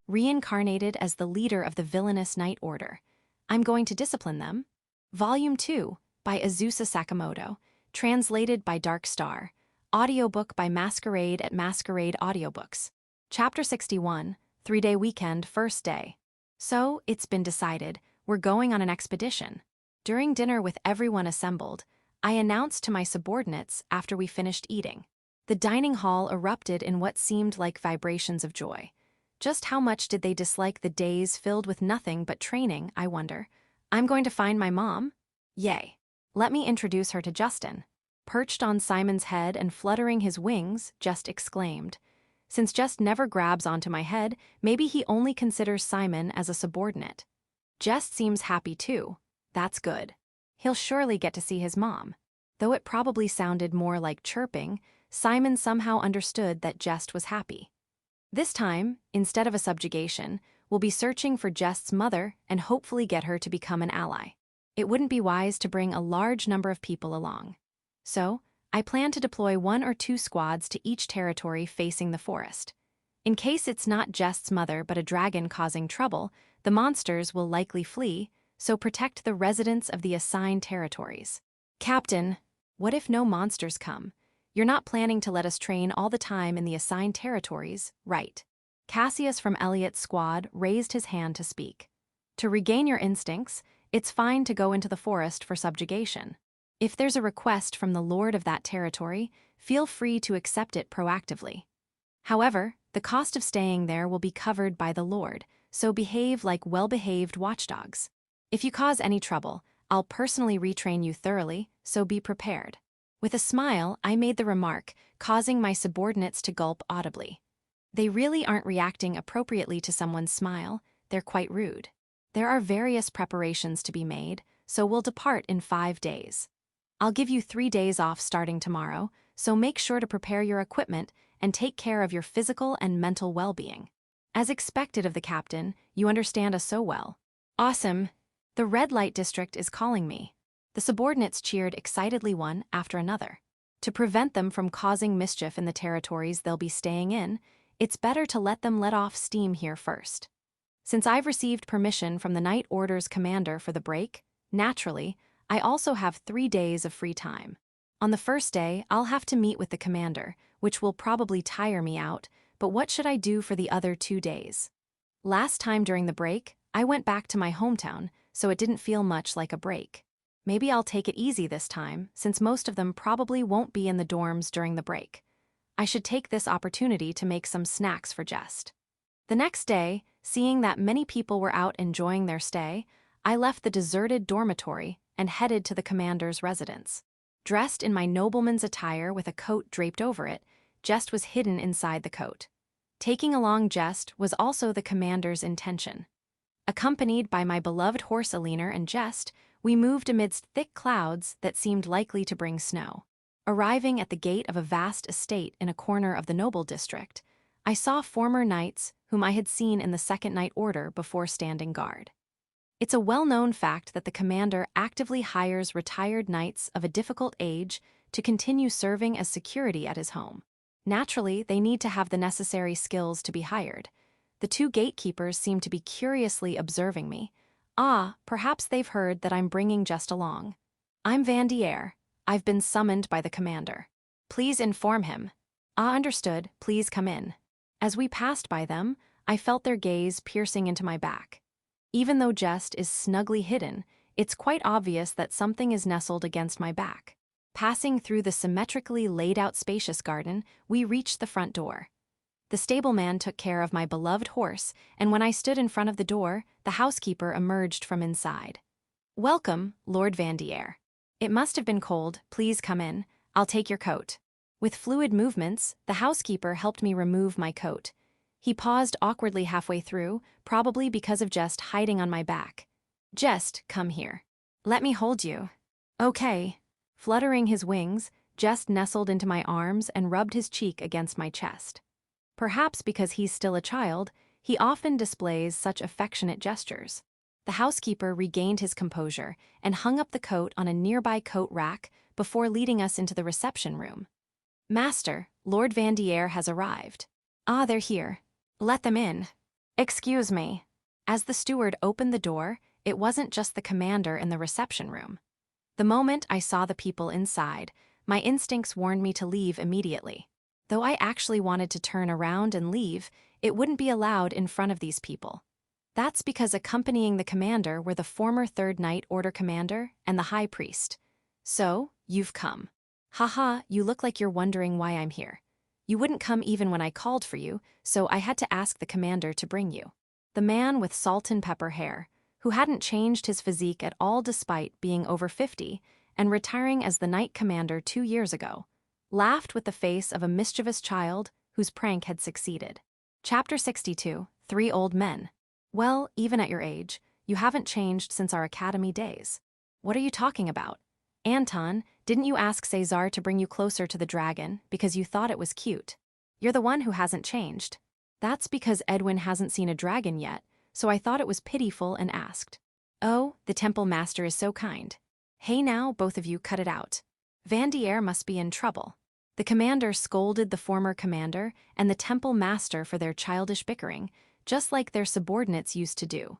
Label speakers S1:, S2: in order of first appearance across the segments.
S1: Reincarnated as the leader of the Villainous Night Order. I'm going to discipline them. Volume 2, by Azusa Sakamoto. Translated by Dark Star. Audiobook by Masquerade at Masquerade Audiobooks. Chapter 61, 3-Day Weekend, First Day. So, it's been decided, we're going on an expedition. During dinner with everyone assembled, I announced to my subordinates after we finished eating. The dining hall erupted in what seemed like vibrations of joy. Just how much did they dislike the days filled with nothing but training, I wonder? I'm going to find my mom? Yay. Let me introduce her to Justin. Perched on Simon's head and fluttering his wings, Just exclaimed. Since Just never grabs onto my head, maybe he only considers Simon as a subordinate. Just seems happy too. That's good. He'll surely get to see his mom. Though it probably sounded more like chirping, Simon somehow understood that Jest was happy. This time, instead of a subjugation, we'll be searching for Jest's mother and hopefully get her to become an ally. It wouldn't be wise to bring a large number of people along. So, I plan to deploy 1 or 2 squads to each territory facing the forest. In case it's not Jest's mother but a dragon causing trouble, the monsters will likely flee, so protect the residents of the assigned territories. Captain, what if no monsters come? You're not planning to let us train all the time in the assigned territories, right? Cassius from Elliot's squad raised his hand to speak. To regain your instincts, it's fine to go into the forest for subjugation. If there's a request from the lord of that territory, feel free to accept it proactively. However, the cost of staying there will be covered by the lord, so behave like well-behaved watchdogs. If you cause any trouble, I'll personally retrain you thoroughly, so be prepared. With a smile, I made the remark, causing my subordinates to gulp audibly. They really aren't reacting appropriately to someone's smile, they're quite rude. There are various preparations to be made, so we'll depart in 5 days. I'll give you 3 days off starting tomorrow, so make sure to prepare your equipment and take care of your physical and mental well-being. As expected of the captain, you understand us so well. Awesome. The red light district is calling me. The subordinates cheered excitedly one after another. To prevent them from causing mischief in the territories they'll be staying in, it's better to let them let off steam here first. Since I've received permission from the Night Order's commander for the break, naturally, I also have 3 days of free time. On the first day, I'll have to meet with the commander, which will probably tire me out, but what should I do for the other 2 days? Last time during the break, I went back to my hometown, so it didn't feel much like a break. Maybe I'll take it easy this time, since most of them probably won't be in the dorms during the break. I should take this opportunity to make some snacks for Jest. The next day, seeing that many people were out enjoying their stay, I left the deserted dormitory and headed to the commander's residence. Dressed in my nobleman's attire with a coat draped over it, Jest was hidden inside the coat. Taking along Jest was also the commander's intention. Accompanied by my beloved horse Elena and Jest, we moved amidst thick clouds that seemed likely to bring snow. Arriving at the gate of a vast estate in a corner of the noble district, I saw former knights whom I had seen in the Second Night Order before standing guard. It's a well-known fact that the commander actively hires retired knights of a difficult age to continue serving as security at his home. Naturally, they need to have the necessary skills to be hired. The 2 gatekeepers seemed to be curiously observing me. Perhaps they've heard that I'm bringing Just along. I'm Vanier. I've been summoned by the commander. Please inform him. Understood. Please come in. As we passed by them, I felt their gaze piercing into my back. Even though Jest is snugly hidden, it's quite obvious that something is nestled against my back. Passing through the symmetrically laid-out spacious garden, we reached the front door. The stableman took care of my beloved horse, and when I stood in front of the door, the housekeeper emerged from inside. Welcome, Lord Vanier. It must have been cold. Please come in. I'll take your coat. With fluid movements, the housekeeper helped me remove my coat. He paused awkwardly halfway through, probably because of Jest hiding on my back. Jest, come here. Let me hold you. Okay. Fluttering his wings, Jest nestled into my arms and rubbed his cheek against my chest. Perhaps because he's still a child, he often displays such affectionate gestures. The housekeeper regained his composure and hung up the coat on a nearby coat rack before leading us into the reception room. Master, Lord Vanier has arrived. They're here. Let them in. Excuse me. As the steward opened the door, it wasn't just the commander in the reception room. The moment I saw the people inside, my instincts warned me to leave immediately. Though I actually wanted to turn around and leave, it wouldn't be allowed in front of these people. That's because accompanying the commander were the former Third Night Order commander and the high priest. So, you've come. Haha, you look like you're wondering why I'm here. You wouldn't come even when I called for you, so I had to ask the commander to bring you. The man with salt and pepper hair, who hadn't changed his physique at all despite being over 50 and retiring as the Knight Commander 2 years ago, laughed with the face of a mischievous child whose prank had succeeded. Chapter 62, 3 Old Men. Well, even at your age, you haven't changed since our academy days. What are you talking about? Anton, didn't you ask Cesar to bring you closer to the dragon because you thought it was cute? You're the one who hasn't changed. That's because Edwin hasn't seen a dragon yet, so I thought it was pitiful and asked. Oh, the temple master is so kind. Hey now, both of you, cut it out. Vanier must be in trouble. The commander scolded the former commander and the temple master for their childish bickering, just like their subordinates used to do.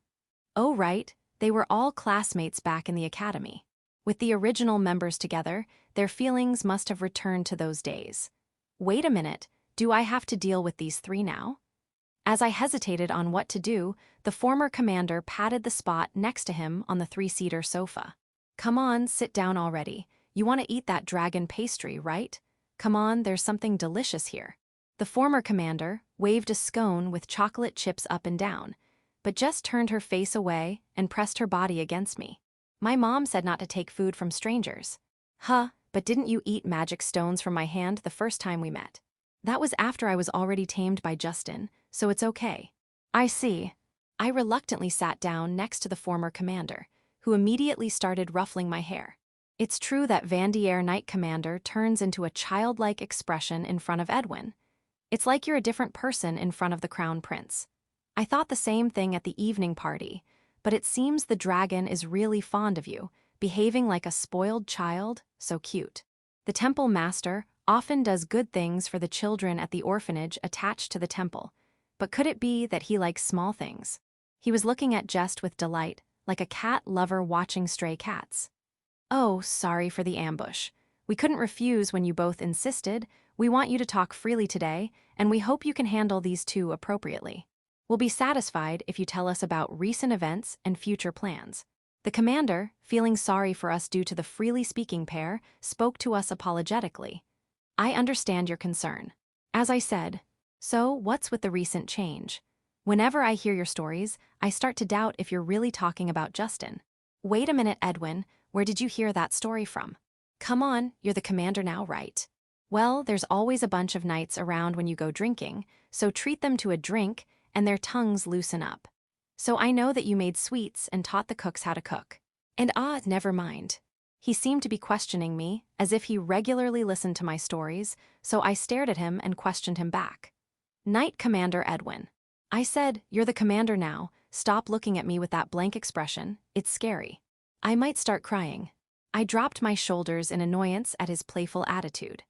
S1: Oh right, they were all classmates back in the academy. With the original members together, their feelings must have returned to those days. Wait a minute, do I have to deal with these three now? As I hesitated on what to do, the former commander patted the spot next to him on the 3-seater sofa. Come on, sit down already. You want to eat that dragon pastry, right? Come on, there's something delicious here. The former commander waved a scone with chocolate chips up and down, but Jess turned her face away and pressed her body against me. My mom said not to take food from strangers. Huh, but didn't you eat magic stones from my hand the first time we met? That was after I was already tamed by Justin, so it's okay. I see. I reluctantly sat down next to the former commander, who immediately started ruffling my hair. It's true that Vanier Knight Commander turns into a childlike expression in front of Edwin. It's like you're a different person in front of the Crown Prince. I thought the same thing at the evening party, but it seems the dragon is really fond of you, behaving like a spoiled child, so cute. The temple master often does good things for the children at the orphanage attached to the temple, but could it be that he likes small things? He was looking at Jess with delight, like a cat lover watching stray cats. Oh, sorry for the ambush. We couldn't refuse when you both insisted. We want you to talk freely today, and we hope you can handle these two appropriately. We'll be satisfied if you tell us about recent events and future plans. The commander, feeling sorry for us due to the freely speaking pair, spoke to us apologetically. I understand your concern. As I said, so what's with the recent change? Whenever I hear your stories, I start to doubt if you're really talking about Justin. Wait a minute, Edwin, where did you hear that story from? Come on, you're the commander now, right? Well, there's always a bunch of knights around when you go drinking, so treat them to a drink and their tongues loosen up. So I know that you made sweets and taught the cooks how to cook. And never mind. He seemed to be questioning me, as if he regularly listened to my stories, so I stared at him and questioned him back. Knight Commander Edwin. I said, you're the commander now, stop looking at me with that blank expression, it's scary. I might start crying. I dropped my shoulders in annoyance at his playful attitude.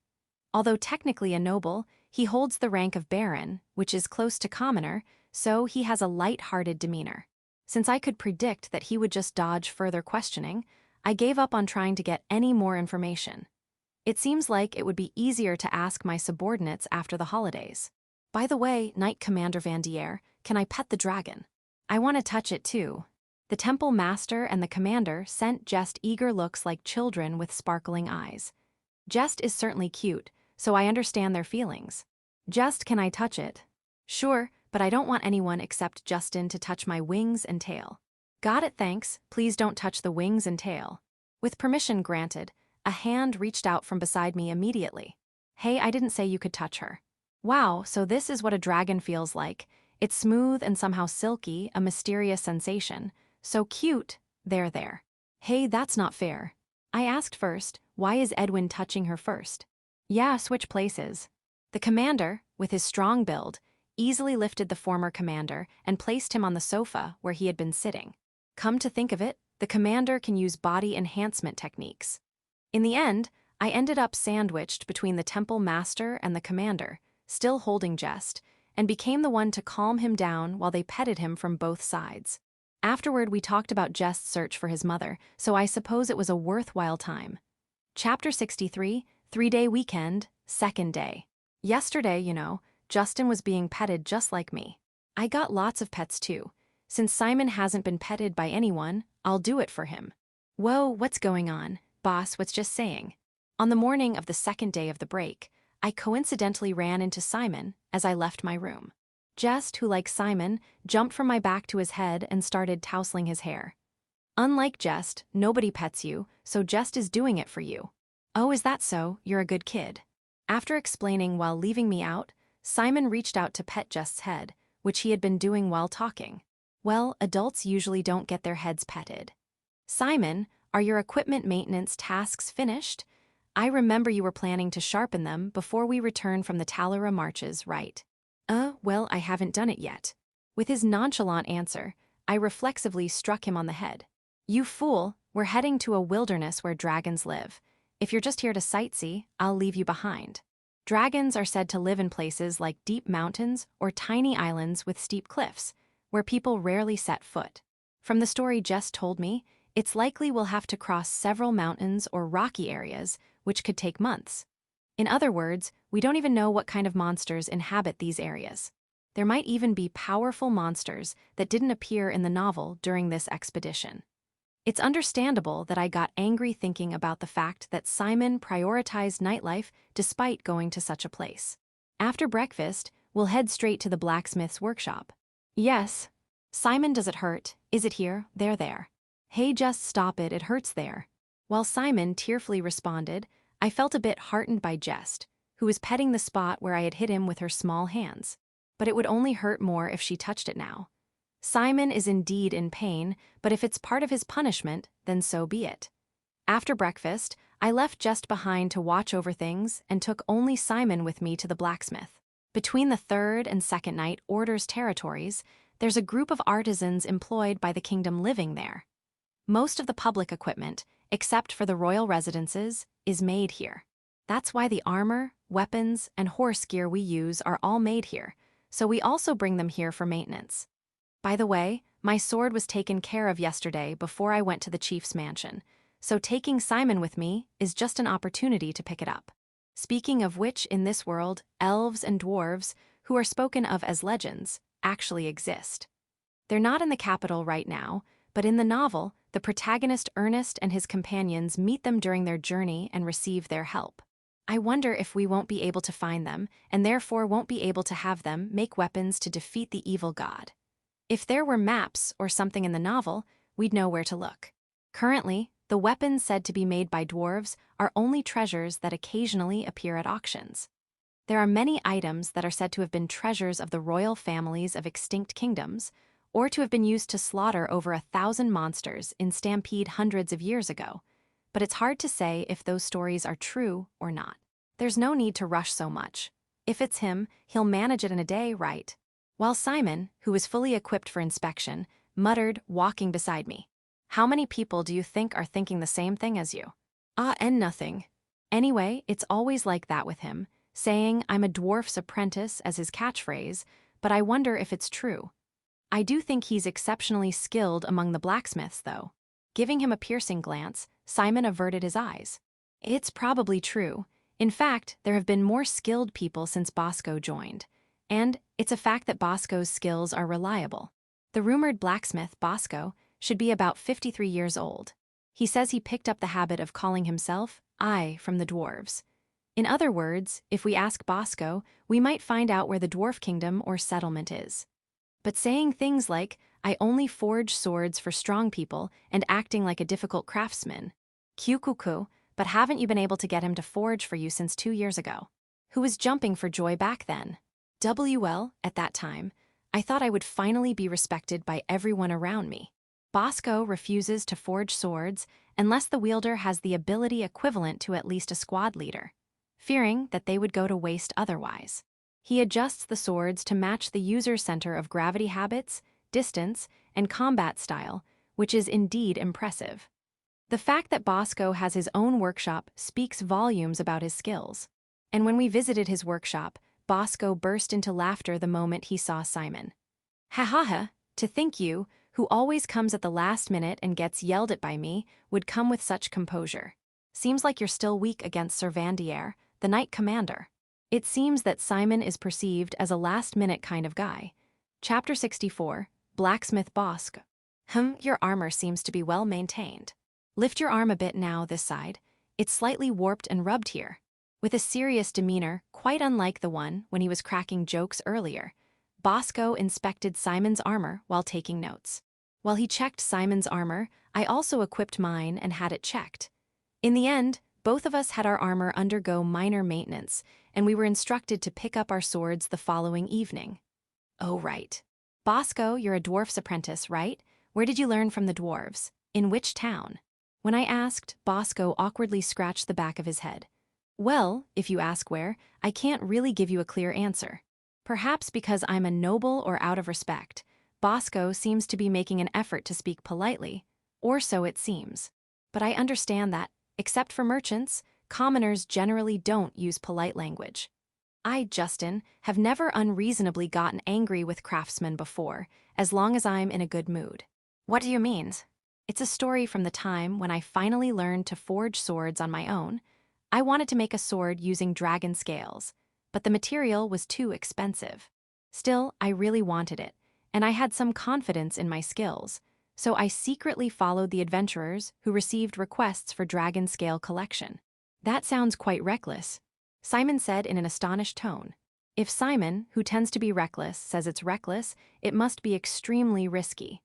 S1: Although technically a noble, he holds the rank of baron, which is close to commoner, so he has a light-hearted demeanor. Since I could predict that he would just dodge further questioning, I gave up on trying to get any more information. It seems like it would be easier to ask my subordinates after the holidays. By the way, Knight Commander Vanier, can I pet the dragon? I want to touch it too. The temple master and the commander sent Jess eager looks like children with sparkling eyes. Jess is certainly cute, so I understand their feelings. Just, can I touch it? Sure, but I don't want anyone except Justin to touch my wings and tail. Got it, thanks, please don't touch the wings and tail. With permission granted, a hand reached out from beside me immediately. Hey, I didn't say you could touch her. Wow, so this is what a dragon feels like. It's smooth and somehow silky, a mysterious sensation. So cute, there. Hey, that's not fair. I asked first, why is Edwin touching her first? Yeah, switch places. The commander, with his strong build, easily lifted the former commander and placed him on the sofa where he had been sitting. Come to think of it, the commander can use body enhancement techniques. In the end, I ended up sandwiched between the temple master and the commander, still holding Jess, and became the one to calm him down while they petted him from both sides. Afterward, we talked about Jess' search for his mother, so I suppose it was a worthwhile time. Chapter 63, 3-Day Weekend, Second Day. Yesterday, Justin was being petted just like me. I got lots of pets too. Since Simon hasn't been petted by anyone, I'll do it for him. Whoa, what's going on? Boss, what's just saying? On the morning of the second day of the break, I coincidentally ran into Simon as I left my room. Jess, who like Simon, jumped from my back to his head and started tousling his hair. Unlike Jess, nobody pets you, so Jess is doing it for you. Oh, is that so? You're a good kid. After explaining while leaving me out, Simon reached out to pet Jess' head, which he had been doing while talking. Well, adults usually don't get their heads petted. Simon, are your equipment maintenance tasks finished? I remember you were planning to sharpen them before we return from the Talara marches, right? Well, I haven't done it yet. With his nonchalant answer, I reflexively struck him on the head. You fool, we're heading to a wilderness where dragons live. If you're just here to sightsee, I'll leave you behind. Dragons are said to live in places like deep mountains or tiny islands with steep cliffs, where people rarely set foot. From the story Jess told me, it's likely we'll have to cross several mountains or rocky areas, which could take months. In other words, we don't even know what kind of monsters inhabit these areas. There might even be powerful monsters that didn't appear in the novel during this expedition. It's understandable that I got angry thinking about the fact that Simon prioritized nightlife despite going to such a place. After breakfast, we'll head straight to the blacksmith's workshop. Yes. Simon, does it hurt? Is it here? There. Hey, just stop it, it hurts there. While Simon tearfully responded, I felt a bit heartened by Jess, who was petting the spot where I had hit him with her small hands. But it would only hurt more if she touched it now. Simon is indeed in pain, but if it's part of his punishment, then so be it. After breakfast, I left Jess behind to watch over things and took only Simon with me to the blacksmith. Between the third and second night Order's territories, there's a group of artisans employed by the kingdom living there. Most of the public equipment, except for the royal residences, is made here. That's why the armor, weapons, and horse gear we use are all made here, so we also bring them here for maintenance. By the way, my sword was taken care of yesterday before I went to the chief's mansion, so taking Simon with me is just an opportunity to pick it up. Speaking of which, in this world, elves and dwarves, who are spoken of as legends, actually exist. They're not in the capital right now, but in the novel, the protagonist Ernest and his companions meet them during their journey and receive their help. I wonder if we won't be able to find them, and therefore won't be able to have them make weapons to defeat the evil god. If there were maps or something in the novel, we'd know where to look. Currently, the weapons said to be made by dwarves are only treasures that occasionally appear at auctions. There are many items that are said to have been treasures of the royal families of extinct kingdoms, or to have been used to slaughter over 1,000 monsters in Stampede hundreds of years ago, but it's hard to say if those stories are true or not. There's no need to rush so much. If it's him, he'll manage it in a day, right? While Simon, who was fully equipped for inspection, muttered, walking beside me. How many people do you think are thinking the same thing as you? And nothing. Anyway, it's always like that with him, saying I'm a dwarf's apprentice as his catchphrase, but I wonder if it's true. I do think he's exceptionally skilled among the blacksmiths, though. Giving him a piercing glance, Simon averted his eyes. It's probably true. In fact, there have been more skilled people since Bosco joined. And it's a fact that Bosco's skills are reliable. The rumored blacksmith, Bosco, should be about 53 years old. He says he picked up the habit of calling himself I from the dwarves. In other words, if we ask Bosco, we might find out where the dwarf kingdom or settlement is. But saying things like, I only forge swords for strong people and acting like a difficult craftsman. Cuckoo, but haven't you been able to get him to forge for you since 2 years ago? Who was jumping for joy back then? At that time, I thought I would finally be respected by everyone around me. Bosco refuses to forge swords unless the wielder has the ability equivalent to at least a squad leader, fearing that they would go to waste otherwise. He adjusts the swords to match the user's center of gravity habits, distance, and combat style, which is indeed impressive. The fact that Bosco has his own workshop speaks volumes about his skills. And when we visited his workshop, Bosco burst into laughter the moment he saw Simon. Ha ha ha, to think you, who always comes at the last minute and gets yelled at by me, would come with such composure. Seems like you're still weak against Sir Vanier, the Knight Commander. It seems that Simon is perceived as a last-minute kind of guy. Chapter 64, Blacksmith Bosco. Your armor seems to be well maintained. Lift your arm a bit now this side. It's slightly warped and rubbed here. With a serious demeanor, quite unlike the one when he was cracking jokes earlier, Bosco inspected Simon's armor while taking notes. While he checked Simon's armor, I also equipped mine and had it checked. In the end, both of us had our armor undergo minor maintenance, and we were instructed to pick up our swords the following evening. Oh, right. Bosco, you're a dwarf's apprentice, right? Where did you learn from the dwarves? In which town? When I asked, Bosco awkwardly scratched the back of his head. Well, if you ask where, I can't really give you a clear answer. Perhaps because I'm a noble or out of respect, Bosco seems to be making an effort to speak politely, or so it seems. But I understand that, except for merchants, commoners generally don't use polite language. I, Justin, have never unreasonably gotten angry with craftsmen before, as long as I'm in a good mood. What do you mean? It's a story from the time when I finally learned to forge swords on my own. I wanted to make a sword using dragon scales, but the material was too expensive. Still, I really wanted it, and I had some confidence in my skills, so I secretly followed the adventurers who received requests for dragon scale collection. That sounds quite reckless, Simon said in an astonished tone. If Simon, who tends to be reckless, says it's reckless, it must be extremely risky.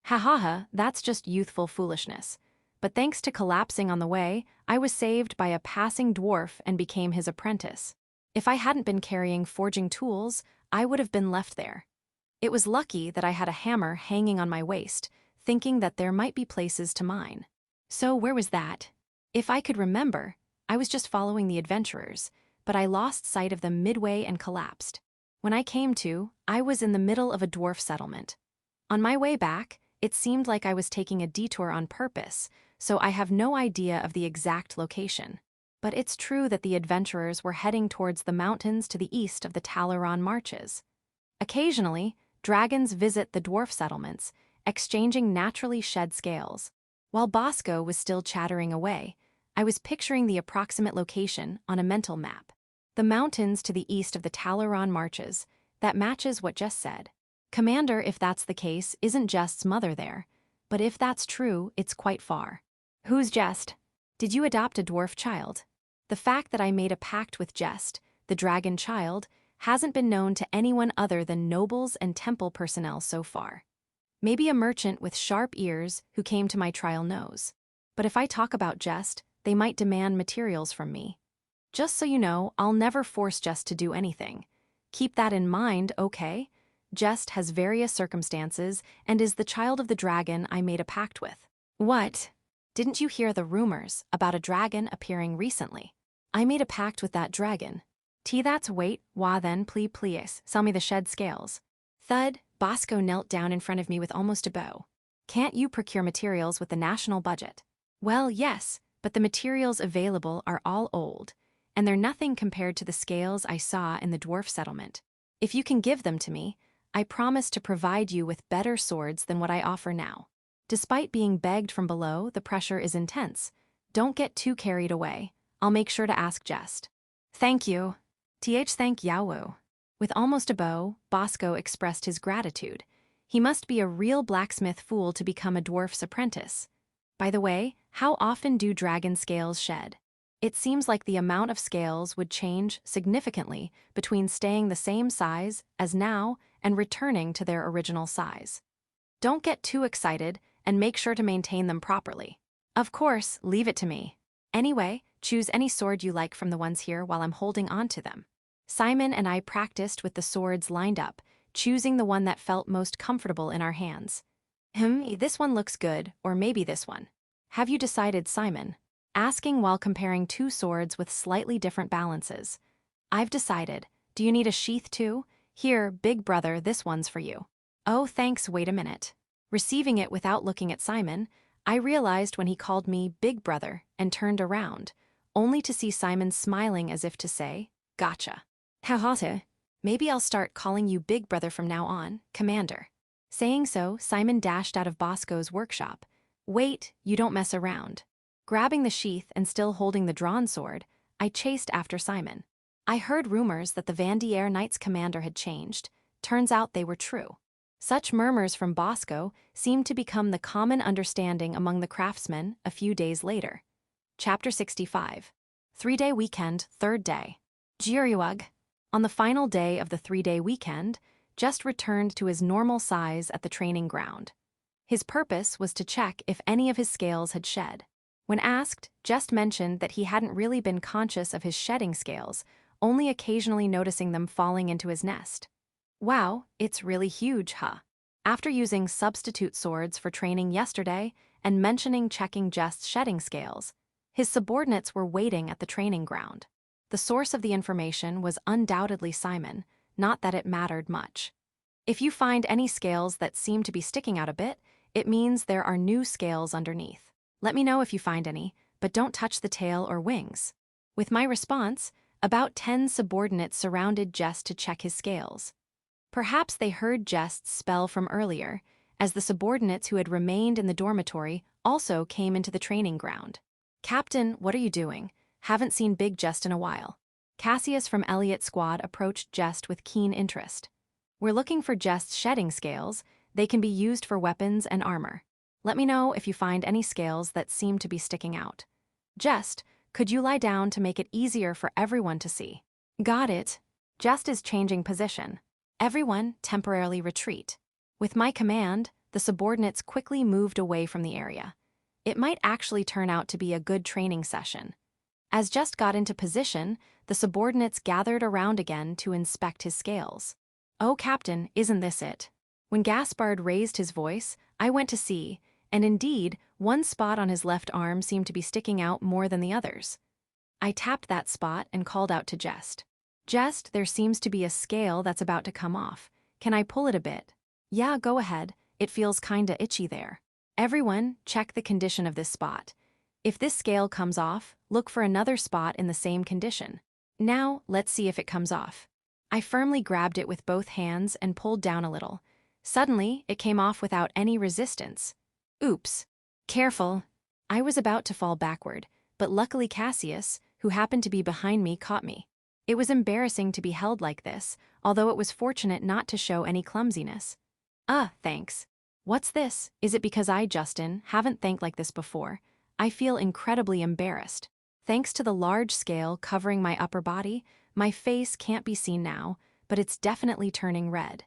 S1: Ha ha ha, that's just youthful foolishness. But thanks to collapsing on the way, I was saved by a passing dwarf and became his apprentice. If I hadn't been carrying forging tools, I would have been left there. It was lucky that I had a hammer hanging on my waist, thinking that there might be places to mine. So where was that? If I could remember, I was just following the adventurers, but I lost sight of them midway and collapsed. When I came to, I was in the middle of a dwarf settlement. On my way back, it seemed like I was taking a detour on purpose, so I have no idea of the exact location. But it's true that the adventurers were heading towards the mountains to the east of the Talaron Marches. Occasionally, dragons visit the dwarf settlements, exchanging naturally shed scales. While Bosco was still chattering away, I was picturing the approximate location on a mental map. The mountains to the east of the Talaron Marches, that matches what Jess said. Commander, if that's the case, isn't Jess's mother there, but if that's true, it's quite far. Who's Jess? Did you adopt a dwarf child? The fact that I made a pact with Jess, the dragon child, hasn't been known to anyone other than nobles and temple personnel so far. Maybe a merchant with sharp ears who came to my trial knows. But if I talk about Jess, they might demand materials from me. Just so you know, I'll never force Jess to do anything. Keep that in mind, okay? Jess has various circumstances and is the child of the dragon I made a pact with. What? Didn't you hear the rumors about a dragon appearing recently? I made a pact with that dragon. That's wait, then please, sell me the shed scales. Thud, Bosco knelt down in front of me with almost a bow. Can't you procure materials with the national budget? Well, yes, but the materials available are all old, and they're nothing compared to the scales I saw in the dwarf settlement. If you can give them to me, I promise to provide you with better swords than what I offer now. Despite being begged from below, the pressure is intense. Don't get too carried away. I'll make sure to ask Jess. Thank you. Thank Yawo. With almost a bow, Bosco expressed his gratitude. He must be a real blacksmith fool to become a dwarf's apprentice. By the way, how often do dragon scales shed? It seems like the amount of scales would change significantly between staying the same size as now and returning to their original size. Don't get too excited and make sure to maintain them properly. Of course, leave it to me. Anyway, choose any sword you like from the ones here while I'm holding on to them. Simon and I practiced with the swords lined up, choosing the one that felt most comfortable in our hands. This one looks good, or maybe this one. Have you decided, Simon? Asking while comparing two swords with slightly different balances. I've decided. Do you need a sheath too? Here, big brother, this one's for you. Oh, thanks, wait a minute. Receiving it without looking at Simon, I realized when he called me big brother and turned around, only to see Simon smiling as if to say, gotcha. How hot? Maybe I'll start calling you Big Brother from now on, Commander. Saying so, Simon dashed out of Bosco's workshop. Wait, you don't mess around. Grabbing the sheath and still holding the drawn sword, I chased after Simon. I heard rumors that the Vanier Knight's commander had changed. Turns out they were true. Such murmurs from Bosco seemed to become the common understanding among the craftsmen a few days later. Chapter 65. 3-day weekend, 3rd day. Jiryuag. On the final day of the 3-day weekend, Just returned to his normal size at the training ground. His purpose was to check if any of his scales had shed. When asked, Just mentioned that he hadn't really been conscious of his shedding scales, only occasionally noticing them falling into his nest. Wow, it's really huge, huh? After using substitute swords for training yesterday and mentioning checking Just's shedding scales, his subordinates were waiting at the training ground. The source of the information was undoubtedly Simon, not that it mattered much. If you find any scales that seem to be sticking out a bit, it means there are new scales underneath. Let me know if you find any, but don't touch the tail or wings. With my response, about 10 subordinates surrounded Jess to check his scales. Perhaps they heard Jess's spell from earlier, as the subordinates who had remained in the dormitory also came into the training ground. Captain, what are you doing? Haven't seen Big Jest in a while. Cassius from Elliot's squad approached Jest with keen interest. We're looking for Jest's shedding scales. They can be used for weapons and armor. Let me know if you find any scales that seem to be sticking out. Jest, could you lie down to make it easier for everyone to see? Got it. Jest is changing position. Everyone temporarily retreat. With my command, the subordinates quickly moved away from the area. It might actually turn out to be a good training session. As Just got into position, the subordinates gathered around again to inspect his scales. Oh, Captain, isn't this it? When Gaspard raised his voice, I went to see, and indeed, one spot on his left arm seemed to be sticking out more than the others. I tapped that spot and called out to Jest. Jest, there seems to be a scale that's about to come off. Can I pull it a bit? Yeah, go ahead. It feels kinda itchy there. Everyone, check the condition of this spot. If this scale comes off, look for another spot in the same condition. Now, let's see if it comes off. I firmly grabbed it with both hands and pulled down a little. Suddenly, it came off without any resistance. Oops. Careful. I was about to fall backward, but luckily Cassius, who happened to be behind me, caught me. It was embarrassing to be held like this, although it was fortunate not to show any clumsiness. Thanks. What's this? Is it because I, Justin, haven't thanked like this before? I feel incredibly embarrassed. Thanks to the large scale covering my upper body, my face can't be seen now, but it's definitely turning red.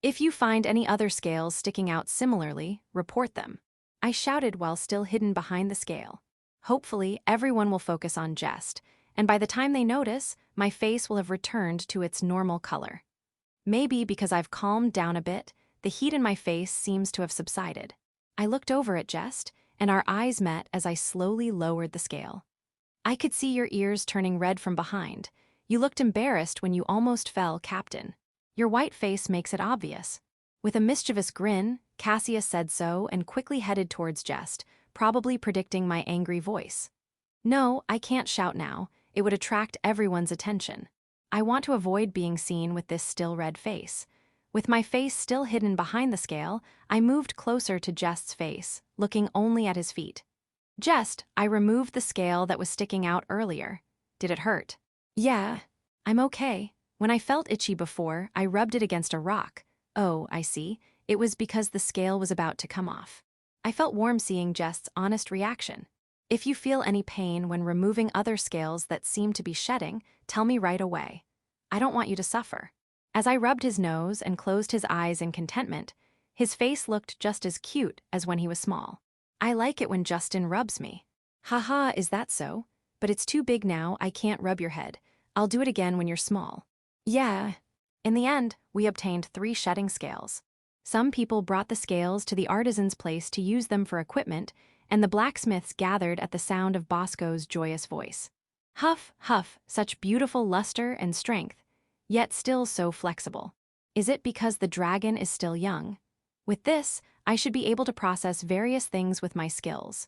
S1: If you find any other scales sticking out similarly, report them. I shouted while still hidden behind the scale. Hopefully, everyone will focus on Jest, and by the time they notice, my face will have returned to its normal color. Maybe because I've calmed down a bit, the heat in my face seems to have subsided. I looked over at Jest, and our eyes met as I slowly lowered the scale. I could see your ears turning red from behind. You looked embarrassed when you almost fell, Captain. Your white face makes it obvious. With a mischievous grin, Cassius said so and quickly headed towards Jest, probably predicting my angry voice. No, I can't shout now. It would attract everyone's attention. I want to avoid being seen with this still red face. With my face still hidden behind the scale, I moved closer to Jest's face, looking only at his feet. Jest, I removed the scale that was sticking out earlier. Did it hurt? Yeah, I'm okay. When I felt itchy before, I rubbed it against a rock. Oh, I see. It was because the scale was about to come off. I felt warm seeing Jest's honest reaction. If you feel any pain when removing other scales that seem to be shedding, tell me right away. I don't want you to suffer. As I rubbed his nose and closed his eyes in contentment, his face looked just as cute as when he was small. I like it when Justin rubs me. Haha, is that so? But it's too big now, I can't rub your head. I'll do it again when you're small. Yeah. In the end, we obtained 3 shedding scales. Some people brought the scales to the artisan's place to use them for equipment, and the blacksmiths gathered at the sound of Bosco's joyous voice. Huff, huff, such beautiful luster and strength, yet still so flexible. Is it because the dragon is still young? With this, I should be able to process various things with my skills.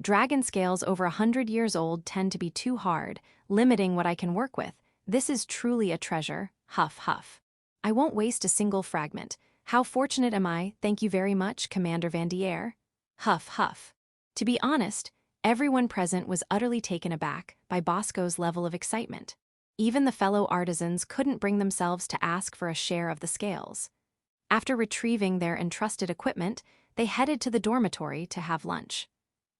S1: Dragon scales over 100 years old tend to be too hard, limiting what I can work with, This is truly a treasure, huff huff. I won't waste a single fragment. How fortunate am I, thank you very much, Commander Vanier. Huff huff. To be honest, everyone present was utterly taken aback by Bosco's level of excitement. Even the fellow artisans couldn't bring themselves to ask for a share of the scales. After retrieving their entrusted equipment, they headed to the dormitory to have lunch.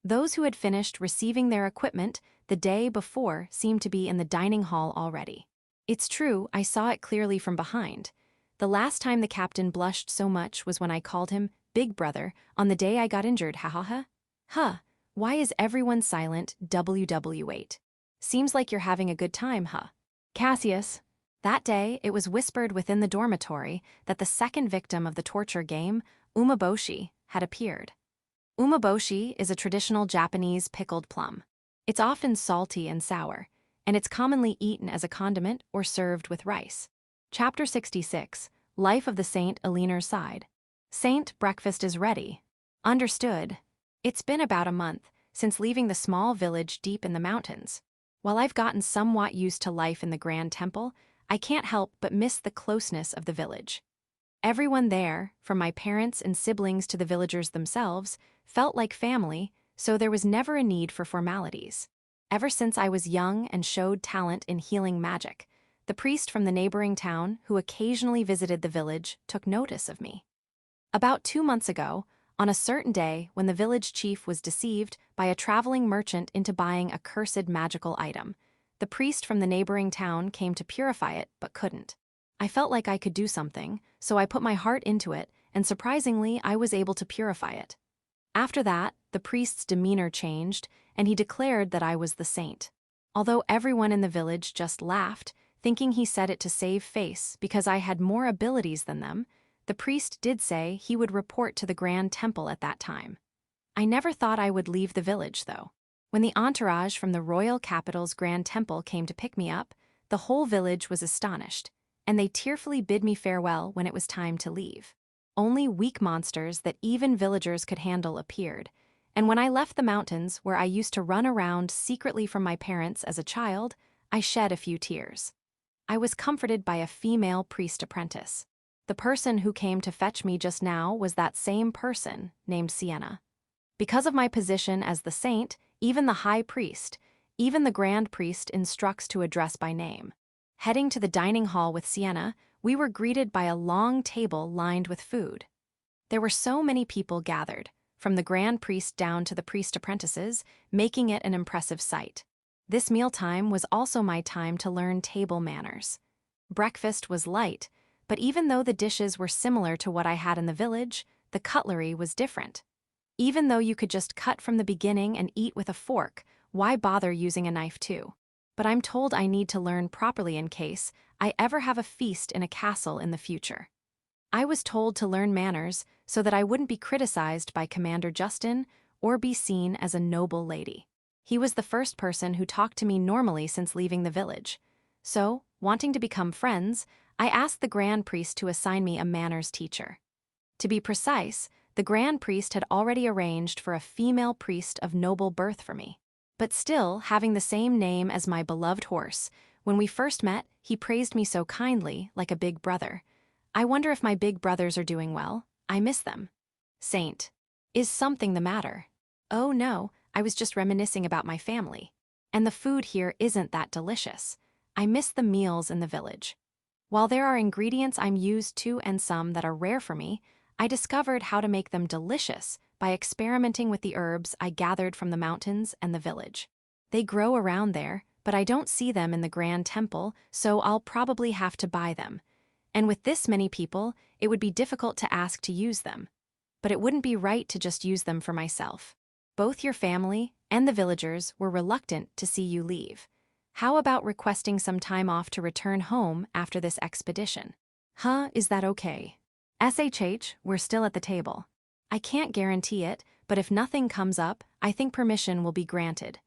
S1: Those who had finished receiving their equipment the day before seemed to be in the dining hall already. It's true, I saw it clearly from behind. The last time the captain blushed so much was when I called him Big Brother on the day I got injured, ha ha ha. Huh, why is everyone silent, WW8? Seems like you're having a good time, huh? Cassius. That day, it was whispered within the dormitory that the second victim of the torture game, umeboshi, had appeared. Umeboshi is a traditional Japanese pickled plum. It's often salty and sour, and it's commonly eaten as a condiment or served with rice. Chapter 66, Life of the Saint Eleanor's Side. Saint, breakfast is ready. Understood. It's been about a month since leaving the small village deep in the mountains. While I've gotten somewhat used to life in the Grand Temple, I can't help but miss the closeness of the village. Everyone there, from my parents and siblings to the villagers themselves, felt like family, so there was never a need for formalities. Ever since I was young and showed talent in healing magic, the priest from the neighboring town, who occasionally visited the village, took notice of me. About 2 months ago, on a certain day when the village chief was deceived by a traveling merchant into buying a cursed magical item, the priest from the neighboring town came to purify it but couldn't. I felt like I could do something, so I put my heart into it, and surprisingly, I was able to purify it. After that, the priest's demeanor changed, and he declared that I was the saint. Although everyone in the village just laughed, thinking he said it to save face because I had more abilities than them, the priest did say he would report to the Grand Temple at that time. I never thought I would leave the village, though. When the entourage from the royal capital's Grand Temple came to pick me up, the whole village was astonished, and they tearfully bid me farewell when it was time to leave. Only weak monsters that even villagers could handle appeared, and when I left the mountains where I used to run around secretly from my parents as a child, I shed a few tears. I was comforted by a female priest apprentice. The person who came to fetch me just now was that same person, named Sienna. Because of my position as the saint, even the high priest, even the grand priest instructs to address by name. Heading to the dining hall with Sienna, we were greeted by a long table lined with food. There were so many people gathered, from the grand priest down to the priest apprentices, making it an impressive sight. This mealtime was also my time to learn table manners. Breakfast was light, but even though the dishes were similar to what I had in the village, the cutlery was different. Even though you could just cut from the beginning and eat with a fork, why bother using a knife too? But I'm told I need to learn properly in case I ever have a feast in a castle in the future. I was told to learn manners so that I wouldn't be criticized by Commander Justin or be seen as a noble lady. He was the first person who talked to me normally since leaving the village. So, wanting to become friends, I asked the Grand Priest to assign me a manners teacher. To be precise, the Grand Priest had already arranged for a female priest of noble birth for me. But still, having the same name as my beloved horse, when we first met, he praised me so kindly, like a big brother. I wonder if my big brothers are doing well. I miss them. Saint. Is something the matter? Oh no, I was just reminiscing about my family. And the food here isn't that delicious. I miss the meals in the village. While there are ingredients I'm used to and some that are rare for me, I discovered how to make them delicious by experimenting with the herbs I gathered from the mountains and the village. They grow around there, but I don't see them in the Grand Temple, so I'll probably have to buy them. And with this many people, it would be difficult to ask to use them. But it wouldn't be right to just use them for myself. Both your family and the villagers were reluctant to see you leave. How about requesting some time off to return home after this expedition? Huh, is that okay? SHH, we're still at the table. I can't guarantee it, but if nothing comes up, I think permission will be granted.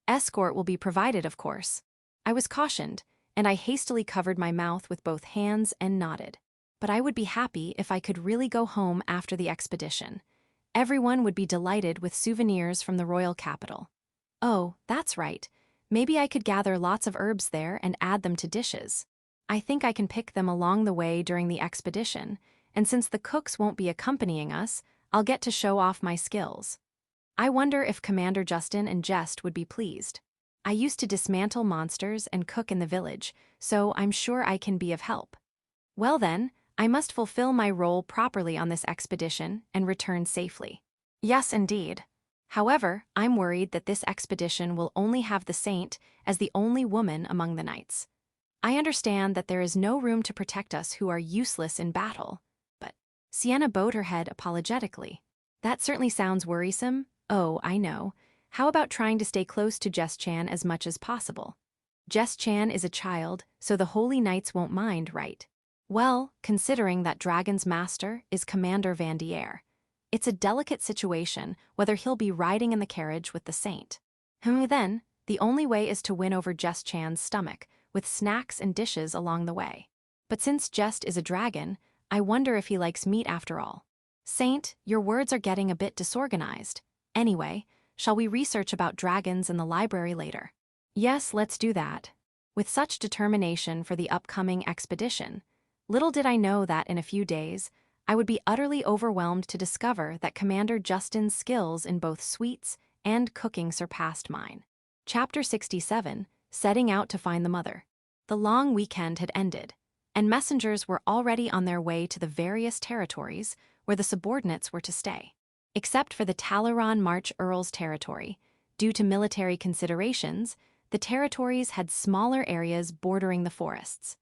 S1: Escort will be provided, of course. I was cautioned, and I hastily covered my mouth with both hands and nodded. But I would be happy if I could really go home after the expedition. Everyone would be delighted with souvenirs from the royal capital. Oh, that's right. Maybe I could gather lots of herbs there and add them to dishes. I think I can pick them along the way during the expedition, and since the cooks won't be accompanying us, I'll get to show off my skills. I wonder if Commander Justin and Jess would be pleased. I used to dismantle monsters and cook in the village, so I'm sure I can be of help. Well then, I must fulfill my role properly on this expedition and return safely. Yes, indeed. However, I'm worried that this expedition will only have the Saint as the only woman among the knights. I understand that there is no room to protect us who are useless in battle, but Sienna bowed her head apologetically. That certainly sounds worrisome. Oh, I know. How about trying to stay close to Jess-chan as much as possible? Jess-chan is a child, so the Holy Knights won't mind, right? Well, considering that Dragon's master is Commander Vanier, it's a delicate situation whether he'll be riding in the carriage with the Saint. Then, the only way is to win over Jess-chan's stomach, with snacks and dishes along the way. But since Jess is a dragon, I wonder if he likes meat after all. Saint, your words are getting a bit disorganized. Anyway, shall we research about dragons in the library later? Yes, let's do that. With such determination for the upcoming expedition, little did I know that in a few days, I would be utterly overwhelmed to discover that Commander Justin's skills in both sweets and cooking surpassed mine. Chapter 67, Setting Out to Find the Mother. The long weekend had ended, and messengers were already on their way to the various territories where the subordinates were to stay. Except for the Talaran March Earl's territory, due to military considerations, the territories had smaller areas bordering the forests.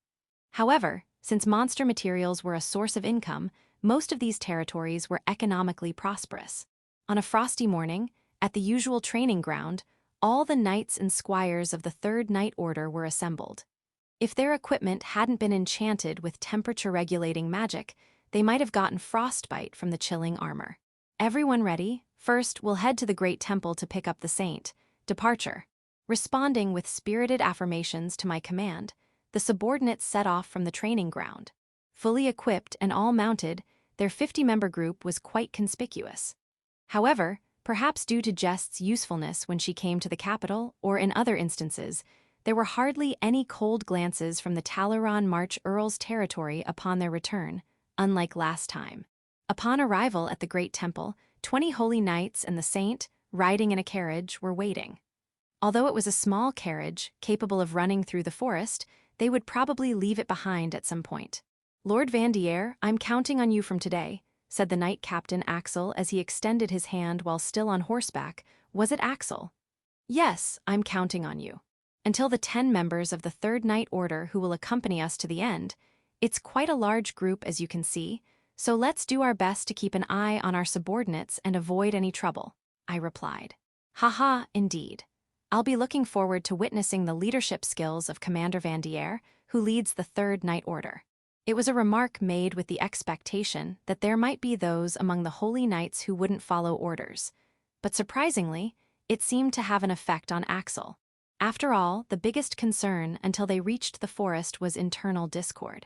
S1: However, since monster materials were a source of income, most of these territories were economically prosperous. On a frosty morning, at the usual training ground, all the knights and squires of the Third Knight Order were assembled. If their equipment hadn't been enchanted with temperature-regulating magic, they might have gotten frostbite from the chilling armor. Everyone ready? First, we'll head to the Great Temple to pick up the Saint. Departure. Responding with spirited affirmations to my command, the subordinates set off from the training ground. Fully equipped and all mounted, their 50-member group was quite conspicuous. However, perhaps due to Jess's usefulness when she came to the capital, or in other instances, there were hardly any cold glances from the Talaran March Earl's territory upon their return, unlike last time. Upon arrival at the Great Temple, 20 holy knights and the Saint, riding in a carriage, were waiting. Although it was a small carriage, capable of running through the forest, they would probably leave it behind at some point. Lord Vanier, I'm counting on you from today, said the Knight Captain Axel as he extended his hand while still on horseback. Was it Axel? Yes, I'm counting on you. Until the 10 members of the Third Knight Order who will accompany us to the end. It's quite a large group, as you can see, so let's do our best to keep an eye on our subordinates and avoid any trouble, I replied. Haha, indeed. I'll be looking forward to witnessing the leadership skills of Commander Vanier, who leads the Third Knight Order. It was a remark made with the expectation that there might be those among the holy knights who wouldn't follow orders. But surprisingly, it seemed to have an effect on Axel. After all, the biggest concern until they reached the forest was internal discord.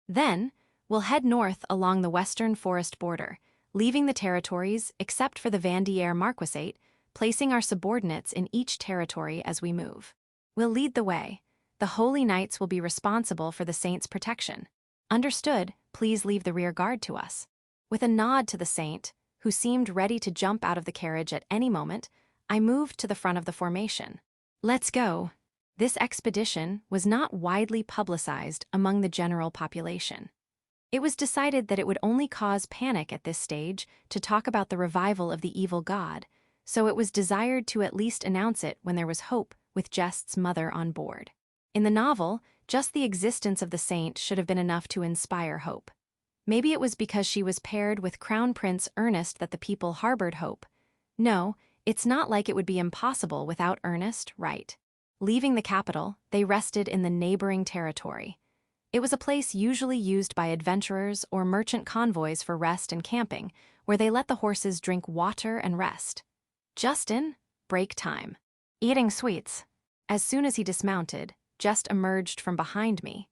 S1: Then, we'll head north along the western forest border, leaving the territories except for the Vanier Marquisate, placing our subordinates in each territory as we move. We'll lead the way. The Holy Knights will be responsible for the Saint's protection. Understood, please leave the rear guard to us. With a nod to the Saint, who seemed ready to jump out of the carriage at any moment, I moved to the front of the formation. Let's go. This expedition was not widely publicized among the general population. It was decided that it would only cause panic at this stage to talk about the revival of the evil god, so it was desired to at least announce it when there was hope with Jess's mother on board. In the novel, just the existence of the Saint should have been enough to inspire hope. Maybe it was because she was paired with Crown Prince Ernest that the people harbored hope. No, it's not like it would be impossible without Ernest, right? Leaving the capital, they rested in the neighboring territory. It was a place usually used by adventurers or merchant convoys for rest and camping, where they let the horses drink water and rest. Justin, break time. Eating sweets. As soon as he dismounted, Just emerged from behind me.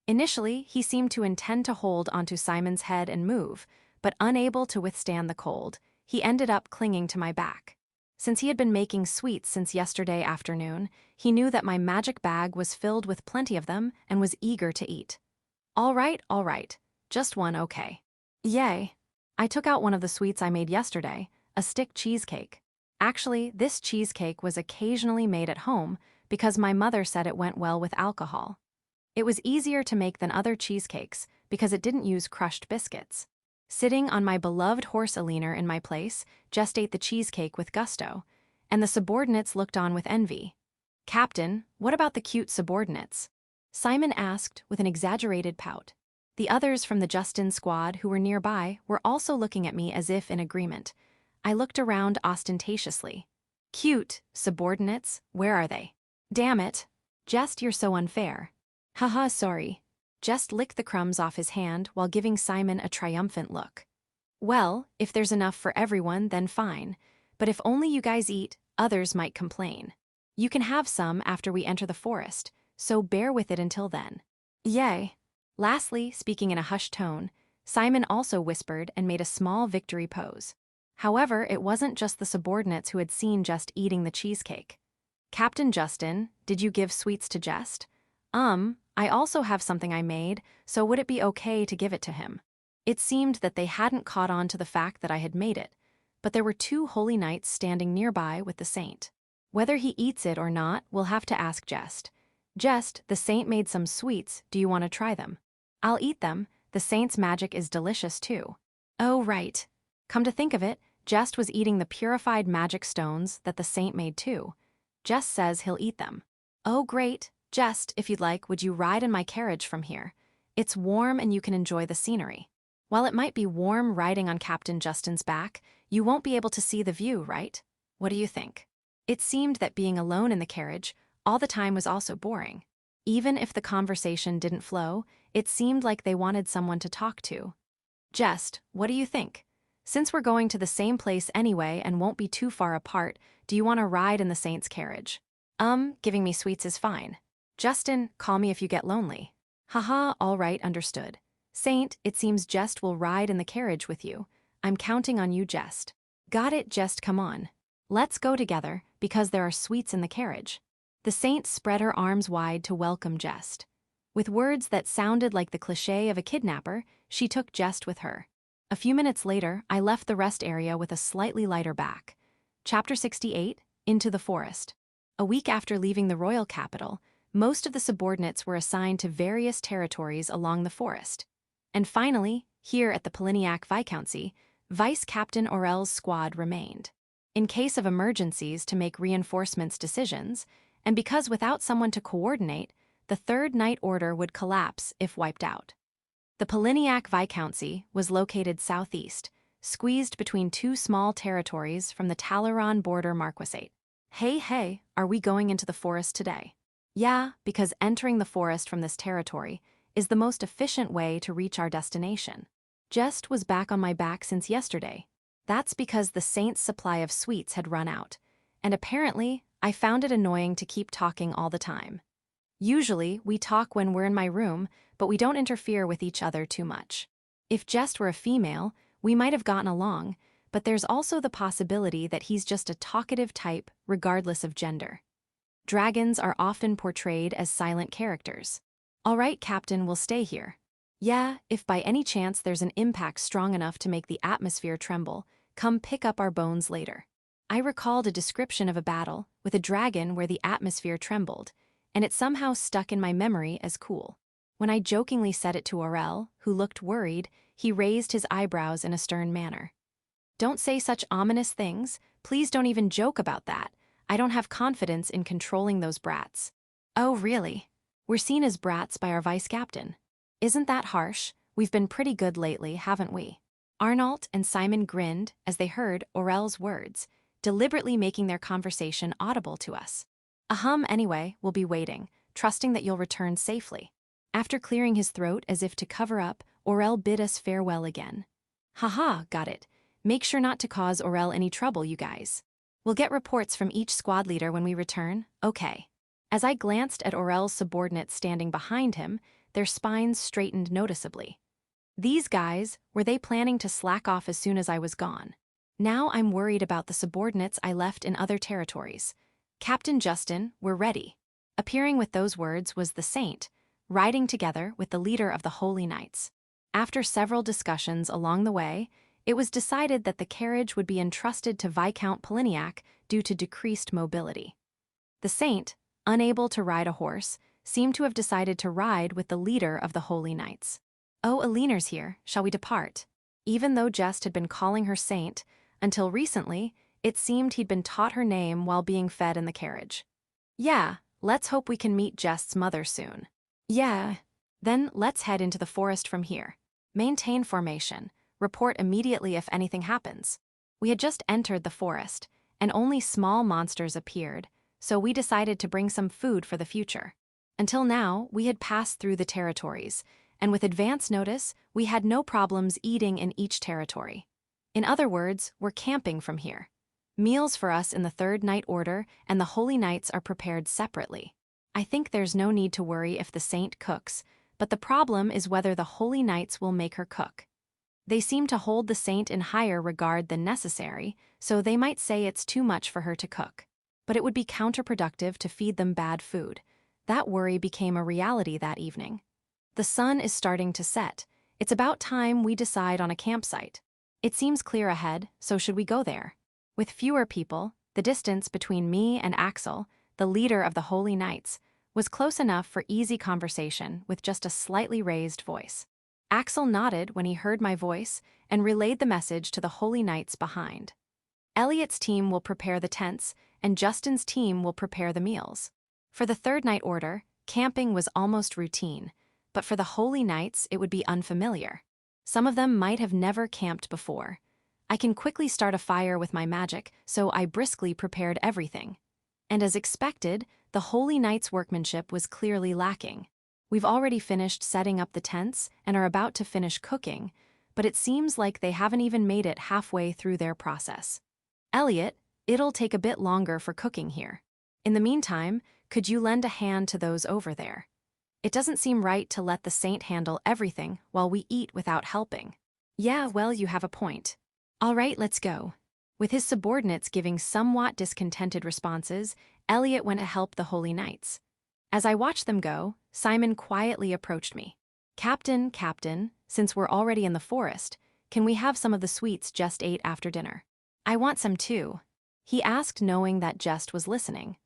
S1: Initially, he seemed to intend to hold onto Simon's head and move, but unable to withstand the cold, he ended up clinging to my back. Since he had been making sweets since yesterday afternoon, he knew that my magic bag was filled with plenty of them and was eager to eat. All right. Just one, okay. Yay. I took out one of the sweets I made yesterday, a stick cheesecake. Actually, this cheesecake was occasionally made at home because my mother said it went well with alcohol. It was easier to make than other cheesecakes because it didn't use crushed biscuits. Sitting on my beloved horse Alina in my place, Jess ate the cheesecake with gusto, and the subordinates looked on with envy. "Captain, what about the cute subordinates?" Simon asked with an exaggerated pout. The others from the Justin squad who were nearby were also looking at me as if in agreement. I looked around ostentatiously. "Cute, subordinates, where are they?" "Damn it. Jest, you're so unfair." "Haha, sorry." Jest licked the crumbs off his hand while giving Simon a triumphant look. "Well, if there's enough for everyone, then fine. But if only you guys eat, others might complain. You can have some after we enter the forest, so bear with it until then." "Yay." Lastly, speaking in a hushed tone, Simon also whispered and made a small victory pose. However, it wasn't just the subordinates who had seen Jest eating the cheesecake. "Captain Justin, did you give sweets to Jest?" I also have something I made, so would it be okay to give it to him?" It seemed that they hadn't caught on to the fact that I had made it, but there were 2 holy knights standing nearby with the saint. Whether he eats it or not, we'll have to ask Jest. "Jest, the saint made some sweets, do you want to try them?" "I'll eat them, the saint's magic is delicious too." "Oh, right. Come to think of it, Jest was eating the purified magic stones that the saint made too. Jest says he'll eat them." "Oh, great. Jest, if you'd like, would you ride in my carriage from here? It's warm and you can enjoy the scenery." While it might be warm riding on Captain Justin's back, you won't be able to see the view, right? What do you think? It seemed that being alone in the carriage all the time was also boring. Even if the conversation didn't flow, it seemed like they wanted someone to talk to. "Jest, what do you think? Since we're going to the same place anyway and won't be too far apart, do you want to ride in the saint's carriage?" Giving me sweets is fine. "Justin, call me if you get lonely." "Haha, all right, understood. Saint, it seems Jest will ride in the carriage with you. I'm counting on you, Jest." "Got it, Jest, come on. Let's go together, because there are sweets in the carriage." The saint spread her arms wide to welcome Jest. With words that sounded like the cliché of a kidnapper, she took Jest with her. A few minutes later, I left the rest area with a slightly lighter back. Chapter 68, Into the Forest. A week after leaving the royal capital, most of the subordinates were assigned to various territories along the forest. And finally, here at the Poliniac Viscountcy, Vice Captain Orel's squad remained. In case of emergencies to make reinforcements decisions, and because without someone to coordinate, the Third Night Order would collapse if wiped out. The Poliniac Viscountcy was located southeast, squeezed between 2 small territories from the Talaron border marquisate. Hey, are we going into the forest today?" "Yeah, because entering the forest from this territory is the most efficient way to reach our destination." Jest was back on my back since yesterday. That's because the saint's supply of sweets had run out, and apparently I found it annoying to keep talking all the time. Usually, we talk when we're in my room, but we don't interfere with each other too much. If Jest were a female, we might have gotten along, but there's also the possibility that he's just a talkative type regardless of gender. Dragons are often portrayed as silent characters. "All right, Captain, we'll stay here." "Yeah, if by any chance there's an impact strong enough to make the atmosphere tremble, come pick up our bones later." I recalled a description of a battle with a dragon where the atmosphere trembled, and it somehow stuck in my memory as cool. When I jokingly said it to Orel, who looked worried, he raised his eyebrows in a stern manner. "Don't say such ominous things. Please don't even joke about that. I don't have confidence in controlling those brats." "Oh, really? We're seen as brats by our vice captain. Isn't that harsh? We've been pretty good lately, haven't we?" Arnault and Simon grinned as they heard Orel's words, deliberately making their conversation audible to us. Anyway, we'll be waiting, trusting that you'll return safely." After clearing his throat as if to cover up, Orel bid us farewell again. "Haha, got it. Make sure not to cause Orel any trouble, you guys. We'll get reports from each squad leader when we return, okay." As I glanced at Orel's subordinates standing behind him, their spines straightened noticeably. These guys, were they planning to slack off as soon as I was gone? Now I'm worried about the subordinates I left in other territories. Captain Justin, we're ready. Appearing with those words was the Saint, riding together with the leader of the Holy Knights. After several discussions along the way, it was decided that the carriage would be entrusted to Viscount Poliniac due to decreased mobility. The Saint, unable to ride a horse, seemed to have decided to ride with the leader of the Holy Knights. "Oh, Elena's here, shall we depart?" Even though Jess had been calling her Saint, until recently, it seemed he'd been taught her name while being fed in the carriage. "Yeah, let's hope we can meet Jess's mother soon." "Yeah. Then let's head into the forest from here. Maintain formation. Report immediately if anything happens." We had just entered the forest, and only small monsters appeared, so we decided to bring some food for the future. Until now, we had passed through the territories, and with advance notice, we had no problems eating in each territory. In other words, we're camping from here. Meals for us in the Third Night Order and the Holy Knights are prepared separately. I think there's no need to worry if the Saint cooks, but the problem is whether the Holy Knights will make her cook. They seem to hold the Saint in higher regard than necessary, so they might say it's too much for her to cook. But it would be counterproductive to feed them bad food. That worry became a reality that evening. The sun is starting to set. It's about time we decide on a campsite. It seems clear ahead, so should we go there? With fewer people, the distance between me and Axel, the leader of the Holy Knights, was close enough for easy conversation with just a slightly raised voice. Axel nodded when he heard my voice and relayed the message to the Holy Knights behind. Elliot's team will prepare the tents, and Justin's team will prepare the meals. For the Third Night Order, camping was almost routine, but for the Holy Knights it would be unfamiliar. Some of them might have never camped before. I can quickly start a fire with my magic, so I briskly prepared everything. And as expected, the Holy Knights' workmanship was clearly lacking. We've already finished setting up the tents and are about to finish cooking, but it seems like they haven't even made it halfway through their process. "Elliot, it'll take a bit longer for cooking here. In the meantime, could you lend a hand to those over there? It doesn't seem right to let the Saint handle everything while we eat without helping." "Yeah, well, you have a point. All right, let's go." With his subordinates giving somewhat discontented responses, Elliot went to help the Holy Knights. As I watched them go, Simon quietly approached me. Captain, since we're already in the forest, can we have some of the sweets Jess ate after dinner?" "I want some too," he asked, knowing that Jess was listening.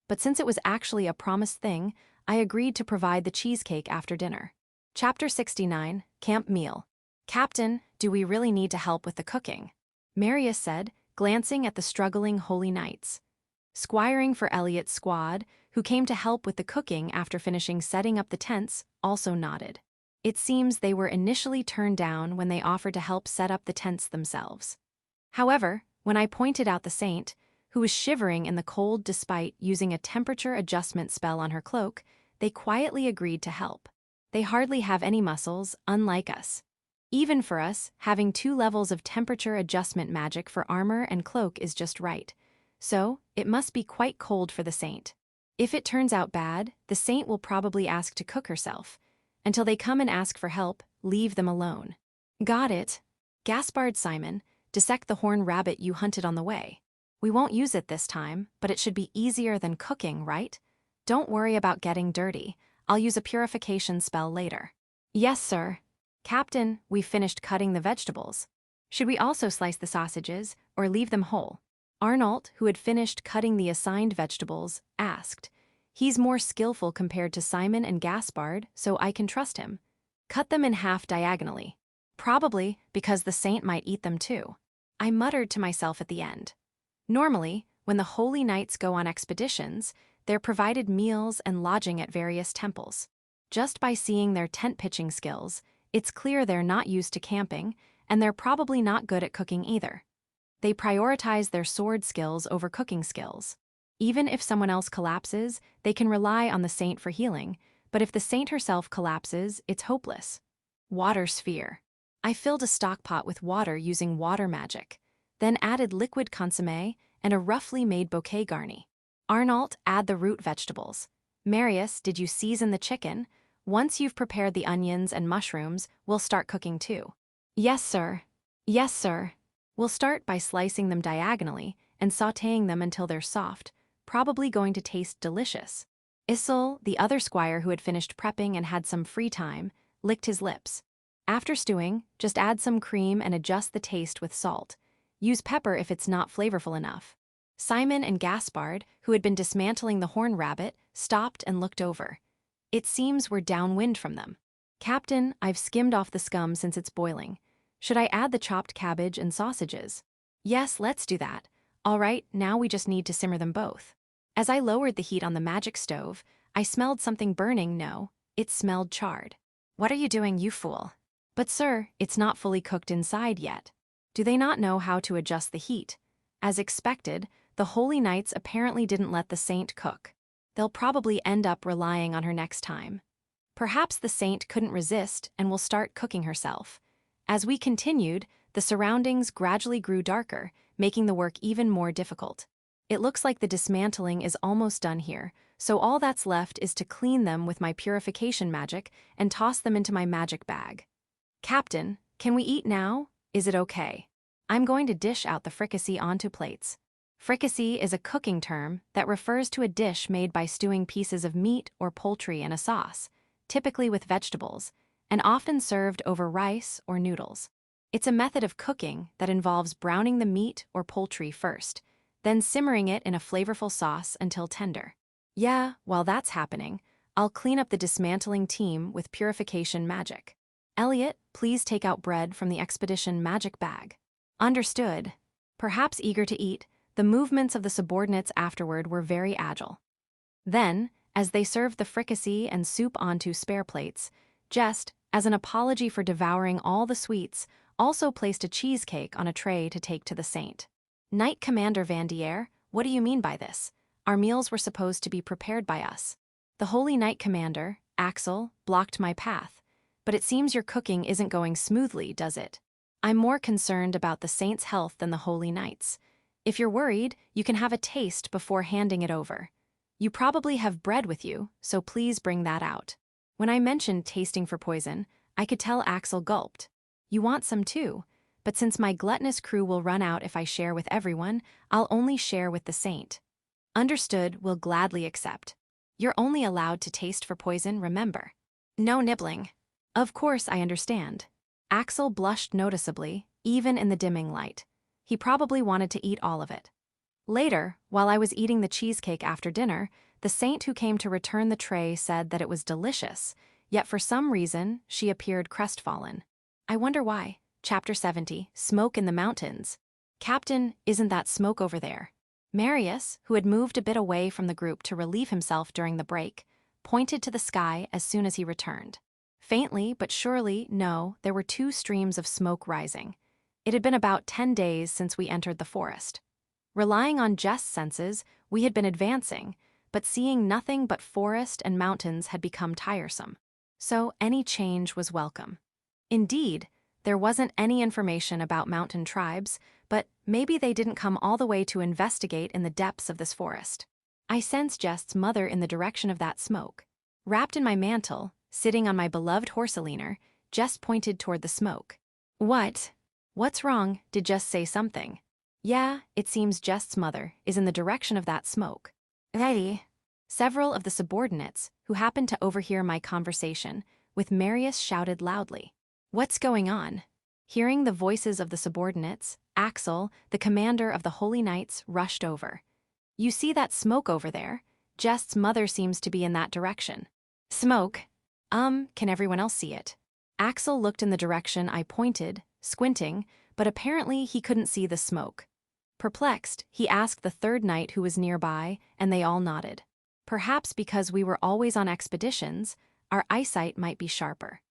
S1: But since it was actually a promised thing, I agreed to provide the cheesecake after dinner. Chapter 69, Camp Meal. "Captain, do we really need to help with the cooking?" Marius said, glancing at the struggling Holy Knights. Squiring for Elliot's squad, who came to help with the cooking after finishing setting up the tents, also nodded. It seems they were initially turned down when they offered to help set up the tents themselves. However, when I pointed out the Saint, who was shivering in the cold despite using a temperature adjustment spell on her cloak, they quietly agreed to help. They hardly have any muscles, unlike us. Even for us, having 2 levels of temperature adjustment magic for armor and cloak is just right. So, it must be quite cold for the Saint. If it turns out bad, the Saint will probably ask to cook herself. Until they come and ask for help, leave them alone. "Got it," Gaspard Simon, "dissect the horned rabbit you hunted on the way. We won't use it this time, but it should be easier than cooking, right? Don't worry about getting dirty. I'll use a purification spell later." "Yes, sir." "Captain, we've finished cutting the vegetables. Should we also slice the sausages, or leave them whole?" Arnold, who had finished cutting the assigned vegetables, asked. He's more skillful compared to Simon and Gaspard, so I can trust him. "Cut them in half diagonally. Probably because the Saint might eat them too." I muttered to myself at the end. Normally, when the Holy Knights go on expeditions, they're provided meals and lodging at various temples. Just by seeing their tent-pitching skills, it's clear they're not used to camping, and they're probably not good at cooking either. They prioritize their sword skills over cooking skills. Even if someone else collapses, they can rely on the Saint for healing, but if the Saint herself collapses, it's hopeless. Water sphere. I filled a stockpot with water using water magic, then added liquid consommé and a roughly made bouquet garni. Arnold, add the root vegetables. Marius, did you season the chicken? Once you've prepared the onions and mushrooms, we'll start cooking too. Yes, sir. Yes, sir. We'll start by slicing them diagonally and sautéing them until they're soft, probably going to taste delicious. Isel, the other squire who had finished prepping and had some free time, licked his lips. After stewing, just add some cream and adjust the taste with salt. Use pepper if it's not flavorful enough. Simon and Gaspard, who had been dismantling the horn rabbit, stopped and looked over. It seems we're downwind from them. Captain, I've skimmed off the scum since it's boiling. Should I add the chopped cabbage and sausages? Yes, let's do that. All right, now we just need to simmer them both. As I lowered the heat on the magic stove, I smelled something burning. No, it smelled charred. What are you doing, you fool? But sir, it's not fully cooked inside yet. Do they not know how to adjust the heat? As expected, the Holy Knights apparently didn't let the Saint cook. They'll probably end up relying on her next time. Perhaps the Saint couldn't resist and will start cooking herself. As we continued, the surroundings gradually grew darker, making the work even more difficult. It looks like the dismantling is almost done here, so all that's left is to clean them with my purification magic and toss them into my magic bag. Captain, can we eat now? Is it okay? I'm going to dish out the fricassee onto plates. Fricassee is a cooking term that refers to a dish made by stewing pieces of meat or poultry in a sauce, typically with vegetables, and often served over rice or noodles. It's a method of cooking that involves browning the meat or poultry first, then simmering it in a flavorful sauce until tender. Yeah, while that's happening, I'll clean up the dismantling team with purification magic. Elliot, please take out bread from the expedition magic bag. Understood. Perhaps eager to eat, the movements of the subordinates afterward were very agile. Then, as they served the fricassee and soup onto spare plates, Jess, as an apology for devouring all the sweets, also placed a cheesecake on a tray to take to the Saint. Knight Commander Vanier, what do you mean by this? Our meals were supposed to be prepared by us. The Holy Knight Commander, Axel, blocked my path, but it seems your cooking isn't going smoothly, does it? I'm more concerned about the Saint's health than the Holy Knights. If you're worried, you can have a taste before handing it over. You probably have bread with you, so please bring that out. When I mentioned tasting for poison, I could tell Axel gulped. You want some too, but since my gluttonous crew will run out if I share with everyone, I'll only share with the Saint. Understood, will gladly accept. You're only allowed to taste for poison, remember. No nibbling. Of course I understand. Axel blushed noticeably, even in the dimming light. He probably wanted to eat all of it. Later, while I was eating the cheesecake after dinner, the Saint who came to return the tray said that it was delicious, yet for some reason, she appeared crestfallen. I wonder why. Chapter 70, Smoke in the Mountains. Captain, isn't that smoke over there? Marius, who had moved a bit away from the group to relieve himself during the break, pointed to the sky as soon as he returned. Faintly but surely, no, there were 2 streams of smoke rising. It had been about 10 days since we entered the forest. Relying on Jess' senses, we had been advancing, but seeing nothing but forest and mountains had become tiresome. So any change was welcome. Indeed, there wasn't any information about mountain tribes, but maybe they didn't come all the way to investigate in the depths of this forest. I sensed Jess's mother in the direction of that smoke. Wrapped in my mantle, sitting on my beloved horseliner, Jess pointed toward the smoke. What? What's wrong? Did Jess say something? Yeah, it seems Jess's mother is in the direction of that smoke. Hey. Several of the subordinates, who happened to overhear my conversation, with Marius shouted loudly. What's going on? Hearing the voices of the subordinates, Axel, the commander of the Holy Knights, rushed over. You see that smoke over there? Jess's mother seems to be in that direction. Smoke? Can everyone else see it? Axel looked in the direction I pointed, squinting, but apparently he couldn't see the smoke. Perplexed, he asked the 3rd knight who was nearby, and they all nodded. Perhaps because we were always on expeditions, our eyesight might be sharper.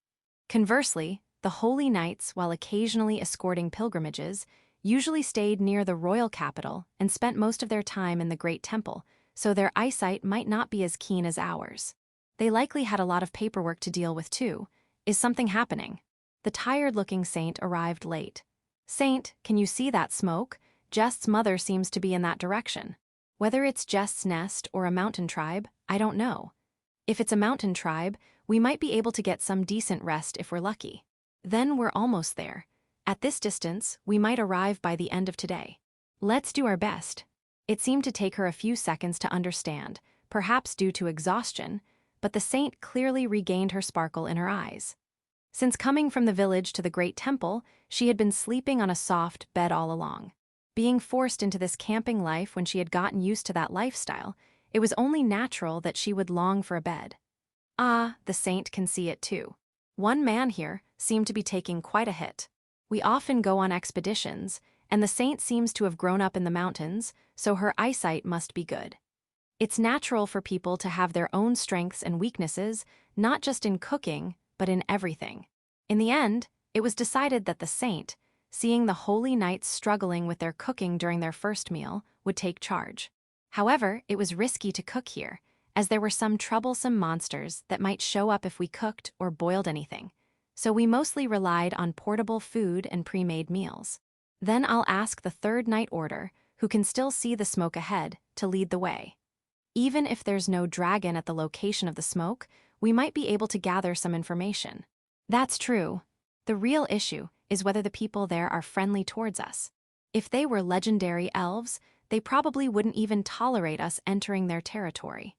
S1: Conversely, the Holy Knights, while occasionally escorting pilgrimages, usually stayed near the royal capital and spent most of their time in the Great Temple, so their eyesight might not be as keen as ours. They likely had a lot of paperwork to deal with too. Is something happening? The tired-looking Saint arrived late. Saint, can you see that smoke? Jess's mother seems to be in that direction. Whether it's Jess's nest or a mountain tribe, I don't know. If it's a mountain tribe, we might be able to get some decent rest if we're lucky. Then we're almost there. At this distance, we might arrive by the end of today. Let's do our best. It seemed to take her a few seconds to understand, perhaps due to exhaustion, but the saint clearly regained her sparkle in her eyes. Since coming from the village to the great temple, she had been sleeping on a soft bed all along. Being forced into this camping life when she had gotten used to that lifestyle, it was only natural that she would long for a bed. Ah, the saint can see it too. One man here seemed to be taking quite a hit. We often go on expeditions, and the saint seems to have grown up in the mountains, so her eyesight must be good. It's natural for people to have their own strengths and weaknesses, not just in cooking, but in everything. In the end, it was decided that the saint, seeing the holy knights struggling with their cooking during their first meal, would take charge. However, it was risky to cook here, as there were some troublesome monsters that might show up if we cooked or boiled anything, so we mostly relied on portable food and pre-made meals. Then I'll ask the third night order, who can still see the smoke ahead, to lead the way. Even if there's no dragon at the location of the smoke, we might be able to gather some information. That's true. The real issue is whether the people there are friendly towards us. If they were legendary elves, they probably wouldn't even tolerate us entering their territory.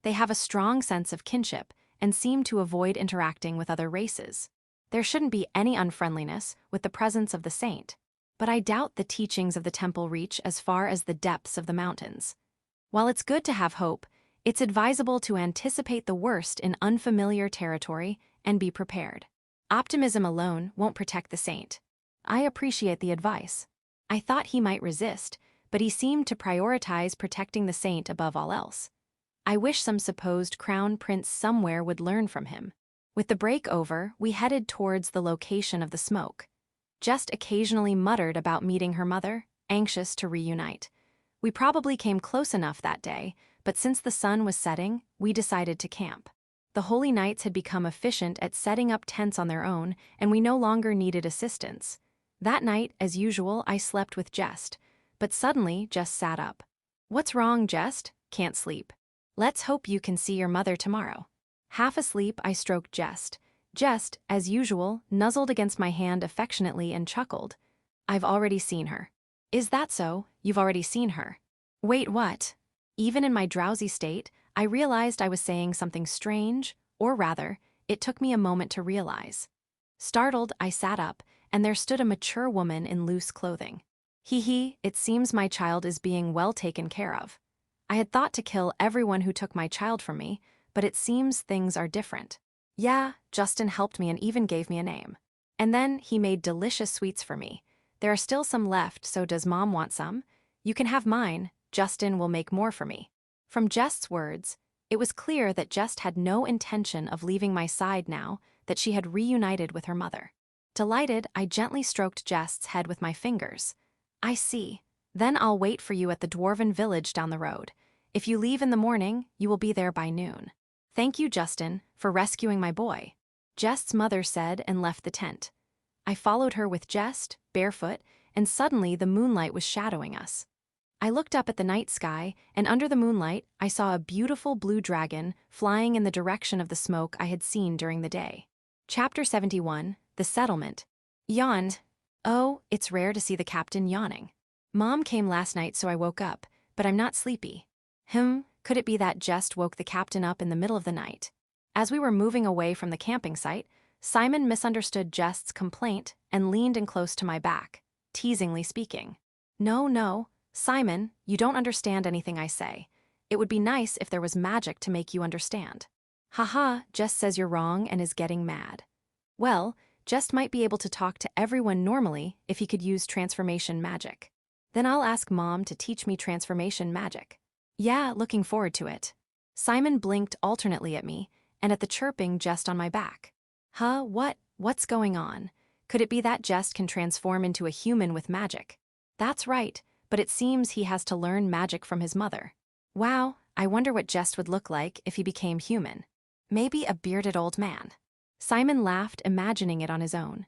S1: They have a strong sense of kinship and seem to avoid interacting with other races. There shouldn't be any unfriendliness with the presence of the saint, but I doubt the teachings of the temple reach as far as the depths of the mountains. While it's good to have hope, it's advisable to anticipate the worst in unfamiliar territory and be prepared. Optimism alone won't protect the saint. I appreciate the advice. I thought he might resist, but he seemed to prioritize protecting the saint above all else. I wish some supposed crown prince somewhere would learn from him. With the break over, we headed towards the location of the smoke. Just occasionally muttered about meeting her mother, anxious to reunite. We probably came close enough that day, but since the sun was setting, we decided to camp. The Holy Knights had become efficient at setting up tents on their own, and we no longer needed assistance. That night, as usual, I slept with Jess, but suddenly Jess sat up. "What's wrong, Jess? Can't sleep. Let's hope you can see your mother tomorrow." Half asleep, I stroked Jess. Jess, as usual, nuzzled against my hand affectionately and chuckled. "I've already seen her." "Is that so? You've already seen her?" "Wait, what?" Even in my drowsy state, I realized I was saying something strange, or rather, it took me a moment to realize. Startled, I sat up, and there stood a mature woman in loose clothing. Hee, it seems my child is being well taken care of. I had thought to kill everyone who took my child from me, but it seems things are different. Yeah, Justin helped me and even gave me a name. And then he made delicious sweets for me. There are still some left, so does Mom want some? You can have mine. Justin will make more for me. From Jess's words, it was clear that Jess had no intention of leaving my side now that she had reunited with her mother. Delighted, I gently stroked Jess's head with my fingers. "I see. Then I'll wait for you at the Dwarven village down the road. If you leave in the morning, you will be there by noon." "Thank you, Justin, for rescuing my boy," Jess's mother said and left the tent. I followed her with Jess, barefoot, and suddenly the moonlight was shadowing us. I looked up at the night sky, and under the moonlight, I saw a beautiful blue dragon flying in the direction of the smoke I had seen during the day. Chapter 71, The Settlement. Yawned. Oh, it's rare to see the captain yawning. Mom came last night, so I woke up, but I'm not sleepy. Could it be that Jess woke the captain up in the middle of the night? As we were moving away from the camping site, Simon misunderstood Jess's complaint and leaned in close to my back, teasingly speaking. No, Simon, you don't understand anything I say. It would be nice if there was magic to make you understand. Haha, Jess says you're wrong and is getting mad. Well, Jess might be able to talk to everyone normally if he could use transformation magic. Then I'll ask Mom to teach me transformation magic. Yeah, looking forward to it. Simon blinked alternately at me and at the chirping just on my back. What's going on? Could it be that Jess can transform into a human with magic? That's right, but it seems he has to learn magic from his mother. Wow, I wonder what Jess would look like if he became human. Maybe a bearded old man. Simon laughed, imagining it on his own.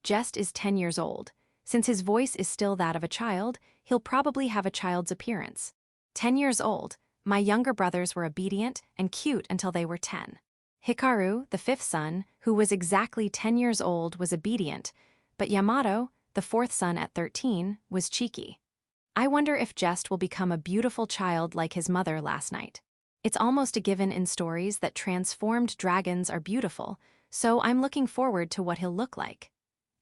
S1: Jess is 10 years old. Since his voice is still that of a child, he'll probably have a child's appearance. 10 years old, my younger brothers were obedient and cute until they were 10. Hikaru, the fifth son, who was exactly 10 years old, was obedient, But Yamato, the fourth son at 13, was cheeky. I wonder if Jest will become a beautiful child like his mother last night. It's almost a given in stories that transformed dragons are beautiful, so I'm looking forward to what he'll look like.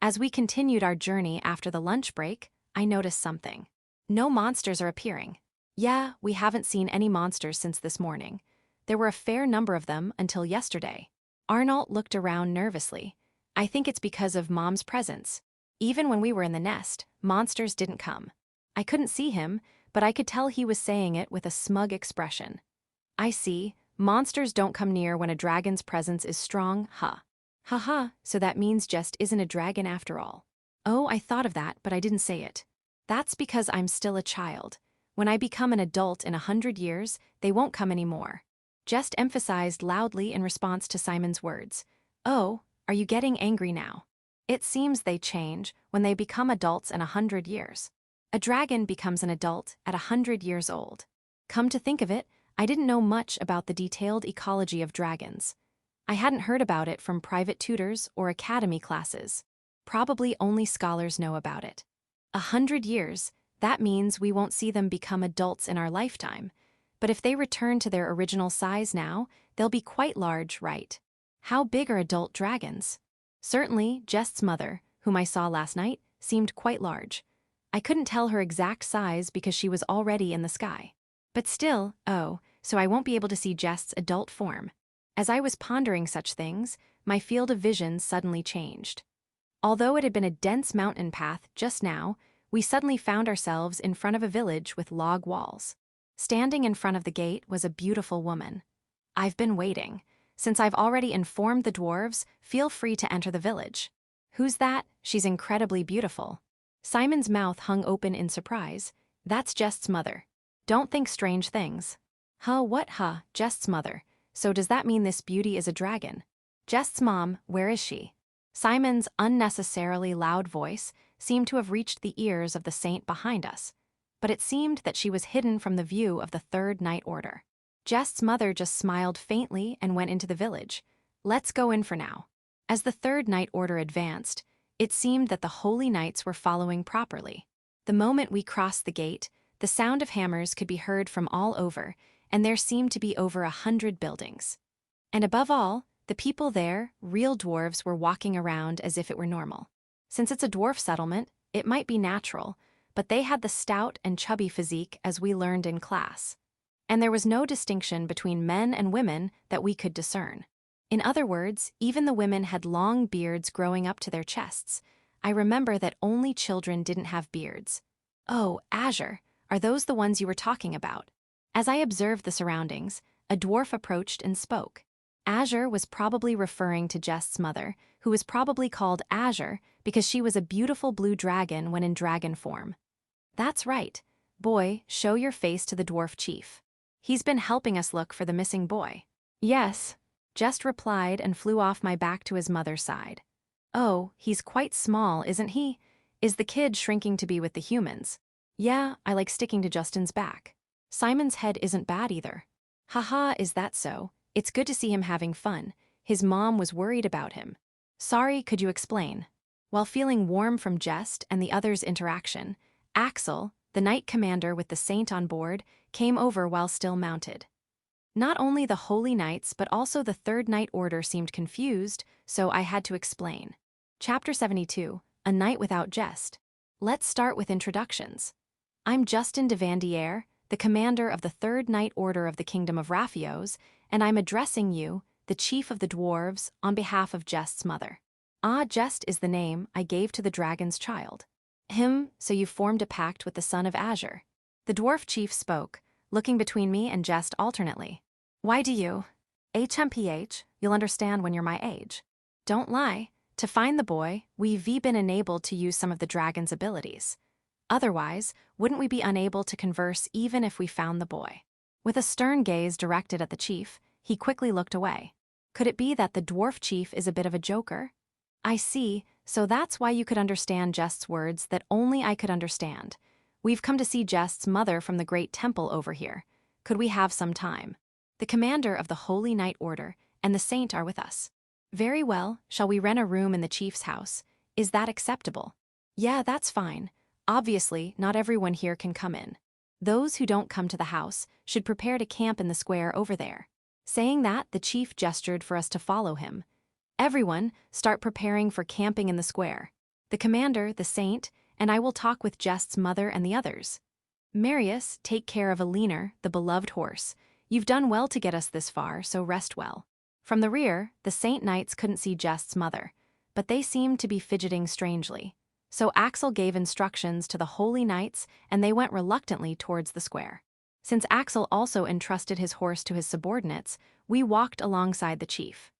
S1: As we continued our journey after the lunch break, I noticed something. No monsters are appearing. Yeah, we haven't seen any monsters since this morning. There were a fair number of them until yesterday. Arnold looked around nervously. I think it's because of Mom's presence. Even when we were in the nest, monsters didn't come. I couldn't see him, but I could tell he was saying it with a smug expression. I see, monsters don't come near when a dragon's presence is strong, huh? Haha, so that means Jest isn't a dragon after all. Oh, I thought of that, but I didn't say it. That's because I'm still a child. When I become an adult in 100 years, they won't come anymore. Jest emphasized loudly in response to Simon's words. Oh, are you getting angry now? It seems they change when they become adults in 100 years. A dragon becomes an adult at 100 years old. Come to think of it, I didn't know much about the detailed ecology of dragons. I hadn't heard about it from private tutors or academy classes. Probably only scholars know about it. 100 years, that means we won't see them become adults in our lifetime. But if they return to their original size now, they'll be quite large, right? How big are adult dragons? Certainly, Jest's mother, whom I saw last night, seemed quite large. I couldn't tell her exact size because she was already in the sky. But still, oh, so I won't be able to see Jest's adult form. As I was pondering such things, my field of vision suddenly changed. Although it had been a dense mountain path just now, we suddenly found ourselves in front of a village with log walls. Standing in front of the gate was a beautiful woman. I've been waiting. Since I've already informed the dwarves, feel free to enter the village. Who's that? She's incredibly beautiful. Simon's mouth hung open in surprise. That's Jest's mother. Don't think strange things. What, Jest's mother. So does that mean this beauty is a dragon? Jest's mom, where is she? Simon's unnecessarily loud voice seemed to have reached the ears of the saint behind us, but it seemed that she was hidden from the view of the Third Night Order. Jest's mother just smiled faintly and went into the village. Let's go in for now. As the Third Night Order advanced, it seemed that the Holy Knights were following properly. The moment we crossed the gate, the sound of hammers could be heard from all over, and there seemed to be over 100 buildings. And above all, the people there, real dwarves, were walking around as if it were normal. Since it's a dwarf settlement, it might be natural, but they had the stout and chubby physique as we learned in class. And there was no distinction between men and women that we could discern. In other words, even the women had long beards growing up to their chests. I remember that only children didn't have beards. Oh, Azure, are those the ones you were talking about? As I observed the surroundings, a dwarf approached and spoke. Azure was probably referring to Jest's mother, who was probably called Azure because she was a beautiful blue dragon when in dragon form. That's right. Boy, show your face to the dwarf chief. He's been helping us look for the missing boy. Yes, Jest replied and flew off my back to his mother's side. Oh, he's quite small, isn't he? Is the kid shrinking to be with the humans? Yeah, I like sticking to Justin's back. Simon's head isn't bad either. Haha, is that so? It's good to see him having fun. His mom was worried about him. Sorry, could you explain? While feeling warm from Jest and the others' interaction, Axel, the knight commander with the saint on board, came over while still mounted. Not only the Holy Knights but also the Third Night Order seemed confused, so I had to explain. Chapter 72, A Night Without Jest. Let's start with introductions. I'm Justin de Vanier, the commander of the Third Night Order of the Kingdom of Raphios, and I'm addressing you, the chief of the dwarves, on behalf of Jest's mother. Jest is the name I gave to the dragon's child. So you formed a pact with the son of Azure. The dwarf chief spoke, looking between me and Jest alternately. Why do you? HMPH, you'll understand when you're my age. Don't lie. To find the boy, we've been enabled to use some of the dragon's abilities. Otherwise, wouldn't we be unable to converse even if we found the boy? With a stern gaze directed at the chief, he quickly looked away. Could it be that the dwarf chief is a bit of a joker? I see, so that's why you could understand Jest's words that only I could understand. We've come to see Jest's mother from the great temple over here. Could we have some time? The commander of the Holy Knight Order and the saint are with us. Very well, shall we rent a room in the chief's house? Is that acceptable? Yeah, that's fine. Obviously, not everyone here can come in. Those who don't come to the house should prepare to camp in the square over there. Saying that, the chief gestured for us to follow him. Everyone, start preparing for camping in the square. The commander, the saint, and I will talk with Jess's mother and the others. Marius, take care of Elena, the beloved horse. You've done well to get us this far, so rest well. From the rear, the saint knights couldn't see Jess's mother, but they seemed to be fidgeting strangely. So Axel gave instructions to the holy knights, and they went reluctantly towards the square. Since Axel also entrusted his horse to his subordinates, we walked alongside the chief.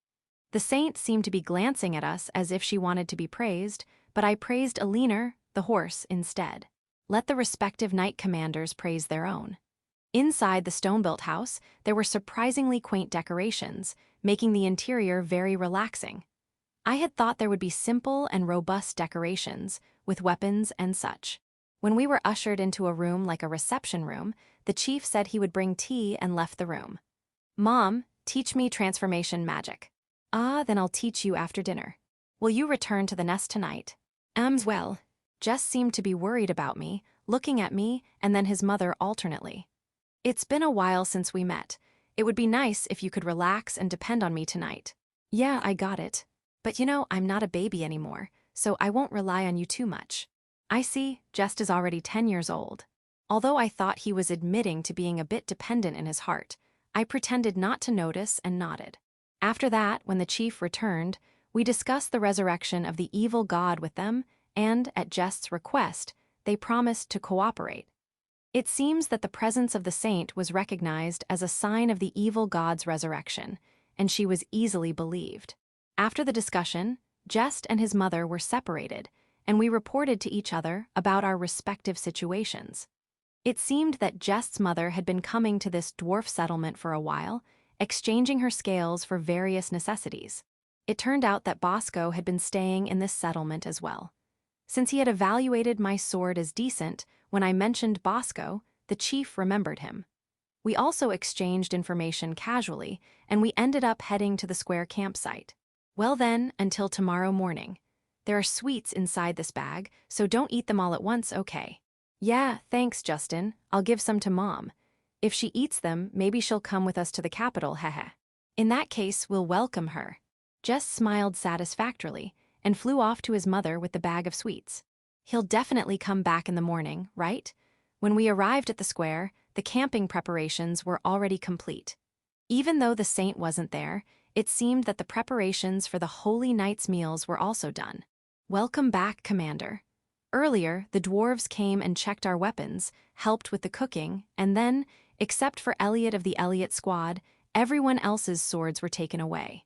S1: The saint seemed to be glancing at us as if she wanted to be praised, but I praised Elena, the horse, instead. Let the respective knight commanders praise their own. Inside the stone-built house, there were surprisingly quaint decorations, making the interior very relaxing. I had thought there would be simple and robust decorations, with weapons and such. When we were ushered into a room like a reception room, the chief said he would bring tea and left the room. Mom, teach me transformation magic. Ah, then I'll teach you after dinner. Will you return to the nest tonight? Well. Jess seemed to be worried about me, looking at me and then his mother alternately. It's been a while since we met. It would be nice if you could relax and depend on me tonight. Yeah, I got it. But I'm not a baby anymore, so I won't rely on you too much. I see, Jess is already 10 years old. Although I thought he was admitting to being a bit dependent in his heart, I pretended not to notice and nodded. After that, when the chief returned, we discussed the resurrection of the evil god with them, and, at Jess's request, they promised to cooperate. It seems that the presence of the saint was recognized as a sign of the evil god's resurrection, and she was easily believed. After the discussion, Jess and his mother were separated, and we reported to each other about our respective situations. It seemed that Jess's mother had been coming to this dwarf settlement for a while, exchanging her scales for various necessities. It turned out that Bosco had been staying in this settlement as well. Since he had evaluated my sword as decent, when I mentioned Bosco, the chief remembered him. We also exchanged information casually, and we ended up heading to the square campsite. Well then, until tomorrow morning. There are sweets inside this bag, so don't eat them all at once, okay? Yeah, thanks, Justin. I'll give some to Mom. If she eats them, maybe she'll come with us to the capital, heh. In that case, we'll welcome her. Jess smiled satisfactorily and flew off to his mother with the bag of sweets. He'll definitely come back in the morning, right? When we arrived at the square, the camping preparations were already complete. Even though the saint wasn't there, it seemed that the preparations for the Holy Knight's meals were also done. Welcome back, Commander. Earlier, the dwarves came and checked our weapons, helped with the cooking, and then, except for Elliot of the Elliot squad, everyone else's swords were taken away.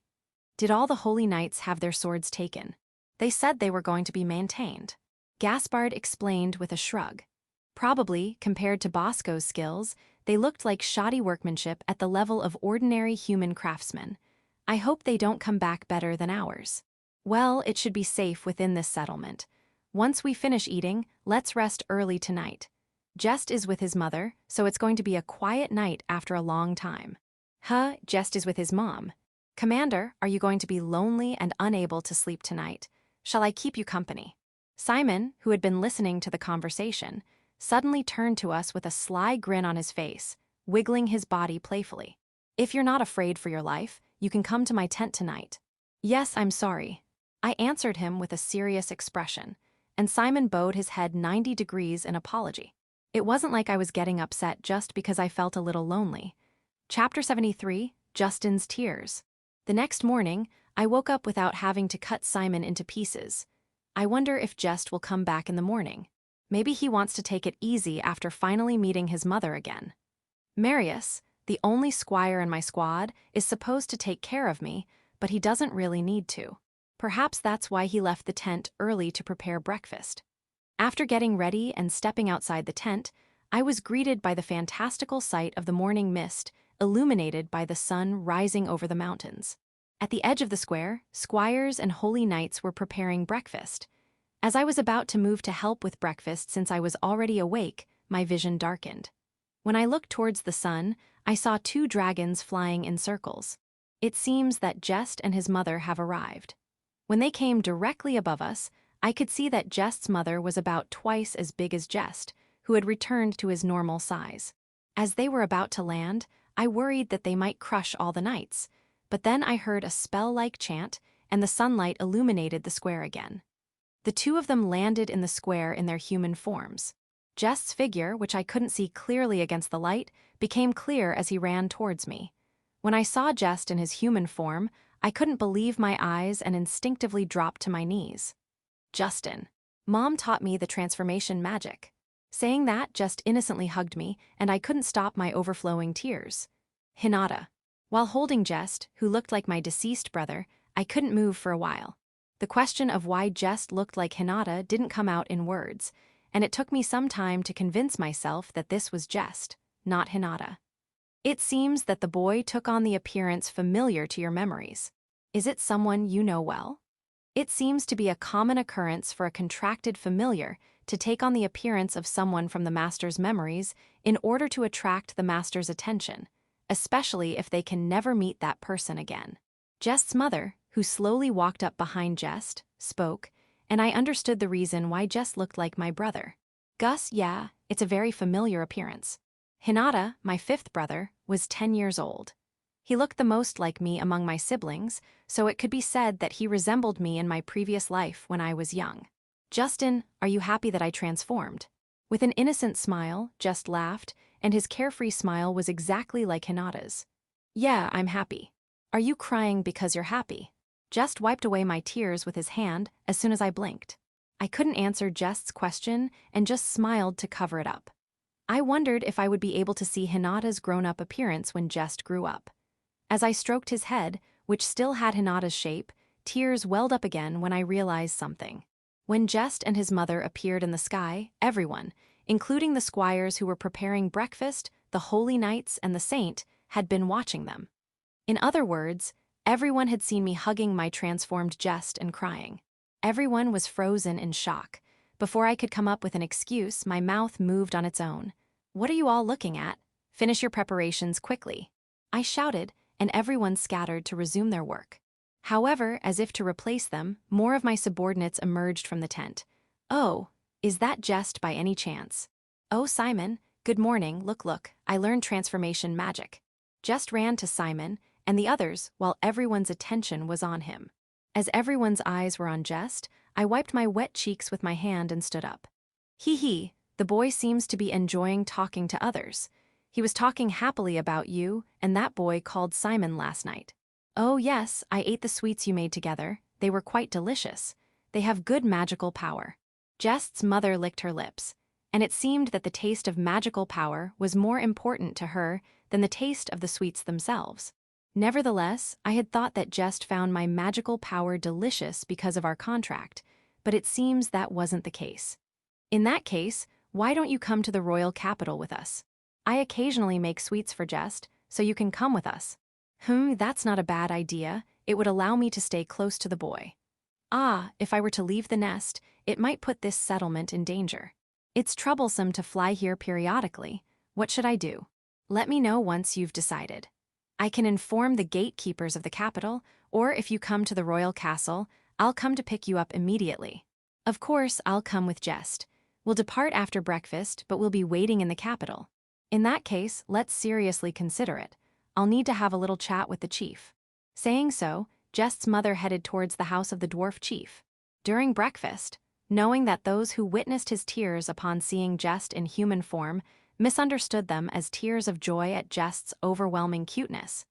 S1: Did all the Holy Knights have their swords taken? They said they were going to be maintained. Gaspard explained with a shrug. Probably, compared to Bosco's skills, they looked like shoddy workmanship at the level of ordinary human craftsmen. I hope they don't come back better than ours. Well, it should be safe within this settlement. Once we finish eating, let's rest early tonight. Jess is with his mother, so it's going to be a quiet night after a long time. Jess is with his mom. Commander, are you going to be lonely and unable to sleep tonight? Shall I keep you company? Simon, who had been listening to the conversation, suddenly turned to us with a sly grin on his face, wiggling his body playfully. If you're not afraid for your life, you can come to my tent tonight. Yes, I'm sorry. I answered him with a serious expression, and Simon bowed his head 90 degrees in apology. It wasn't like I was getting upset just because I felt a little lonely. Chapter 73, Justin's Tears. The next morning, I woke up without having to cut Simon into pieces. I wonder if Jess will come back in the morning. Maybe he wants to take it easy after finally meeting his mother again. Marius, the only squire in my squad, is supposed to take care of me, but he doesn't really need to. Perhaps that's why he left the tent early to prepare breakfast. After getting ready and stepping outside the tent, I was greeted by the fantastical sight of the morning mist, illuminated by the sun rising over the mountains. At the edge of the square, squires and holy knights were preparing breakfast. As I was about to move to help with breakfast since I was already awake, my vision darkened. When I looked towards the sun, I saw 2 dragons flying in circles. It seems that Jess and his mother have arrived. When they came directly above us, I could see that Jest's mother was about twice as big as Jest, who had returned to his normal size. As they were about to land, I worried that they might crush all the knights, but then I heard a spell-like chant, and the sunlight illuminated the square again. The two of them landed in the square in their human forms. Jest's figure, which I couldn't see clearly against the light, became clear as he ran towards me. When I saw Jest in his human form, I couldn't believe my eyes and instinctively dropped to my knees. Justin. Mom taught me the transformation magic. Saying that, Jest innocently hugged me, and I couldn't stop my overflowing tears. Hinata. While holding Jest, who looked like my deceased brother, I couldn't move for a while. The question of why Jest looked like Hinata didn't come out in words, and it took me some time to convince myself that this was Jest, not Hinata. It seems that the boy took on the appearance familiar to your memories. Is it someone you know well? It seems to be a common occurrence for a contracted familiar to take on the appearance of someone from the master's memories in order to attract the master's attention, especially if they can never meet that person again. Jest's mother, who slowly walked up behind Jest, spoke, and I understood the reason why Jest looked like my brother. Gus, yeah, it's a very familiar appearance. Hinata, my fifth brother, was 10 years old. He looked the most like me among my siblings, so it could be said that he resembled me in my previous life when I was young. Justin, are you happy that I transformed? With an innocent smile, Jest laughed, and his carefree smile was exactly like Hinata's. Yeah, I'm happy. Are you crying because you're happy? Jest wiped away my tears with his hand as soon as I blinked. I couldn't answer Jest's question and just smiled to cover it up. I wondered if I would be able to see Hinata's grown-up appearance when Jest grew up. As I stroked his head, which still had Hinata's shape, tears welled up again when I realized something. When Jest and his mother appeared in the sky, everyone, including the squires who were preparing breakfast, the holy knights, and the saint, had been watching them. In other words, everyone had seen me hugging my transformed Jest and crying. Everyone was frozen in shock. Before I could come up with an excuse, my mouth moved on its own. What are you all looking at? Finish your preparations quickly. I shouted, and everyone scattered to resume their work. However, as if to replace them, more of my subordinates emerged from the tent. Oh, is that Jest by any chance? Oh, Simon, good morning, look, I learned transformation magic. Jest ran to Simon and the others while everyone's attention was on him. As everyone's eyes were on Jest, I wiped my wet cheeks with my hand and stood up. Hee, the boy seems to be enjoying talking to others. He was talking happily about you and that boy called Simon last night. Oh yes, I ate the sweets you made together. They were quite delicious. They have good magical power. Jest's mother licked her lips, and it seemed that the taste of magical power was more important to her than the taste of the sweets themselves. Nevertheless, I had thought that Jest found my magical power delicious because of our contract, but it seems that wasn't the case. In that case, why don't you come to the royal capital with us? I occasionally make sweets for Jest, so you can come with us. That's not a bad idea. It would allow me to stay close to the boy. If I were to leave the nest, it might put this settlement in danger. It's troublesome to fly here periodically. What should I do? Let me know once you've decided. I can inform the gatekeepers of the capital, or if you come to the royal castle, I'll come to pick you up immediately. Of course, I'll come with Jest. We'll depart after breakfast, but we'll be waiting in the capital. In that case, let's seriously consider it. I'll need to have a little chat with the chief. Saying so, Jest's mother headed towards the house of the dwarf chief. During breakfast, knowing that those who witnessed his tears upon seeing Jest in human form misunderstood them as tears of joy at Jest's overwhelming cuteness,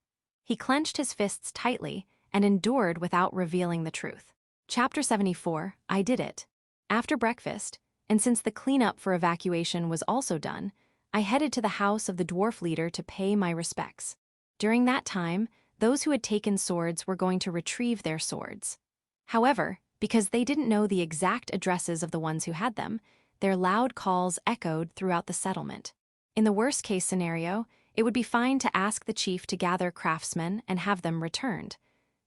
S1: he clenched his fists tightly and endured without revealing the truth. Chapter 74, I Did It. After breakfast, and since the cleanup for evacuation was also done, I headed to the house of the dwarf leader to pay my respects. During that time, those who had taken swords were going to retrieve their swords. However, because they didn't know the exact addresses of the ones who had them, their loud calls echoed throughout the settlement. In the worst-case scenario, it would be fine to ask the chief to gather craftsmen and have them returned.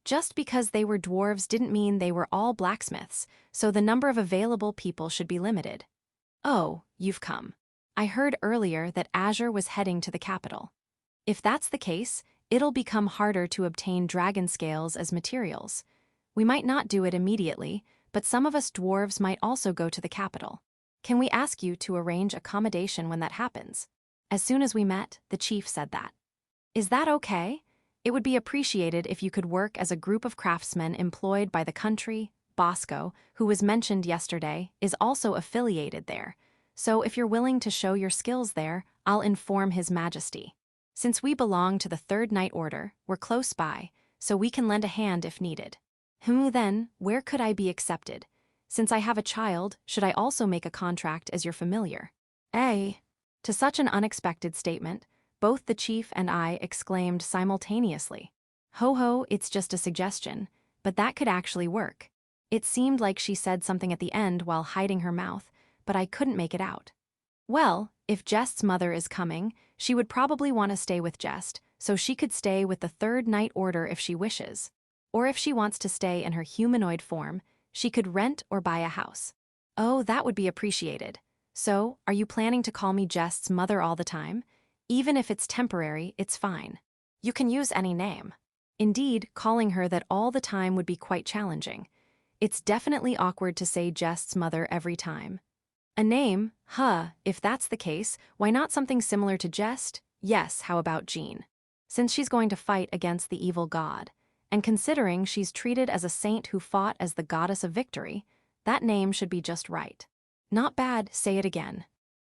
S1: Just because they were dwarves didn't mean they were all blacksmiths, so the number of available people should be limited. Oh, you've come. I heard earlier that Azure was heading to the capital. If that's the case, it'll become harder to obtain dragon scales as materials. We might not do it immediately, but some of us dwarves might also go to the capital. Can we ask you to arrange accommodation when that happens? As soon as we met, the chief said that. Is that okay? It would be appreciated if you could work as a group of craftsmen employed by the country. Bosco, who was mentioned yesterday, is also affiliated there. So if you're willing to show your skills there, I'll inform His Majesty. Since we belong to the Third Night Order, we're close by, so we can lend a hand if needed. Then, where could I be accepted? Since I have a child, should I also make a contract as your familiar? To such an unexpected statement, both the chief and I exclaimed simultaneously. Ho ho, it's just a suggestion, but that could actually work. It seemed like she said something at the end while hiding her mouth, but I couldn't make it out. Well, if Jess's mother is coming, she would probably want to stay with Jess, so she could stay with the Third Night Order if she wishes. Or if she wants to stay in her humanoid form, she could rent or buy a house. Oh, that would be appreciated. So, are you planning to call me Jess's mother all the time? Even if it's temporary, it's fine. You can use any name. Indeed, calling her that all the time would be quite challenging. It's definitely awkward to say Jess's mother every time. A name? If that's the case, why not something similar to Jess? Yes, how about Jean? Since she's going to fight against the evil god, and considering she's treated as a saint who fought as the goddess of victory, that name should be just right. Not bad, say it again.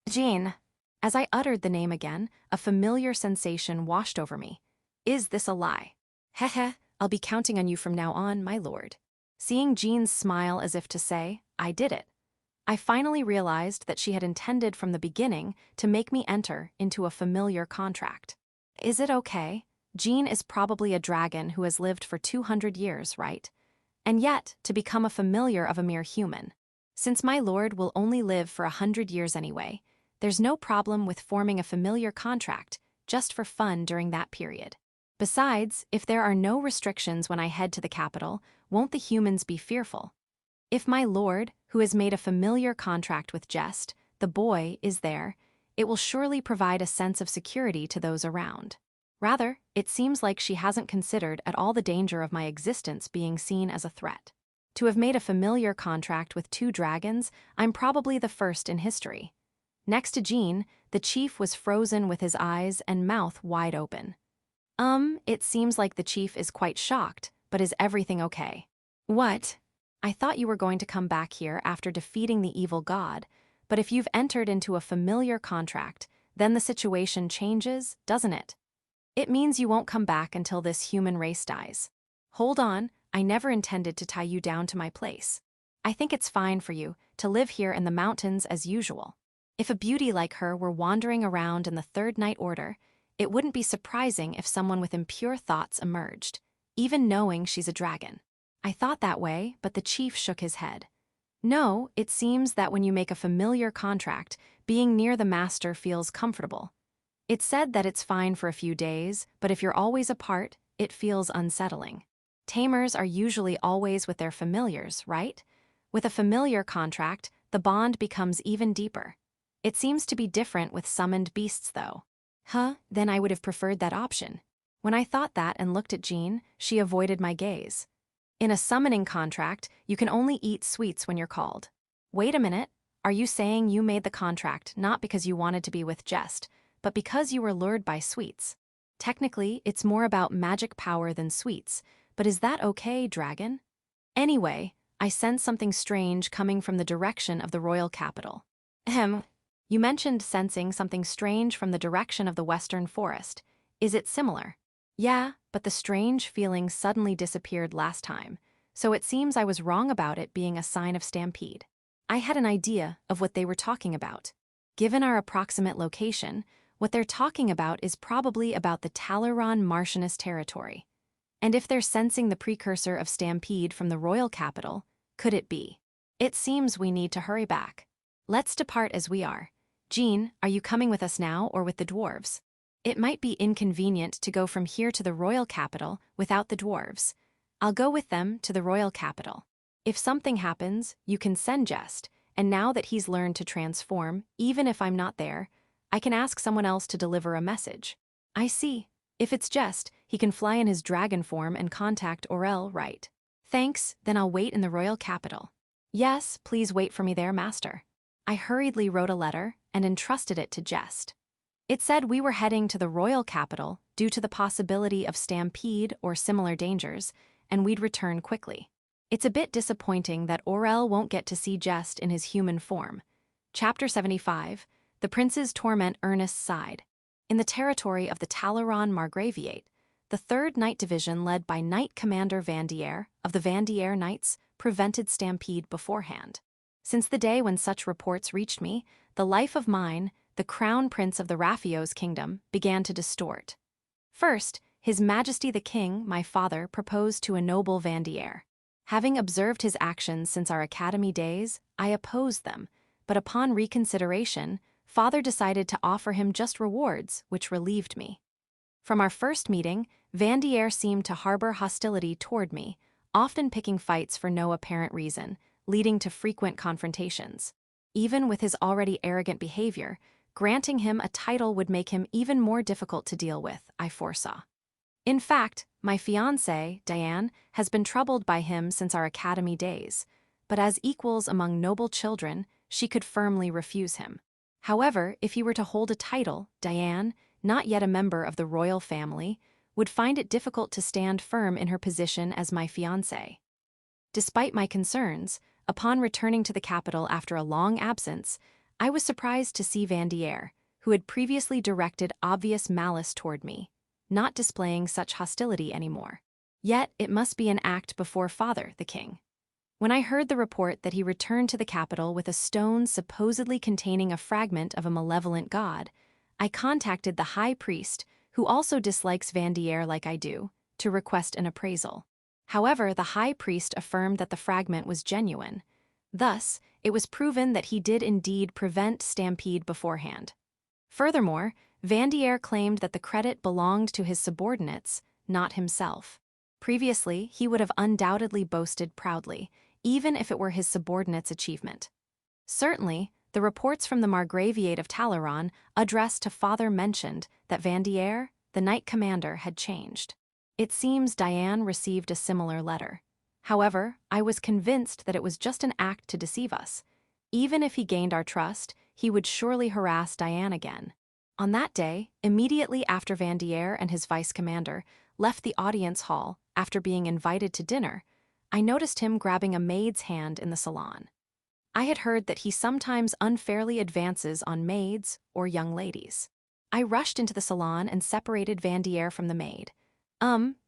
S1: Jean. As I uttered the name again, a familiar sensation washed over me. Is this a lie? Heh, I'll be counting on you from now on, my lord. Seeing Jean's smile as if to say, I did it. I finally realized that she had intended from the beginning to make me enter into a familiar contract. Is it okay? Jean is probably a dragon who has lived for 200 years, right? And yet, to become a familiar of a mere human. Since my lord will only live for 100 years anyway, there's no problem with forming a familiar contract, just for fun during that period. Besides, if there are no restrictions when I head to the capital, won't the humans be fearful? If my lord, who has made a familiar contract with Jess, the boy, is there, it will surely provide a sense of security to those around. Rather, it seems like she hasn't considered at all the danger of my existence being seen as a threat. To have made a familiar contract with 2 dragons, I'm probably the first in history. Next to Jean, the chief was frozen with his eyes and mouth wide open. It seems like the chief is quite shocked, but is everything okay? What? I thought you were going to come back here after defeating the evil god, but if you've entered into a familiar contract, then the situation changes, doesn't it? It means you won't come back until this human race dies. Hold on, I never intended to tie you down to my place. I think it's fine for you to live here in the mountains as usual. If a beauty like her were wandering around in the Third Night Order, it wouldn't be surprising if someone with impure thoughts emerged, even knowing she's a dragon. I thought that way, but the chief shook his head. No, it seems that when you make a familiar contract, being near the master feels comfortable. It's said that it's fine for a few days, but if you're always apart, it feels unsettling. Tamers are usually always with their familiars, right? With a familiar contract, the bond becomes even deeper. It seems to be different with summoned beasts, though. Then I would have preferred that option. When I thought that and looked at Jean, she avoided my gaze. In a summoning contract, you can only eat sweets when you're called. Wait a minute, are you saying you made the contract not because you wanted to be with Jess, but because you were lured by sweets? Technically, it's more about magic power than sweets, but is that okay, dragon? Anyway, I sense something strange coming from the direction of the royal capital. You mentioned sensing something strange from the direction of the western forest. Is it similar? Yeah, but the strange feeling suddenly disappeared last time, so it seems I was wrong about it being a sign of Stampede. I had an idea of what they were talking about. Given our approximate location, what they're talking about is probably about the Talaron Martianus territory. And if they're sensing the precursor of Stampede from the royal capital, could it be? It seems we need to hurry back. Let's depart as we are. Jean, are you coming with us now or with the dwarves? It might be inconvenient to go from here to the royal capital without the dwarves. I'll go with them to the royal capital. If something happens, you can send Jess, and now that he's learned to transform, even if I'm not there, I can ask someone else to deliver a message. I see. If it's Jess, he can fly in his dragon form and contact Orel, right? Thanks, then I'll wait in the royal capital. Yes, please wait for me there, master. I hurriedly wrote a letter and entrusted it to Jess. It said we were heading to the royal capital due to the possibility of stampede or similar dangers, and we'd return quickly. It's a bit disappointing that Orel won't get to see Jess in his human form. Chapter 75, The Princes Torment Ernest's Side. In the territory of the Talaran Margraviate, the 3rd Knight Division led by Knight Commander Vanier of the Vanier Knights prevented stampede beforehand. Since the day when such reports reached me, the life of mine, the crown prince of the Raphios kingdom, began to distort. First, His Majesty the King, my father, proposed to ennoble Vanier. Having observed his actions since our academy days, I opposed them, but upon reconsideration, father decided to offer him just rewards, which relieved me. From our first meeting, Vanier seemed to harbor hostility toward me, often picking fights for no apparent reason, leading to frequent confrontations. Even with his already arrogant behavior, granting him a title would make him even more difficult to deal with, I foresaw. In fact, my fiancée, Diane, has been troubled by him since our academy days, but as equals among noble children, she could firmly refuse him. However, if he were to hold a title, Diane, not yet a member of the royal family, would find it difficult to stand firm in her position as my fiancé. Despite my concerns, upon returning to the capital after a long absence, I was surprised to see Vanier, who had previously directed obvious malice toward me, not displaying such hostility anymore. Yet it must be an act before father, the king. When I heard the report that he returned to the capital with a stone supposedly containing a fragment of a malevolent god, I contacted the high priest, who also dislikes Vanier like I do, to request an appraisal. However, the high priest affirmed that the fragment was genuine. Thus, it was proven that he did indeed prevent stampede beforehand. Furthermore, Vanier claimed that the credit belonged to his subordinates, not himself. Previously, he would have undoubtedly boasted proudly, even if it were his subordinates' achievement. Certainly, the reports from the Margraviate of Talaran addressed to father mentioned that Vanier, the knight commander, had changed. It seems Diane received a similar letter. However, I was convinced that it was just an act to deceive us. Even if he gained our trust, he would surely harass Diane again. On that day, immediately after Vanier and his vice commander left the audience hall after being invited to dinner, I noticed him grabbing a maid's hand in the salon. I had heard that he sometimes unfairly advances on maids or young ladies. I rushed into the salon and separated Vanier from the maid.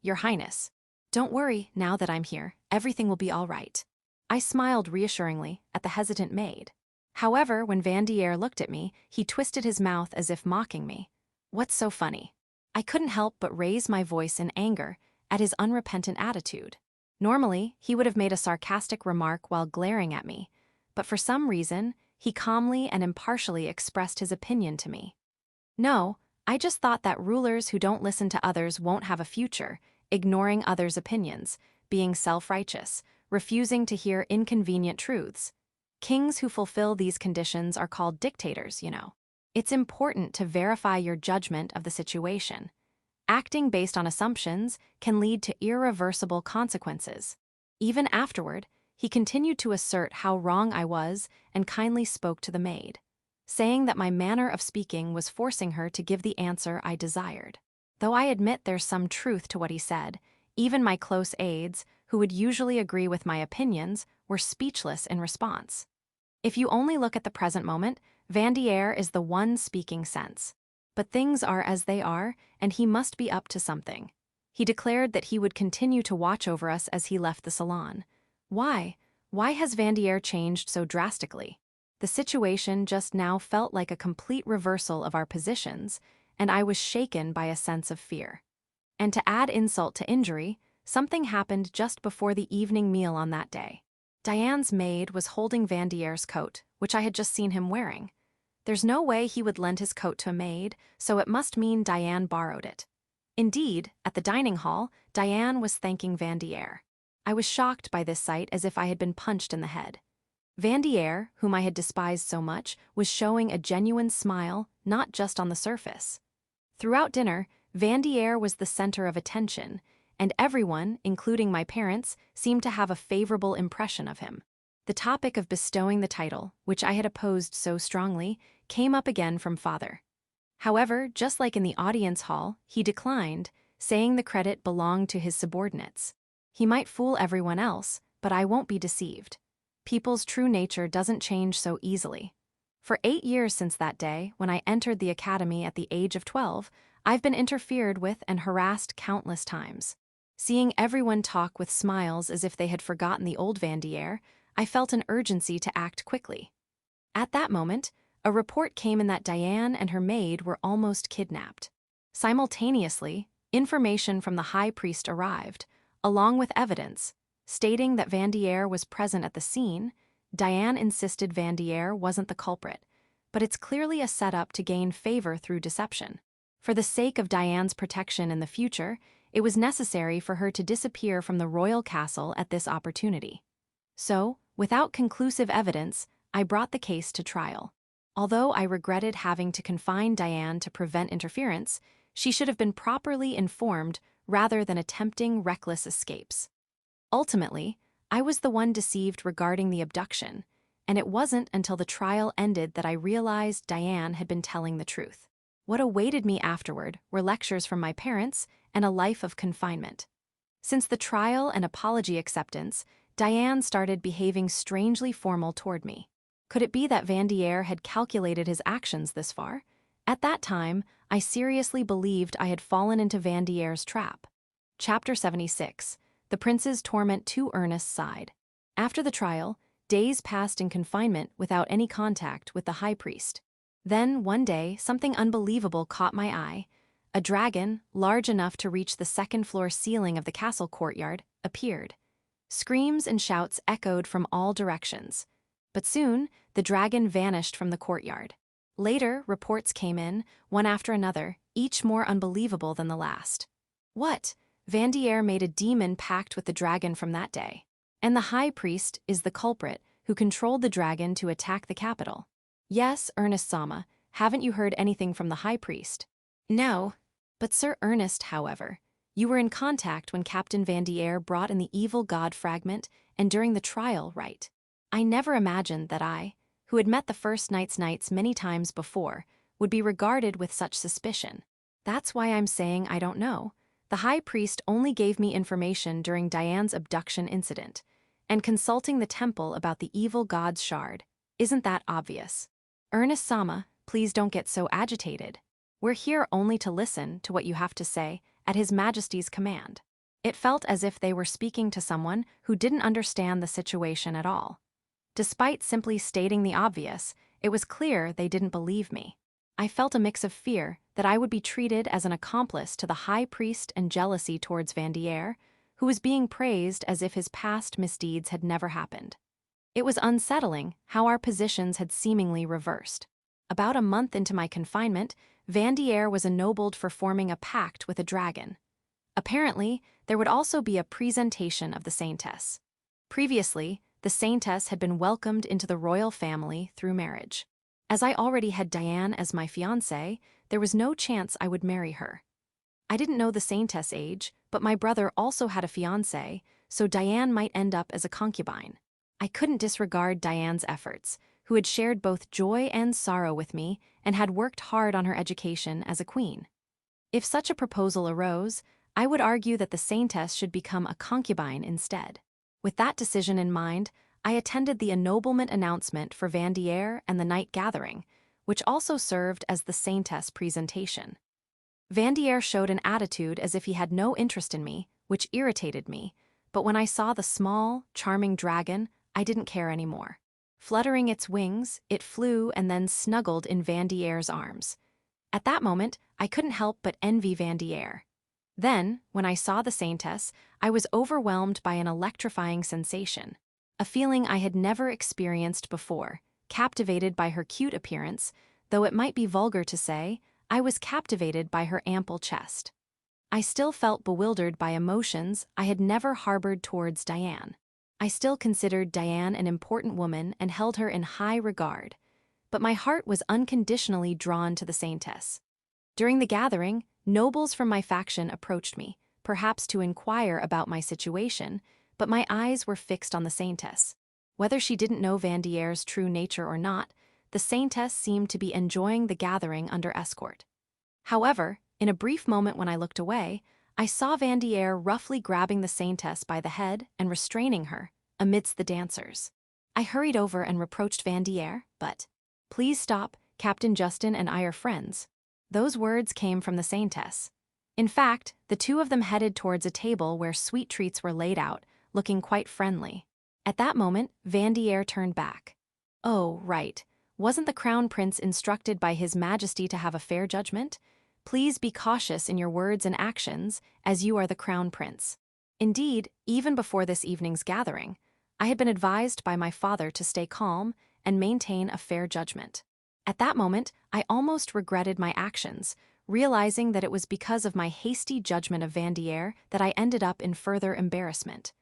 S1: Your Highness. Don't worry, now that I'm here, everything will be all right. I smiled reassuringly at the hesitant maid. However, when Vanier looked at me, he twisted his mouth as if mocking me. What's so funny? I couldn't help but raise my voice in anger at his unrepentant attitude. Normally, he would have made a sarcastic remark while glaring at me, but for some reason, he calmly and impartially expressed his opinion to me. No, I just thought that rulers who don't listen to others won't have a future, ignoring others' opinions, being self-righteous, refusing to hear inconvenient truths. Kings who fulfill these conditions are called dictators, you know. It's important to verify your judgment of the situation. Acting based on assumptions can lead to irreversible consequences. Even afterward, he continued to assert how wrong I was and kindly spoke to the maid, saying that my manner of speaking was forcing her to give the answer I desired. Though I admit there's some truth to what he said, even my close aides, who would usually agree with my opinions, were speechless in response. If you only look at the present moment, Vanier is the one speaking sense. But things are as they are, and he must be up to something. He declared that he would continue to watch over us as he left the salon. Why? Why has Vanier changed so drastically? The situation just now felt like a complete reversal of our positions, and I was shaken by a sense of fear. And to add insult to injury, something happened just before the evening meal on that day. Diane's maid was holding Vanier's coat, which I had just seen him wearing. There's no way he would lend his coat to a maid, so it must mean Diane borrowed it. Indeed, at the dining hall, Diane was thanking Vanier. I was shocked by this sight as if I had been punched in the head. Vanier, whom I had despised so much, was showing a genuine smile, not just on the surface. Throughout dinner, Vanier was the center of attention, and everyone, including my parents, seemed to have a favorable impression of him. The topic of bestowing the title, which I had opposed so strongly, came up again from father. However, just like in the audience hall, he declined, saying the credit belonged to his subordinates. He might fool everyone else, but I won't be deceived. People's true nature doesn't change so easily. For 8 years since that day, when I entered the academy at the age of 12, I've been interfered with and harassed countless times. Seeing everyone talk with smiles as if they had forgotten the old Vanier, I felt an urgency to act quickly. At that moment, a report came in that Diane and her maid were almost kidnapped. Simultaneously, information from the high priest arrived, along with evidence, stating that Vanier was present at the scene. Diane insisted Vanier wasn't the culprit, but it's clearly a setup to gain favor through deception. For the sake of Diane's protection in the future, it was necessary for her to disappear from the royal castle at this opportunity. So, without conclusive evidence, I brought the case to trial. Although I regretted having to confine Diane to prevent interference, she should have been properly informed rather than attempting reckless escapes. Ultimately, I was the one deceived regarding the abduction, and it wasn't until the trial ended that I realized Diane had been telling the truth. What awaited me afterward were lectures from my parents and a life of confinement. Since the trial and apology acceptance, Diane started behaving strangely formal toward me. Could it be that Vanier had calculated his actions this far? At that time, I seriously believed I had fallen into Vanier's trap. Chapter 76. The prince's torment too earnest side. After the trial, days passed in confinement without any contact with the high priest. Then, one day, something unbelievable caught my eye. A dragon, large enough to reach the second-floor ceiling of the castle courtyard, appeared. Screams and shouts echoed from all directions. But soon, the dragon vanished from the courtyard. Later, reports came in, one after another, each more unbelievable than the last. What? Vanier made a demon pact with the dragon from that day. And the high priest is the culprit who controlled the dragon to attack the capital. Yes, Ernest-sama, haven't you heard anything from the high priest? No. But Sir Ernest, however, you were in contact when Captain Vanier brought in the evil god fragment and during the trial, right? I never imagined that I, who had met the First Knight's knights many times before, would be regarded with such suspicion. That's why I'm saying I don't know. The high priest only gave me information during Diane's abduction incident, and consulting the temple about the evil god's shard. Isn't that obvious? Ernest-sama, please don't get so agitated. We're here only to listen to what you have to say at His Majesty's command. It felt as if they were speaking to someone who didn't understand the situation at all. Despite simply stating the obvious, it was clear they didn't believe me. I felt a mix of fear that I would be treated as an accomplice to the high priest and jealousy towards Vanier, who was being praised as if his past misdeeds had never happened. It was unsettling how our positions had seemingly reversed. About a month into my confinement, Vanier was ennobled for forming a pact with a dragon. Apparently, there would also be a presentation of the Saintess. Previously, the Saintess had been welcomed into the royal family through marriage. As I already had Diane as my fiancée, there was no chance I would marry her. I didn't know the Saintess' age, but my brother also had a fiancée, so Diane might end up as a concubine. I couldn't disregard Diane's efforts, who had shared both joy and sorrow with me and had worked hard on her education as a queen. If such a proposal arose, I would argue that the Saintess should become a concubine instead. With that decision in mind, I attended the ennoblement announcement for Vanier and the night gathering, which also served as the Saintess presentation. Vanier showed an attitude as if he had no interest in me, which irritated me, but when I saw the small, charming dragon, I didn't care anymore. Fluttering its wings, it flew and then snuggled in Vanier's arms. At that moment, I couldn't help but envy Vanier. Then, when I saw the Saintess, I was overwhelmed by an electrifying sensation, a feeling I had never experienced before. Captivated by her cute appearance, though it might be vulgar to say, I was captivated by her ample chest. I still felt bewildered by emotions I had never harbored towards Diane. I still considered Diane an important woman and held her in high regard, but my heart was unconditionally drawn to the Saintess. During the gathering, nobles from my faction approached me, perhaps to inquire about my situation, but my eyes were fixed on the Saintess. Whether she didn't know Vanier's true nature or not, the Saintess seemed to be enjoying the gathering under escort. However, in a brief moment when I looked away, I saw Vanier roughly grabbing the Saintess by the head and restraining her amidst the dancers. I hurried over and reproached Vanier, but, "Please stop, Captain Justin and I are friends." Those words came from the Saintess. In fact, the two of them headed towards a table where sweet treats were laid out, looking quite friendly. At that moment, Vanier turned back. "Oh, right. Wasn't the Crown Prince instructed by His Majesty to have a fair judgment? Please be cautious in your words and actions, as you are the Crown Prince." Indeed, even before this evening's gathering, I had been advised by my father to stay calm and maintain a fair judgment. At that moment, I almost regretted my actions, realizing that it was because of my hasty judgment of Vanier that I ended up in further embarrassment.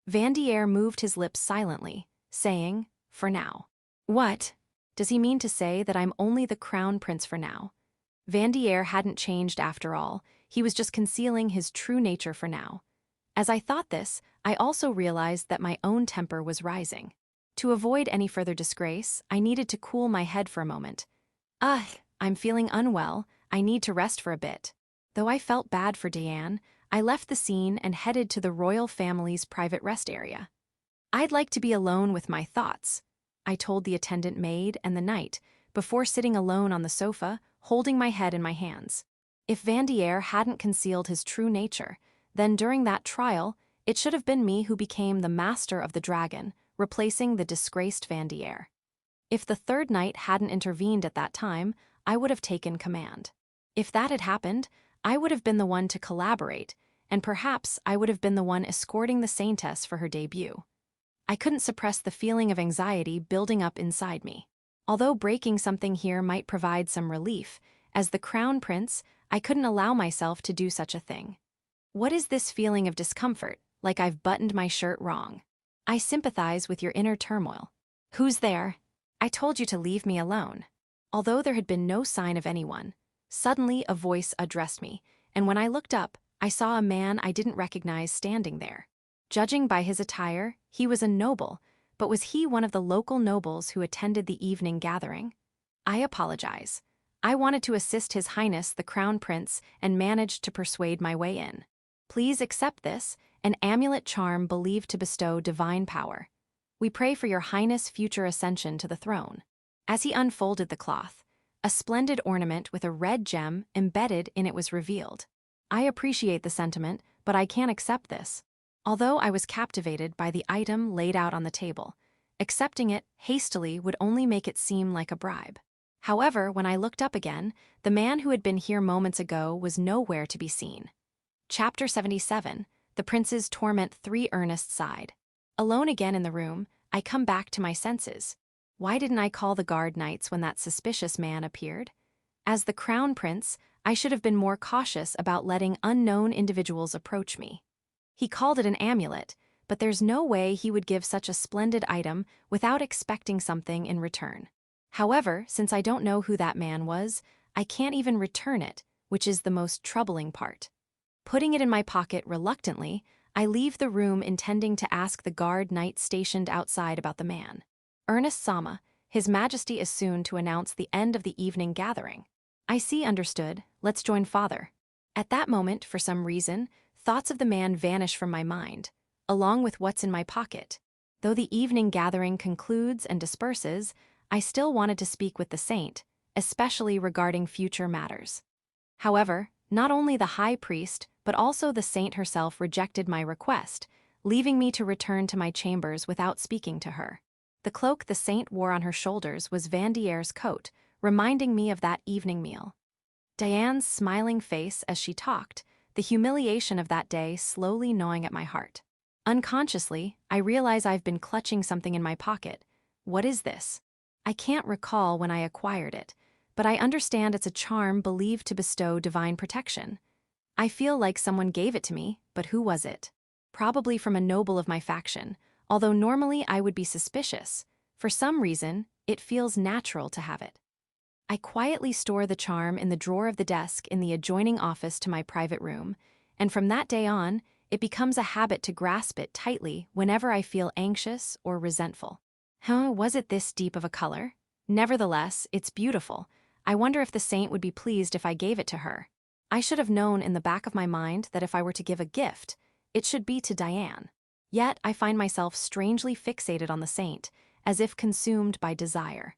S1: Vanier moved his lips silently, saying, "For now." What? Does he mean to say that I'm only the Crown Prince for now? Vanier hadn't changed after all, he was just concealing his true nature for now. As I thought this, I also realized that my own temper was rising. To avoid any further disgrace, I needed to cool my head for a moment. I'm feeling unwell, I need to rest for a bit. Though I felt bad for Diane, I left the scene and headed to the royal family's private rest area. "I'd like to be alone with my thoughts," I told the attendant maid and the knight, before sitting alone on the sofa, holding my head in my hands. If Vanier hadn't concealed his true nature, then during that trial, it should have been me who became the master of the dragon, replacing the disgraced Vanier. If the third knight hadn't intervened at that time, I would have taken command. If that had happened, I would have been the one to collaborate, and perhaps I would have been the one escorting the Saintess for her debut. I couldn't suppress the feeling of anxiety building up inside me. Although breaking something here might provide some relief, as the Crown Prince, I couldn't allow myself to do such a thing. What is this feeling of discomfort, like I've buttoned my shirt wrong? I sympathize with your inner turmoil. "Who's there? I told you to leave me alone." Although there had been no sign of anyone, suddenly a voice addressed me, and when I looked up, I saw a man I didn't recognize standing there. Judging by his attire, he was a noble, but was he one of the local nobles who attended the evening gathering? "I apologize. I wanted to assist His Highness the Crown Prince and managed to persuade my way in. Please accept this, an amulet charm believed to bestow divine power. We pray for your Highness' future ascension to the throne." As he unfolded the cloth, a splendid ornament with a red gem embedded in it was revealed. "I appreciate the sentiment, but I can't accept this." Although I was captivated by the item laid out on the table, accepting it hastily would only make it seem like a bribe. However, when I looked up again, the man who had been here moments ago was nowhere to be seen. Chapter 77, The Prince's Torment 3. Ernest sighed. Alone again in the room, I come back to my senses. Why didn't I call the guard knights when that suspicious man appeared? As the Crown Prince, I should have been more cautious about letting unknown individuals approach me. He called it an amulet, but there's no way he would give such a splendid item without expecting something in return. However, since I don't know who that man was, I can't even return it, which is the most troubling part. Putting it in my pocket reluctantly, I leave the room intending to ask the guard knight stationed outside about the man. "Ernest Sama, His Majesty is soon to announce the end of the evening gathering." "I see, understood. Let's join father." At that moment, for some reason, thoughts of the man vanish from my mind, along with what's in my pocket. Though the evening gathering concludes and disperses, I still wanted to speak with the saint, especially regarding future matters. However, not only the high priest, but also the saint herself rejected my request, leaving me to return to my chambers without speaking to her. The cloak the saint wore on her shoulders was Vanier's coat, reminding me of that evening meal. Diane's smiling face as she talked, the humiliation of that day slowly gnawing at my heart. Unconsciously, I realize I've been clutching something in my pocket. What is this? I can't recall when I acquired it, but I understand it's a charm believed to bestow divine protection. I feel like someone gave it to me, but who was it? Probably from a noble of my faction, although normally I would be suspicious. For some reason, it feels natural to have it. I quietly store the charm in the drawer of the desk in the adjoining office to my private room, and from that day on, it becomes a habit to grasp it tightly whenever I feel anxious or resentful. Huh, was it this deep of a color? Nevertheless, it's beautiful. I wonder if the saint would be pleased if I gave it to her. I should have known in the back of my mind that if I were to give a gift, it should be to Diane. Yet I find myself strangely fixated on the saint, as if consumed by desire.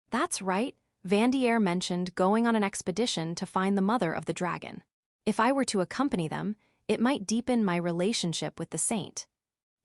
S1: That's right, Vanier mentioned going on an expedition to find the mother of the dragon. If I were to accompany them, it might deepen my relationship with the saint.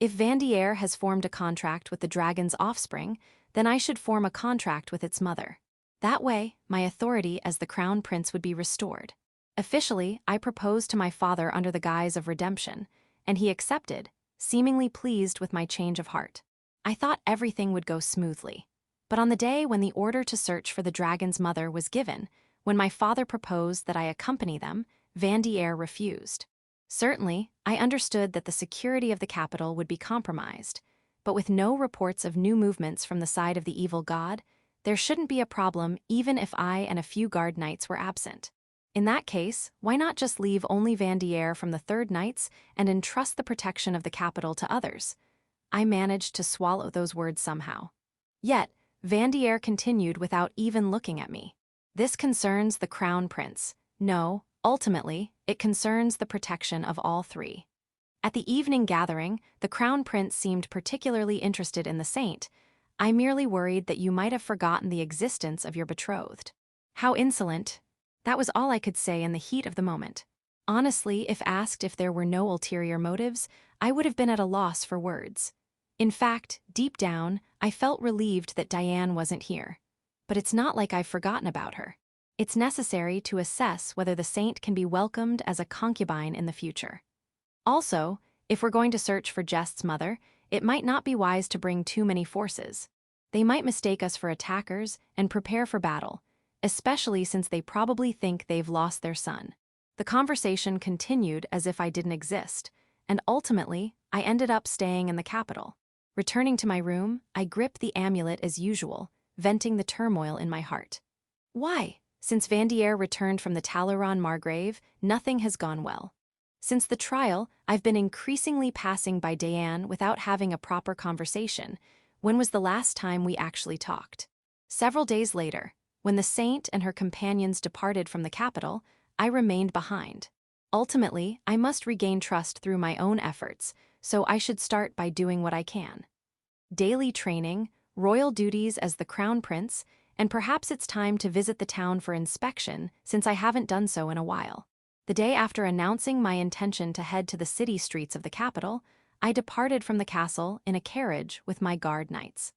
S1: If Vanier has formed a contract with the dragon's offspring, then I should form a contract with its mother. That way, my authority as the crown prince would be restored. Officially, I proposed to my father under the guise of redemption, and he accepted, seemingly pleased with my change of heart. I thought everything would go smoothly. But on the day when the order to search for the dragon's mother was given, when my father proposed that I accompany them, Vanier refused. Certainly, I understood that the security of the capital would be compromised, but with no reports of new movements from the side of the evil god, there shouldn't be a problem even if I and a few guard knights were absent. In that case, why not just leave only Vanier from the third knights and entrust the protection of the capital to others? I managed to swallow those words somehow. Yet, Vanier continued without even looking at me. This concerns the crown prince. No, ultimately, it concerns the protection of all three. At the evening gathering, the crown prince seemed particularly interested in the saint. I merely worried that you might have forgotten the existence of your betrothed. How insolent. That was all I could say in the heat of the moment. Honestly, if asked if there were no ulterior motives, I would have been at a loss for words. In fact, deep down, I felt relieved that Diane wasn't here. But it's not like I've forgotten about her. It's necessary to assess whether the saint can be welcomed as a concubine in the future. Also, if we're going to search for Jess's mother, it might not be wise to bring too many forces. They might mistake us for attackers and prepare for battle, especially since they probably think they've lost their son. The conversation continued as if I didn't exist, and ultimately, I ended up staying in the capital. Returning to my room, I gripped the amulet as usual, venting the turmoil in my heart. Why? Since Vanier returned from the Talaran Margrave, nothing has gone well. Since the trial, I've been increasingly passing by Diane without having a proper conversation. When was the last time we actually talked? Several days later, when the saint and her companions departed from the capital, I remained behind. Ultimately, I must regain trust through my own efforts, so I should start by doing what I can. Daily training, royal duties as the crown prince, and perhaps it's time to visit the town for inspection since I haven't done so in a while. The day after announcing my intention to head to the city streets of the capital, I departed from the castle in a carriage with my guard knights.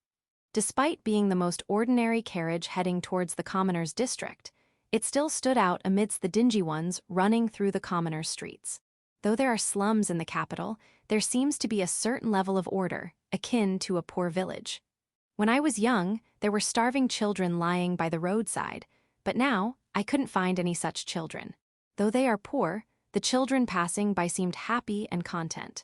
S1: Despite being the most ordinary carriage heading towards the commoners' district, it still stood out amidst the dingy ones running through the commoners' streets. Though there are slums in the capital, there seems to be a certain level of order, akin to a poor village. When I was young, there were starving children lying by the roadside, but now I couldn't find any such children. Though they are poor, the children passing by seemed happy and content.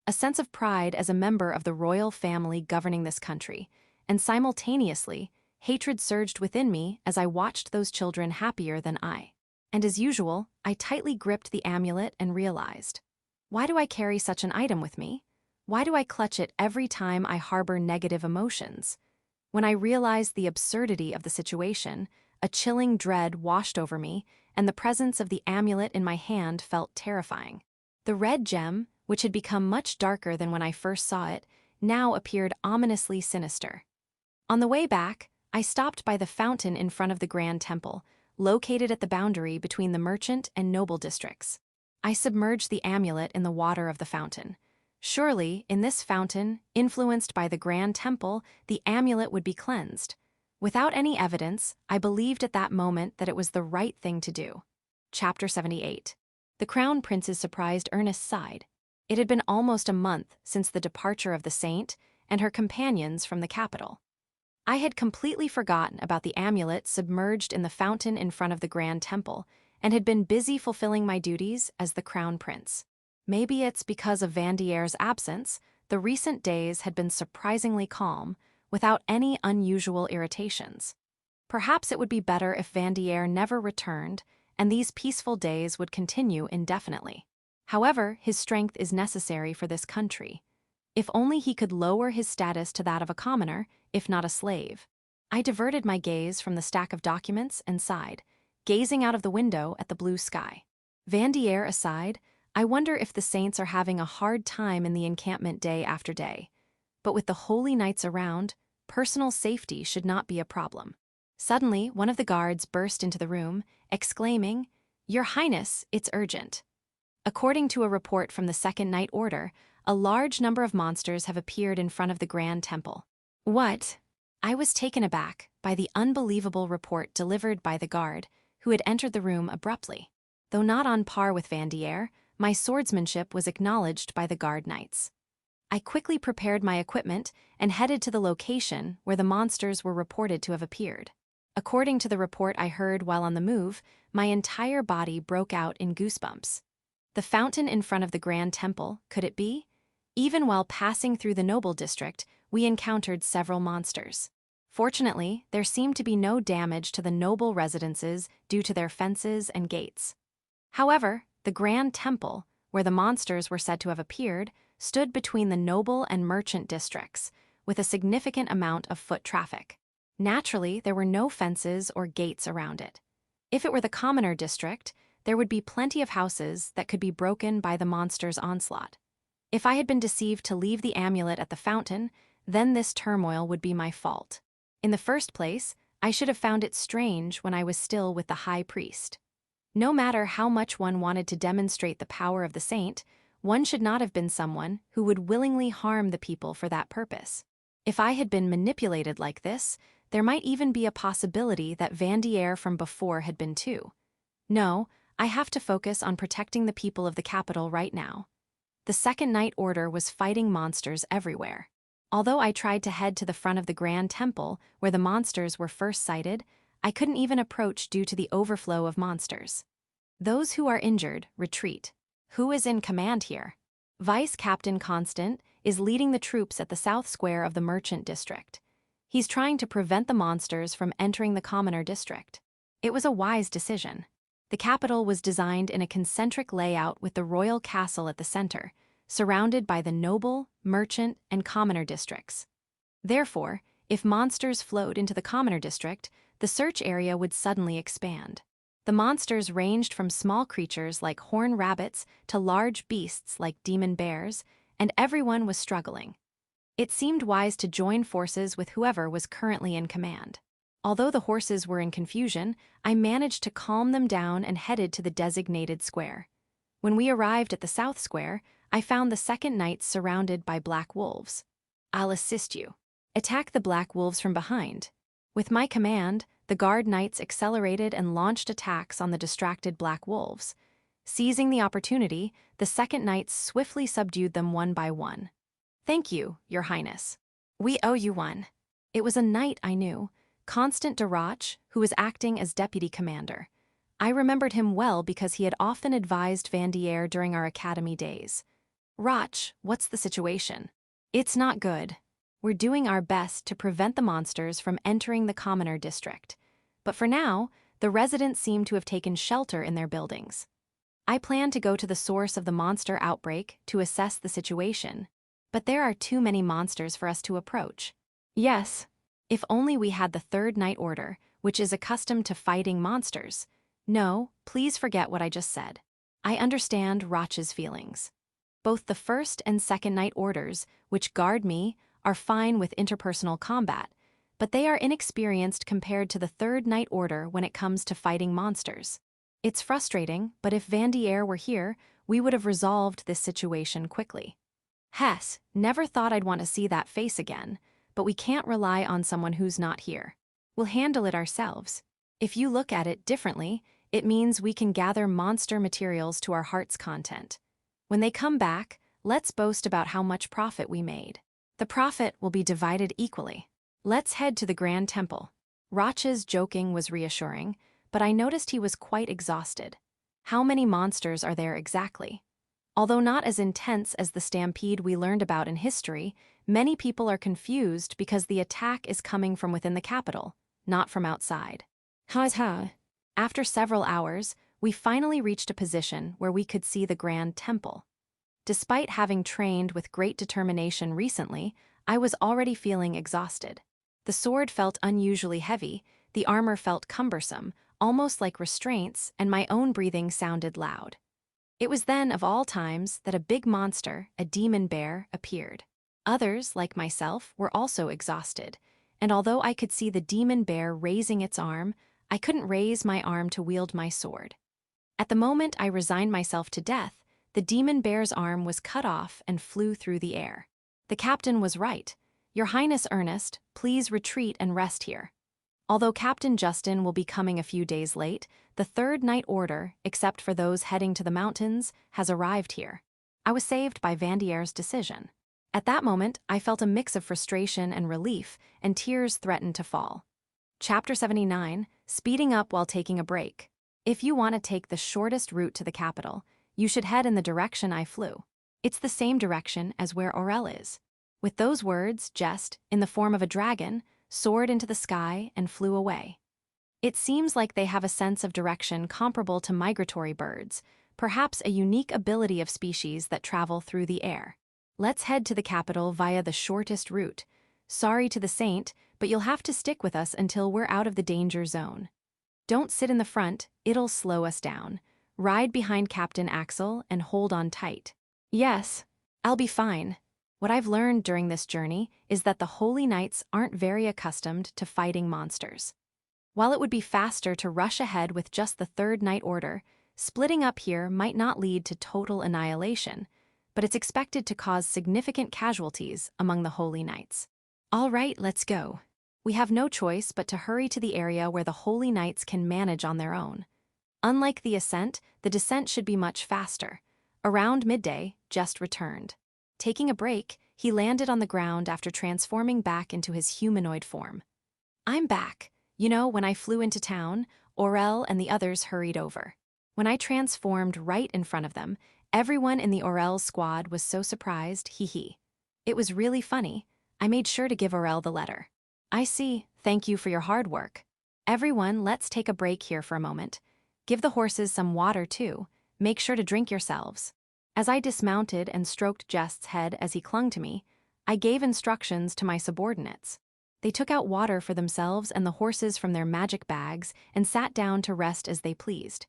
S1: A sense of pride as a member of the royal family governing this country, and simultaneously, hatred surged within me as I watched those children happier than I. And as usual, I tightly gripped the amulet and realized, why do I carry such an item with me? Why do I clutch it every time I harbor negative emotions? When I realized the absurdity of the situation, a chilling dread washed over me, and the presence of the amulet in my hand felt terrifying. The red gem, which had become much darker than when I first saw it, now appeared ominously sinister. On the way back, I stopped by the fountain in front of the Grand Temple, located at the boundary between the merchant and noble districts. I submerged the amulet in the water of the fountain. Surely, in this fountain, influenced by the Grand Temple, the amulet would be cleansed. Without any evidence, I believed at that moment that it was the right thing to do. Chapter 78. The Crown Prince's surprised Ernest sighed. It had been almost a month since the departure of the saint and her companions from the capital. I had completely forgotten about the amulet submerged in the fountain in front of the Grand Temple and had been busy fulfilling my duties as the Crown Prince. Maybe it's because of Vandier's absence, the recent days had been surprisingly calm, without any unusual irritations. Perhaps it would be better if Vanier never returned, and these peaceful days would continue indefinitely. However, his strength is necessary for this country. If only he could lower his status to that of a commoner, if not a slave. I diverted my gaze from the stack of documents and sighed, gazing out of the window at the blue sky. Vanier aside, I wonder if the saints are having a hard time in the encampment day after day. But with the holy knights around, personal safety should not be a problem. Suddenly, one of the guards burst into the room, exclaiming, "Your Highness, it's urgent." According to a report from the Second Night Order, a large number of monsters have appeared in front of the Grand Temple. What? I was taken aback by the unbelievable report delivered by the guard, who had entered the room abruptly. Though not on par with Vanier, my swordsmanship was acknowledged by the guard knights. I quickly prepared my equipment and headed to the location where the monsters were reported to have appeared. According to the report I heard while on the move, my entire body broke out in goosebumps. The fountain in front of the Grand Temple, could it be? Even while passing through the noble district, we encountered several monsters. Fortunately, there seemed to be no damage to the noble residences due to their fences and gates. However, the Grand Temple, where the monsters were said to have appeared, stood between the noble and merchant districts, with a significant amount of foot traffic. Naturally, there were no fences or gates around it. If it were the commoner district, there would be plenty of houses that could be broken by the monster's onslaught. If I had been deceived to leave the amulet at the fountain, then this turmoil would be my fault. In the first place, I should have found it strange when I was still with the high priest. No matter how much one wanted to demonstrate the power of the saint, one should not have been someone who would willingly harm the people for that purpose. If I had been manipulated like this, there might even be a possibility that Vanier from before had been too. No, I have to focus on protecting the people of the capital right now. The Second Night Order was fighting monsters everywhere. Although I tried to head to the front of the Grand Temple, where the monsters were first sighted, I couldn't even approach due to the overflow of monsters. Those who are injured, retreat. Who is in command here? Vice Captain Constant is leading the troops at the south square of the Merchant District. He's trying to prevent the monsters from entering the Commoner District. It was a wise decision. The capital was designed in a concentric layout with the royal castle at the center, surrounded by the noble, merchant, and commoner districts. Therefore, if monsters flowed into the commoner district, the search area would suddenly expand. The monsters ranged from small creatures like horned rabbits to large beasts like demon bears, and everyone was struggling. It seemed wise to join forces with whoever was currently in command. Although the horses were in confusion, I managed to calm them down and headed to the designated square. When we arrived at the south square, I found the second knights surrounded by black wolves. "I'll assist you. Attack the black wolves from behind." With my command, the guard knights accelerated and launched attacks on the distracted black wolves. Seizing the opportunity, the second knights swiftly subdued them one by one. "Thank you, Your Highness. We owe you one." It was a knight I knew, Constant de Roch, who was acting as deputy commander. I remembered him well because he had often advised Vanier during our academy days. "Roch, what's the situation?" "It's not good. We're doing our best to prevent the monsters from entering the commoner district. But for now, the residents seem to have taken shelter in their buildings. I plan to go to the source of the monster outbreak to assess the situation. But there are too many monsters for us to approach." "Yes. If only we had the Third Night Order, which is accustomed to fighting monsters." "No, please forget what I just said. I understand Roch's feelings. Both the First and Second Night Orders, which guard me, are fine with interpersonal combat, but they are inexperienced compared to the Third Night Order when it comes to fighting monsters. It's frustrating, but if Vanier were here, we would have resolved this situation quickly." "Hess, never thought I'd want to see that face again. But we can't rely on someone who's not here. We'll handle it ourselves. If you look at it differently, it means we can gather monster materials to our heart's content. When they come back, let's boast about how much profit we made. The profit will be divided equally. Let's head to the Grand Temple." Roch's joking was reassuring, but I noticed he was quite exhausted. How many monsters are there exactly? Although not as intense as the Stampede we learned about in history, many people are confused because the attack is coming from within the capital, not from outside. Ha. After several hours, we finally reached a position where we could see the Grand Temple. Despite having trained with great determination recently, I was already feeling exhausted. The sword felt unusually heavy, the armor felt cumbersome, almost like restraints, and my own breathing sounded loud. It was then, of all times, that a big monster, a demon bear, appeared. Others, like myself, were also exhausted, and although I could see the demon bear raising its arm, I couldn't raise my arm to wield my sword. At the moment I resigned myself to death, the demon bear's arm was cut off and flew through the air. The captain was right. Your Highness Ernest, please retreat and rest here. Although Captain Justin will be coming a few days late, the Third Night Order, except for those heading to the mountains, has arrived here. I was saved by Vanier's decision. At that moment, I felt a mix of frustration and relief, and tears threatened to fall. Chapter 79, Speeding Up While Taking a Break. If you want to take the shortest route to the capital, you should head in the direction I flew. It's the same direction as where Orel is. With those words, Jess, in the form of a dragon, soared into the sky and flew away. It seems like they have a sense of direction comparable to migratory birds, perhaps a unique ability of species that travel through the air. Let's head to the capital via the shortest route. Sorry to the Saint, but you'll have to stick with us until we're out of the danger zone. Don't sit in the front, it'll slow us down. Ride behind Captain Axel and hold on tight. Yes, I'll be fine. What I've learned during this journey is that the Holy Knights aren't very accustomed to fighting monsters. While it would be faster to rush ahead with just the Third Night Order, splitting up here might not lead to total annihilation, but it's expected to cause significant casualties among the Holy Knights. All right, let's go. We have no choice but to hurry to the area where the Holy Knights can manage on their own. Unlike the ascent, the descent should be much faster. Around midday, Jess returned. Taking a break, he landed on the ground after transforming back into his humanoid form. I'm back. You know, when I flew into town, Orel and the others hurried over. When I transformed right in front of them, everyone in the Orel squad was so surprised, hee. It was really funny. I made sure to give Orel the letter. I see, thank you for your hard work. Everyone, let's take a break here for a moment. Give the horses some water too. Make sure to drink yourselves. As I dismounted and stroked Jess's head as he clung to me, I gave instructions to my subordinates. They took out water for themselves and the horses from their magic bags and sat down to rest as they pleased.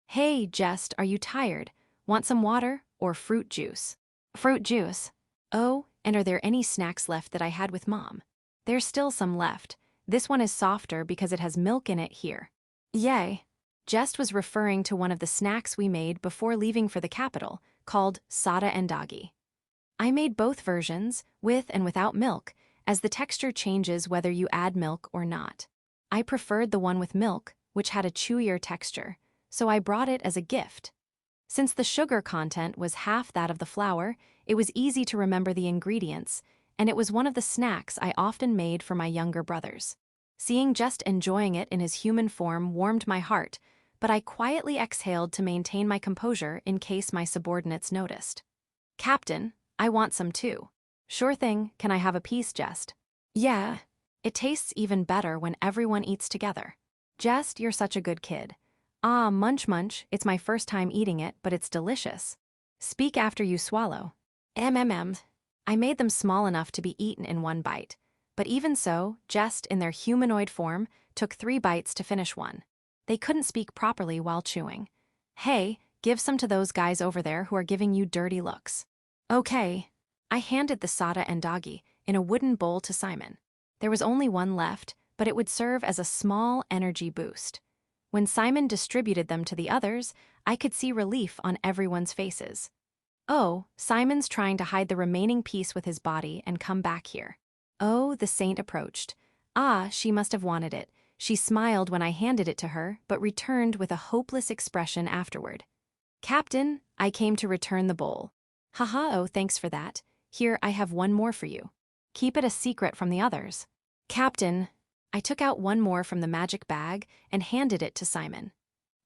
S1: Hey, Jess, are you tired? Want some water or fruit juice? Fruit juice. Oh, and are there any snacks left that I had with Mom? There's still some left. This one is softer because it has milk in it here. Yay. Jess was referring to one of the snacks we made before leaving for the capital, called Sada and Doggy. I made both versions, with and without milk, as the texture changes whether you add milk or not. I preferred the one with milk, which had a chewier texture, so I brought it as a gift. Since the sugar content was half that of the flour, it was easy to remember the ingredients, and it was one of the snacks I often made for my younger brothers. Seeing Jess enjoying it in his human form warmed my heart, but I quietly exhaled to maintain my composure in case my subordinates noticed. Captain, I want some too. Sure thing, can I have a piece, Jess? Yeah. It tastes even better when everyone eats together. Jess, you're such a good kid. Ah, munch munch, it's my first time eating it, but it's delicious. Speak after you swallow. I made them small enough to be eaten in one bite, but even so, Jess, in their humanoid form, took 3 bites to finish one. They couldn't speak properly while chewing. Hey, give some to those guys over there who are giving you dirty looks. Okay. I handed the Sada and Doggy in a wooden bowl to Simon. There was only one left, but it would serve as a small energy boost. When Simon distributed them to the others, I could see relief on everyone's faces. Oh, Simon's trying to hide the remaining piece with his body and come back here. Oh, the Saint approached. Ah, she must have wanted it. She smiled when I handed it to her, but returned with a hopeless expression afterward. Captain, I came to return the bowl. Haha, oh, thanks for that. Here, I have one more for you. Keep it a secret from the others. Captain, I took out one more from the magic bag and handed it to Simon.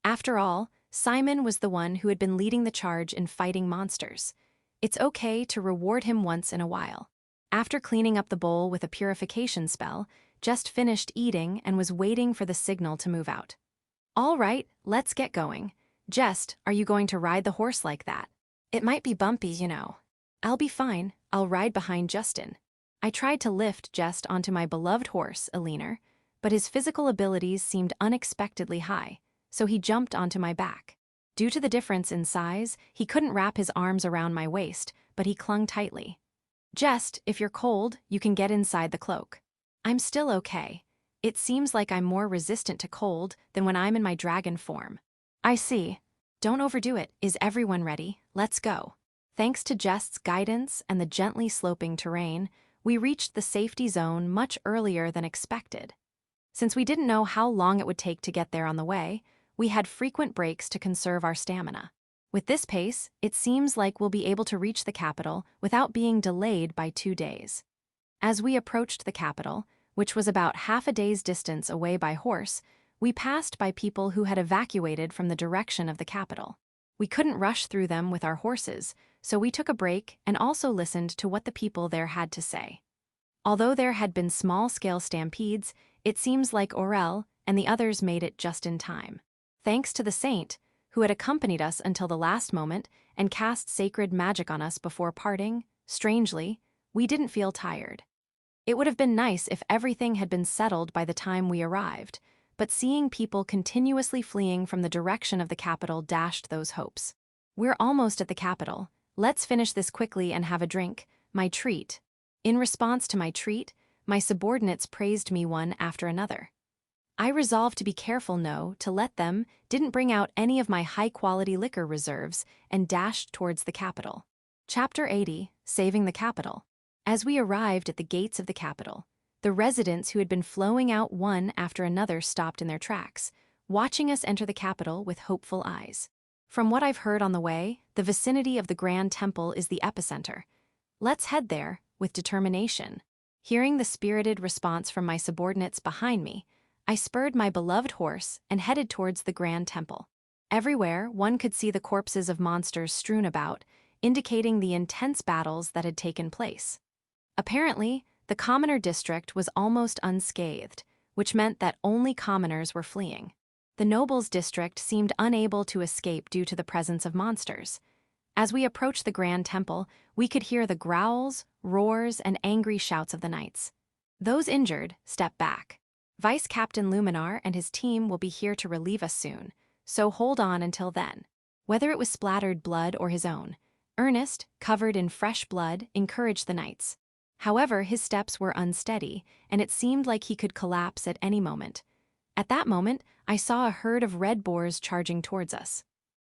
S1: After all, Simon was the one who had been leading the charge in fighting monsters. It's okay to reward him once in a while. After cleaning up the bowl with a purification spell, Jess finished eating and was waiting for the signal to move out. All right, let's get going. Jest, are you going to ride the horse like that? It might be bumpy, you know. I'll be fine, I'll ride behind Justin. I tried to lift Jest onto my beloved horse, Elena, but his physical abilities seemed unexpectedly high, so he jumped onto my back. Due to the difference in size, he couldn't wrap his arms around my waist, but he clung tightly. Jest, if you're cold, you can get inside the cloak. I'm still okay. It seems like I'm more resistant to cold than when I'm in my dragon form. I see. Don't overdo it. Is everyone ready? Let's go. Thanks to Jest's guidance and the gently sloping terrain, we reached the safety zone much earlier than expected. Since we didn't know how long it would take to get there on the way, we had frequent breaks to conserve our stamina. With this pace, it seems like we'll be able to reach the capital without being delayed by 2 days. As we approached the capital, which was about half a day's distance away by horse, we passed by people who had evacuated from the direction of the capital. We couldn't rush through them with our horses, so we took a break and also listened to what the people there had to say. Although there had been small-scale stampedes, it seems like Orel and the others made it just in time. Thanks to the saint, who had accompanied us until the last moment and cast sacred magic on us before parting, strangely, we didn't feel tired. It would have been nice if everything had been settled by the time we arrived, but seeing people continuously fleeing from the direction of the capital dashed those hopes. We're almost at the capital. Let's finish this quickly and have a drink, my treat. In response to my treat, my subordinates praised me one after another. I resolved to be careful to let them didn't bring out any of my high-quality liquor reserves and dashed towards the capital. Chapter 80, Saving the Capital. As we arrived at the gates of the capital, the residents who had been flowing out one after another stopped in their tracks, watching us enter the capital with hopeful eyes. From what I've heard on the way, the vicinity of the Grand Temple is the epicenter. Let's head there with determination. Hearing the spirited response from my subordinates behind me, I spurred my beloved horse and headed towards the Grand Temple. Everywhere, one could see the corpses of monsters strewn about, indicating the intense battles that had taken place. Apparently, the commoner district was almost unscathed, which meant that only commoners were fleeing. The nobles district seemed unable to escape due to the presence of monsters. As we approached the Grand Temple, we could hear the growls, roars, and angry shouts of the knights. Those injured, step back. Vice Captain Luminar and his team will be here to relieve us soon, so hold on until then. Whether it was splattered blood or his own, Ernest, covered in fresh blood, encouraged the knights. However, his steps were unsteady, and it seemed like he could collapse at any moment. At that moment, I saw a herd of red boars charging towards us.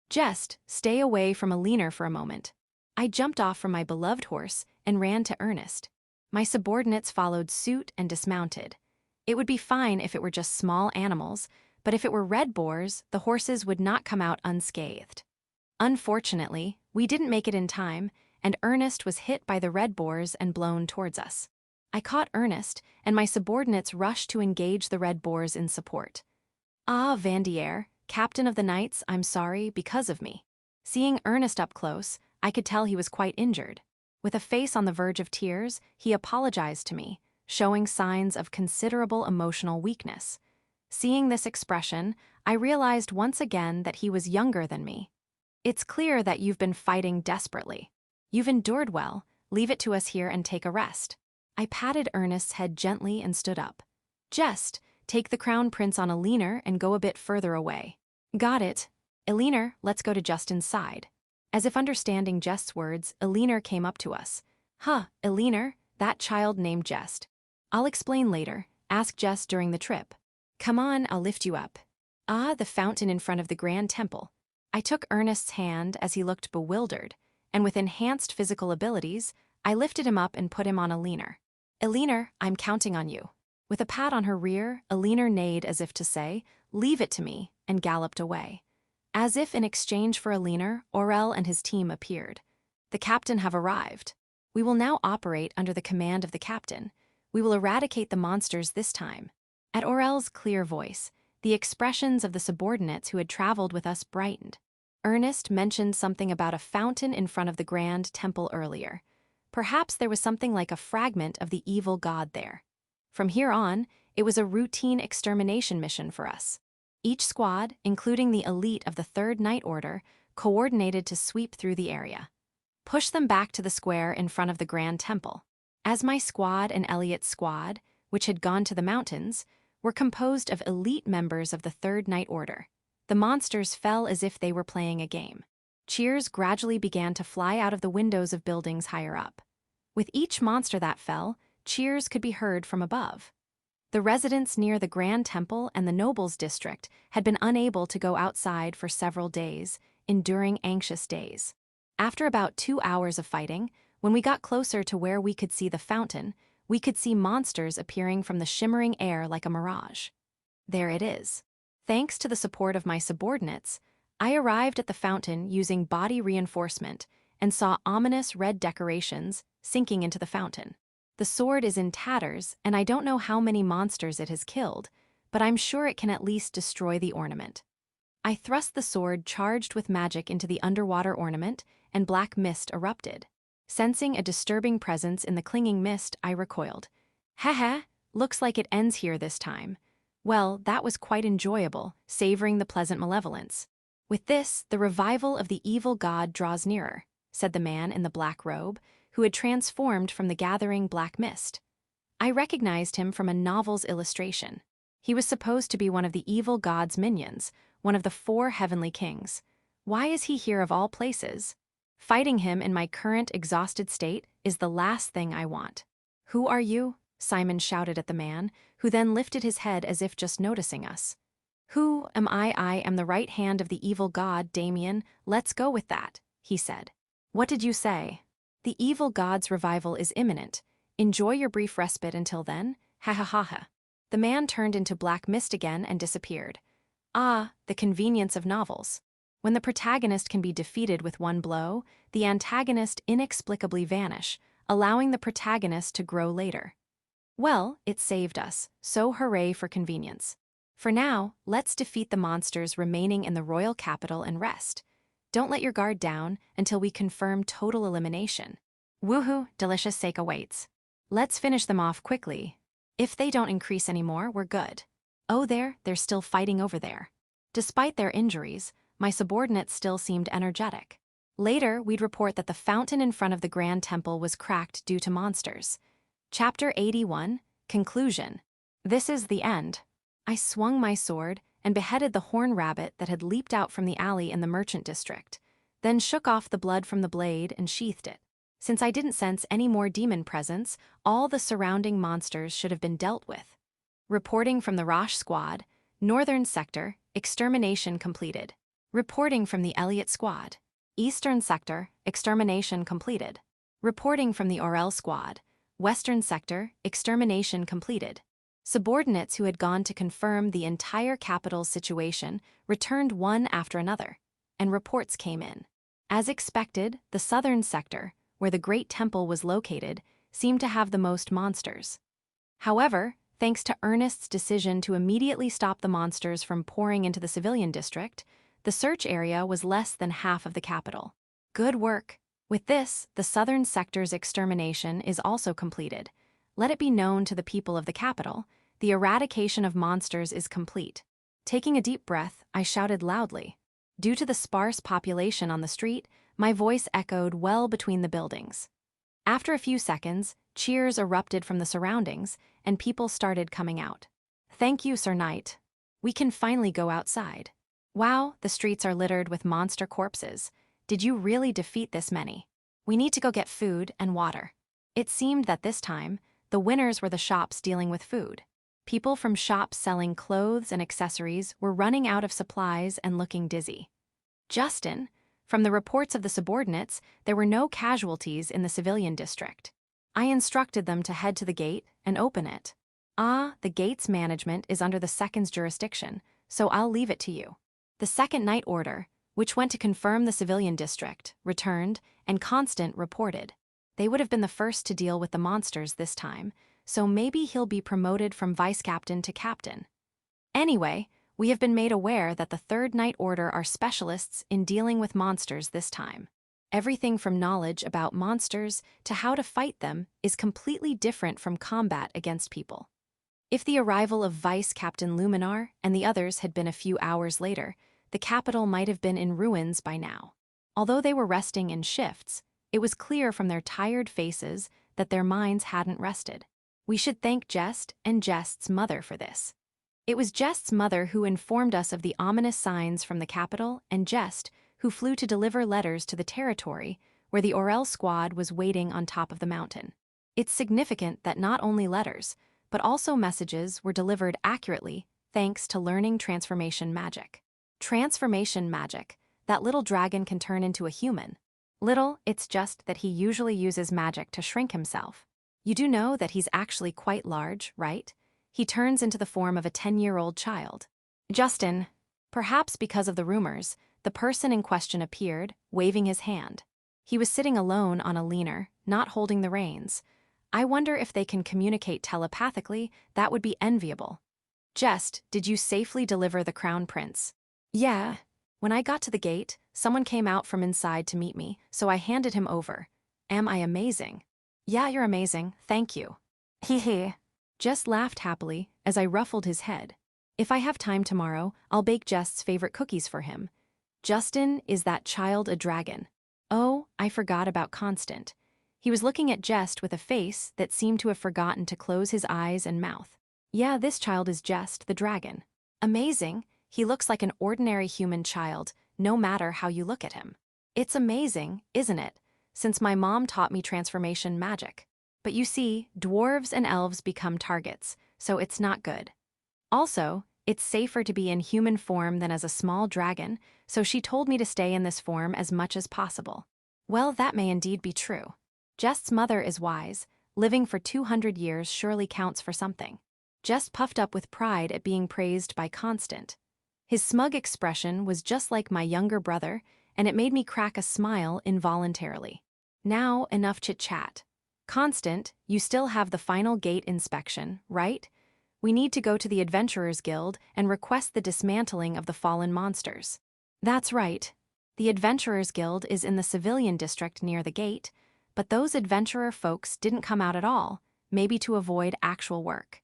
S1: Jest, stay away from Elena for a moment. I jumped off from my beloved horse and ran to Ernest. My subordinates followed suit and dismounted. It would be fine if it were just small animals, but if it were red boars, the horses would not come out unscathed. Unfortunately, we didn't make it in time, and Ernest was hit by the red boars and blown towards us. I caught Ernest, and my subordinates rushed to engage the red boars in support. Ah, Vanier, captain of the knights, I'm sorry, because of me. Seeing Ernest up close, I could tell he was quite injured. With a face on the verge of tears, he apologized to me, showing signs of considerable emotional weakness. Seeing this expression, I realized once again that he was younger than me. It's clear that you've been fighting desperately. You've endured well, leave it to us here and take a rest. I patted Ernest's head gently and stood up. Jest, take the crown prince on Elena and go a bit further away. Got it. Elena, let's go to Justin's side. As if understanding Jest's words, Elena came up to us. Huh, Elena, that child named Jest. I'll explain later. Ask Jess during the trip. Come on, I'll lift you up. Ah, the fountain in front of the Grand Temple. I took Ernest's hand as he looked bewildered, and with enhanced physical abilities, I lifted him up and put him on Elena. Elena, I'm counting on you. With a pat on her rear, Elena neighed as if to say, leave it to me, and galloped away. As if in exchange for Elena, Orel and his team appeared. The captain have arrived. We will now operate under the command of the captain. We will eradicate the monsters this time. At Orel's clear voice, the expressions of the subordinates who had traveled with us brightened. Ernest mentioned something about a fountain in front of the Grand Temple earlier. Perhaps there was something like a fragment of the evil god there. From here on, it was a routine extermination mission for us. Each squad, including the elite of the Third Night Order, coordinated to sweep through the area. Push them back to the square in front of the Grand Temple. As my squad and Elliot's squad, which had gone to the mountains, were composed of elite members of the Third Night Order, the monsters fell as if they were playing a game. Cheers gradually began to fly out of the windows of buildings higher up. With each monster that fell, cheers could be heard from above. The residents near the Grand Temple and the Nobles District had been unable to go outside for several days, enduring anxious days. After about 2 hours of fighting, when we got closer to where we could see the fountain, we could see monsters appearing from the shimmering air like a mirage. There it is. Thanks to the support of my subordinates, I arrived at the fountain using body reinforcement and saw ominous red decorations sinking into the fountain. The sword is in tatters, and I don't know how many monsters it has killed, but I'm sure it can at least destroy the ornament. I thrust the sword charged with magic into the underwater ornament, and black mist erupted. Sensing a disturbing presence in the clinging mist, I recoiled. Heh, looks like it ends here this time. Well, that was quite enjoyable, savoring the pleasant malevolence. With this, the revival of the evil god draws nearer, said the man in the black robe, who had transformed from the gathering black mist. I recognized him from a novel's illustration. He was supposed to be one of the evil god's minions, one of the 4 heavenly kings. Why is he here of all places? Fighting him in my current exhausted state is the last thing I want. Who are you? Simon shouted at the man, who then lifted his head as if just noticing us. Who am I? I am the right hand of the evil god, Damien. Let's go with that, he said. What did you say? The evil god's revival is imminent. Enjoy your brief respite until then. Ha ha ha ha. The man turned into black mist again and disappeared. Ah, the convenience of novels. When the protagonist can be defeated with one blow, the antagonist inexplicably vanish, allowing the protagonist to grow later. Well, it saved us, so hooray for convenience. For now, let's defeat the monsters remaining in the royal capital and rest. Don't let your guard down until we confirm total elimination. Woohoo, delicious steak awaits. Let's finish them off quickly. If they don't increase anymore, we're good. Oh, they're still fighting over there. Despite their injuries, my subordinates still seemed energetic. Later, we'd report that the fountain in front of the Grand Temple was cracked due to monsters. Chapter 81, Conclusion. This is the end. I swung my sword and beheaded the horn rabbit that had leaped out from the alley in the merchant district, then shook off the blood from the blade and sheathed it. Since I didn't sense any more demon presence, all the surrounding monsters should have been dealt with. Reporting from the Roche Squad, Northern Sector, extermination completed. Reporting from the Elliot Squad, Eastern Sector, extermination completed. Reporting from the Orel Squad, Western Sector, extermination completed. Subordinates who had gone to confirm the entire capital's situation returned one after another, and reports came in. As expected, the Southern Sector, where the Great Temple was located, seemed to have the most monsters. However, thanks to Ernest's decision to immediately stop the monsters from pouring into the civilian district, the search area was less than half of the capital. Good work. With this, the Southern Sector's extermination is also completed. Let it be known to the people of the capital, the eradication of monsters is complete. Taking a deep breath, I shouted loudly. Due to the sparse population on the street, my voice echoed well between the buildings. After a few seconds, cheers erupted from the surroundings, and people started coming out. Thank you, Sir Knight. We can finally go outside. Wow, the streets are littered with monster corpses. Did you really defeat this many? We need to go get food and water. It seemed that this time, the winners were the shops dealing with food. People from shops selling clothes and accessories were running out of supplies and looking dizzy. Justin, from the reports of the subordinates, there were no casualties in the civilian district. I instructed them to head to the gate and open it. Ah, the gate's management is under the Second's jurisdiction, so I'll leave it to you. The Second Night Order, which went to confirm the civilian district, returned, and Constant reported. They would have been the first to deal with the monsters this time, so maybe he'll be promoted from vice captain to captain. Anyway, we have been made aware that the Third Night Order are specialists in dealing with monsters this time. Everything from knowledge about monsters to how to fight them is completely different from combat against people. If the arrival of Vice Captain Luminar and the others had been a few hours later, the capital might have been in ruins by now. Although they were resting in shifts, it was clear from their tired faces that their minds hadn't rested. We should thank Jest and Jest's mother for this. It was Jest's mother who informed us of the ominous signs from the capital, and Jest who flew to deliver letters to the territory where the Orel squad was waiting on top of the mountain. It's significant that not only letters, but also messages were delivered accurately thanks to learning transformation magic. Transformation magic, that little dragon can turn into a human. Little, it's just that he usually uses magic to shrink himself. You do know that he's actually quite large, right? He turns into the form of a 10-year-old child. Justin, perhaps because of the rumors, the person in question appeared, waving his hand. He was sitting alone on a leaner, not holding the reins. I wonder if they can communicate telepathically. That would be enviable. Jest, did you safely deliver the crown prince? Yeah. When I got to the gate, someone came out from inside to meet me, so I handed him over. Am I amazing? Yeah, you're amazing, thank you. Hee. Jess laughed happily as I ruffled his head. If I have time tomorrow, I'll bake Jess's favorite cookies for him. Justin, is that child a dragon? Oh, I forgot about Constant. He was looking at Jest with a face that seemed to have forgotten to close his eyes and mouth. Yeah, this child is Jest, the dragon. Amazing, he looks like an ordinary human child, no matter how you look at him. It's amazing, isn't it? Since my mom taught me transformation magic. But you see, dwarves and elves become targets, so it's not good. Also, it's safer to be in human form than as a small dragon, so she told me to stay in this form as much as possible. Well, that may indeed be true. Jest's mother is wise. Living for 200 years surely counts for something. Jest puffed up with pride at being praised by Constant. His smug expression was just like my younger brother, and it made me crack a smile involuntarily. Now, enough chit-chat. Constant, you still have the final gate inspection, right? We need to go to the Adventurers Guild and request the dismantling of the fallen monsters. That's right. The Adventurers Guild is in the civilian district near the gate, but those adventurer folks didn't come out at all, maybe to avoid actual work.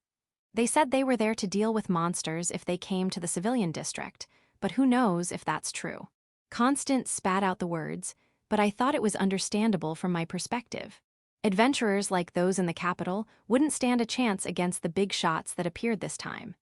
S1: They said they were there to deal with monsters if they came to the civilian district, but who knows if that's true. Constant spat out the words, but I thought it was understandable from my perspective. Adventurers like those in the capital wouldn't stand a chance against the big shots that appeared this time.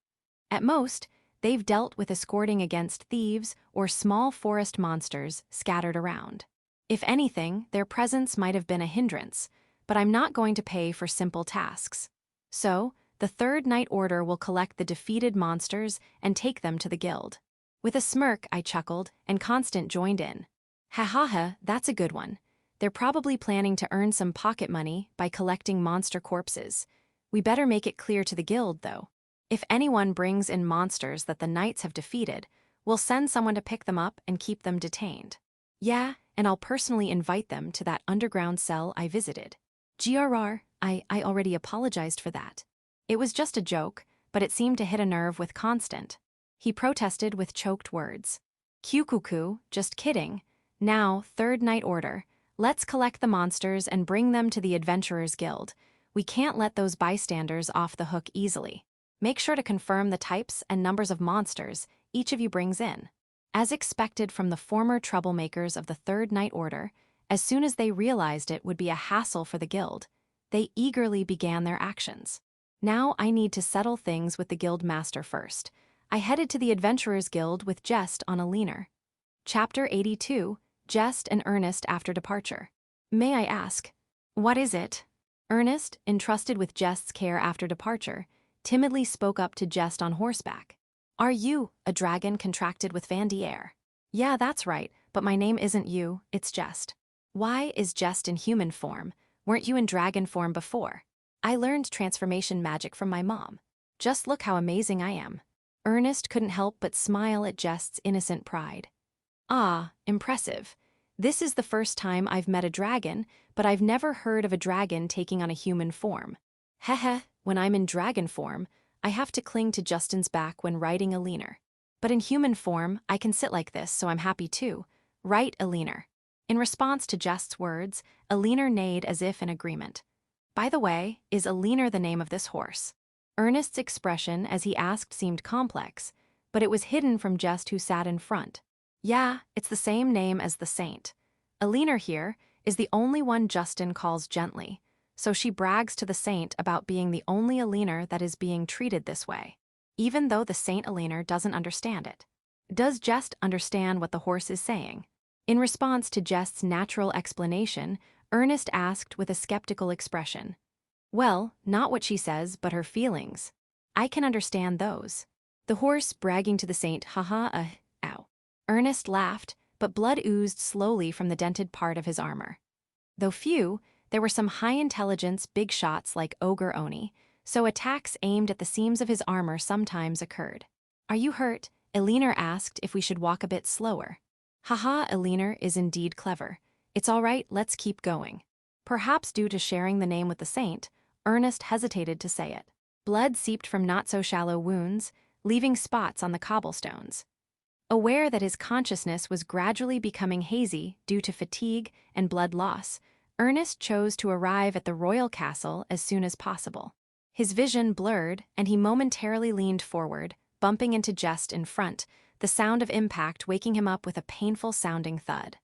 S1: At most, they've dealt with escorting against thieves or small forest monsters scattered around. If anything, their presence might have been a hindrance, but I'm not going to pay for simple tasks. So, the Third Night Order will collect the defeated monsters and take them to the guild. With a smirk, I chuckled, and Constant joined in. Ha ha ha, that's a good one. They're probably planning to earn some pocket money by collecting monster corpses. We better make it clear to the guild, though. If anyone brings in monsters that the knights have defeated, we'll send someone to pick them up and keep them detained. Yeah, and I'll personally invite them to that underground cell I visited. GRR, I already apologized for that. It was just a joke, but it seemed to hit a nerve with Constant. He protested with choked words. Cuckoo, just kidding. Now, Third Night Order. Let's collect the monsters and bring them to the Adventurers Guild. We can't let those bystanders off the hook easily. Make sure to confirm the types and numbers of monsters each of you brings in. As expected from the former troublemakers of the Third Night Order, as soon as they realized it would be a hassle for the guild, they eagerly began their actions. Now I need to settle things with the guild master first. I headed to the Adventurers Guild with Jest on a leaner. Chapter 82, Jest and Ernest after departure. May I ask, what is it? Ernest, entrusted with Jest's care after departure, timidly spoke up to Jest on horseback. Are you a dragon contracted with Vanier? Yeah, that's right, but my name isn't you, it's Jest. Why is Jest in human form? Weren't you in dragon form before? I learned transformation magic from my mom. Just look how amazing I am. Ernest couldn't help but smile at Jest's innocent pride. Ah, impressive. This is the first time I've met a dragon, but I've never heard of a dragon taking on a human form. Heh, when I'm in dragon form, I have to cling to Justin's back when riding a leaner. But in human form, I can sit like this, so I'm happy too. Right, a leaner. In response to Jest's words, a leaner neighed as if in agreement. By the way, is a leaner the name of this horse? Ernest's expression as he asked seemed complex, but it was hidden from Jess who sat in front. Yeah, it's the same name as the saint. Elena here is the only one Justin calls gently, so she brags to the saint about being the only Elena that is being treated this way, even though the Saint Elena doesn't understand it. Does Jess understand what the horse is saying? In response to Jess's natural explanation, Ernest asked with a skeptical expression. Well, not what she says, but her feelings. I can understand those. The horse bragging to the saint, haha, ow. Ernest laughed, but blood oozed slowly from the dented part of his armor. Though few, there were some high-intelligence big shots like Ogre Oni, so attacks aimed at the seams of his armor sometimes occurred. Are you hurt? Elena asked if we should walk a bit slower. Haha, Elena is indeed clever. It's all right, let's keep going. Perhaps due to sharing the name with the saint, Ernest hesitated to say it. Blood seeped from not-so-shallow wounds, leaving spots on the cobblestones. Aware that his consciousness was gradually becoming hazy due to fatigue and blood loss, Ernest chose to arrive at the royal castle as soon as possible. His vision blurred, and he momentarily leaned forward, bumping into Jess in front, the sound of impact waking him up with a painful-sounding thud.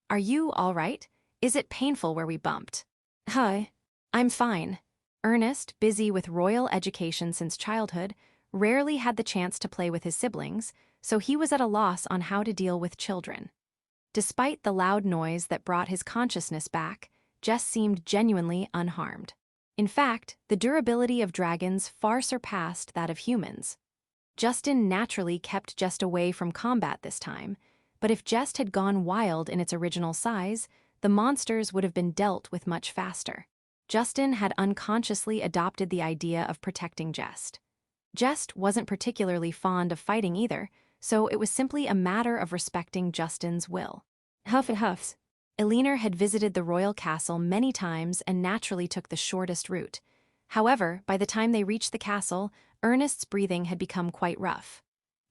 S1: Are you all right? Is it painful where we bumped? Hi. I'm fine. Ernest, busy with royal education since childhood, rarely had the chance to play with his siblings, so he was at a loss on how to deal with children. Despite the loud noise that brought his consciousness back, Jess seemed genuinely unharmed. In fact, the durability of dragons far surpassed that of humans. Justin naturally kept Jess away from combat this time, but if Jess had gone wild in its original size, the monsters would have been dealt with much faster. Justin had unconsciously adopted the idea of protecting Jess. Jess wasn't particularly fond of fighting either, so it was simply a matter of respecting Justin's will. Huff and huffs. Elena had visited the royal castle many times and naturally took the shortest route. However, by the time they reached the castle, Ernest's breathing had become quite rough.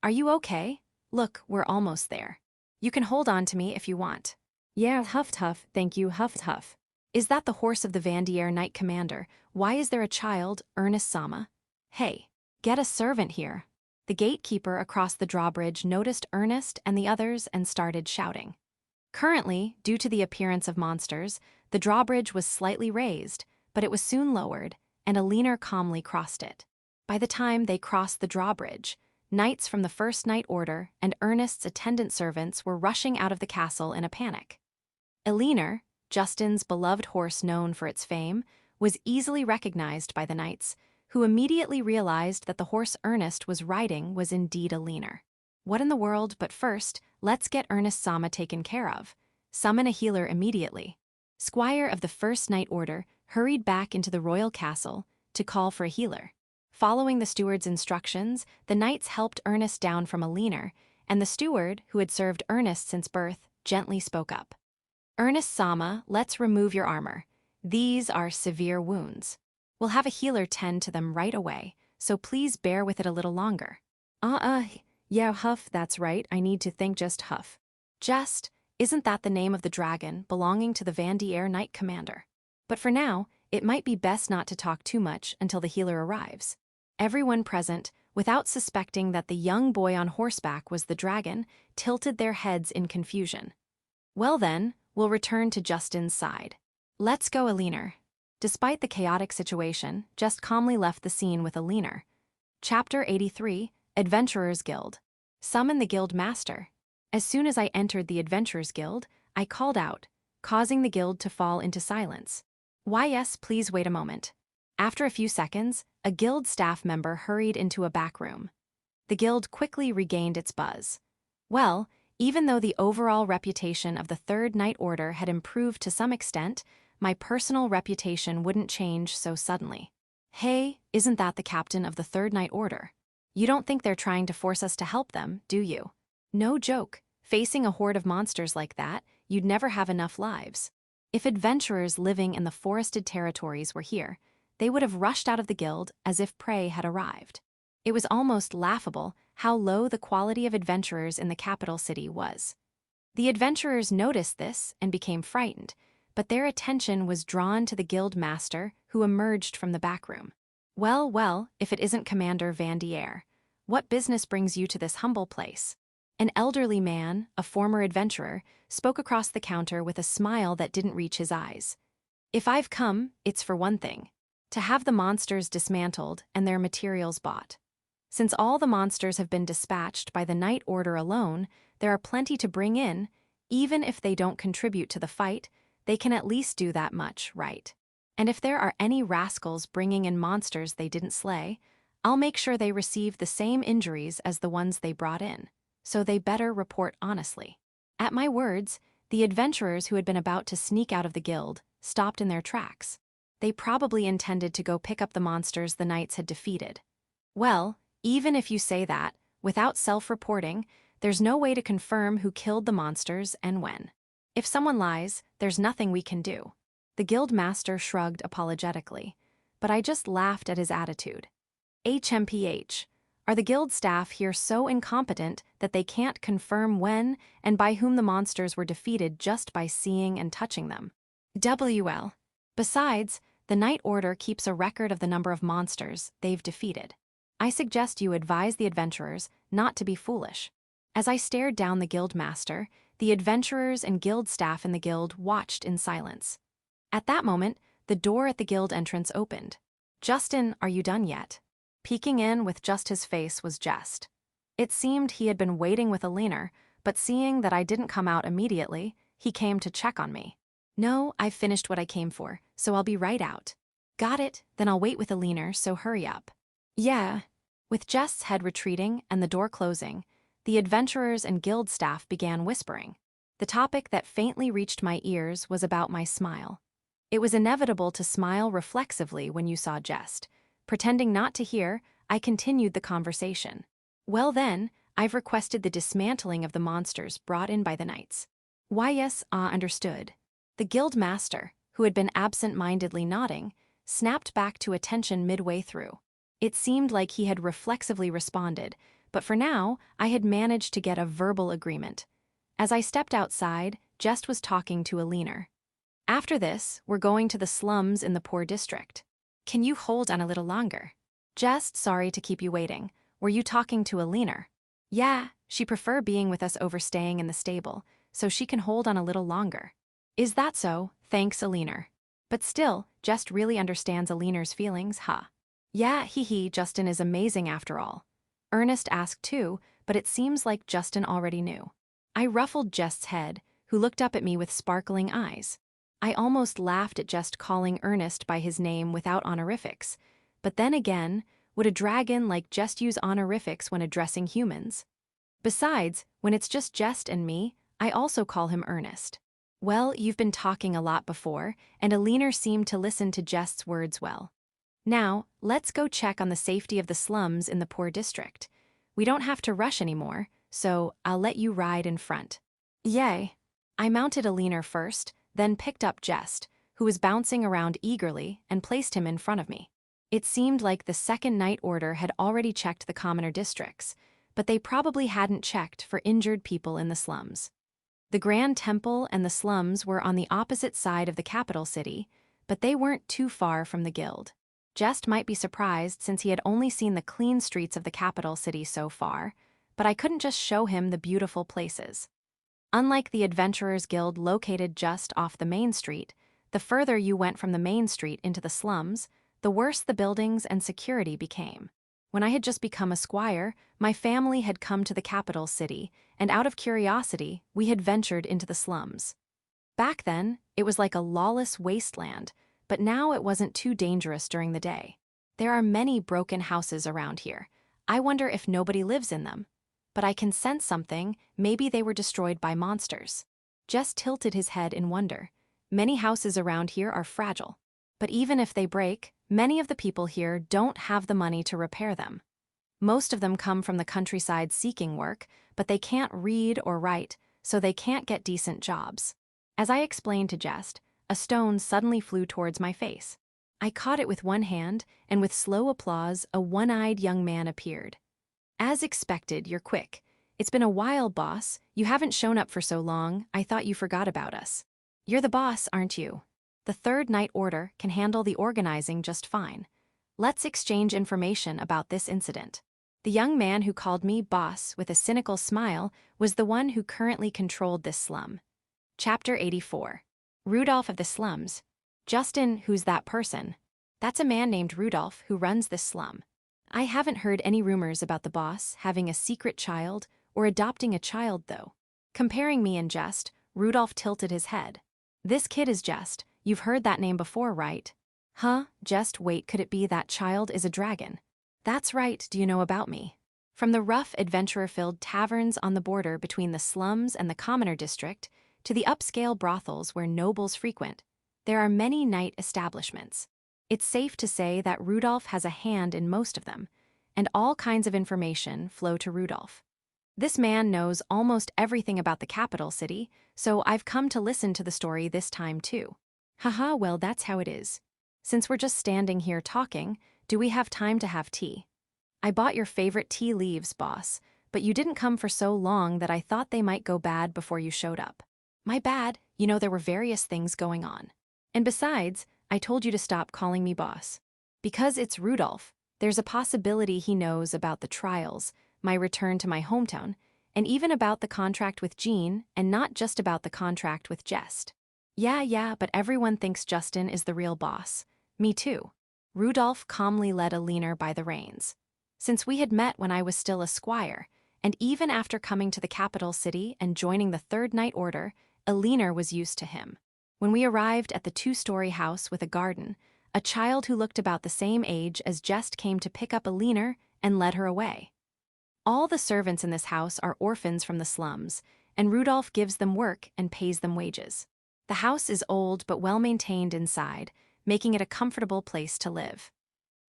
S1: Are you okay? Look, we're almost there. You can hold on to me if you want. Yeah, Huff Huff, thank you, Huff Huff. Is that the horse of the Vanier Knight Commander? Why is there a child, Ernest Sama? Hey, get a servant here. The gatekeeper across the drawbridge noticed Ernest and the others and started shouting. Currently, due to the appearance of monsters, the drawbridge was slightly raised, but it was soon lowered, and Elena calmly crossed it. By the time they crossed the drawbridge, knights from the First Knight Order and Ernest's attendant servants were rushing out of the castle in a panic. Elena, Justin's beloved horse known for its fame, was easily recognized by the knights, who immediately realized that the horse Ernest was riding was indeed Elena. What in the world, but first, let's get Ernest Sama taken care of. Summon a healer immediately. Squire of the First Knight Order hurried back into the royal castle to call for a healer. Following the steward's instructions, the knights helped Ernest down from Elena, and the steward, who had served Ernest since birth, gently spoke up. Ernest Sama, let's remove your armor. These are severe wounds. We'll have a healer tend to them right away, so please bear with it a little longer. Yeah, Huff, that's right, I need to thank just Huff. Just, isn't that the name of the dragon belonging to the Vanier Knight Commander? But for now, it might be best not to talk too much until the healer arrives. Everyone present, without suspecting that the young boy on horseback was the dragon, tilted their heads in confusion. Well then, we'll return to Justin's side. Let's go, Elena. Despite the chaotic situation, Just calmly left the scene with Elena. Chapter 83, Adventurers Guild. Summon the Guild Master. As soon as I entered the Adventurers Guild, I called out, causing the guild to fall into silence. Why yes, please wait a moment. After a few seconds, a guild staff member hurried into a back room. The guild quickly regained its buzz. Well, even though the overall reputation of the Third Knight Order had improved to some extent, my personal reputation wouldn't change so suddenly. Hey, isn't that the captain of the Third Knight Order? You don't think they're trying to force us to help them, do you? No joke, facing a horde of monsters like that, you'd never have enough lives. If adventurers living in the forested territories were here, they would have rushed out of the guild as if prey had arrived. It was almost laughable how low the quality of adventurers in the capital city was. The adventurers noticed this and became frightened, but their attention was drawn to the guild master who emerged from the back room. Well, well, if it isn't Commander Vanier. What business brings you to this humble place? An elderly man, a former adventurer, spoke across the counter with a smile that didn't reach his eyes. If I've come, it's for one thing: to have the monsters dismantled and their materials bought. Since all the monsters have been dispatched by the Night Order alone, there are plenty to bring in. Even if they don't contribute to the fight, they can at least do that much, right? And if there are any rascals bringing in monsters they didn't slay, I'll make sure they receive the same injuries as the ones they brought in, so they better report honestly. At my words, the adventurers who had been about to sneak out of the guild stopped in their tracks. They probably intended to go pick up the monsters the knights had defeated. Well, even if you say that, without self-reporting, there's no way to confirm who killed the monsters and when. If someone lies, there's nothing we can do. The guild master shrugged apologetically, but I just laughed at his attitude. HMPH. Are the guild staff here so incompetent that they can't confirm when and by whom the monsters were defeated just by seeing and touching them? WL. Besides, the Night Order keeps a record of the number of monsters they've defeated. I suggest you advise the adventurers not to be foolish. As I stared down the guild master, the adventurers and guild staff in the guild watched in silence. At that moment, the door at the guild entrance opened. "Justin, are you done yet?" Peeking in with just his face was Jess. It seemed he had been waiting with Elena, but seeing that I didn't come out immediately, he came to check on me. "No, I've finished what I came for, so I'll be right out." "Got it, then I'll wait with Elena, so hurry up." "Yeah." With Jess' head retreating and the door closing, the adventurers and guild staff began whispering. The topic that faintly reached my ears was about my smile. It was inevitable to smile reflexively when you saw Jess. Pretending not to hear, I continued the conversation. "Well then, I've requested the dismantling of the monsters brought in by the knights." "Why yes, understood." The guild master, who had been absent-mindedly nodding, snapped back to attention midway through. It seemed like he had reflexively responded, but for now, I had managed to get a verbal agreement. As I stepped outside, Jess was talking to Elena. "After this, we're going to the slums in the poor district. Can you hold on a little longer?" "Jess, sorry to keep you waiting. Were you talking to Elena?" "Yeah, she prefer being with us over staying in the stable, so she can hold on a little longer." "Is that so? Thanks, Elena. But still, Jess really understands Elena's feelings, huh?" "Yeah, hee, Justin is amazing after all." Ernest asked too, but it seems like Justin already knew. I ruffled Jess' head, who looked up at me with sparkling eyes. I almost laughed at just calling Ernest by his name without honorifics, but then again, would a dragon like Jess use honorifics when addressing humans? Besides, when it's just Jess and me, I also call him Ernest. "Well, you've been talking a lot before, and Elena seemed to listen to Jess' words well. Now, let's go check on the safety of the slums in the poor district. We don't have to rush anymore, so I'll let you ride in front." "Yay." I mounted Elena first, then picked up Jess, who was bouncing around eagerly, and placed him in front of me. It seemed like the Second Night Order had already checked the commoner districts, but they probably hadn't checked for injured people in the slums. The Grand Temple and the slums were on the opposite side of the capital city, but they weren't too far from the guild. Jess might be surprised since he had only seen the clean streets of the capital city so far, but I couldn't just show him the beautiful places. Unlike the Adventurers Guild located just off the main street, the further you went from the main street into the slums, the worse the buildings and security became. When I had just become a squire, my family had come to the capital city, and out of curiosity, we had ventured into the slums. Back then, it was like a lawless wasteland, but now it wasn't too dangerous during the day. There are many broken houses around here. I wonder if nobody lives in them. But I can sense something, maybe they were destroyed by monsters. Jess tilted his head in wonder. Many houses around here are fragile. But even if they break, many of the people here don't have the money to repair them. Most of them come from the countryside seeking work, but they can't read or write, so they can't get decent jobs. As I explained to Jess, a stone suddenly flew towards my face. I caught it with one hand, and with slow applause, a one-eyed young man appeared. "As expected, you're quick. It's been a while, boss. You haven't shown up for so long, I thought you forgot about us." "You're the boss, aren't you? The Third Night Order can handle the organizing just fine. Let's exchange information about this incident. The young man who called me boss with a cynical smile was the one who currently controlled this slum. Chapter 84. Rudolph of the Slums. Justin, who's that person? That's a man named Rudolph who runs this slum. I haven't heard any rumors about the boss having a secret child or adopting a child, though. Comparing me and Jest, Rudolph tilted his head. This kid is Jest. You've heard that name before, right? Huh? Jest, wait, could it be that child is a dragon? That's right, do you know about me? From the rough, adventurer-filled taverns on the border between the slums and the commoner district to the upscale brothels where nobles frequent, there are many night establishments. It's safe to say that Rudolph has a hand in most of them, and all kinds of information flow to Rudolph. This man knows almost everything about the capital city, so I've come to listen to the story this time too. Haha, well, that's how it is. Since we're just standing here talking, do we have time to have tea? I bought your favorite tea leaves, boss, but you didn't come for so long that I thought they might go bad before you showed up. My bad, there were various things going on. And besides, I told you to stop calling me boss. Because it's Rudolph, there's a possibility he knows about the trials, my return to my hometown, and even about the contract with Jean, and not just about the contract with Jess. Yeah, but everyone thinks Justin is the real boss. Me too. Rudolph calmly led Elena by the reins. Since we had met when I was still a squire, and even after coming to the capital city and joining the Third Night Order, Elena was used to him. When we arrived at the 2-story house with a garden, a child who looked about the same age as Jess came to pick up Elena and led her away. All the servants in this house are orphans from the slums, and Rudolph gives them work and pays them wages. The house is old but well-maintained inside, making it a comfortable place to live.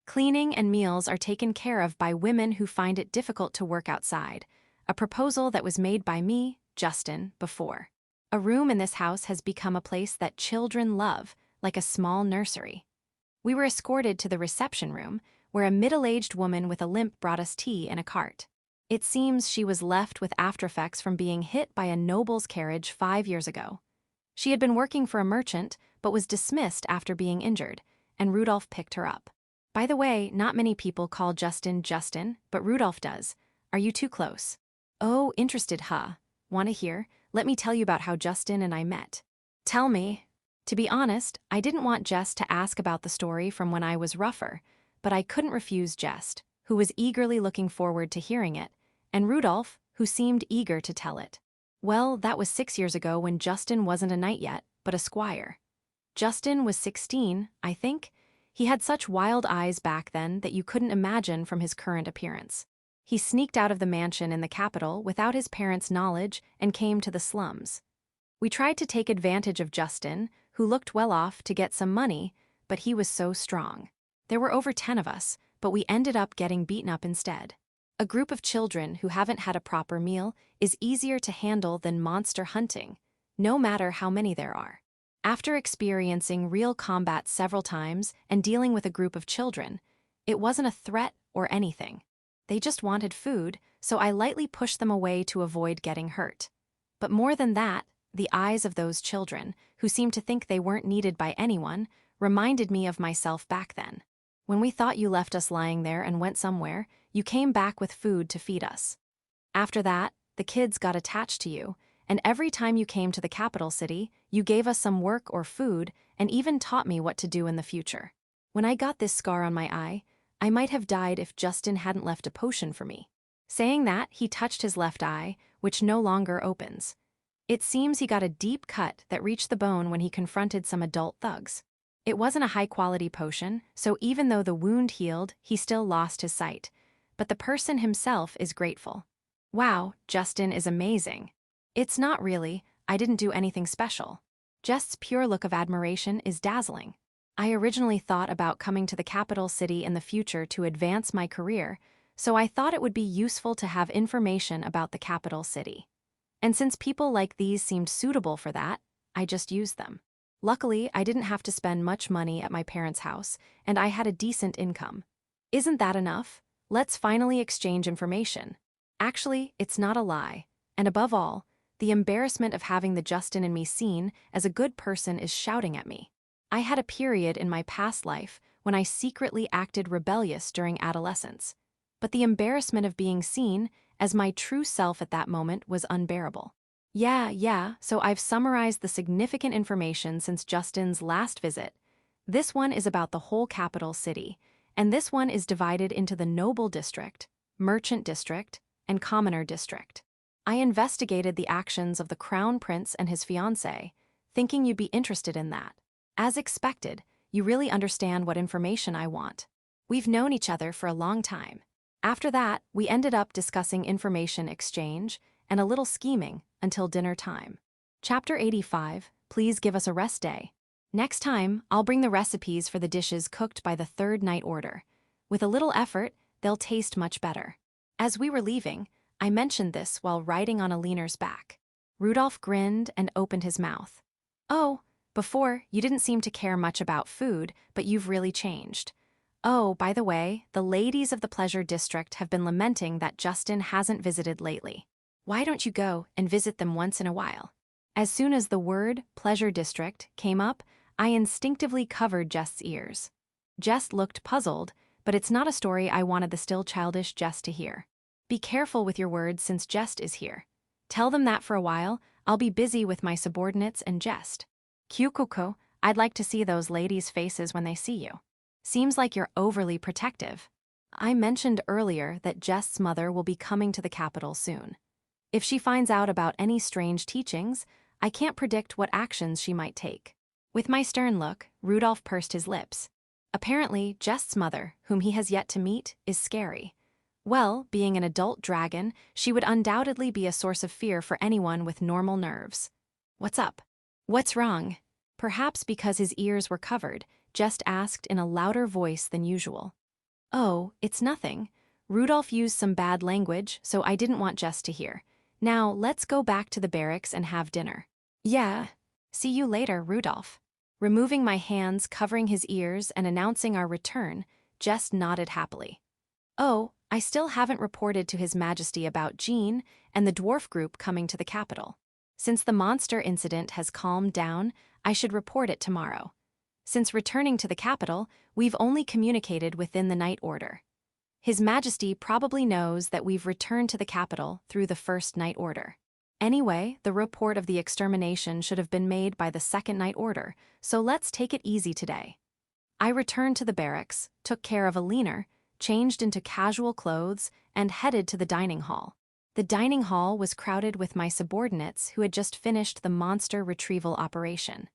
S1: Cleaning and meals are taken care of by women who find it difficult to work outside, a proposal that was made by me, Justin, before. A room in this house has become a place that children love, like a small nursery. We were escorted to the reception room, where a middle-aged woman with a limp brought us tea in a cart. It seems she was left with aftereffects from being hit by a noble's carriage 5 years ago. She had been working for a merchant, but was dismissed after being injured, and Rudolph picked her up. By the way, not many people call Justin Justin, but Rudolph does. Are you too close? Oh, interested, huh? Want to hear? Let me tell you about how Justin and I met. Tell me. To be honest, I didn't want Jess to ask about the story from when I was rougher, but I couldn't refuse Jess, who was eagerly looking forward to hearing it, and Rudolph, who seemed eager to tell it. Well, that was 6 years ago when Justin wasn't a knight yet, but a squire. Justin was 16, I think. He had such wild eyes back then that you couldn't imagine from his current appearance. He sneaked out of the mansion in the capital without his parents' knowledge and came to the slums. We tried to take advantage of Justin, who looked well off, to get some money, but he was so strong. There were over 10 of us, but we ended up getting beaten up instead. A group of children who haven't had a proper meal is easier to handle than monster hunting, no matter how many there are. After experiencing real combat several times and dealing with a group of children, it wasn't a threat or anything. They just wanted food, so I lightly pushed them away to avoid getting hurt. But more than that, the eyes of those children, who seemed to think they weren't needed by anyone, reminded me of myself back then. When we thought you left us lying there and went somewhere, you came back with food to feed us. After that, the kids got attached to you, and every time you came to the capital city, you gave us some work or food and even taught me what to do in the future. When I got this scar on my eye, I might have died if Justin hadn't left a potion for me. Saying that, he touched his left eye, which no longer opens. It seems he got a deep cut that reached the bone when he confronted some adult thugs. It wasn't a high-quality potion, so even though the wound healed, he still lost his sight. But the person himself is grateful. Wow, Justin is amazing. It's not really. I didn't do anything special. Jess's pure look of admiration is dazzling. I originally thought about coming to the capital city in the future to advance my career, so I thought it would be useful to have information about the capital city. And since people like these seemed suitable for that, I just used them. Luckily, I didn't have to spend much money at my parents' house, and I had a decent income. Isn't that enough? Let's finally exchange information. Actually, it's not a lie. And above all, the embarrassment of having the Justin in me seen as a good person is shouting at me. I had a period in my past life when I secretly acted rebellious during adolescence. But the embarrassment of being seen as my true self at that moment was unbearable. Yeah, so I've summarized the significant information since Justin's last visit. This one is about the whole capital city, and this one is divided into the Noble District, Merchant District, and Commoner District. I investigated the actions of the Crown Prince and his fiancée, thinking you'd be interested in that. As expected, you really understand what information I want. We've known each other for a long time. After that, we ended up discussing information exchange and a little scheming until dinner time. Chapter 85, Please Give Us a Rest Day. Next time, I'll bring the recipes for the dishes cooked by the third night order. With a little effort, they'll taste much better. As we were leaving, I mentioned this while riding on Elena's back. Rudolph grinned and opened his mouth. Oh, before, you didn't seem to care much about food, but you've really changed. Oh, by the way, the ladies of the Pleasure District have been lamenting that Justin hasn't visited lately. Why don't you go and visit them once in a while? As soon as the word Pleasure District came up, I instinctively covered Jess's ears. Jess looked puzzled, but it's not a story I wanted the still childish Jess to hear. Be careful with your words since Jess is here. Tell them that for a while, I'll be busy with my subordinates and Jess. Kyukuko, I'd like to see those ladies' faces when they see you. Seems like you're overly protective. I mentioned earlier that Jess's mother will be coming to the capital soon. If she finds out about any strange teachings, I can't predict what actions she might take. With my stern look, Rudolph pursed his lips. Apparently, Jess's mother, whom he has yet to meet, is scary. Well, being an adult dragon, she would undoubtedly be a source of fear for anyone with normal nerves. What's up? What's wrong? Perhaps because his ears were covered, Jess asked in a louder voice than usual. Oh, it's nothing. Rudolph used some bad language, so I didn't want Jess to hear. Now, let's go back to the barracks and have dinner. Yeah. See you later, Rudolph. Removing my hands covering his ears and announcing our return, Jess nodded happily. Oh, I still haven't reported to His Majesty about Jean and the dwarf group coming to the capital. Since the monster incident has calmed down, I should report it tomorrow. Since returning to the capital, we've only communicated within the night order. His Majesty probably knows that we've returned to the capital through the first night order. Anyway, the report of the extermination should have been made by the second night order, so let's take it easy today. I returned to the barracks, took care of Elena, changed into casual clothes, and headed to the dining hall. The dining hall was crowded with my subordinates who had just finished the monster retrieval operation.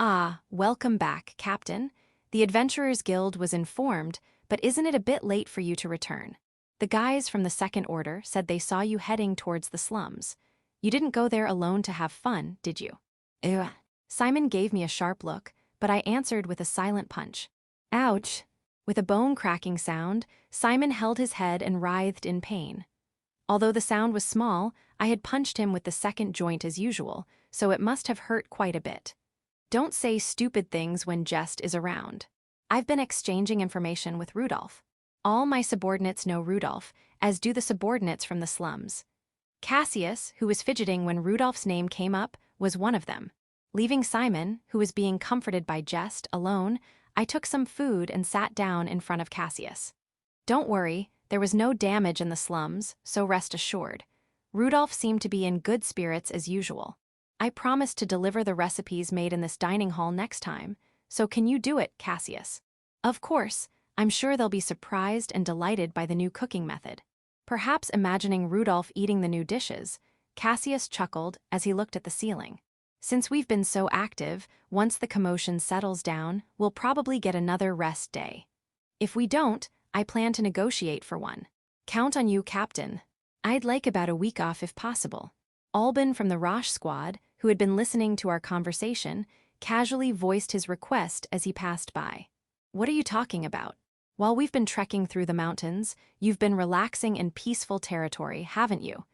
S1: Ah, welcome back, Captain. The Adventurers Guild was informed, but isn't it a bit late for you to return? The guys from the second order said they saw you heading towards the slums. You didn't go there alone to have fun, did you? Ugh. Simon gave me a sharp look, but I answered with a silent punch. Ouch. With a bone-cracking sound, Simon held his head and writhed in pain. Although the sound was small, I had punched him with the second joint as usual, so it must have hurt quite a bit. Don't say stupid things when Jess is around. I've been exchanging information with Rudolph. All my subordinates know Rudolph, as do the subordinates from the slums. Cassius, who was fidgeting when Rudolph's name came up, was one of them. Leaving Simon, who was being comforted by Jess, alone, I took some food and sat down in front of Cassius. Don't worry, there was no damage in the slums, so rest assured. Rudolph seemed to be in good spirits as usual. I promised to deliver the recipes made in this dining hall next time, so can you do it, Cassius? Of course, I'm sure they'll be surprised and delighted by the new cooking method. Perhaps imagining Rudolph eating the new dishes, Cassius chuckled as he looked at the ceiling. Since we've been so active, once the commotion settles down, we'll probably get another rest day. If we don't, I plan to negotiate for one. Count on you, Captain. I'd like about a week off if possible. Alban from the Rosh squad, who had been listening to our conversation, casually voiced his request as he passed by. What are you talking about? While we've been trekking through the mountains, you've been relaxing in peaceful territory, haven't you?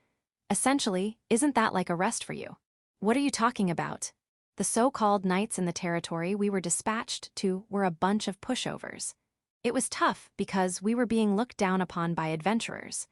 S1: Essentially, isn't that like a rest for you? What are you talking about? The so-called knights in the territory we were dispatched to were a bunch of pushovers. It was tough because we were being looked down upon by adventurers.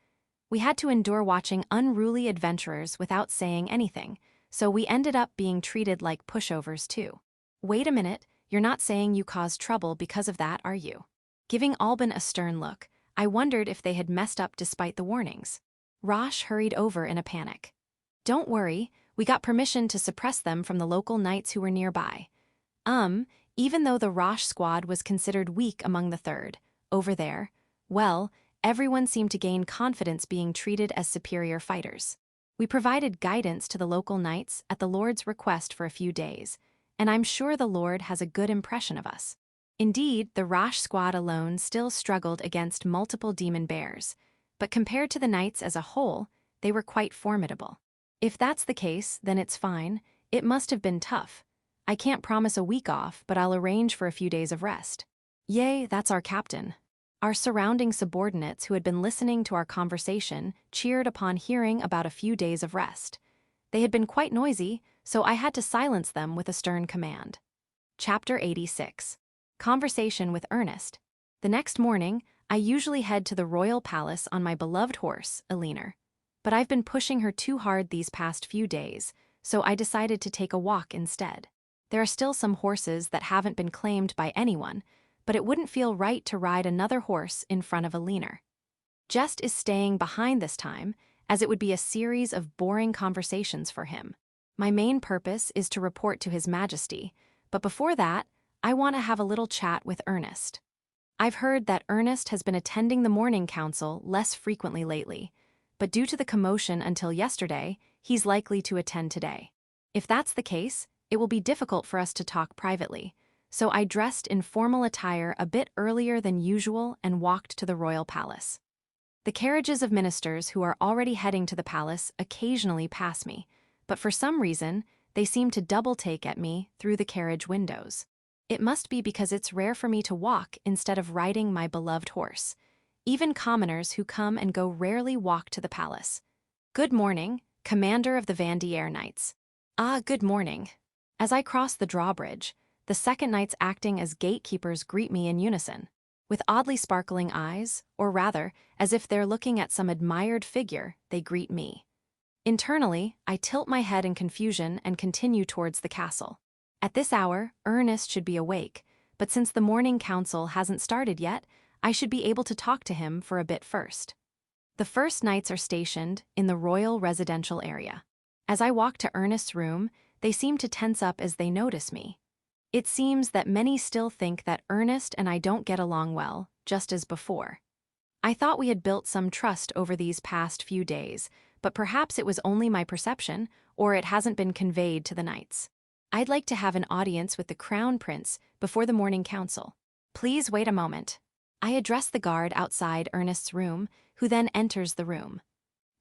S1: We had to endure watching unruly adventurers without saying anything, so we ended up being treated like pushovers too. Wait a minute, You're not saying you caused trouble because of that, are you? Giving Alban a stern look, I wondered if they had messed up despite the warnings. Rosh hurried over in a panic. Don't worry, we got permission to suppress them from the local knights who were nearby. Even though the Rosh squad was considered weak among the third, over there, well, everyone seemed to gain confidence being treated as superior fighters. We provided guidance to the local knights at the Lord's request for a few days, and I'm sure the Lord has a good impression of us. Indeed, the Rosh squad alone still struggled against multiple demon bears, but compared to the knights as a whole, they were quite formidable. If that's the case, then it's fine. It must have been tough. I can't promise a week off, but I'll arrange for a few days of rest. Yay, that's our captain. Our surrounding subordinates who had been listening to our conversation cheered upon hearing about a few days of rest. They had been quite noisy, so I had to silence them with a stern command. Chapter 86. Conversation with Ernest. The next morning, I usually head to the royal palace on my beloved horse, Elena. But I've been pushing her too hard these past few days, so I decided to take a walk instead. There are still some horses that haven't been claimed by anyone, but it wouldn't feel right to ride another horse in front of Elena. Jess is staying behind this time, as it would be a series of boring conversations for him. My main purpose is to report to His Majesty, but before that, I want to have a little chat with Ernest. I've heard that Ernest has been attending the morning council less frequently lately, but due to the commotion until yesterday, he's likely to attend today. If that's the case, it will be difficult for us to talk privately, so I dressed in formal attire a bit earlier than usual and walked to the royal palace. The carriages of ministers who are already heading to the palace occasionally pass me, but for some reason, they seem to double-take at me through the carriage windows. It must be because it's rare for me to walk instead of riding my beloved horse. Even commoners who come and go rarely walk to the palace. Good morning, Commander of the Vanier Knights. Ah, good morning. As I cross the drawbridge, the second knights acting as gatekeepers greet me in unison. With oddly sparkling eyes, or rather, as if they're looking at some admired figure, they greet me. Internally, I tilt my head in confusion and continue towards the castle. At this hour, Ernest should be awake, but since the morning council hasn't started yet, I should be able to talk to him for a bit first. The first knights are stationed in the royal residential area. As I walk to Ernest's room, they seem to tense up as they notice me. It seems that many still think that Ernest and I don't get along well, just as before. I thought we had built some trust over these past few days, but perhaps it was only my perception, or it hasn't been conveyed to the knights. I'd like to have an audience with the Crown Prince before the morning council. Please wait a moment. I address the guard outside Ernest's room, who then enters the room.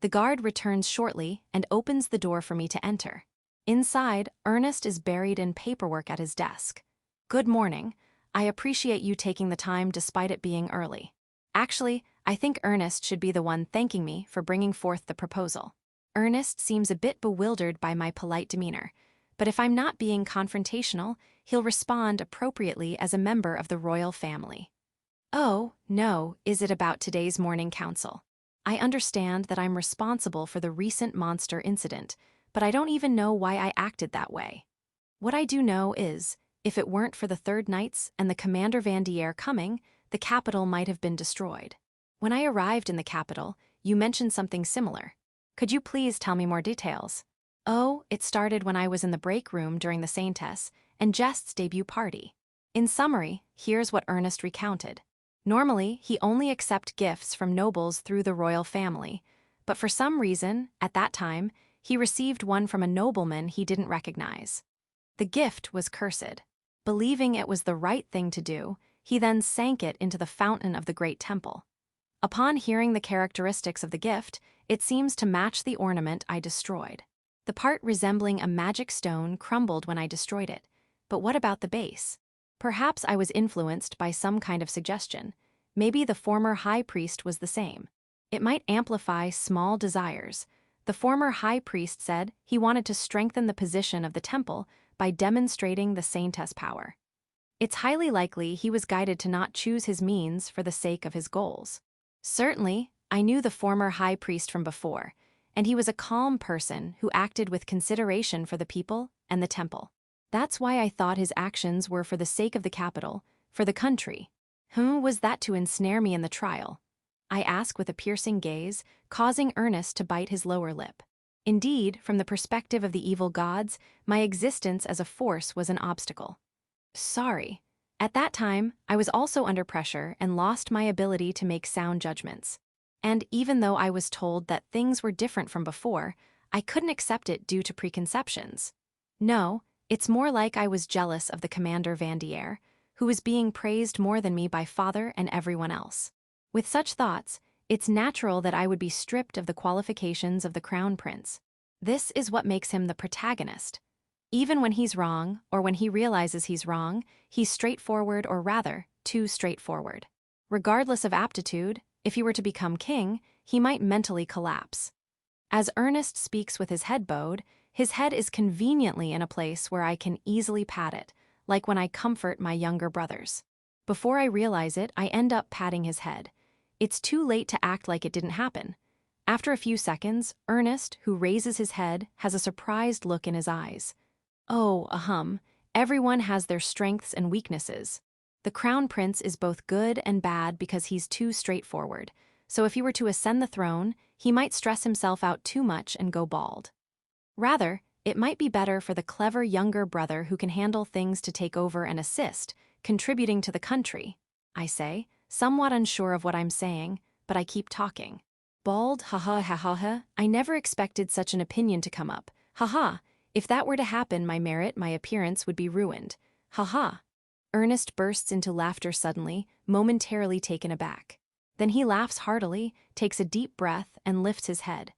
S1: The guard returns shortly and opens the door for me to enter. Inside, Ernest is buried in paperwork at his desk. Good morning. I appreciate you taking the time despite it being early. Actually, I think Ernest should be the one thanking me for bringing forth the proposal. Ernest seems a bit bewildered by my polite demeanor, but if I'm not being confrontational, he'll respond appropriately as a member of the royal family. Oh, no, is it about today's morning council? I understand that I'm responsible for the recent monster incident, but I don't even know why I acted that way. What I do know is, if it weren't for the third knights and the Commander Vanier coming, the capital might have been destroyed. When I arrived in the capital, you mentioned something similar. Could you please tell me more details? Oh, it started when I was in the break room during the Saintess and Jess's debut party. In summary, here's what Ernest recounted. Normally, he only accepts gifts from nobles through the royal family, but for some reason, at that time, he received one from a nobleman he didn't recognize. The gift was cursed. Believing it was the right thing to do, he then sank it into the fountain of the great temple. Upon hearing the characteristics of the gift, it seems to match the ornament I destroyed. The part resembling a magic stone crumbled when I destroyed it, but what about the base? Perhaps I was influenced by some kind of suggestion. Maybe the former high priest was the same. It might amplify small desires. The former high priest said he wanted to strengthen the position of the temple by demonstrating the Saintess power. It's highly likely he was guided to not choose his means for the sake of his goals. Certainly, I knew the former high priest from before, and he was a calm person who acted with consideration for the people and the temple. That's why I thought his actions were for the sake of the capital, for the country. Who was that to ensnare me in the trial? I ask with a piercing gaze, causing Ernest to bite his lower lip. Indeed, from the perspective of the evil gods, my existence as a force was an obstacle. Sorry. At that time, I was also under pressure and lost my ability to make sound judgments. And even though I was told that things were different from before, I couldn't accept it due to preconceptions. No, it's more like I was jealous of the Commander Vanier, who was being praised more than me by father and everyone else. With such thoughts, it's natural that I would be stripped of the qualifications of the Crown Prince. This is what makes him the protagonist. Even when he's wrong, or when he realizes he's wrong, he's straightforward, or rather, too straightforward. Regardless of aptitude, if he were to become king, he might mentally collapse. As Ernest speaks with his head bowed, his head is conveniently in a place where I can easily pat it, like when I comfort my younger brothers. Before I realize it, I end up patting his head. It's too late to act like it didn't happen. After a few seconds, Ernest, who raises his head, has a surprised look in his eyes. Oh, everyone has their strengths and weaknesses. The Crown Prince is both good and bad because he's too straightforward, so if he were to ascend the throne, he might stress himself out too much and go bald. Rather, it might be better for the clever younger brother who can handle things to take over and assist, contributing to the country, I say, somewhat unsure of what I'm saying, but I keep talking. Bald, haha, I never expected such an opinion to come up. Haha, if that were to happen, my appearance would be ruined. Haha. Ernest bursts into laughter suddenly, momentarily taken aback. Then he laughs heartily, takes a deep breath, and lifts his head.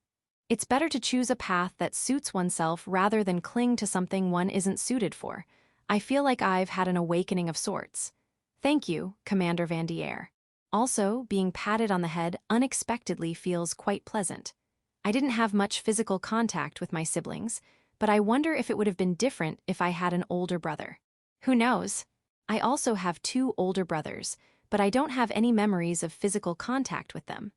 S1: It's better to choose a path that suits oneself rather than cling to something one isn't suited for. I feel like I've had an awakening of sorts. Thank you, Commander Vanier. Also, being patted on the head unexpectedly feels quite pleasant. I didn't have much physical contact with my siblings, but I wonder if it would have been different if I had an older brother. Who knows? I also have 2 older brothers, but I don't have any memories of physical contact with them.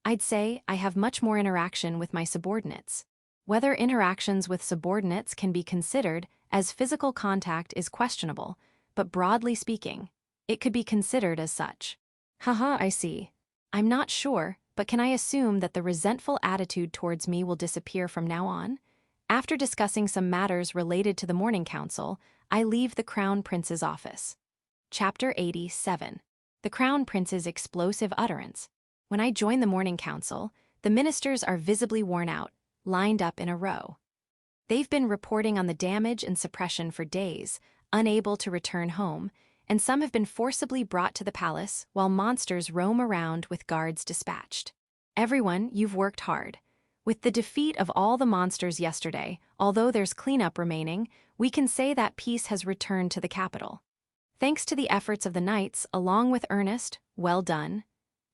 S1: I'd say I have much more interaction with my subordinates. Whether interactions with subordinates can be considered as physical contact is questionable, but broadly speaking, it could be considered as such. Haha, I see. I'm not sure, but can I assume that the resentful attitude towards me will disappear from now on? After discussing some matters related to the morning council, I leave the Crown Prince's office. Chapter 87. The Crown Prince's explosive utterance. When I join the morning council, the ministers are visibly worn out, lined up in a row. They've been reporting on the damage and suppression for days, unable to return home, and some have been forcibly brought to the palace while monsters roam around with guards dispatched. Everyone, you've worked hard. With the defeat of all the monsters yesterday, although there's cleanup remaining, we can say that peace has returned to the capital. Thanks to the efforts of the knights, along with Ernest, well done.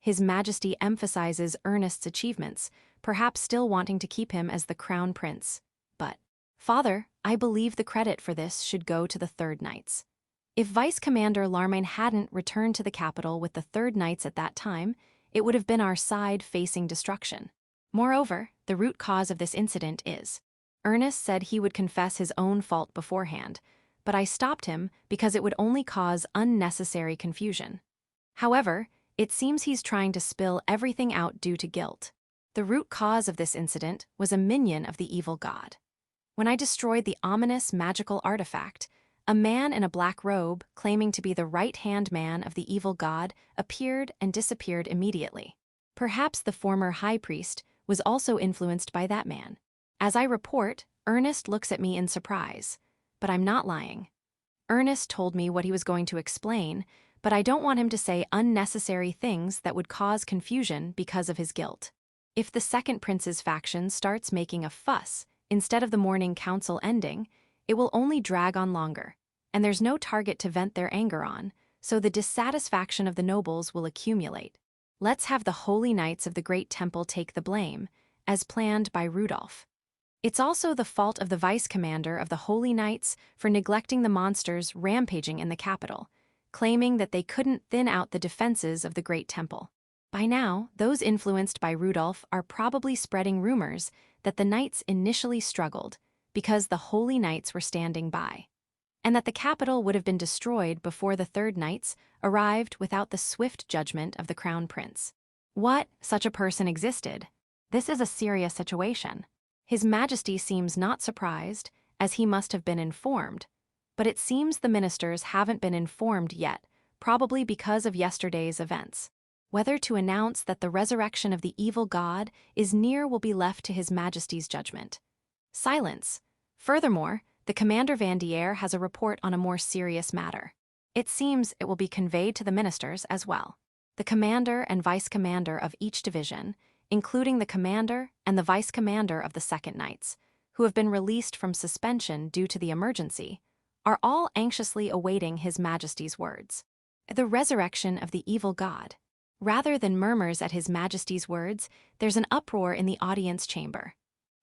S1: His Majesty emphasizes Ernest's achievements, perhaps still wanting to keep him as the Crown Prince. But, Father, I believe the credit for this should go to the Third Knights. If Vice Commander Larmain hadn't returned to the capital with the Third Knights at that time, it would have been our side facing destruction. Moreover, the root cause of this incident is. Ernest said he would confess his own fault beforehand, but I stopped him because it would only cause unnecessary confusion. However, it seems he's trying to spill everything out due to guilt. The root cause of this incident was a minion of the evil god. When I destroyed the ominous magical artifact, a man in a black robe, claiming to be the right-hand man of the evil god, appeared and disappeared immediately. Perhaps the former high priest was also influenced by that man. As I report, Ernest looks at me in surprise. But I'm not lying. Ernest told me what he was going to explain, but I don't want him to say unnecessary things that would cause confusion because of his guilt. If the second prince's faction starts making a fuss instead of the morning council ending, it will only drag on longer, and there's no target to vent their anger on, so the dissatisfaction of the nobles will accumulate. Let's have the holy knights of the great temple take the blame, as planned by Rudolph. It's also the fault of the vice-commander of the Holy Knights for neglecting the monsters rampaging in the capital, claiming that they couldn't thin out the defenses of the Great Temple. By now, those influenced by Rudolph are probably spreading rumors that the knights initially struggled because the Holy Knights were standing by. and that the capital would have been destroyed before the third knights arrived without the swift judgment of the crown prince. What? Such a person existed? This is a serious situation. His Majesty seems not surprised, as he must have been informed. But it seems the ministers haven't been informed yet, probably because of yesterday's events. Whether to announce that the resurrection of the evil god is near will be left to His Majesty's judgment. Silence. Furthermore, the Commander Vanier has a report on a more serious matter. It seems it will be conveyed to the ministers as well. The commander and vice-commander of each division, including the commander and the vice-commander of the Second Knights, who have been released from suspension due to the emergency, are all anxiously awaiting His Majesty's words. The resurrection of the evil god. Rather than murmurs at His Majesty's words, there's an uproar in the audience chamber.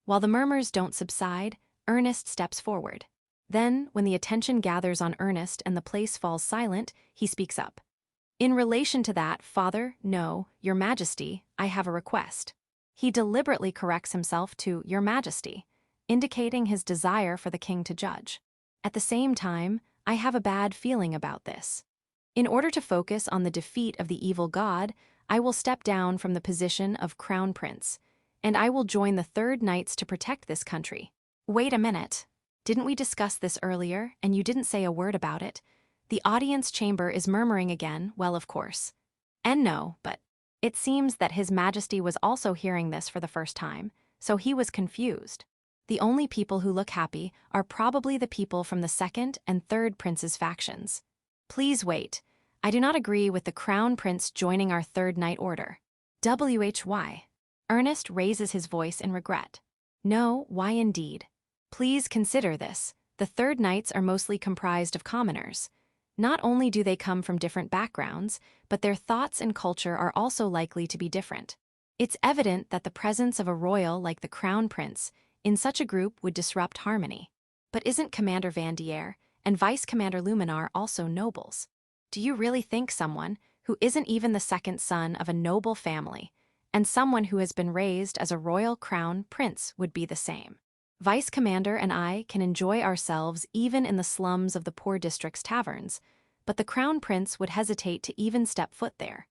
S1: While the murmurs don't subside, Ernest steps forward. Then, when the attention gathers on Ernest and the place falls silent, he speaks up. In relation to that, Father, no, Your Majesty, I have a request. He deliberately corrects himself to Your Majesty, indicating his desire for the king to judge. At the same time, I have a bad feeling about this. In order to focus on the defeat of the evil god, I will step down from the position of Crown Prince, and I will join the Third Knights to protect this country. Wait a minute. Didn't we discuss this earlier, and you didn't say a word about it? The audience chamber is murmuring again, well, of course. And no, but it seems that His Majesty was also hearing this for the first time, so he was confused. The only people who look happy are probably the people from the Second and Third Prince's factions. Please wait. I do not agree with the Crown Prince joining our Third Knight Order. Why? Ernest raises his voice in regret. No, why indeed? Please consider this. The Third Knights are mostly comprised of commoners. Not only do they come from different backgrounds, but their thoughts and culture are also likely to be different. It's evident that the presence of a royal like the Crown Prince in such a group would disrupt harmony. But isn't Commander Vanier and Vice Commander Luminar also nobles? Do you really think someone who isn't even the second son of a noble family and someone who has been raised as a royal crown prince would be the same? Vice Commander and I can enjoy ourselves even in the slums of the poor district's taverns, but the Crown Prince would hesitate to even step foot there.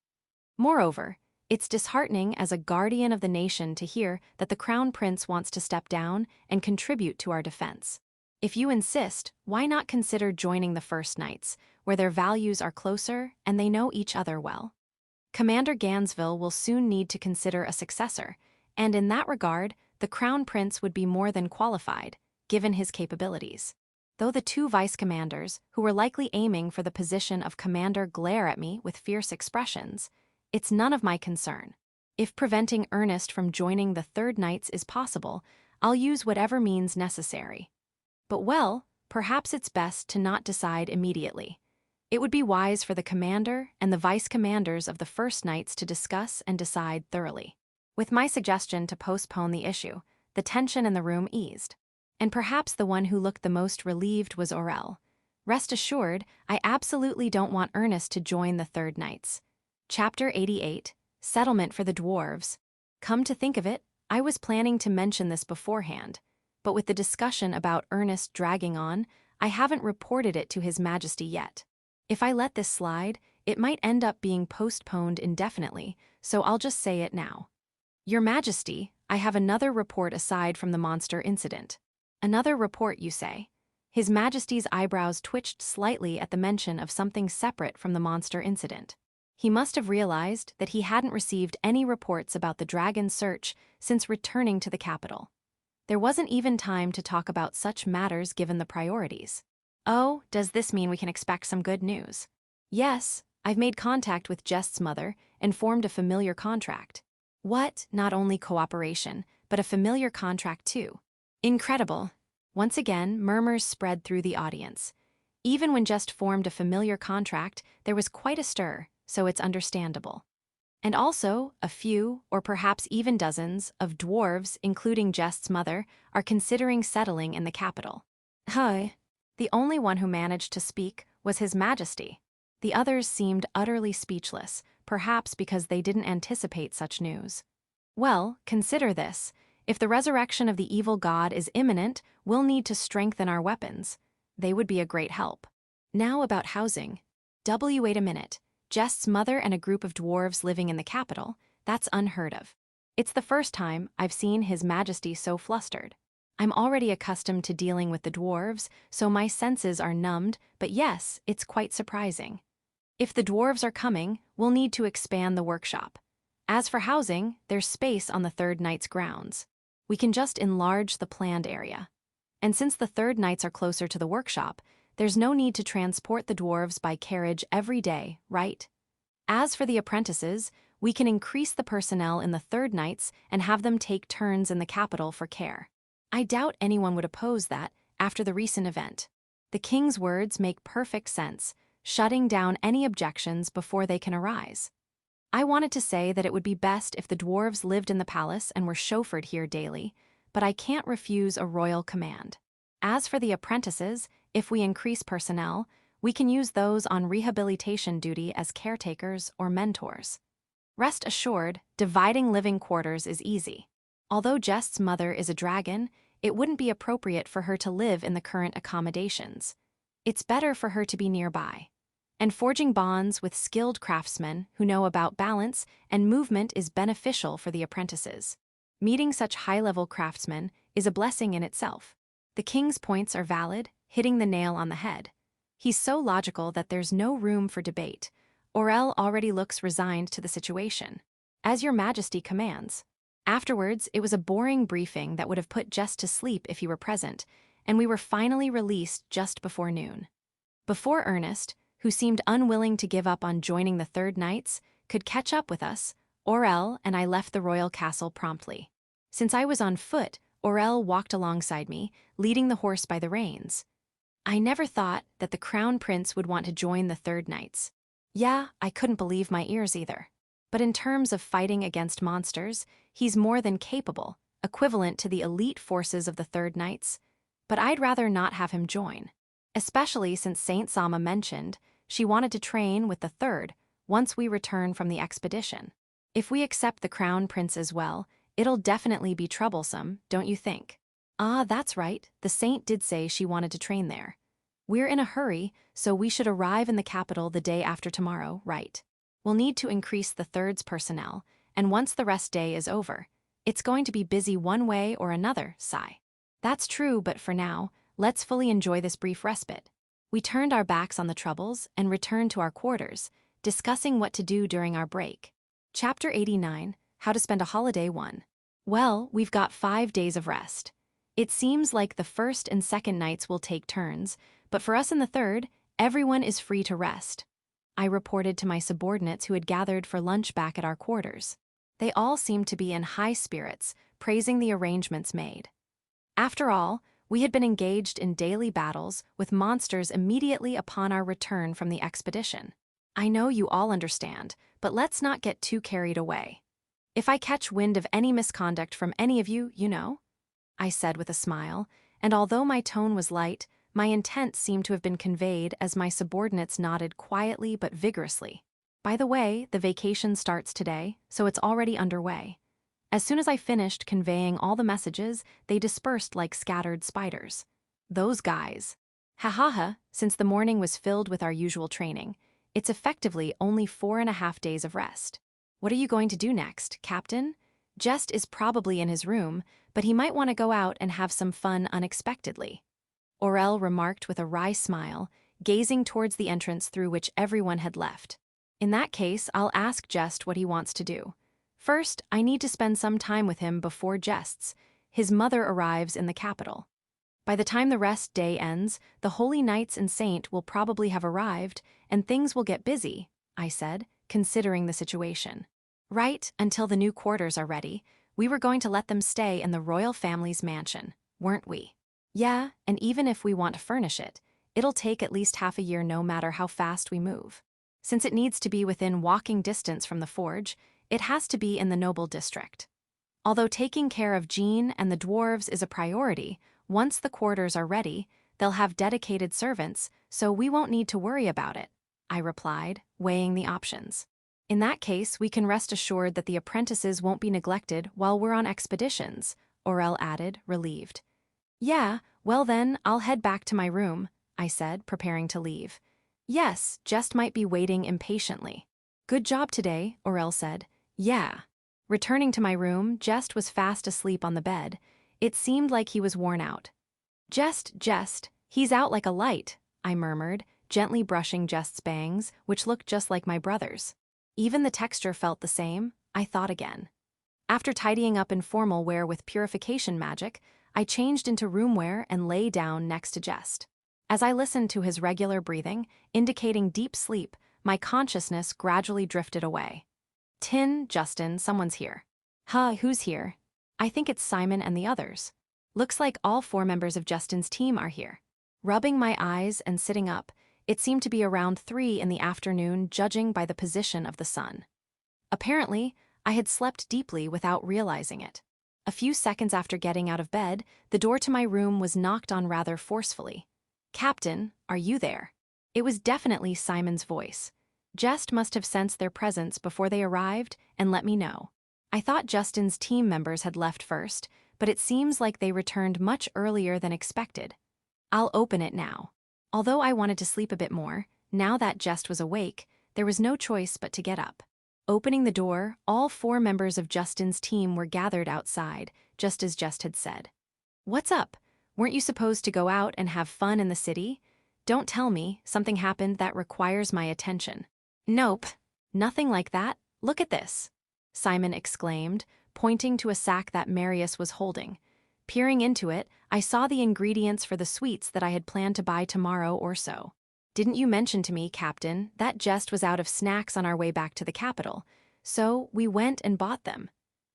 S1: Moreover, it's disheartening as a guardian of the nation to hear that the Crown Prince wants to step down and contribute to our defense. If you insist, why not consider joining the First Knights, where their values are closer and they know each other well? Commander Gansville will soon need to consider a successor, and in that regard, the Crown Prince would be more than qualified, given his capabilities. Though the two vice-commanders, who were likely aiming for the position of commander, glare at me with fierce expressions, it's none of my concern. If preventing Ernest from joining the Third Knights is possible, I'll use whatever means necessary. But well, perhaps it's best to not decide immediately. It would be wise for the commander and the vice-commanders of the First Knights to discuss and decide thoroughly. With my suggestion to postpone the issue, the tension in the room eased. And perhaps the one who looked the most relieved was Orel. Rest assured, I absolutely don't want Ernest to join the Third Knights. Chapter 88, Settlement for the Dwarves. Come to think of it, I was planning to mention this beforehand, but with the discussion about Ernest dragging on, I haven't reported it to His Majesty yet. If I let this slide, it might end up being postponed indefinitely, so I'll just say it now. Your Majesty, I have another report aside from the monster incident. Another report, you say? His Majesty's eyebrows twitched slightly at the mention of something separate from the monster incident. He must have realized that he hadn't received any reports about the dragon search since returning to the capital. There wasn't even time to talk about such matters given the priorities. Oh, does this mean we can expect some good news? Yes, I've made contact with Jess's mother and formed a familiar contract. What? Not only cooperation, but a familiar contract too. Incredible. Once again, murmurs spread through the audience. Even when Jess formed a familiar contract, there was quite a stir, so it's understandable. And also, a few, or perhaps even dozens, of dwarves, including Jess's mother, are considering settling in the capital. Hi. The only one who managed to speak was His Majesty. The others seemed utterly speechless, perhaps because they didn't anticipate such news. Well, consider this. If the resurrection of the evil god is imminent, we'll need to strengthen our weapons. They would be a great help. Now about housing. Wait a minute. Jess's mother and a group of dwarves living in the capital? That's unheard of. It's the first time I've seen His Majesty so flustered. I'm already accustomed to dealing with the dwarves, so my senses are numbed, but yes, it's quite surprising. If the dwarves are coming, we'll need to expand the workshop. As for housing, there's space on the third knight's grounds. We can just enlarge the planned area. And since the third knights are closer to the workshop, there's no need to transport the dwarves by carriage every day, right? As for the apprentices, we can increase the personnel in the third knights and have them take turns in the capital for care. I doubt anyone would oppose that after the recent event. The king's words make perfect sense, shutting down any objections before they can arise. I wanted to say that it would be best if the dwarves lived in the palace and were chauffeured here daily, but I can't refuse a royal command. As for the apprentices, if we increase personnel, we can use those on rehabilitation duty as caretakers or mentors. Rest assured, dividing living quarters is easy. Although Jess's mother is a dragon, it wouldn't be appropriate for her to live in the current accommodations. It's better for her to be nearby. And forging bonds with skilled craftsmen who know about balance and movement is beneficial for the apprentices. Meeting such high-level craftsmen is a blessing in itself. The king's points are valid, hitting the nail on the head. He's so logical that there's no room for debate. Orel already looks resigned to the situation. As your majesty commands. Afterwards, it was a boring briefing that would have put Jess to sleep if he were present, and we were finally released just before noon. Before Ernest, who seemed unwilling to give up on joining the third knights, could catch up with us, Orel and I left the royal castle promptly. Since I was on foot, Orel walked alongside me, leading the horse by the reins. I never thought that the crown prince would want to join the third knights. Yeah, I couldn't believe my ears either. But in terms of fighting against monsters, he's more than capable, equivalent to the elite forces of the third knights. But I'd rather not have him join. Especially since Saint Sama mentioned she wanted to train with the third once we return from the expedition. If we accept the crown prince as well, it'll definitely be troublesome, don't you think? Ah, that's right, the saint did say she wanted to train there. We're in a hurry, so we should arrive in the capital the day after tomorrow, right? We'll need to increase the third's personnel, and once the rest day is over, it's going to be busy one way or another, sigh. That's true, but for now, let's fully enjoy this brief respite. We turned our backs on the troubles and returned to our quarters, discussing what to do during our break. Chapter 89, How to Spend a Holiday 1. Well, we've got 5 days of rest. It seems like the first and second nights will take turns, but for us in the third, everyone is free to rest. I reported to my subordinates who had gathered for lunch back at our quarters. They all seemed to be in high spirits, praising the arrangements made. After all, we had been engaged in daily battles with monsters immediately upon our return from the expedition. I know you all understand, but let's not get too carried away. If I catch wind of any misconduct from any of you, I said with a smile, and although my tone was light, my intent seemed to have been conveyed as my subordinates nodded quietly but vigorously. By the way, the vacation starts today, so it's already underway. As soon as I finished conveying all the messages, they dispersed like scattered spiders. Those guys. Ha, since the morning was filled with our usual training, it's effectively only 4.5 days of rest. What are you going to do next, Captain? Jess is probably in his room, but he might want to go out and have some fun unexpectedly. Orel remarked with a wry smile, gazing towards the entrance through which everyone had left. In that case, I'll ask Jess what he wants to do. First, I need to spend some time with him before his mother arrives in the capital. By the time the rest day ends, the holy knights and saint will probably have arrived, and things will get busy, I said, considering the situation. Right, until the new quarters are ready, we were going to let them stay in the royal family's mansion, weren't we? Yeah, and even if we want to furnish it, it'll take at least half a year no matter how fast we move. Since it needs to be within walking distance from the forge, it has to be in the noble district. Although taking care of Jean and the dwarves is a priority, once the quarters are ready, they'll have dedicated servants, so we won't need to worry about it, I replied, weighing the options. In that case, we can rest assured that the apprentices won't be neglected while we're on expeditions, Orel added, relieved. Yeah, well then, I'll head back to my room. I said, preparing to leave. Yes, Jess might be waiting impatiently. Good job today, Orel said. Yeah. Returning to my room, Jess was fast asleep on the bed. It seemed like he was worn out. Jest, he's out like a light, I murmured, gently brushing Jest's bangs, which looked just like my brother's. Even the texture felt the same, I thought again. After tidying up informal wear with purification magic, I changed into room wear and lay down next to Jest. As I listened to his regular breathing, indicating deep sleep, my consciousness gradually drifted away. Justin, someone's here. Huh, who's here? I think it's Simon and the others. Looks like all 4 members of Justin's team are here. Rubbing my eyes and sitting up, it seemed to be around 3 in the afternoon, judging by the position of the sun. Apparently, I had slept deeply without realizing it. A few seconds after getting out of bed, the door to my room was knocked on rather forcefully. Captain, are you there? It was definitely Simon's voice. Jest must have sensed their presence before they arrived and let me know. I thought Justin's team members had left first, but it seems like they returned much earlier than expected. I'll open it now. Although I wanted to sleep a bit more, now that Jest was awake, there was no choice but to get up. Opening the door, all 4 members of Justin's team were gathered outside, just as Jest had said. What's up? Weren't you supposed to go out and have fun in the city? Don't tell me something happened that requires my attention. Nope, nothing like that. Look at this, Simon exclaimed, pointing to a sack that Marius was holding. Peering into it, I saw the ingredients for the sweets that I had planned to buy tomorrow or so. Didn't you mention to me, Captain, that Jest was out of snacks on our way back to the capital, so we went and bought them.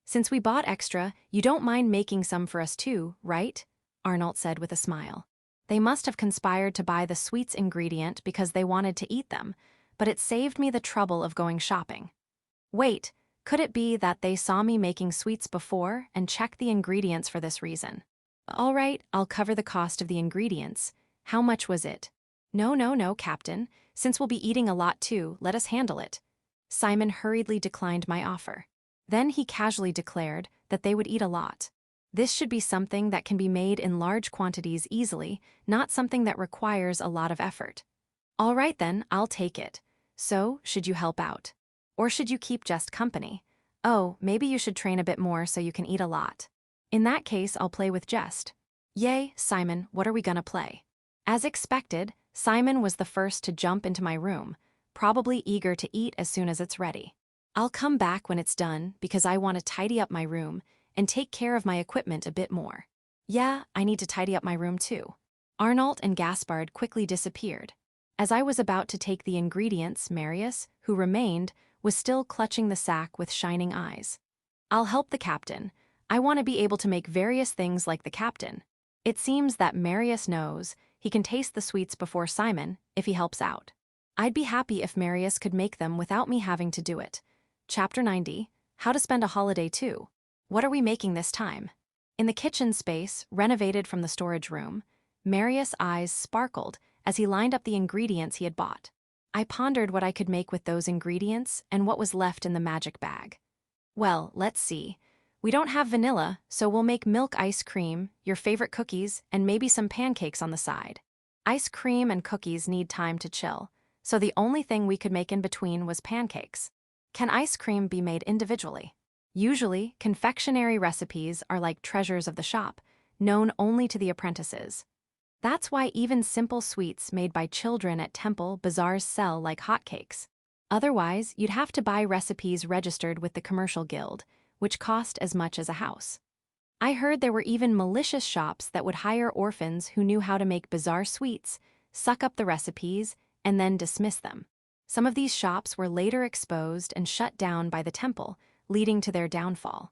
S1: Since we bought extra, you don't mind making some for us too, right? Arnold said with a smile. They must have conspired to buy the sweets ingredient because they wanted to eat them, but it saved me the trouble of going shopping. Wait, could it be that they saw me making sweets before and checked the ingredients for this reason? All right, I'll cover the cost of the ingredients. How much was it? No, Captain. Since we'll be eating a lot too, let us handle it. Simon hurriedly declined my offer. Then he casually declared that they would eat a lot. This should be something that can be made in large quantities easily, not something that requires a lot of effort. All right then, I'll take it. So, should you help out? Or should you keep Just company? Oh, maybe you should train a bit more so you can eat a lot. In that case, I'll play with Jest. Yay, Simon, what are we gonna play? As expected, Simon was the first to jump into my room, probably eager to eat as soon as it's ready. I'll come back when it's done because I want to tidy up my room and take care of my equipment a bit more. Yeah, I need to tidy up my room too. Arnold and Gaspard quickly disappeared. As I was about to take the ingredients, Marius, who remained, was still clutching the sack with shining eyes. I'll help the captain. I want to be able to make various things like the captain. It seems that Marius knows he can taste the sweets before Simon if he helps out. I'd be happy if Marius could make them without me having to do it. Chapter 90, How to Spend a Holiday Too. What are we making this time? In the kitchen space, renovated from the storage room, Marius' eyes sparkled as he lined up the ingredients he had bought. I pondered what I could make with those ingredients and what was left in the magic bag. Well, let's see. We don't have vanilla, so we'll make milk ice cream, your favorite cookies, and maybe some pancakes on the side. Ice cream and cookies need time to chill, so the only thing we could make in between was pancakes. Can ice cream be made individually? Usually, confectionery recipes are like treasures of the shop, known only to the apprentices. That's why even simple sweets made by children at temple bazaars sell like hotcakes. Otherwise, you'd have to buy recipes registered with the commercial guild, which cost as much as a house. I heard there were even malicious shops that would hire orphans who knew how to make bizarre sweets, suck up the recipes, and then dismiss them. Some of these shops were later exposed and shut down by the temple, leading to their downfall.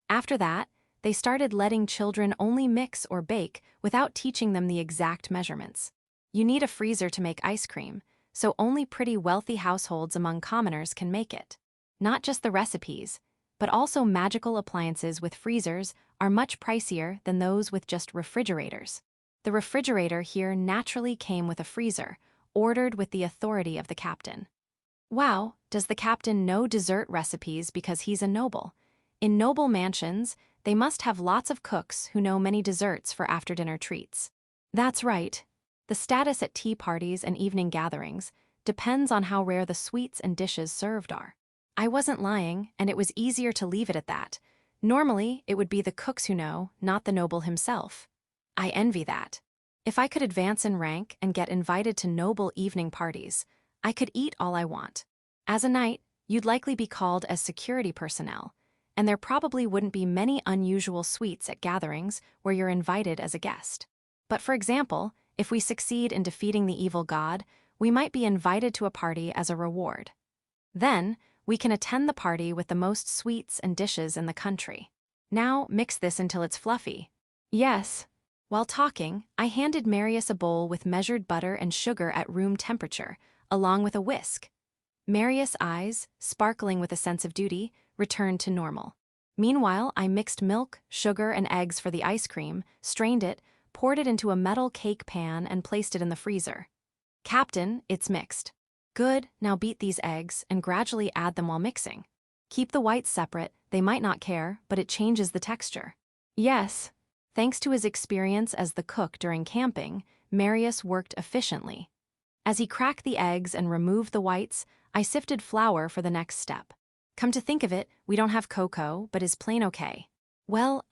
S1: After that, they started letting children only mix or bake without teaching them the exact measurements. You need a freezer to make ice cream, so only pretty wealthy households among commoners can make it. Not just the recipes, but also magical appliances with freezers are much pricier than those with just refrigerators. The refrigerator here naturally came with a freezer, ordered with the authority of the captain. Wow, does the captain know dessert recipes because he's a noble? In noble mansions, they must have lots of cooks who know many desserts for after-dinner treats. That's right. The status at tea parties and evening gatherings depends on how rare the sweets and dishes served are. I wasn't lying, and it was easier to leave it at that. Normally, it would be the cooks who know, not the noble himself. I envy that. If I could advance in rank and get invited to noble evening parties, I could eat all I want. As a knight, you'd likely be called as security personnel, and there probably wouldn't be many unusual sweets at gatherings where you're invited as a guest. But for example, if we succeed in defeating the evil god, we might be invited to a party as a reward. Then, we can attend the party with the most sweets and dishes in the country. Now, mix this until it's fluffy. Yes. While talking, I handed Marius a bowl with measured butter and sugar at room temperature, along with a whisk. Marius' eyes, sparkling with a sense of duty, returned to normal. Meanwhile, I mixed milk, sugar, and eggs for the ice cream, strained it, poured it into a metal cake pan, and placed it in the freezer. Captain, it's mixed. Good, now beat these eggs and gradually add them while mixing. Keep the whites separate, they might not care, but it changes the texture. Yes. Thanks to his experience as the cook during camping, Marius worked efficiently. As he cracked the eggs and removed the whites, I sifted flour for the next step. Come to think of it, we don't have cocoa, but is plain okay. Well,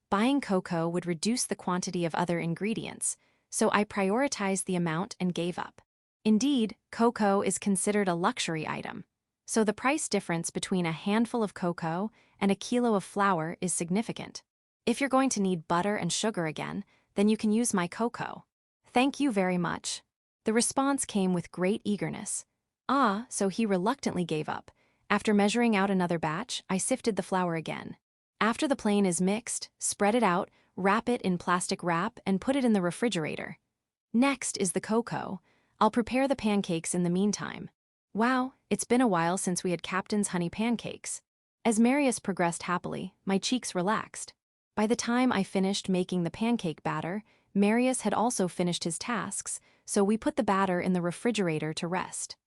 S1: buying cocoa would reduce the quantity of other ingredients, so I prioritized the amount and gave up. Indeed, cocoa is considered a luxury item, so the price difference between a handful of cocoa and a kilo of flour is significant. If you're going to need butter and sugar again, then you can use my cocoa. Thank you very much. The response came with great eagerness. So he reluctantly gave up. After measuring out another batch, I sifted the flour again. After the plain is mixed, spread it out, wrap it in plastic wrap, and put it in the refrigerator. Next is the cocoa. I'll prepare the pancakes in the meantime. Wow, it's been a while since we had Captain's honey pancakes. As Marius progressed happily, my cheeks relaxed. By the time I finished making the pancake batter, Marius had also finished his tasks, so we put the batter in the refrigerator to rest.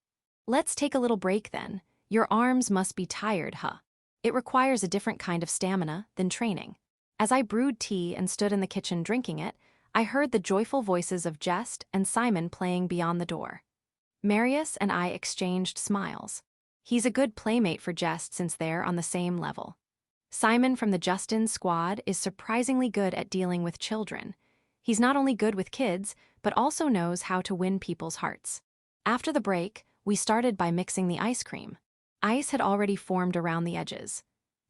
S1: Let's take a little break then. Your arms must be tired, huh? It requires a different kind of stamina than training. As I brewed tea and stood in the kitchen drinking it, I heard the joyful voices of Jess and Simon playing beyond the door. Marius and I exchanged smiles. He's a good playmate for Jess since they're on the same level. Simon from the Justin squad is surprisingly good at dealing with children. He's not only good with kids, but also knows how to win people's hearts. After the break, we started by mixing the ice cream. Ice had already formed around the edges.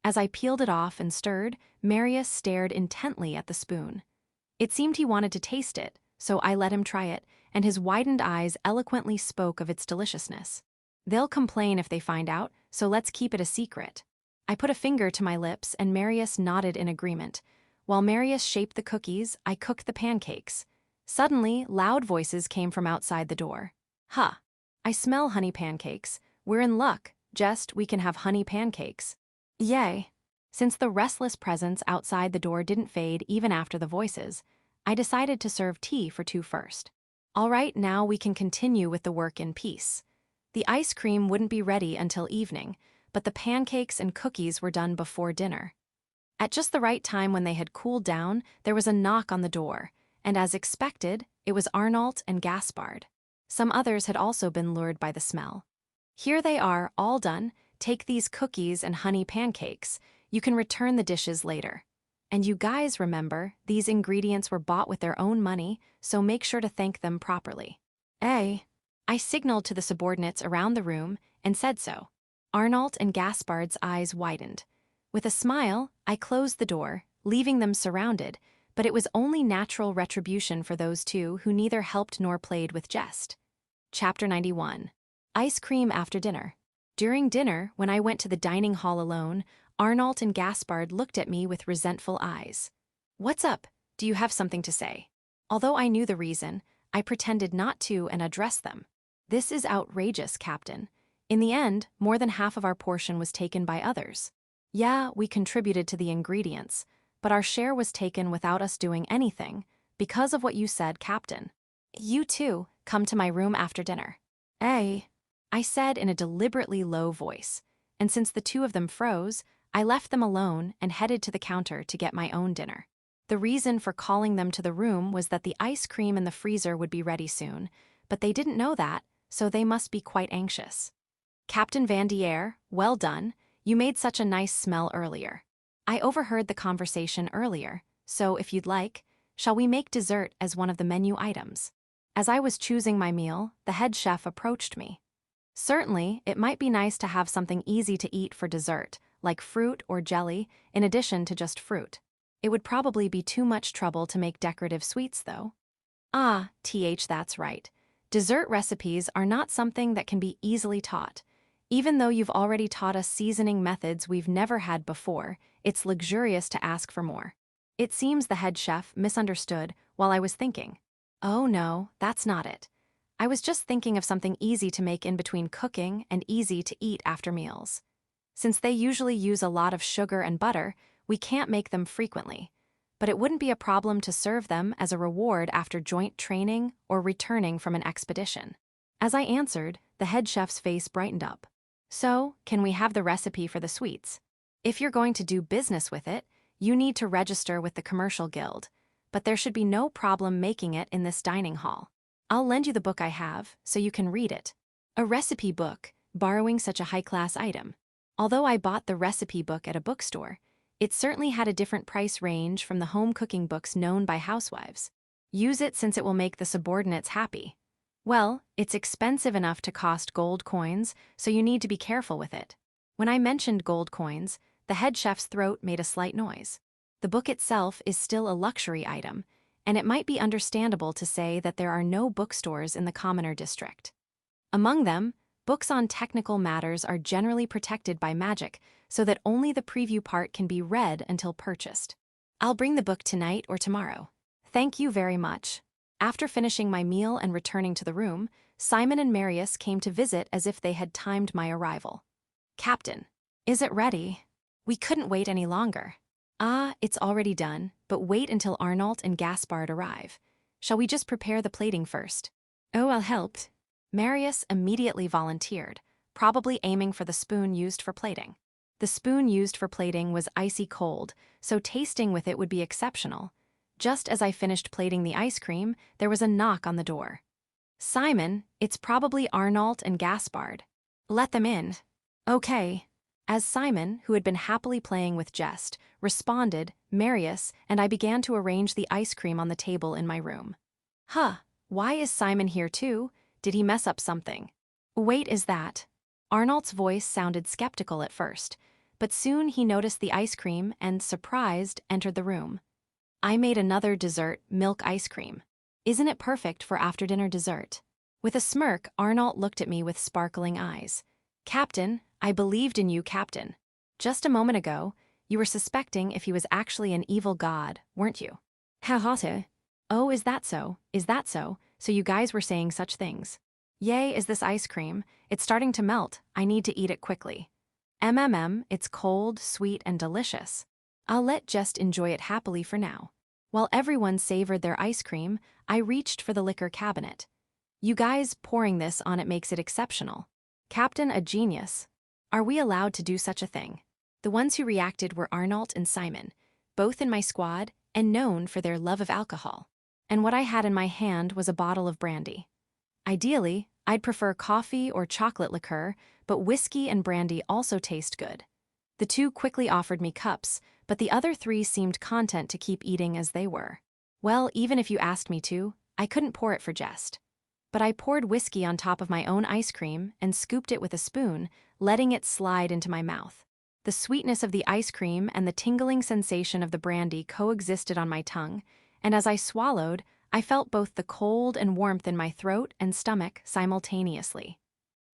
S1: As I peeled it off and stirred, Marius stared intently at the spoon. It seemed he wanted to taste it, so I let him try it, and his widened eyes eloquently spoke of its deliciousness. They'll complain if they find out, so let's keep it a secret. I put a finger to my lips and Marius nodded in agreement. While Marius shaped the cookies, I cooked the pancakes. Suddenly, loud voices came from outside the door. I smell honey pancakes. We're in luck. Just, we can have honey pancakes. Yay. Since the restless presence outside the door didn't fade even after the voices, I decided to serve tea for two first. All right, now we can continue with the work in peace. The ice cream wouldn't be ready until evening, but the pancakes and cookies were done before dinner. At just the right time when they had cooled down, there was a knock on the door, and as expected, it was Arnault and Gaspard. Some others had also been lured by the smell. Here they are, all done. Take these cookies and honey pancakes. You can return the dishes later. And you guys remember, these ingredients were bought with their own money, so make sure to thank them properly. I signaled to the subordinates around the room and said so. Arnault and Gaspard's eyes widened. With a smile, I closed the door, leaving them surrounded, but it was only natural retribution for those two who neither helped nor played with jest. Chapter 91. Ice cream after dinner. During dinner, when I went to the dining hall alone, Arnault and Gaspard looked at me with resentful eyes. What's up? Do you have something to say? Although I knew the reason, I pretended not to and addressed them. This is outrageous, Captain. In the end, more than half of our portion was taken by others. Yeah, we contributed to the ingredients, but our share was taken without us doing anything, because of what you said, Captain. You too, come to my room after dinner. I said in a deliberately low voice, and since the two of them froze, I left them alone and headed to the counter to get my own dinner. The reason for calling them to the room was that the ice cream in the freezer would be ready soon, but they didn't know that, so they must be quite anxious. Captain Vanier, well done, you made such a nice smell earlier. I overheard the conversation earlier, so if you'd like, shall we make dessert as one of the menu items? As I was choosing my meal, the head chef approached me. Certainly, it might be nice to have something easy to eat for dessert, like fruit or jelly, in addition to just fruit. It would probably be too much trouble to make decorative sweets, though. Ah, that's right. Dessert recipes are not something that can be easily taught. Even though you've already taught us seasoning methods we've never had before, it's luxurious to ask for more. It seems the head chef misunderstood while I was thinking. Oh no, that's not it. I was just thinking of something easy to make in between cooking and easy to eat after meals. Since they usually use a lot of sugar and butter, we can't make them frequently. But it wouldn't be a problem to serve them as a reward after joint training or returning from an expedition. As I answered, the head chef's face brightened up. So, can we have the recipe for the sweets? If you're going to do business with it, you need to register with the commercial guild, but there should be no problem making it in this dining hall. I'll lend you the book I have, so you can read it. A recipe book, borrowing such a high-class item. Although I bought the recipe book at a bookstore, it certainly had a different price range from the home cooking books known by housewives. Use it since it will make the subordinates happy. Well, it's expensive enough to cost gold coins, so you need to be careful with it. When I mentioned gold coins, the head chef's throat made a slight noise. The book itself is still a luxury item, and it might be understandable to say that there are no bookstores in the commoner district. Among them, books on technical matters are generally protected by magic, so that only the preview part can be read until purchased. I'll bring the book tonight or tomorrow. Thank you very much. After finishing my meal and returning to the room, Simon and Marius came to visit as if they had timed my arrival. Captain, is it ready? We couldn't wait any longer. Ah, it's already done, but wait until Arnault and Gaspard arrive. Shall we just prepare the plating first? Oh, I'll help. Marius immediately volunteered, probably aiming for the spoon used for plating. The spoon used for plating was icy cold, so tasting with it would be exceptional. Just as I finished plating the ice cream, there was a knock on the door. Simon, it's probably Arnault and Gaspard. Let them in. Okay. As Simon, who had been happily playing with Jess, responded, Marius, and I began to arrange the ice cream on the table in my room. Huh, why is Simon here too? Did he mess up something? Wait, is that? Arnault's voice sounded skeptical at first, but soon he noticed the ice cream and, surprised, entered the room. I made another dessert, milk ice cream. Isn't it perfect for after-dinner dessert? With a smirk, Arnault looked at me with sparkling eyes. Captain, I believed in you, Captain. Just a moment ago, you were suspecting if he was actually an evil god, weren't you? Ha. Oh, is that so? Is that so? So you guys were saying such things. Yay, is this ice cream? It's starting to melt. I need to eat it quickly. It's cold, sweet, and delicious. I'll let Jess enjoy it happily for now. While everyone savored their ice cream, I reached for the liquor cabinet. You guys pouring this on it makes it exceptional. Captain, a genius. Are we allowed to do such a thing? The ones who reacted were Arnault and Simon, both in my squad and known for their love of alcohol. And what I had in my hand was a bottle of brandy. Ideally, I'd prefer coffee or chocolate liqueur, but whiskey and brandy also taste good. The two quickly offered me cups, but the other three seemed content to keep eating as they were. Well, even if you asked me to, I couldn't pour it for jest. But I poured whiskey on top of my own ice cream and scooped it with a spoon, letting it slide into my mouth. The sweetness of the ice cream and the tingling sensation of the brandy coexisted on my tongue, and as I swallowed, I felt both the cold and warmth in my throat and stomach simultaneously.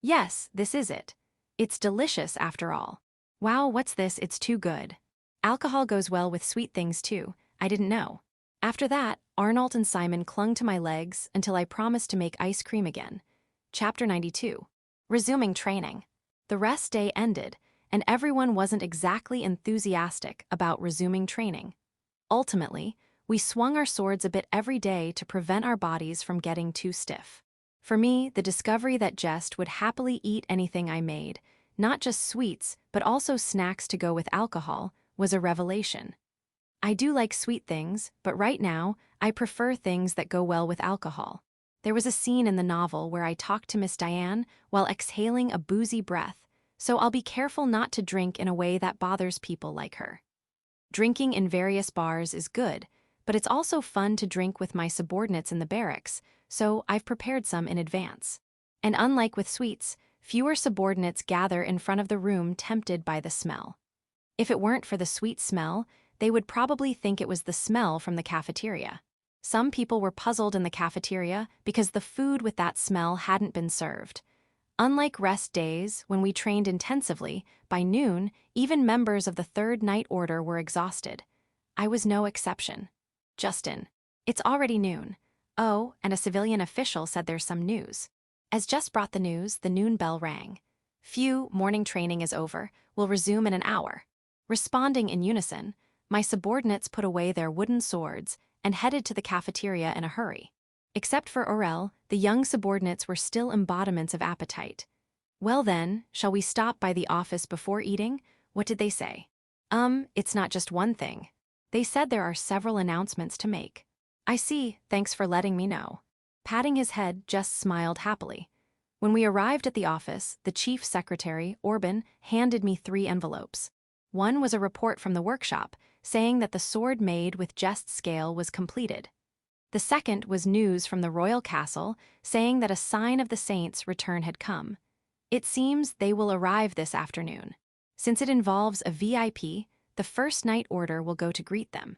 S1: Yes, this is it. It's delicious after all. Wow, what's this? It's too good. Alcohol goes well with sweet things too. I didn't know. After that, Arnault and Simon clung to my legs until I promised to make ice cream again. Chapter 92. Resuming training. The rest day ended, and everyone wasn't exactly enthusiastic about resuming training. Ultimately, we swung our swords a bit every day to prevent our bodies from getting too stiff. For me, the discovery that Jess would happily eat anything I made, not just sweets, but also snacks to go with alcohol, was a revelation. I do like sweet things, but right now, I prefer things that go well with alcohol. There was a scene in the novel where I talked to Miss Diane while exhaling a boozy breath, so I'll be careful not to drink in a way that bothers people like her. Drinking in various bars is good, but it's also fun to drink with my subordinates in the barracks, so I've prepared some in advance. And unlike with sweets, fewer subordinates gather in front of the room tempted by the smell. If it weren't for the sweet smell, they would probably think it was the smell from the cafeteria. Some people were puzzled in the cafeteria because the food with that smell hadn't been served. Unlike rest days, when we trained intensively, by noon, even members of the Third Night Order were exhausted. I was no exception. Justin, it's already noon. Oh, and a civilian official said there's some news. As Jess brought the news, the noon bell rang. Phew, morning training is over. We'll resume in an hour. Responding in unison, my subordinates put away their wooden swords and headed to the cafeteria in a hurry. Except for Orel, the young subordinates were still embodiments of appetite. Well then, shall we stop by the office before eating? What did they say? It's not just one thing. They said there are several announcements to make. I see, thanks for letting me know. Patting his head, Jess smiled happily. When we arrived at the office, the chief secretary, Orban, handed me 3 envelopes. One was a report from the workshop, saying that the sword made with Jest's scale was completed. The second was news from the royal castle, saying that a sign of the saints' return had come. It seems they will arrive this afternoon. Since it involves a VIP, the First Night Order will go to greet them.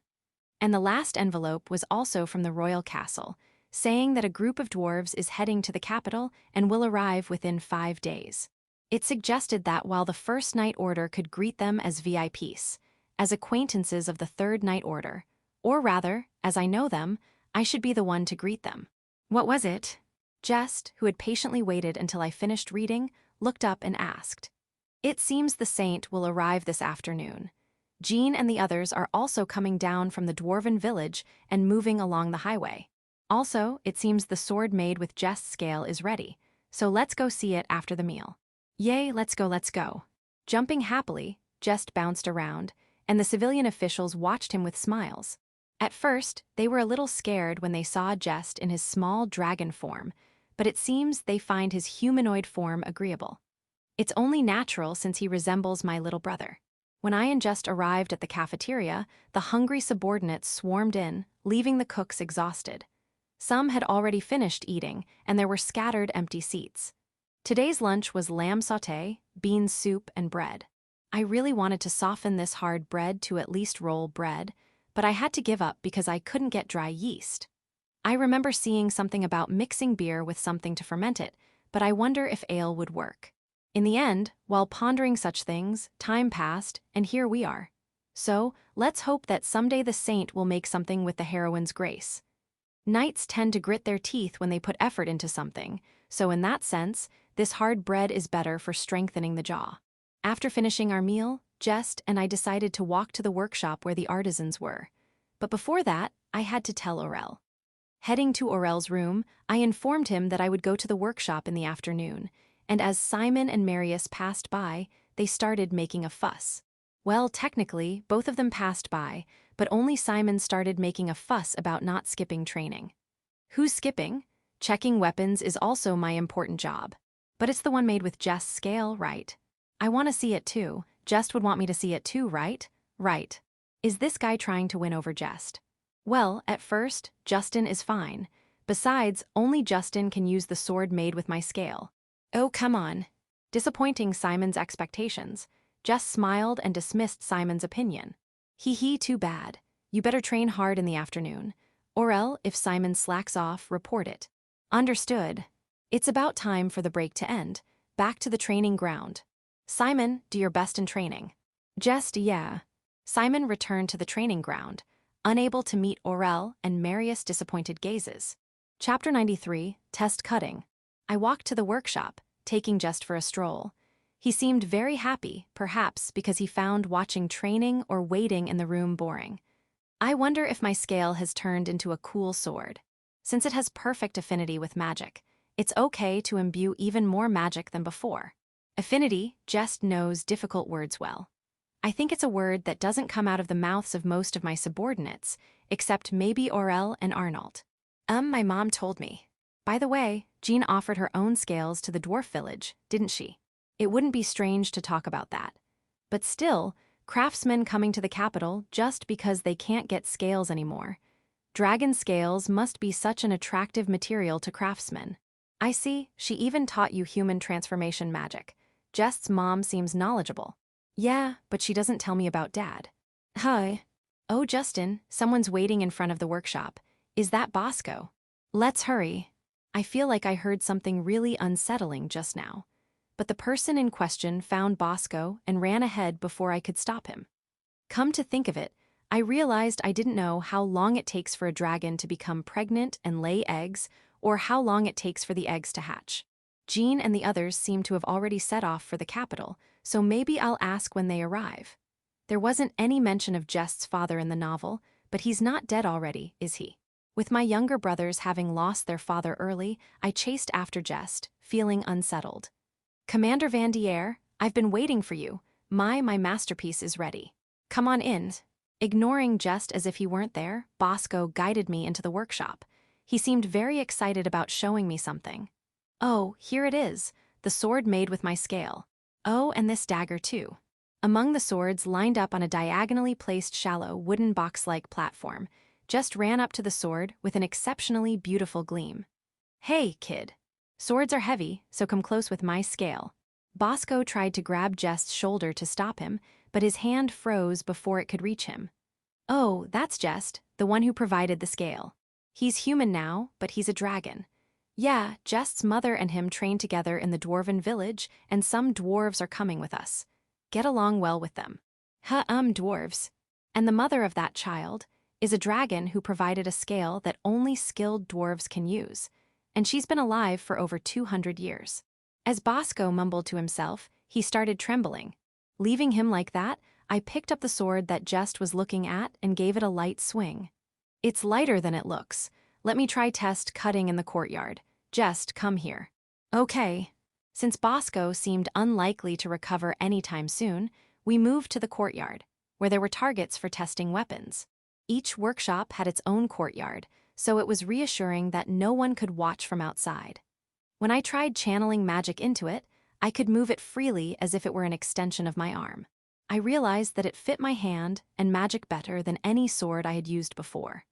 S1: And the last envelope was also from the royal castle, saying that a group of dwarves is heading to the capital and will arrive within 5 days. It suggested that while the First Night Order could greet them as VIPs, as acquaintances of the Third Night Order, or rather, as I know them, I should be the one to greet them. What was it? Jess, who had patiently waited until I finished reading, looked up and asked. It seems the saint will arrive this afternoon. Jean and the others are also coming down from the Dwarven village and moving along the highway. Also, it seems the sword made with Jess's scale is ready, so let's go see it after the meal. Yay, let's go, let's go. Jumping happily, Jess bounced around, and the civilian officials watched him with smiles. At first, they were a little scared when they saw Jess in his small dragon form, but it seems they find his humanoid form agreeable. It's only natural since he resembles my little brother. When I and Jess arrived at the cafeteria, the hungry subordinates swarmed in, leaving the cooks exhausted. Some had already finished eating, and there were scattered empty seats. Today's lunch was lamb sauté, bean soup, and bread. I really wanted to soften this hard bread to at least roll bread, but I had to give up because I couldn't get dry yeast. I remember seeing something about mixing beer with something to ferment it, but I wonder if ale would work. In the end, while pondering such things, time passed, and here we are. So, let's hope that someday the saint will make something with the heroine's grace. Knights tend to grit their teeth when they put effort into something, so in that sense, this hard bread is better for strengthening the jaw. After finishing our meal, Jess and I decided to walk to the workshop where the artisans were. But before that, I had to tell Orel. Heading to Orel's room, I informed him that I would go to the workshop in the afternoon, and as Simon and Marius passed by, they started making a fuss. Well, technically, both of them passed by, but only Simon started making a fuss about not skipping training. Who's skipping? Checking weapons is also my important job. But it's the one made with Jess' scale, right? I want to see it too. Jess would want me to see it too, right? Right. Is this guy trying to win over Jess? Well, at first, Justin is fine. Besides, only Justin can use the sword made with my scale. Oh, come on. Disappointing Simon's expectations, Jess smiled and dismissed Simon's opinion. Hee, too bad. You better train hard in the afternoon. Orel, if Simon slacks off, report it. Understood. It's about time for the break to end. Back to the training ground. Simon, do your best in training. Jess, yeah. Simon returned to the training ground, unable to meet Orel and Marius' disappointed gazes. Chapter 93, Test Cutting. I walked to the workshop, taking Jess for a stroll. He seemed very happy, perhaps because he found watching training or waiting in the room boring. I wonder if my scale has turned into a cool sword. Since it has perfect affinity with magic, it's okay to imbue even more magic than before. Affinity, Jess knows difficult words well. I think it's a word that doesn't come out of the mouths of most of my subordinates, except maybe Orel and Arnold. My mom told me. By the way, Jean offered her own scales to the dwarf village, didn't she? It wouldn't be strange to talk about that. But still, craftsmen coming to the capital just because they can't get scales anymore. Dragon scales must be such an attractive material to craftsmen. I see, she even taught you human transformation magic. Jess's mom seems knowledgeable. Yeah, but she doesn't tell me about Dad. Hi. Oh, Justin, someone's waiting in front of the workshop. Is that Bosco? Let's hurry. I feel like I heard something really unsettling just now. But the person in question found Bosco and ran ahead before I could stop him. Come to think of it, I realized I didn't know how long it takes for a dragon to become pregnant and lay eggs, or how long it takes for the eggs to hatch. Jean and the others seem to have already set off for the capital, so maybe I'll ask when they arrive. There wasn't any mention of Jess's father in the novel, but he's not dead already, is he? With my younger brothers having lost their father early, I chased after Jess, feeling unsettled. Commander Vanier, I've been waiting for you. My masterpiece is ready. Come on in. Ignoring Jess as if he weren't there, Bosco guided me into the workshop. He seemed very excited about showing me something. Oh, here it is, the sword made with my scale. Oh, and this dagger too. Among the swords lined up on a diagonally placed shallow wooden box-like platform, Jess ran up to the sword with an exceptionally beautiful gleam. Hey, kid. Swords are heavy, so come close with my scale. Bosco tried to grab Jess's shoulder to stop him, but his hand froze before it could reach him. Oh, that's Jess, the one who provided the scale. He's human now, but he's a dragon. Yeah, Jess's mother and him trained together in the Dwarven village, and some dwarves are coming with us. Get along well with them. Dwarves. And the mother of that child is a dragon who provided a scale that only skilled dwarves can use, and she's been alive for over 200 years. As Bosco mumbled to himself, he started trembling. Leaving him like that, I picked up the sword that Jess was looking at and gave it a light swing. It's lighter than it looks. Let me try test cutting in the courtyard. Jess, come here. Okay. Since Bosco seemed unlikely to recover anytime soon, we moved to the courtyard, where there were targets for testing weapons. Each workshop had its own courtyard, so it was reassuring that no one could watch from outside. When I tried channeling magic into it, I could move it freely as if it were an extension of my arm. I realized that it fit my hand and magic better than any sword I had used before.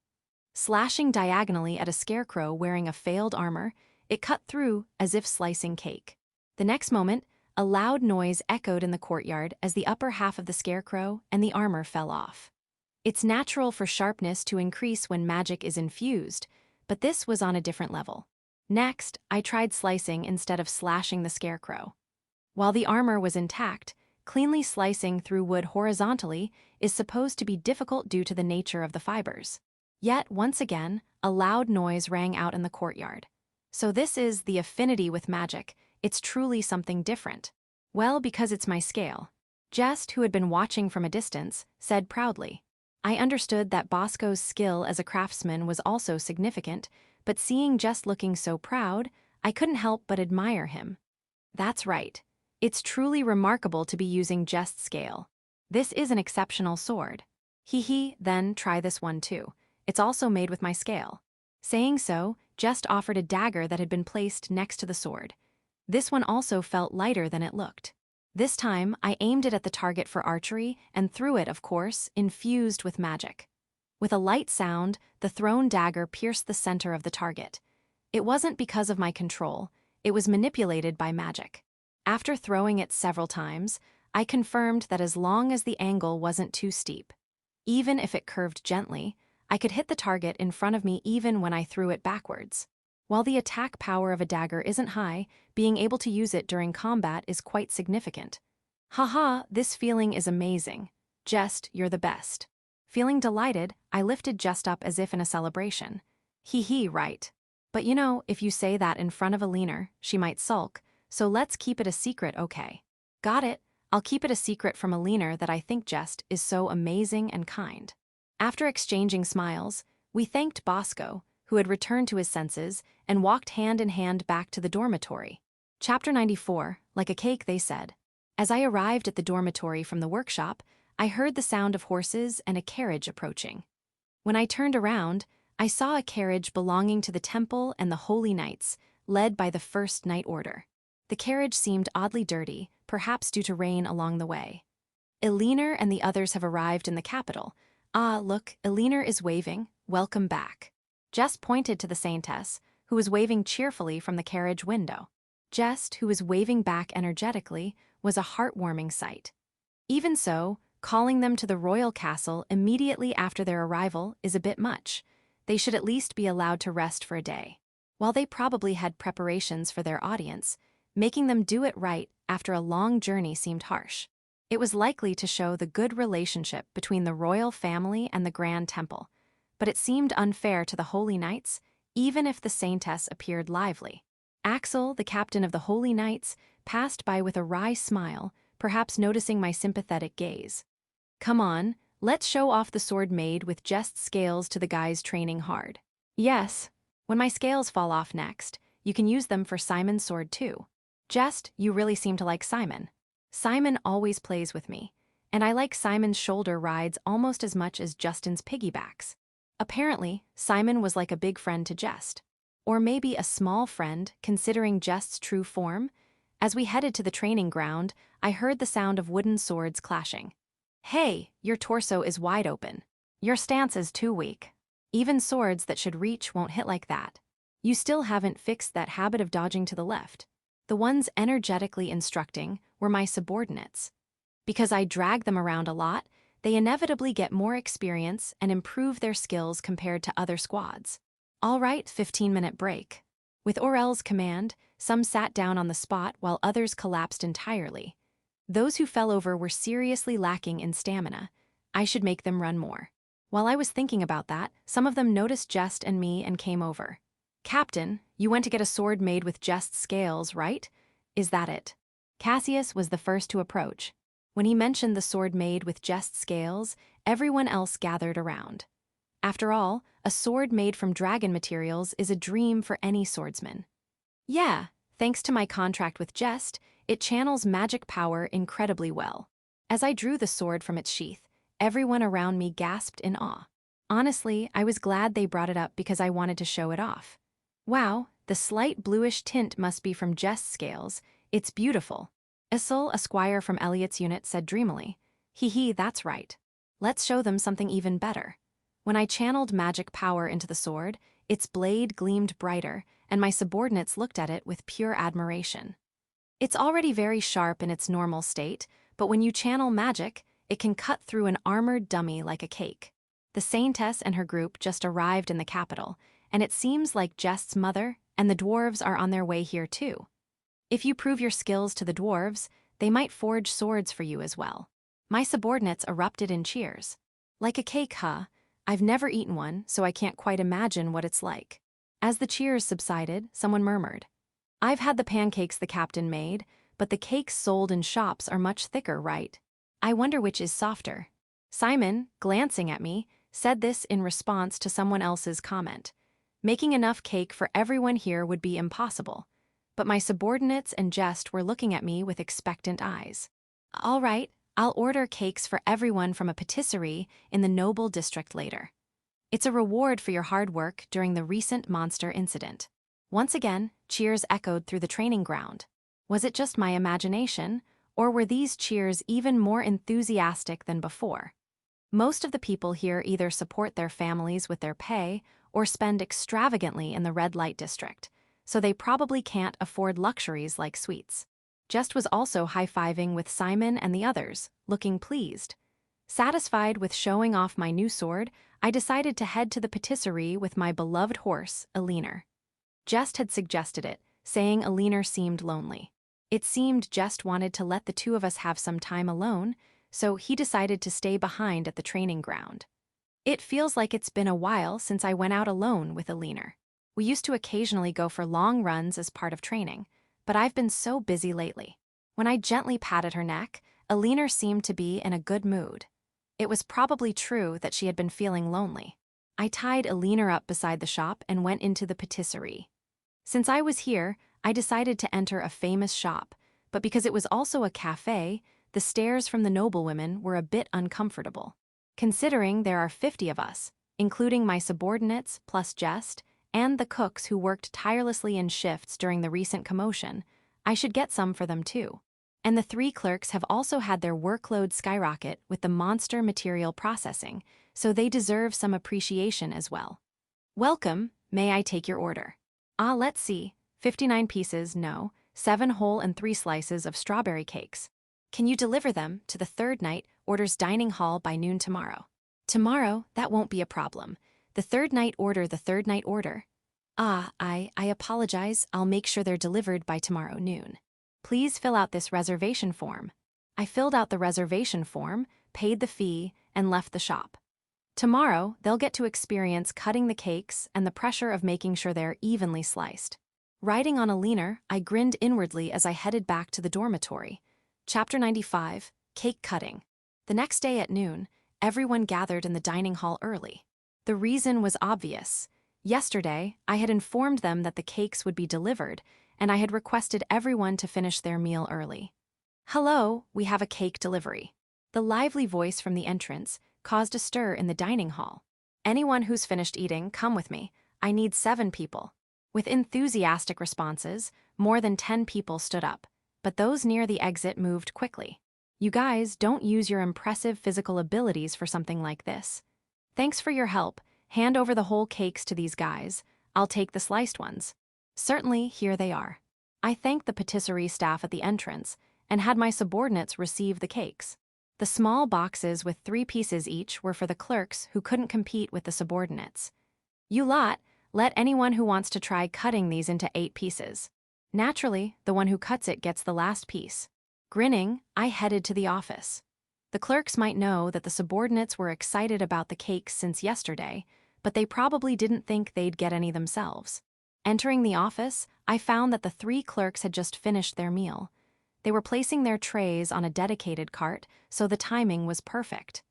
S1: Slashing diagonally at a scarecrow wearing a failed armor, it cut through as if slicing cake. The next moment, a loud noise echoed in the courtyard as the upper half of the scarecrow and the armor fell off. It's natural for sharpness to increase when magic is infused, but this was on a different level. Next, I tried slicing instead of slashing the scarecrow. While the armor was intact, cleanly slicing through wood horizontally is supposed to be difficult due to the nature of the fibers. Yet, once again, a loud noise rang out in the courtyard. So this is the affinity with magic. It's truly something different. Well, because it's my scale. Jess, who had been watching from a distance, said proudly. I understood that Bosco's skill as a craftsman was also significant, but seeing Jess looking so proud, I couldn't help but admire him. That's right. It's truly remarkable to be using Jess's scale. This is an exceptional sword. Then try this one too. It's also made with my scale. Saying so, Jess offered a dagger that had been placed next to the sword. This one also felt lighter than it looked. This time, I aimed it at the target for archery and threw it, of course, infused with magic. With a light sound, the thrown dagger pierced the center of the target. It wasn't because of my control, it was manipulated by magic. After throwing it several times, I confirmed that as long as the angle wasn't too steep, even if it curved gently, I could hit the target in front of me even when I threw it backwards. While the attack power of a dagger isn't high, being able to use it during combat is quite significant. Haha, this feeling is amazing. Jess, you're the best. Feeling delighted, I lifted Jess up as if in a celebration. Right. But you know, if you say that in front of Elena, she might sulk, so let's keep it a secret, okay? Got it. I'll keep it a secret from Elena that I think Jess is so amazing and kind. After exchanging smiles, we thanked Bosco, who had returned to his senses, and walked hand in hand back to the dormitory. Chapter 94, like a cake, they said. As I arrived at the dormitory from the workshop, I heard the sound of horses and a carriage approaching. When I turned around, I saw a carriage belonging to the temple and the holy knights, led by the First Night Order. The carriage seemed oddly dirty, perhaps due to rain along the way. Elena and the others have arrived in the capital. Ah, look, Elena is waving. Welcome back. Jess pointed to the Saintess, who was waving cheerfully from the carriage window. Jess, who was waving back energetically, was a heartwarming sight. Even so, calling them to the royal castle immediately after their arrival is a bit much. They should at least be allowed to rest for a day. While they probably had preparations for their audience, making them do it right after a long journey seemed harsh. It was likely to show the good relationship between the royal family and the Grand Temple, but it seemed unfair to the Holy Knights, even if the Saintess appeared lively. Axel, the captain of the Holy Knights, passed by with a wry smile, perhaps noticing my sympathetic gaze. Come on, let's show off the sword made with just scales to the guys training hard. Yes, when my scales fall off next, you can use them for Simon's sword too. Just, you really seem to like Simon. Simon always plays with me, and I like Simon's shoulder rides almost as much as Justin's piggybacks. Apparently, Simon was like a big friend to Jest. Or maybe a small friend, considering Jest's true form. As we headed to the training ground, I heard the sound of wooden swords clashing. Hey, your torso is wide open. Your stance is too weak. Even swords that should reach won't hit like that. You still haven't fixed that habit of dodging to the left. The ones energetically instructing were my subordinates. Because I drag them around a lot, they inevitably get more experience and improve their skills compared to other squads. All right, 15-minute break. With Orel's command, some sat down on the spot while others collapsed entirely. Those who fell over were seriously lacking in stamina. I should make them run more. While I was thinking about that, some of them noticed Jest and me and came over. Captain, you went to get a sword made with Jest's scales, right? Is that it? Cassius was the first to approach. When he mentioned the sword made with Jest's scales, everyone else gathered around. After all, a sword made from dragon materials is a dream for any swordsman. Yeah, thanks to my contract with Jest, it channels magic power incredibly well. As I drew the sword from its sheath, everyone around me gasped in awe. Honestly, I was glad they brought it up because I wanted to show it off. Wow, the slight bluish tint must be from Jest's scales. It's beautiful. Issel, a squire from Elliot's unit, said dreamily. Hee, that's right. Let's show them something even better. When I channeled magic power into the sword, its blade gleamed brighter, and my subordinates looked at it with pure admiration. It's already very sharp in its normal state, but when you channel magic, it can cut through an armored dummy like a cake. The Saintess and her group just arrived in the capital, and it seems like Jest's mother and the Dwarves are on their way here too. If you prove your skills to the Dwarves, they might forge swords for you as well. My subordinates erupted in cheers. Like a cake, huh? I've never eaten one, so I can't quite imagine what it's like. As the cheers subsided, someone murmured. I've had the pancakes the captain made, but the cakes sold in shops are much thicker, right? I wonder which is softer. Simon, glancing at me, said this in response to someone else's comment. Making enough cake for everyone here would be impossible. But my subordinates and Jest were looking at me with expectant eyes. All right, I'll order cakes for everyone from a patisserie in the Noble District later. It's a reward for your hard work during the recent monster incident. Once again, cheers echoed through the training ground. Was it just my imagination, or were these cheers even more enthusiastic than before? Most of the people here either support their families with their pay or spend extravagantly in the red light district, so they probably can't afford luxuries like sweets. Jest was also high-fiving with Simon and the others, looking pleased. Satisfied with showing off my new sword, I decided to head to the patisserie with my beloved horse, Elena. Jest had suggested it, saying Elena seemed lonely. It seemed Jest wanted to let the two of us have some time alone, so he decided to stay behind at the training ground. It feels like it's been a while since I went out alone with Elena. We used to occasionally go for long runs as part of training, but I've been so busy lately. When I gently patted her neck, Elena seemed to be in a good mood. It was probably true that she had been feeling lonely. I tied Elena up beside the shop and went into the patisserie. Since I was here, I decided to enter a famous shop, but because it was also a cafe, the stares from the noblewomen were a bit uncomfortable. Considering there are 50 of us, including my subordinates plus Jess, and the cooks who worked tirelessly in shifts during the recent commotion, I should get some for them too. And the 3 clerks have also had their workload skyrocket with the monster material processing, so they deserve some appreciation as well. Welcome, may I take your order? Let's see, 59 pieces, no, 7 whole and 3 slices of strawberry cakes. Can you deliver them to the third night orders dining hall by noon tomorrow? Tomorrow, that won't be a problem. The third night order, the third night order. I apologize, I'll make sure they're delivered by tomorrow noon. Please fill out this reservation form. I filled out the reservation form, paid the fee, and left the shop. Tomorrow, they'll get to experience cutting the cakes and the pressure of making sure they're evenly sliced. Riding on a leaner, I grinned inwardly as I headed back to the dormitory. Chapter 95, Cake Cutting. The next day at noon, everyone gathered in the dining hall early. The reason was obvious. Yesterday, I had informed them that the cakes would be delivered, and I had requested everyone to finish their meal early. Hello, we have a cake delivery. The lively voice from the entrance caused a stir in the dining hall. Anyone who's finished eating, come with me. I need 7 people. With enthusiastic responses, more than 10 people stood up, but those near the exit moved quickly. You guys don't use your impressive physical abilities for something like this. Thanks for your help. Hand over the whole cakes to these guys. I'll take the sliced ones. Certainly, here they are. I thanked the patisserie staff at the entrance and had my subordinates receive the cakes. The small boxes with 3 pieces each were for the clerks who couldn't compete with the subordinates. You lot, let anyone who wants to try cutting these into 8 pieces. Naturally, the one who cuts it gets the last piece. Grinning, I headed to the office. The clerks might know that the subordinates were excited about the cakes since yesterday, but they probably didn't think they'd get any themselves. Entering the office, I found that the 3 clerks had just finished their meal. They were placing their trays on a dedicated cart, so the timing was perfect.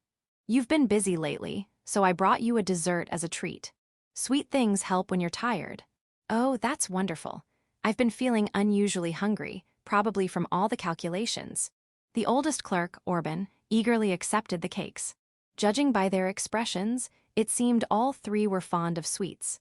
S1: You've been busy lately, so I brought you a dessert as a treat. Sweet things help when you're tired. Oh, that's wonderful. I've been feeling unusually hungry, probably from all the calculations. The oldest clerk, Orban, eagerly accepted the cakes. Judging by their expressions, it seemed all 3 were fond of sweets.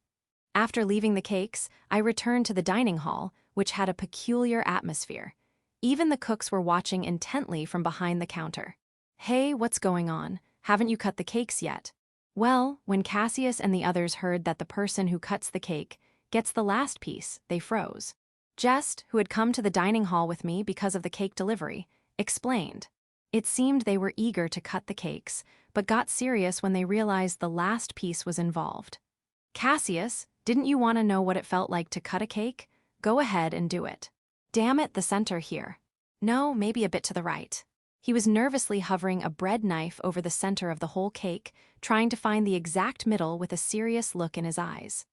S1: After leaving the cakes, I returned to the dining hall, which had a peculiar atmosphere. Even the cooks were watching intently from behind the counter. Hey, what's going on? Haven't you cut the cakes yet? Well, when Cassius and the others heard that the person who cuts the cake gets the last piece, they froze. Jess, who had come to the dining hall with me because of the cake delivery, explained. It seemed they were eager to cut the cakes, but got serious when they realized the last piece was involved. Cassius, didn't you want to know what it felt like to cut a cake? Go ahead and do it. Damn it, the center here. No, maybe a bit to the right. He was nervously hovering a bread knife over the center of the whole cake, trying to find the exact middle with a serious look in his eyes.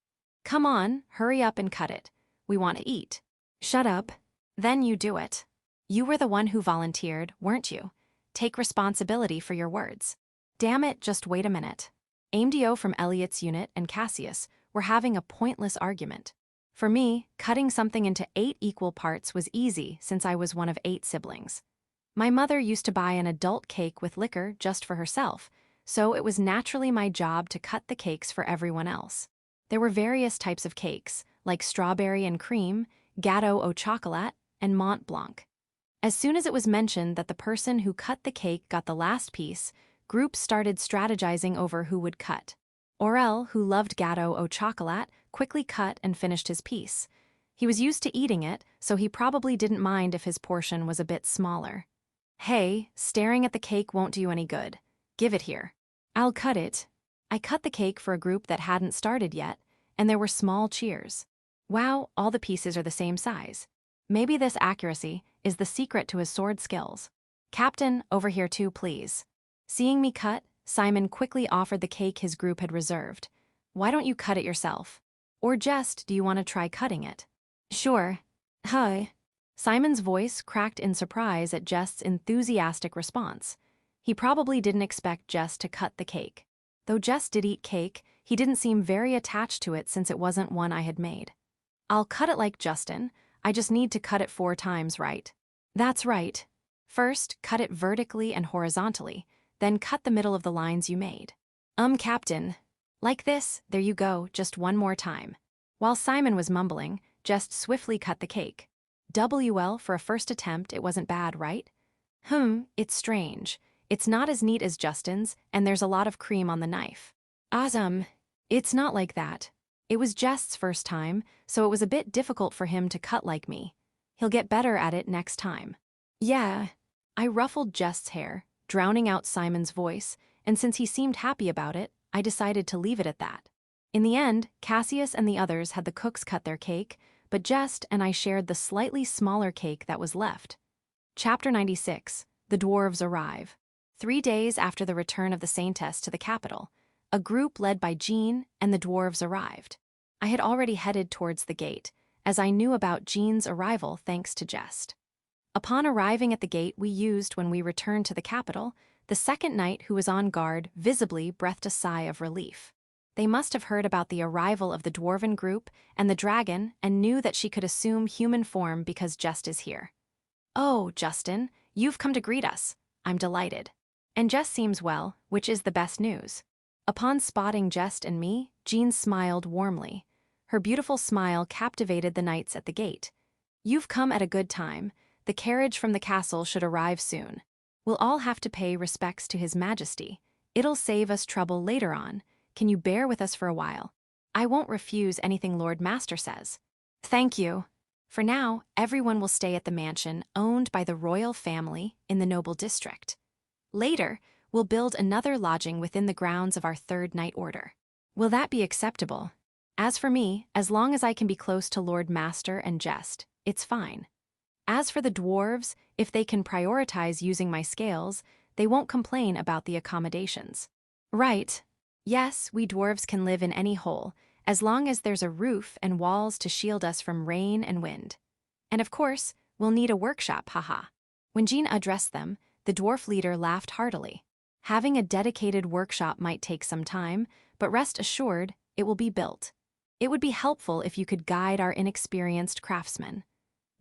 S1: Come on, hurry up and cut it. We want to eat. Shut up. Then you do it. You were the one who volunteered, weren't you? Take responsibility for your words. Damn it, just wait a minute. AMDO from Elliot's unit and Cassius were having a pointless argument. For me, cutting something into 8 equal parts was easy since I was one of 8 siblings. My mother used to buy an adult cake with liquor just for herself, so it was naturally my job to cut the cakes for everyone else. There were various types of cakes, like strawberry and cream, gâteau au chocolat, and Mont Blanc. As soon as it was mentioned that the person who cut the cake got the last piece, groups started strategizing over who would cut. Orel, who loved gâteau au chocolat, quickly cut and finished his piece. He was used to eating it, so he probably didn't mind if his portion was a bit smaller. Hey, staring at the cake won't do you any good. Give it here. I'll cut it. I cut the cake for a group that hadn't started yet, and there were small cheers. Wow, all the pieces are the same size. Maybe this accuracy is the secret to his sword skills. Captain, over here too, please. Seeing me cut, Simon quickly offered the cake his group had reserved. Why don't you cut it yourself? Or just, do you want to try cutting it? Sure. Hi. Simon's voice cracked in surprise at Jess's enthusiastic response. He probably didn't expect Jess to cut the cake. Though Jess did eat cake, he didn't seem very attached to it since it wasn't one I had made. I'll cut it like Justin. I just need to cut it 4 times right. That's right. First, cut it vertically and horizontally, then cut the middle of the lines you made. Captain. Like this, there you go, just one more time. While Simon was mumbling, Jess swiftly cut the cake. WL, for a first attempt, it wasn't bad, right? It's strange. It's not as neat as Justin's, and there's a lot of cream on the knife. Awesome. It's not like that. It was Jess's first time, so it was a bit difficult for him to cut like me. He'll get better at it next time. Yeah. I ruffled Jess's hair, drowning out Simon's voice, and since he seemed happy about it, I decided to leave it at that. In the end, Cassius and the others had the cooks cut their cake, but Jess and I shared the slightly smaller cake that was left. Chapter 96. The Dwarves Arrive. 3 days after the return of the Saintess to the capital, a group led by Jean and the Dwarves arrived. I had already headed towards the gate, as I knew about Jean's arrival thanks to Jess. Upon arriving at the gate we used when we returned to the capital, the second knight who was on guard visibly breathed a sigh of relief. They must have heard about the arrival of the Dwarven group and the dragon and knew that she could assume human form because Jess is here. Oh, Justin, you've come to greet us. I'm delighted. And Jess seems well, which is the best news. Upon spotting Jess and me, Jean smiled warmly. Her beautiful smile captivated the knights at the gate. You've come at a good time. The carriage from the castle should arrive soon. We'll all have to pay respects to His Majesty. It'll save us trouble later on. Can you bear with us for a while? I won't refuse anything Lord Master says. Thank you. For now, everyone will stay at the mansion owned by the royal family in the noble district. Later, we'll build another lodging within the grounds of our third knight order. Will that be acceptable? As for me, as long as I can be close to Lord Master and Jess, it's fine. As for the dwarves, if they can prioritize using my scales, they won't complain about the accommodations. Right. Yes, we dwarves can live in any hole, as long as there's a roof and walls to shield us from rain and wind. And of course, we'll need a workshop, haha. When Jean addressed them, the dwarf leader laughed heartily. Having a dedicated workshop might take some time, but rest assured, it will be built. It would be helpful if you could guide our inexperienced craftsmen.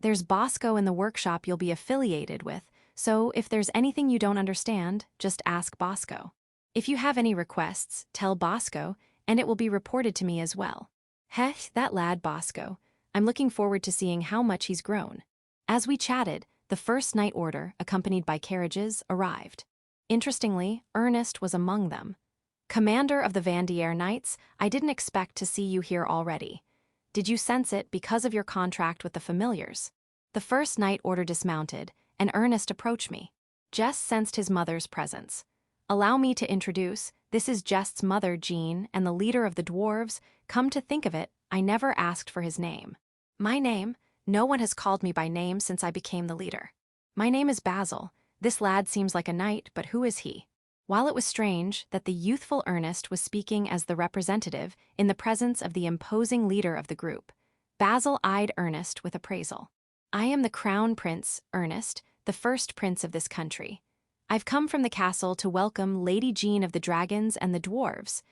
S1: There's Bosco in the workshop you'll be affiliated with, so if there's anything you don't understand, just ask Bosco. If you have any requests, tell Bosco, and it will be reported to me as well. Heh, that lad Bosco. I'm looking forward to seeing how much he's grown. As we chatted, the first knight order, accompanied by carriages, arrived. Interestingly, Ernest was among them. Commander of the Vanier Knights, I didn't expect to see you here already. Did you sense it because of your contract with the familiars? The first knight order dismounted, and Ernest approached me. Jess sensed his mother's presence. Allow me to introduce, this is Jess's mother, Jean, and the leader of the dwarves. Come to think of it, I never asked for his name. My name? No one has called me by name since I became the leader. My name is Basil. This lad seems like a knight, but who is he? While it was strange that the youthful Ernest was speaking as the representative in the presence of the imposing leader of the group, Basil eyed Ernest with appraisal. I am the Crown Prince, Ernest, the first prince of this country. I've come from the castle to welcome Lady Jean of the Dragons and the Dwarves.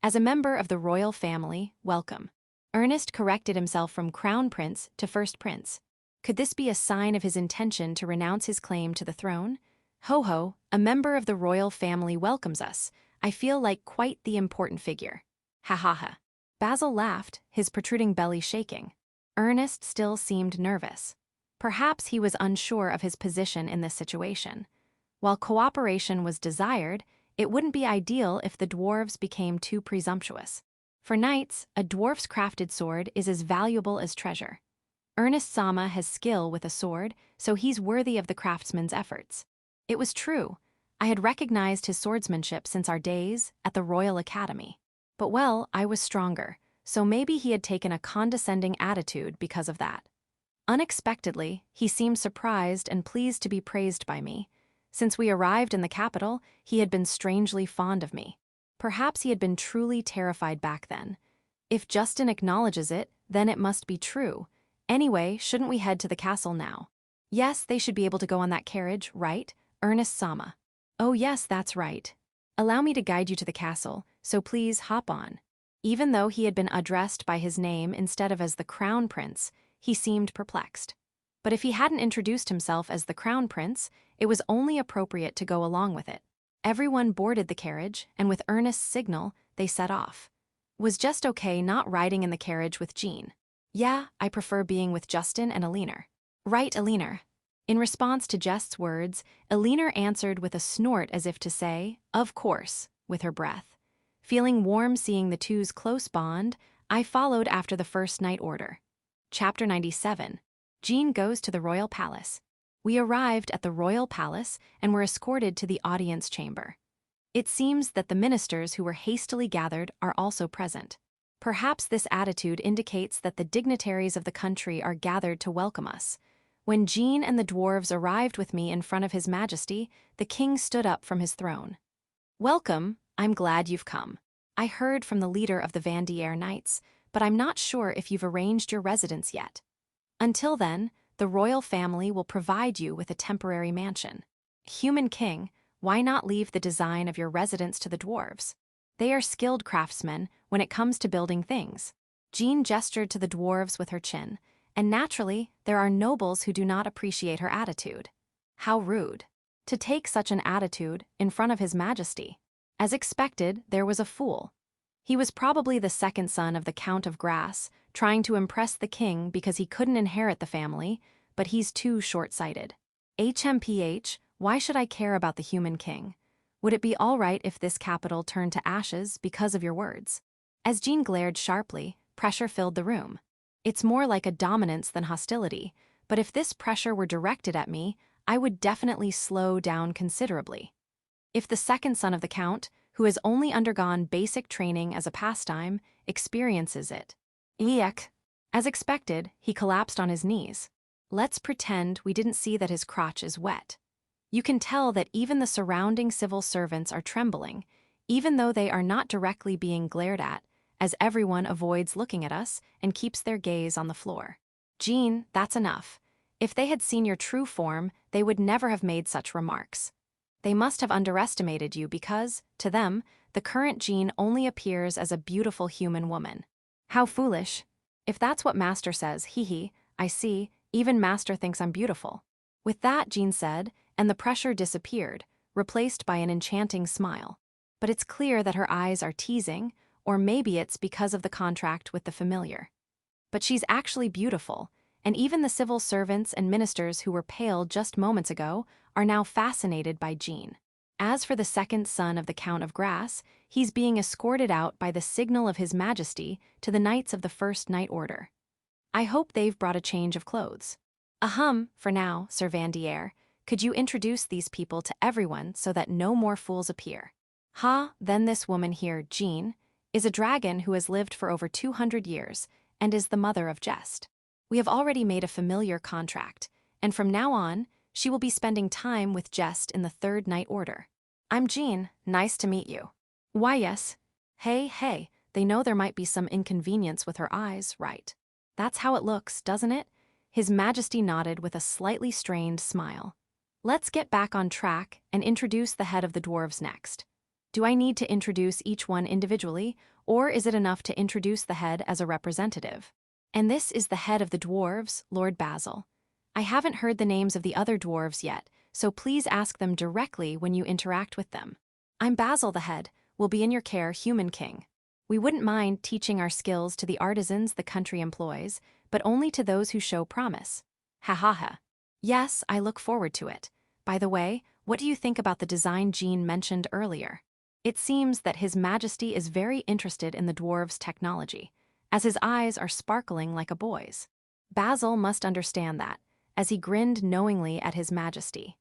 S1: As a member of the royal family, welcome. Ernest corrected himself from Crown Prince to First Prince. Could this be a sign of his intention to renounce his claim to the throne? Ho-ho, a member of the royal family welcomes us. I feel like quite the important figure. Ha-ha-ha. Basil laughed, his protruding belly shaking. Ernest still seemed nervous. Perhaps he was unsure of his position in this situation. While cooperation was desired, it wouldn't be ideal if the dwarves became too presumptuous. For knights, a dwarf's crafted sword is as valuable as treasure. Ernest Sama has skill with a sword, so he's worthy of the craftsman's efforts. It was true. I had recognized his swordsmanship since our days at the Royal Academy. But well, I was stronger, so maybe he had taken a condescending attitude because of that. Unexpectedly, he seemed surprised and pleased to be praised by me. Since we arrived in the capital, he had been strangely fond of me. Perhaps he had been truly terrified back then. If Justin acknowledges it, then it must be true. Anyway, shouldn't we head to the castle now? Yes, they should be able to go on that carriage, right? Ernest Sama. Oh yes, that's right. Allow me to guide you to the castle, so please hop on. Even though he had been addressed by his name instead of as the Crown Prince, he seemed perplexed. But if he hadn't introduced himself as the crown prince, it was only appropriate to go along with it. Everyone boarded the carriage, and with Ernest's signal, they set off. Was just okay not riding in the carriage with Jean. Yeah, I prefer being with Justin and Elena. Right, Elena. In response to Jess's words, Elena answered with a snort as if to say, of course, with her breath. Feeling warm seeing the two's close bond, I followed after the first night order. Chapter 97. Jean goes to the royal palace. We arrived at the royal palace and were escorted to the audience chamber. It seems that the ministers who were hastily gathered are also present. Perhaps this attitude indicates that the dignitaries of the country are gathered to welcome us. When Jean and the dwarves arrived with me in front of His Majesty, the king stood up from his throne. Welcome, I'm glad you've come. I heard from the leader of the Vanier Knights, but I'm not sure if you've arranged your residence yet. Until then, the royal family will provide you with a temporary mansion. Human king, why not leave the design of your residence to the dwarves? They are skilled craftsmen when it comes to building things. Jean gestured to the dwarves with her chin, and naturally, there are nobles who do not appreciate her attitude. How rude. To take such an attitude in front of His Majesty. As expected, there was a fool. He was probably the second son of the Count of Grass, trying to impress the king because he couldn't inherit the family, but he's too short-sighted. HMPH, why should I care about the human king? Would it be all right if this capital turned to ashes because of your words? As Jean glared sharply, pressure filled the room. It's more like a dominance than hostility, but if this pressure were directed at me, I would definitely slow down considerably. If the second son of the Count, who has only undergone basic training as a pastime, experiences it. Yuck. As expected, he collapsed on his knees. Let's pretend we didn't see that his crotch is wet. You can tell that even the surrounding civil servants are trembling, even though they are not directly being glared at, as everyone avoids looking at us and keeps their gaze on the floor. Jean, that's enough. If they had seen your true form, they would never have made such remarks. They must have underestimated you because, to them, the current Jean only appears as a beautiful human woman. How foolish. If that's what Master says, hee, I see, even Master thinks I'm beautiful. With that, Jean said, and the pressure disappeared, replaced by an enchanting smile. But it's clear that her eyes are teasing, or maybe it's because of the contract with the familiar. But she's actually beautiful, and even the civil servants and ministers who were pale just moments ago are now fascinated by Jean. As for the second son of the Count of Grass, he's being escorted out by the signal of His Majesty to the Knights of the First Night Order. I hope they've brought a change of clothes. For now, Sir Vanier, could you introduce these people to everyone so that no more fools appear? Then this woman here, Jean, is a dragon who has lived for over 200 years and is the mother of Jess. We have already made a familiar contract, and from now on, she will be spending time with Jess in the Third Night Order. I'm Jean, nice to meet you. Why yes. Hey, they know there might be some inconvenience with her eyes, right? That's how it looks, doesn't it? His Majesty nodded with a slightly strained smile. Let's get back on track and introduce the head of the dwarves next. Do I need to introduce each one individually, or is it enough to introduce the head as a representative? And this is the head of the dwarves, Lord Basil. I haven't heard the names of the other dwarves yet, so please ask them directly when you interact with them. I'm Basil the head, will be in your care, human king. We wouldn't mind teaching our skills to the artisans the country employs, but only to those who show promise. Ha. Yes, I look forward to it. By the way, what do you think about the design Jean mentioned earlier? It seems that His Majesty is very interested in the dwarves' technology, as his eyes are sparkling like a boy's. Basil must understand that, as he grinned knowingly at His Majesty.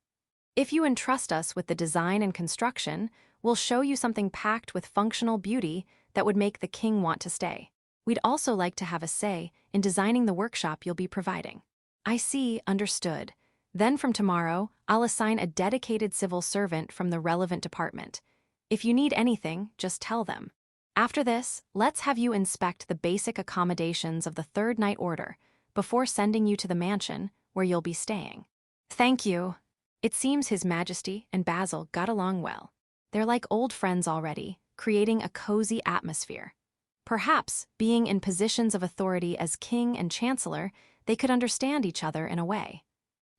S1: If you entrust us with the design and construction, we'll show you something packed with functional beauty that would make the king want to stay. We'd also like to have a say in designing the workshop you'll be providing. I see, understood. Then from tomorrow, I'll assign a dedicated civil servant from the relevant department. If you need anything, just tell them. After this, let's have you inspect the basic accommodations of the Third Night Order before sending you to the mansion where you'll be staying. Thank you. It seems His Majesty and Basil got along well. They're like old friends already, creating a cozy atmosphere. Perhaps, being in positions of authority as king and chancellor, they could understand each other in a way.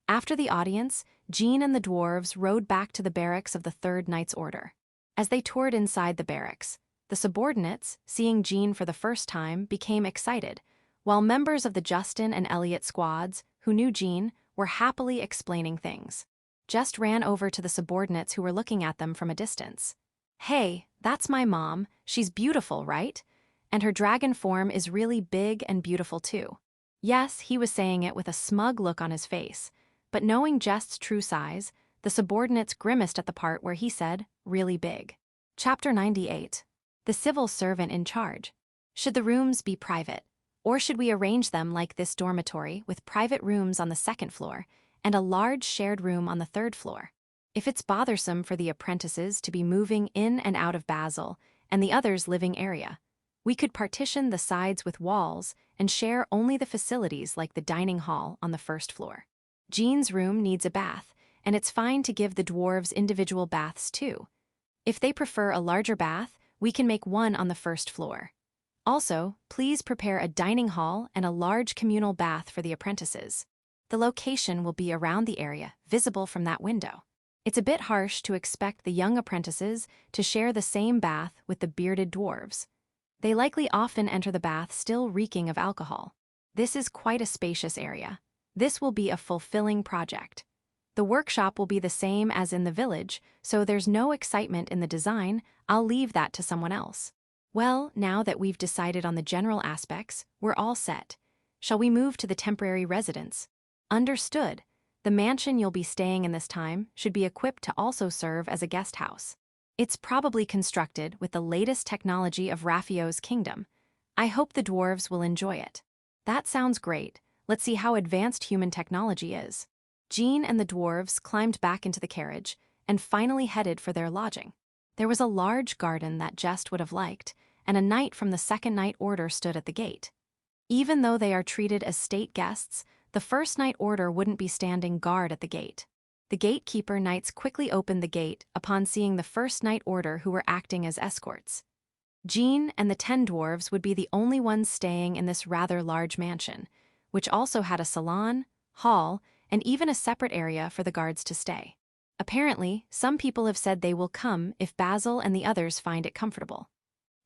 S1: After the audience, Jean and the dwarves rode back to the barracks of the Third Knight's Order. As they toured inside the barracks, the subordinates, seeing Jean for the first time, became excited, while members of the Justin and Elliot squads, who knew Jean, were happily explaining things. Jess ran over to the subordinates who were looking at them from a distance. "Hey, that's my mom. She's beautiful, right? And her dragon form is really big and beautiful too." Yes, he was saying it with a smug look on his face, but knowing Jess's true size, the subordinates grimaced at the part where he said, "really big." Chapter 98. The Civil Servant in Charge. Should the rooms be private? Or should we arrange them like this dormitory with private rooms on the second floor and a large shared room on the third floor? If it's bothersome for the apprentices to be moving in and out of Basel and the others' living area, we could partition the sides with walls and share only the facilities like the dining hall on the first floor. Jean's room needs a bath, and it's fine to give the dwarves individual baths too. If they prefer a larger bath, we can make one on the first floor. Also, please prepare a dining hall and a large communal bath for the apprentices. The location will be around the area, visible from that window. It's a bit harsh to expect the young apprentices to share the same bath with the bearded dwarves. They likely often enter the bath still reeking of alcohol. This is quite a spacious area. This will be a fulfilling project. The workshop will be the same as in the village, so there's no excitement in the design. I'll leave that to someone else. Well, now that we've decided on the general aspects, we're all set. Shall we move to the temporary residence? Understood. The mansion you'll be staying in this time should be equipped to also serve as a guest house. It's probably constructed with the latest technology of Raphio's kingdom. I hope the dwarves will enjoy it. That sounds great. Let's see how advanced human technology is. Jean and the dwarves climbed back into the carriage and finally headed for their lodging. There was a large garden that Jess would have liked, and a knight from the Second Knight Order stood at the gate. Even though they are treated as state guests, the First Knight Order wouldn't be standing guard at the gate. The gatekeeper knights quickly opened the gate upon seeing the First Knight Order who were acting as escorts. Jean and the 10 dwarves would be the only ones staying in this rather large mansion, which also had a salon, hall, and even a separate area for the guards to stay. Apparently, some people have said they will come if Basil and the others find it comfortable.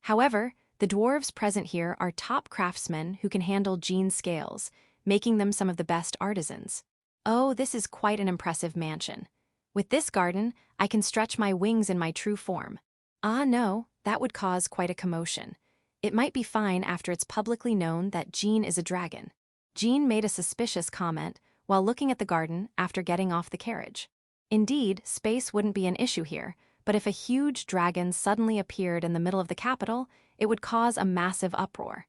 S1: However, the dwarves present here are top craftsmen who can handle Jean's scales, making them some of the best artisans. Oh, this is quite an impressive mansion. With this garden, I can stretch my wings in my true form. Ah, no, that would cause quite a commotion. It might be fine after it's publicly known that Jean is a dragon. Jean made a suspicious comment while looking at the garden after getting off the carriage. Indeed, space wouldn't be an issue here, but if a huge dragon suddenly appeared in the middle of the capital, it would cause a massive uproar.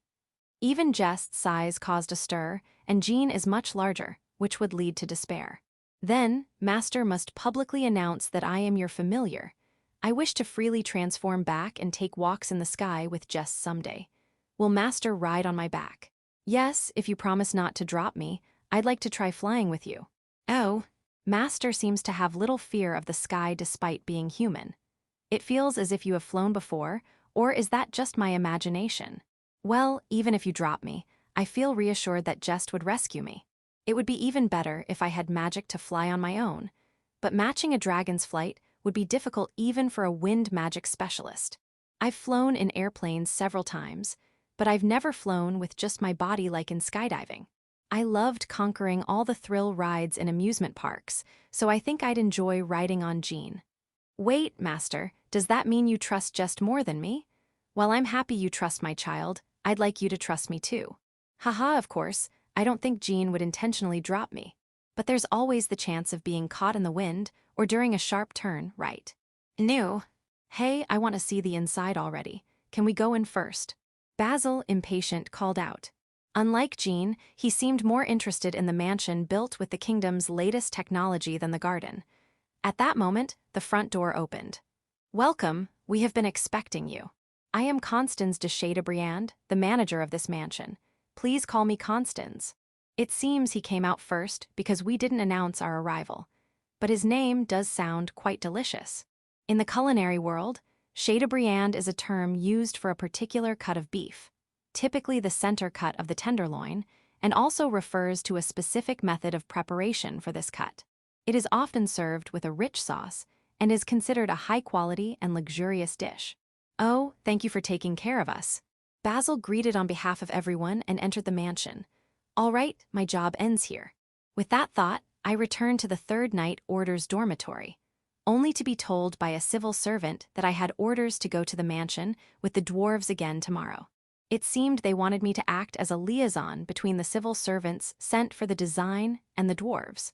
S1: Even Jess's size caused a stir, and Jean is much larger, which would lead to despair. Then, Master must publicly announce that I am your familiar. I wish to freely transform back and take walks in the sky with Jess someday. Will Master ride on my back? Yes, if you promise not to drop me. I'd like to try flying with you. Oh, Master seems to have little fear of the sky despite being human. It feels as if you have flown before, or is that just my imagination? Well, even if you drop me, I feel reassured that Jess would rescue me. It would be even better if I had magic to fly on my own, but matching a dragon's flight would be difficult even for a wind magic specialist. I've flown in airplanes several times, but I've never flown with just my body like in skydiving. I loved conquering all the thrill rides in amusement parks, so I think I'd enjoy riding on Jean. Wait, Master, does that mean you trust Jess more than me? While I'm happy you trust my child, I'd like you to trust me too. Haha, of course, I don't think Jean would intentionally drop me. But there's always the chance of being caught in the wind or during a sharp turn, right? No. Hey, I want to see the inside already. Can we go in first? Basil, impatient, called out. Unlike Jean, he seemed more interested in the mansion built with the kingdom's latest technology than the garden. At that moment, the front door opened. Welcome, we have been expecting you. I am Constance de Chateaubriand, the manager of this mansion. Please call me Constance. It seems he came out first because we didn't announce our arrival. But his name does sound quite delicious. In the culinary world, Chateaubriand is a term used for a particular cut of beef, typically the center cut of the tenderloin, and also refers to a specific method of preparation for this cut. It is often served with a rich sauce and is considered a high-quality and luxurious dish. "Oh, thank you for taking care of us." Basil greeted on behalf of everyone and entered the mansion. "All right, my job ends here." With that thought, I returned to the third night order's dormitory, only to be told by a civil servant that I had orders to go to the mansion with the dwarves again tomorrow. It seemed they wanted me to act as a liaison between the civil servants sent for the design and the dwarves.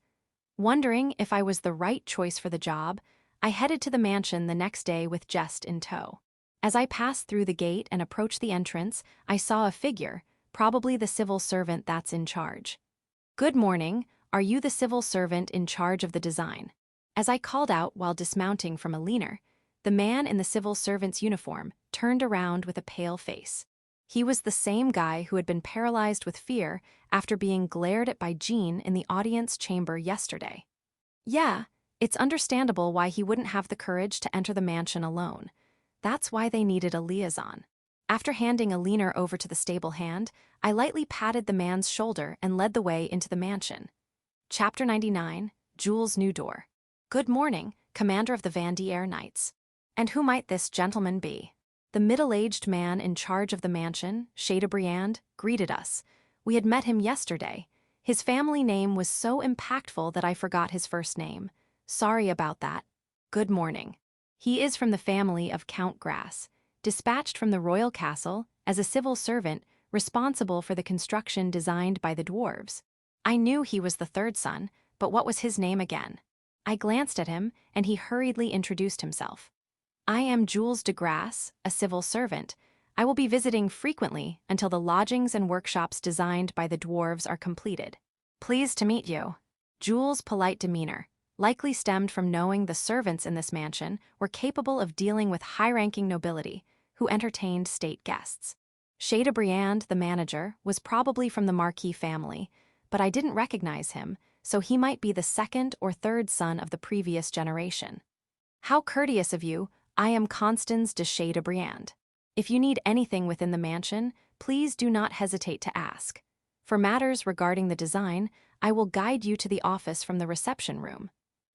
S1: Wondering if I was the right choice for the job, I headed to the mansion the next day with Jess in tow. As I passed through the gate and approached the entrance, I saw a figure, probably the civil servant that's in charge. "Good morning, are you the civil servant in charge of the design?" As I called out while dismounting from a leaner, the man in the civil servant's uniform turned around with a pale face. He was the same guy who had been paralyzed with fear after being glared at by Jean in the audience chamber yesterday. Yeah, it's understandable why he wouldn't have the courage to enter the mansion alone. That's why they needed a liaison. After handing a leaner over to the stable hand, I lightly patted the man's shoulder and led the way into the mansion. Chapter 99, Jules' New Door. "Good morning, Commander of the Vanier Knights. And who might this gentleman be?" The middle-aged man in charge of the mansion, Chateaubriand, greeted us. We had met him yesterday. His family name was so impactful that I forgot his first name. Sorry about that. "Good morning." He is from the family of Count Grass, dispatched from the royal castle as a civil servant responsible for the construction designed by the dwarves. I knew he was the third son, but what was his name again? I glanced at him, and he hurriedly introduced himself. "I am Jules de Grasse, a civil servant. I will be visiting frequently until the lodgings and workshops designed by the dwarves are completed. Pleased to meet you." Jules' polite demeanor likely stemmed from knowing the servants in this mansion were capable of dealing with high-ranking nobility who entertained state guests. Chateaubriand, the manager, was probably from the Marquis family, but I didn't recognize him, so he might be the second or third son of the previous generation. "How courteous of you. I am Constance de Chateaubriand. If you need anything within the mansion, please do not hesitate to ask. For matters regarding the design, I will guide you to the office from the reception room.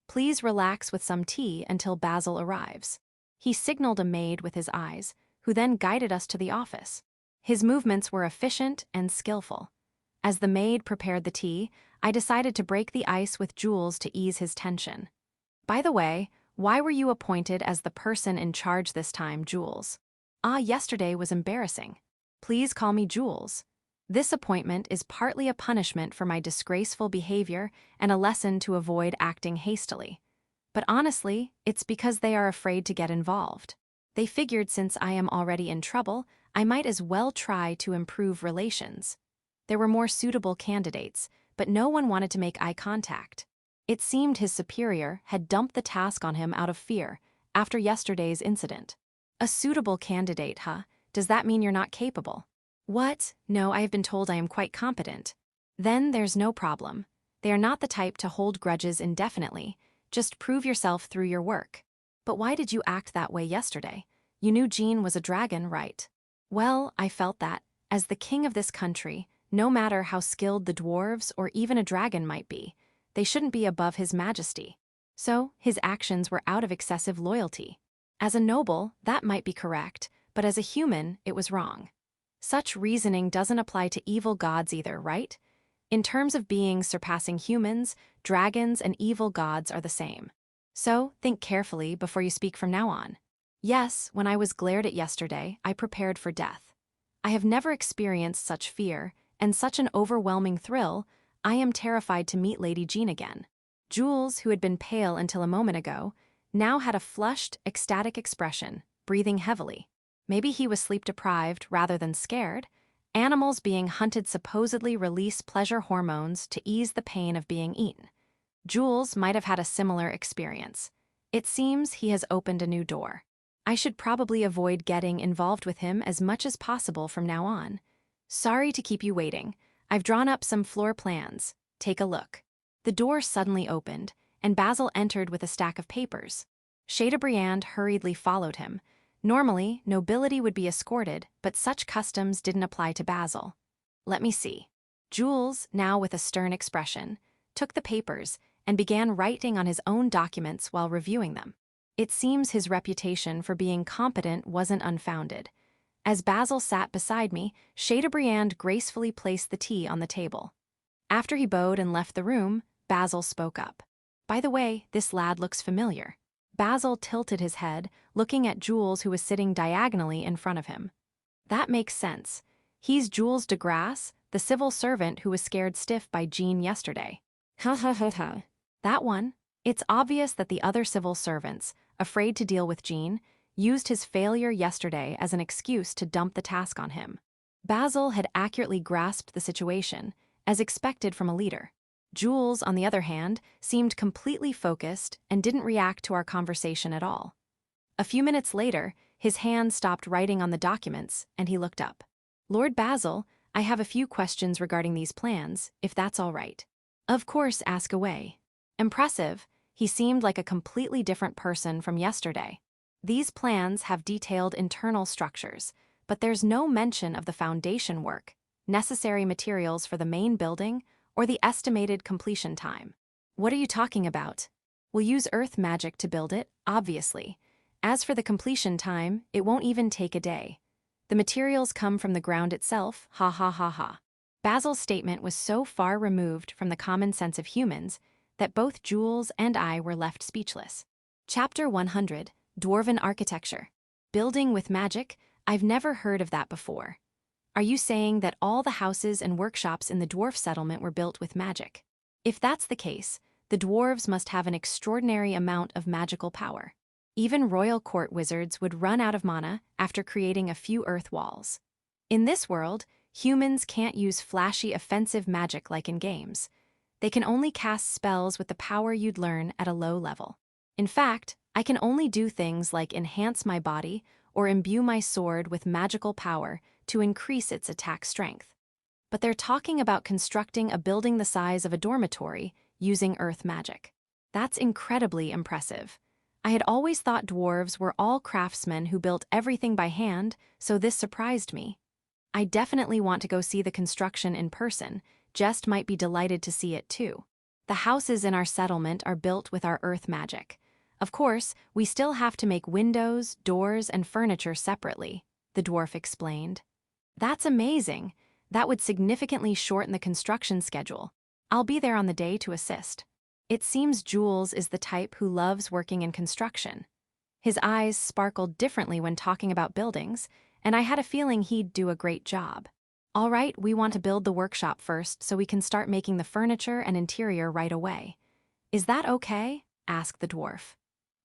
S1: Please relax with some tea until Basil arrives." He signaled a maid with his eyes, who then guided us to the office. His movements were efficient and skillful. As the maid prepared the tea, I decided to break the ice with Jules to ease his tension. "By the way, why were you appointed as the person in charge this time, Jules?" Yesterday was embarrassing. Please call me Jules. This appointment is partly a punishment for my disgraceful behavior and a lesson to avoid acting hastily. But honestly, it's because they are afraid to get involved. They figured since I am already in trouble, I might as well try to improve relations. There were more suitable candidates, but no one wanted to make eye contact. It seemed his superior had dumped the task on him out of fear after yesterday's incident. A suitable candidate, huh? Does that mean you're not capable? What? No, I have been told I am quite competent. Then there's no problem. They are not the type to hold grudges indefinitely. Just prove yourself through your work. But why did you act that way yesterday? You knew Jean was a dragon, right? Well, I felt that, as the king of this country, no matter how skilled the dwarves or even a dragon might be, they shouldn't be above his majesty. So, his actions were out of excessive loyalty. As a noble, that might be correct, but as a human, it was wrong. Such reasoning doesn't apply to evil gods either, right? In terms of beings surpassing humans, dragons and evil gods are the same. So, think carefully before you speak from now on. Yes, when I was glared at yesterday, I prepared for death. I have never experienced such fear, and such an overwhelming thrill. I am terrified to meet Lady Jean again. Jules, who had been pale until a moment ago, now had a flushed, ecstatic expression, breathing heavily. Maybe he was sleep-deprived rather than scared. Animals being hunted supposedly release pleasure hormones to ease the pain of being eaten. Jules might have had a similar experience. It seems he has opened a new door. I should probably avoid getting involved with him as much as possible from now on. Sorry to keep you waiting. I've drawn up some floor plans. Take a look. The door suddenly opened, and Basil entered with a stack of papers. Chateaubriand hurriedly followed him. Normally, nobility would be escorted, but such customs didn't apply to Basil. Let me see. Jules, now with a stern expression, took the papers and began writing on his own documents while reviewing them. It seems his reputation for being competent wasn't unfounded. As Basil sat beside me, Chateaubriand gracefully placed the tea on the table. After he bowed and left the room, Basil spoke up. "By the way, this lad looks familiar." Basil tilted his head, looking at Jules, who was sitting diagonally in front of him. "That makes sense. He's Jules de Grasse, the civil servant who was scared stiff by Jean yesterday." "Ha ha ha ha. That one." It's obvious that the other civil servants, afraid to deal with Jean, used his failure yesterday as an excuse to dump the task on him. Basil had accurately grasped the situation, as expected from a leader. Jules, on the other hand, seemed completely focused and didn't react to our conversation at all. A few minutes later, his hand stopped writing on the documents, and he looked up. "Lord Basil, I have a few questions regarding these plans, if that's all right." "Of course, ask away." Impressive, he seemed like a completely different person from yesterday. "These plans have detailed internal structures, but there's no mention of the foundation work, necessary materials for the main building, or the estimated completion time." "What are you talking about?" "We'll use earth magic to build it, obviously. As for the completion time, it won't even take a day. The materials come from the ground itself, ha ha ha ha." Basil's statement was so far removed from the common sense of humans that both Jules and I were left speechless. Chapter 100, Dwarven Architecture. Building with magic? I've never heard of that before. Are you saying that all the houses and workshops in the dwarf settlement were built with magic? If that's the case, the dwarves must have an extraordinary amount of magical power. Even royal court wizards would run out of mana after creating a few earth walls. In this world, humans can't use flashy offensive magic like in games. They can only cast spells with the power you'd learn at a low level. In fact, I can only do things like enhance my body or imbue my sword with magical power to increase its attack strength. But they're talking about constructing a building the size of a dormitory using earth magic. That's incredibly impressive. I had always thought dwarves were all craftsmen who built everything by hand, so this surprised me. I definitely want to go see the construction in person. Jess might be delighted to see it too. The houses in our settlement are built with our earth magic. Of course, we still have to make windows, doors, and furniture separately, the dwarf explained. That's amazing. That would significantly shorten the construction schedule. I'll be there on the day to assist. It seems Jules is the type who loves working in construction. His eyes sparkled differently when talking about buildings, and I had a feeling he'd do a great job. "All right, we want to build the workshop first so we can start making the furniture and interior right away. Is that okay?" asked the dwarf.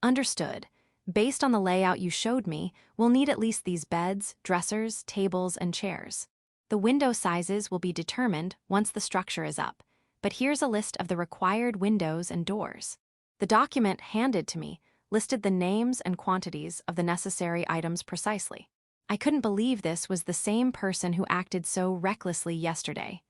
S1: "Understood. Based on the layout you showed me, we'll need at least these beds, dressers, tables, and chairs. The window sizes will be determined once the structure is up, but here's a list of the required windows and doors." The document handed to me listed the names and quantities of the necessary items precisely. I couldn't believe this was the same person who acted so recklessly yesterday.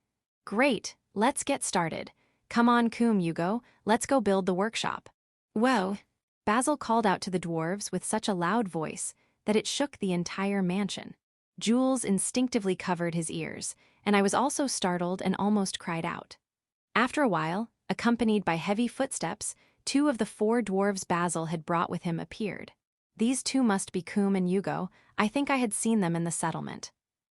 S1: "Great, let's get started. Come on, Hugo, let's go build the workshop." "Whoa." Basil called out to the dwarves with such a loud voice that it shook the entire mansion. Jules instinctively covered his ears, and I was also startled and almost cried out. After a while, accompanied by heavy footsteps, 2 of the 4 dwarves Basil had brought with him appeared. These 2 must be and Hugo. I think I had seen them in the settlement.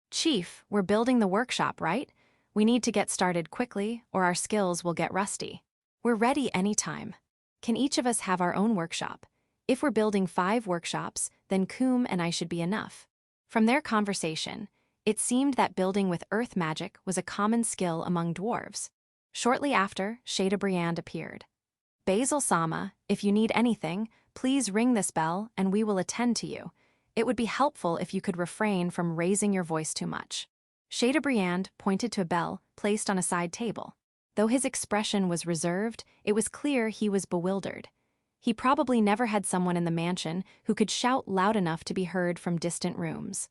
S1: "Chief, we're building the workshop, right? We need to get started quickly, or our skills will get rusty." "We're ready anytime. Can each of us have our own workshop? If we're building 5 workshops, then and I should be enough." From their conversation, it seemed that building with earth magic was a common skill among dwarves. Shortly after, Chateaubriand appeared. "Basil-sama, if you need anything, please ring this bell and we will attend to you. It would be helpful if you could refrain from raising your voice too much." Chateaubriand pointed to a bell placed on a side table. Though his expression was reserved, it was clear he was bewildered. He probably never had someone in the mansion who could shout loud enough to be heard from distant rooms.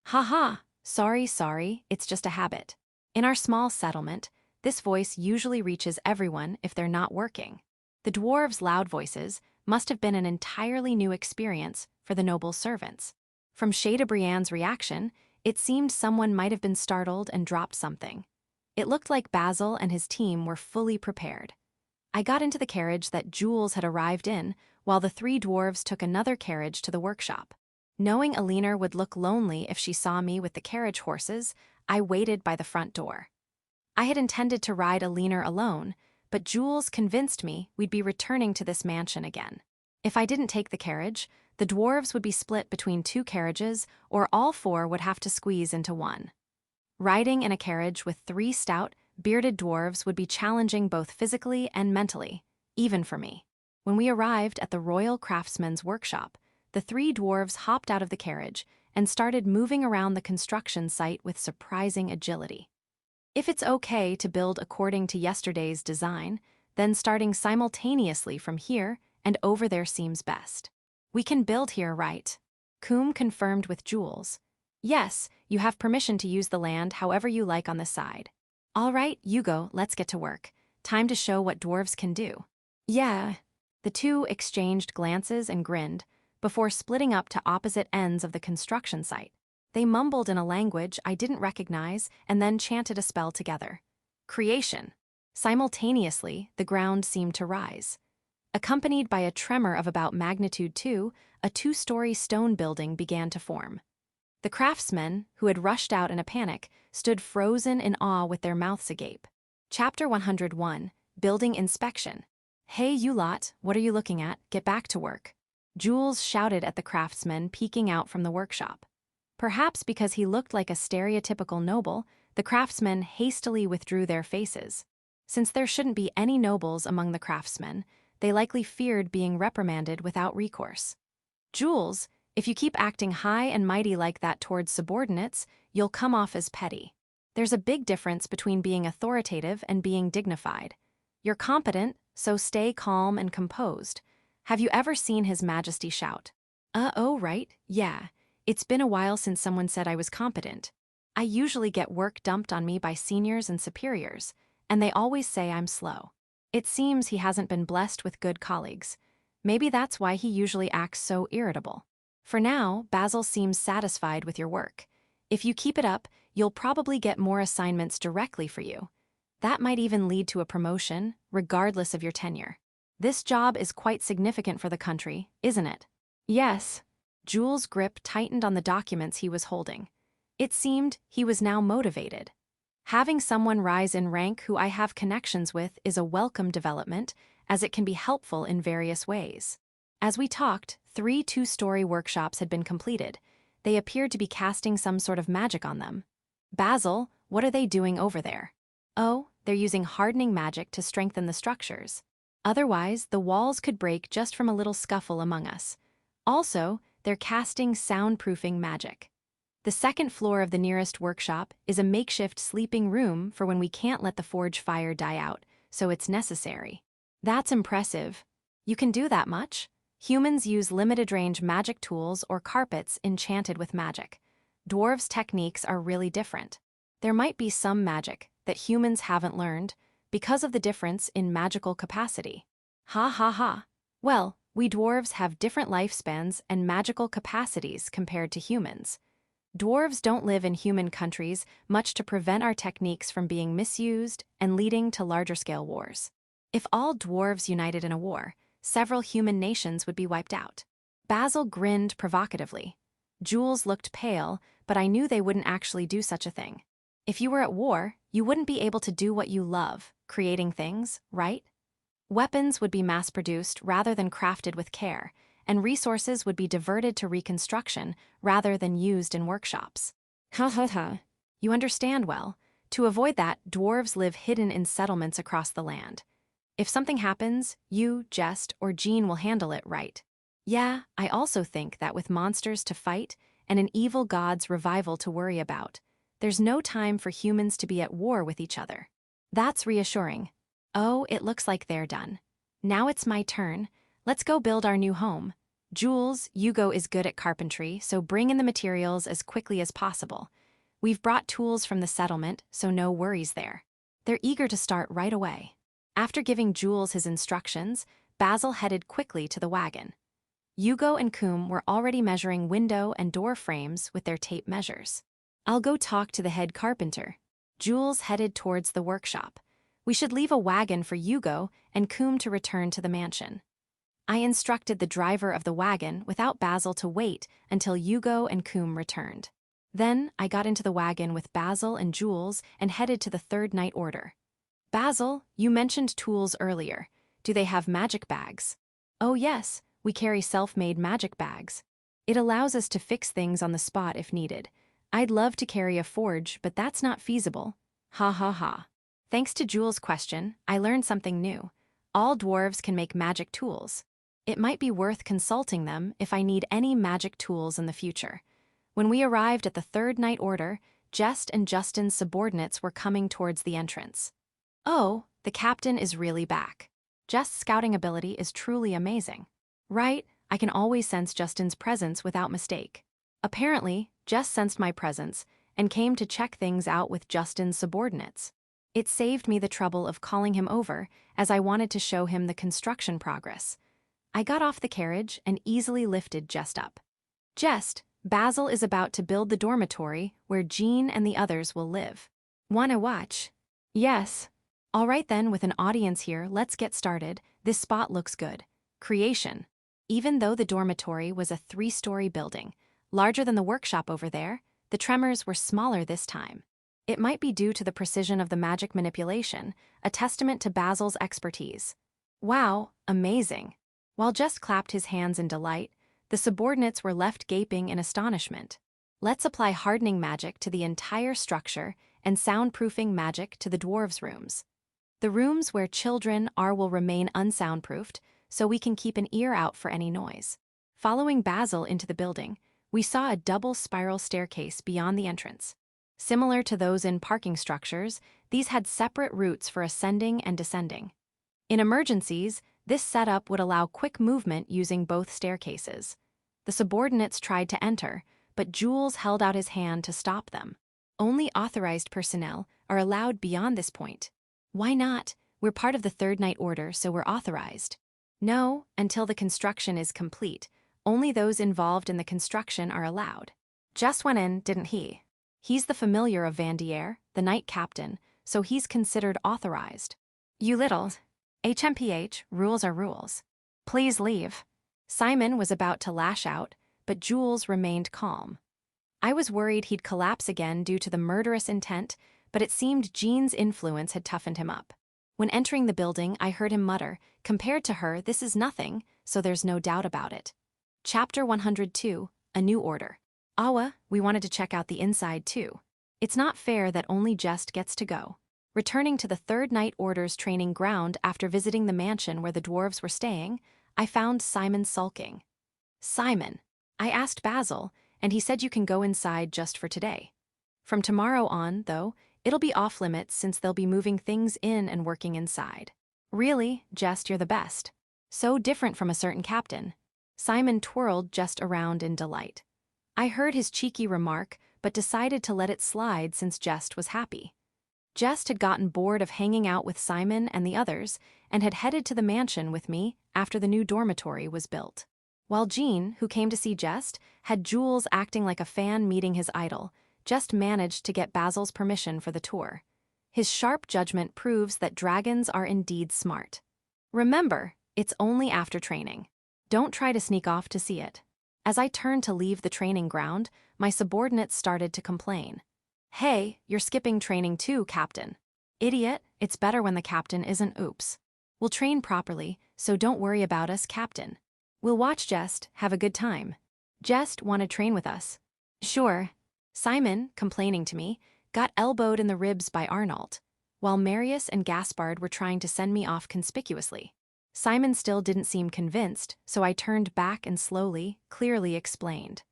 S1: "Ha, sorry, it's just a habit. In our small settlement, this voice usually reaches everyone if they're not working." The dwarves' loud voices must have been an entirely new experience for the noble servants. From Chateaubriand's reaction, it seemed someone might have been startled and dropped something. It looked like Basil and his team were fully prepared. I got into the carriage that Jules had arrived in, while the three dwarves took another carriage to the workshop. Knowing Elena would look lonely if she saw me with the carriage horses, I waited by the front door. I had intended to ride Elena alone, but Jules convinced me we'd be returning to this mansion again. If I didn't take the carriage, the dwarves would be split between two carriages, or all four would have to squeeze into one. Riding in a carriage with three stout, bearded dwarves would be challenging both physically and mentally, even for me. When we arrived at the Royal Craftsman's workshop, the three dwarves hopped out of the carriage and started moving around the construction site with surprising agility. If it's okay to build according to yesterday's design, then starting simultaneously from here and over there seems best. We can build here, right? Coombe confirmed with Jules. Yes, you have permission to use the land however you like on the side. All right, Hugo, let's get to work. Time to show what dwarves can do. Yeah. The two exchanged glances and grinned, before splitting up to opposite ends of the construction site. They mumbled in a language I didn't recognize and then chanted a spell together. Creation. Simultaneously, the ground seemed to rise. Accompanied by a tremor of about magnitude 2, a two-story stone building began to form. The craftsmen, who had rushed out in a panic, stood frozen in awe with their mouths agape. Chapter 101, Building Inspection. Hey, you lot, what are you looking at? Get back to work. Jules shouted at the craftsmen peeking out from the workshop. Perhaps because he looked like a stereotypical noble, the craftsmen hastily withdrew their faces. Since there shouldn't be any nobles among the craftsmen, they likely feared being reprimanded without recourse. Jules, if you keep acting high and mighty like that towards subordinates, you'll come off as petty. There's a big difference between being authoritative and being dignified. You're competent, so stay calm and composed. Have you ever seen His Majesty shout? Oh, right, yeah. It's been a while since someone said I was competent. I usually get work dumped on me by seniors and superiors, and they always say I'm slow. It seems he hasn't been blessed with good colleagues. Maybe that's why he usually acts so irritable. For now, Basil seems satisfied with your work. If you keep it up, you'll probably get more assignments directly for you. That might even lead to a promotion, regardless of your tenure. This job is quite significant for the country, isn't it? Yes. Jules' grip tightened on the documents he was holding. It seemed he was now motivated. Having someone rise in rank who I have connections with is a welcome development, as it can be helpful in various ways. As we talked, 3 two-story workshops had been completed. They appeared to be casting some sort of magic on them. Basil, what are they doing over there? Oh, they're using hardening magic to strengthen the structures. Otherwise, the walls could break just from a little scuffle among us. Also, they're casting soundproofing magic. The second floor of the nearest workshop is a makeshift sleeping room for when we can't let the forge fire die out, so it's necessary. That's impressive. You can do that much? Humans use limited-range magic tools or carpets enchanted with magic. Dwarves' techniques are really different. There might be some magic that humans haven't learned because of the difference in magical capacity. Ha ha ha. Well, we dwarves have different lifespans and magical capacities compared to humans. Dwarves don't live in human countries, much to prevent our techniques from being misused and leading to larger-scale wars. If all dwarves united in a war, several human nations would be wiped out. Basil grinned provocatively. Jules looked pale, but I knew they wouldn't actually do such a thing. If you were at war, you wouldn't be able to do what you love, creating things, right? Weapons would be mass-produced rather than crafted with care, and resources would be diverted to reconstruction rather than used in workshops. Ha ha ha. You understand well. To avoid that, dwarves live hidden in settlements across the land. If something happens, you, Jess, or Jean will handle it, right? Yeah, I also think that with monsters to fight and an evil god's revival to worry about, there's no time for humans to be at war with each other. That's reassuring. Oh, it looks like they're done. Now it's my turn. Let's go build our new home. Jules, Hugo is good at carpentry, so bring in the materials as quickly as possible. We've brought tools from the settlement, so no worries there. They're eager to start right away. After giving Jules his instructions, Basil headed quickly to the wagon. Hugo and Coombe were already measuring window and door frames with their tape measures. I'll go talk to the head carpenter. Jules headed towards the workshop. We should leave a wagon for Hugo and Coombe to return to the mansion. I instructed the driver of the wagon without Basil to wait until Hugo and Coombe returned. Then I got into the wagon with Basil and Jules and headed to the Third Night Order. Basil, you mentioned tools earlier. Do they have magic bags? Oh yes, we carry self-made magic bags. It allows us to fix things on the spot if needed. I'd love to carry a forge, but that's not feasible. Ha ha ha. Thanks to Jules' question, I learned something new. All dwarves can make magic tools. It might be worth consulting them if I need any magic tools in the future. When we arrived at the Third Night Order, Jess and Justin's subordinates were coming towards the entrance. Oh, the captain is really back. Jess' scouting ability is truly amazing. Right, I can always sense Justin's presence without mistake. Apparently, Jess sensed my presence and came to check things out with Justin's subordinates. It saved me the trouble of calling him over, as I wanted to show him the construction progress. I got off the carriage and easily lifted Jess up. Jess, Basil is about to build the dormitory where Jean and the others will live. Wanna watch? Yes. All right then, with an audience here, let's get started. This spot looks good. Creation. Even though the dormitory was a 3-story building, larger than the workshop over there, the tremors were smaller this time. It might be due to the precision of the magic manipulation, a testament to Basil's expertise. Wow, amazing. While Jess clapped his hands in delight, the subordinates were left gaping in astonishment. Let's apply hardening magic to the entire structure and soundproofing magic to the dwarves' rooms. The rooms where children are will remain unsoundproofed, so we can keep an ear out for any noise. Following Basil into the building, we saw a double spiral staircase beyond the entrance. Similar to those in parking structures, these had separate routes for ascending and descending. In emergencies, this setup would allow quick movement using both staircases. The subordinates tried to enter, but Jules held out his hand to stop them. Only authorized personnel are allowed beyond this point. Why not? We're part of the Third Night Order, so we're authorized. No, until the construction is complete. Only those involved in the construction are allowed. Jess went in, didn't he? He's the familiar of Vanier, the Knight Captain, so he's considered authorized. You little... HMPH, rules are rules. Please leave. Simon was about to lash out, but Jules remained calm. I was worried he'd collapse again due to the murderous intent, but it seemed Jean's influence had toughened him up. When entering the building, I heard him mutter, "Compared to her, this is nothing, so there's no doubt about it." Chapter 102, A New Order. Awa, we wanted to check out the inside too. It's not fair that only Jess gets to go. Returning to the Third Night Order's training ground after visiting the mansion where the dwarves were staying, I found Simon sulking. Simon, I asked Basil, and he said you can go inside just for today. From tomorrow on, though, it'll be off-limits since they'll be moving things in and working inside. Really, Jess, you're the best. So different from a certain captain. Simon twirled Jess around in delight. I heard his cheeky remark, but decided to let it slide since Jess was happy. Jess had gotten bored of hanging out with Simon and the others and had headed to the mansion with me after the new dormitory was built. While Jean, who came to see Jess, had Jules acting like a fan meeting his idol, Jess managed to get Basil's permission for the tour. His sharp judgment proves that dragons are indeed smart. Remember, it's only after training. Don't try to sneak off to see it. As I turned to leave the training ground, my subordinates started to complain. Hey, you're skipping training too, Captain. Idiot, it's better when the captain isn't. Oops. We'll train properly, so don't worry about us, Captain. We'll watch Jess, have a good time. Jess wanna train with us. Sure. Simon, complaining to me, got elbowed in the ribs by Arnault, while Marius and Gaspard were trying to send me off conspicuously. Simon still didn't seem convinced, so I turned back and slowly, clearly explained.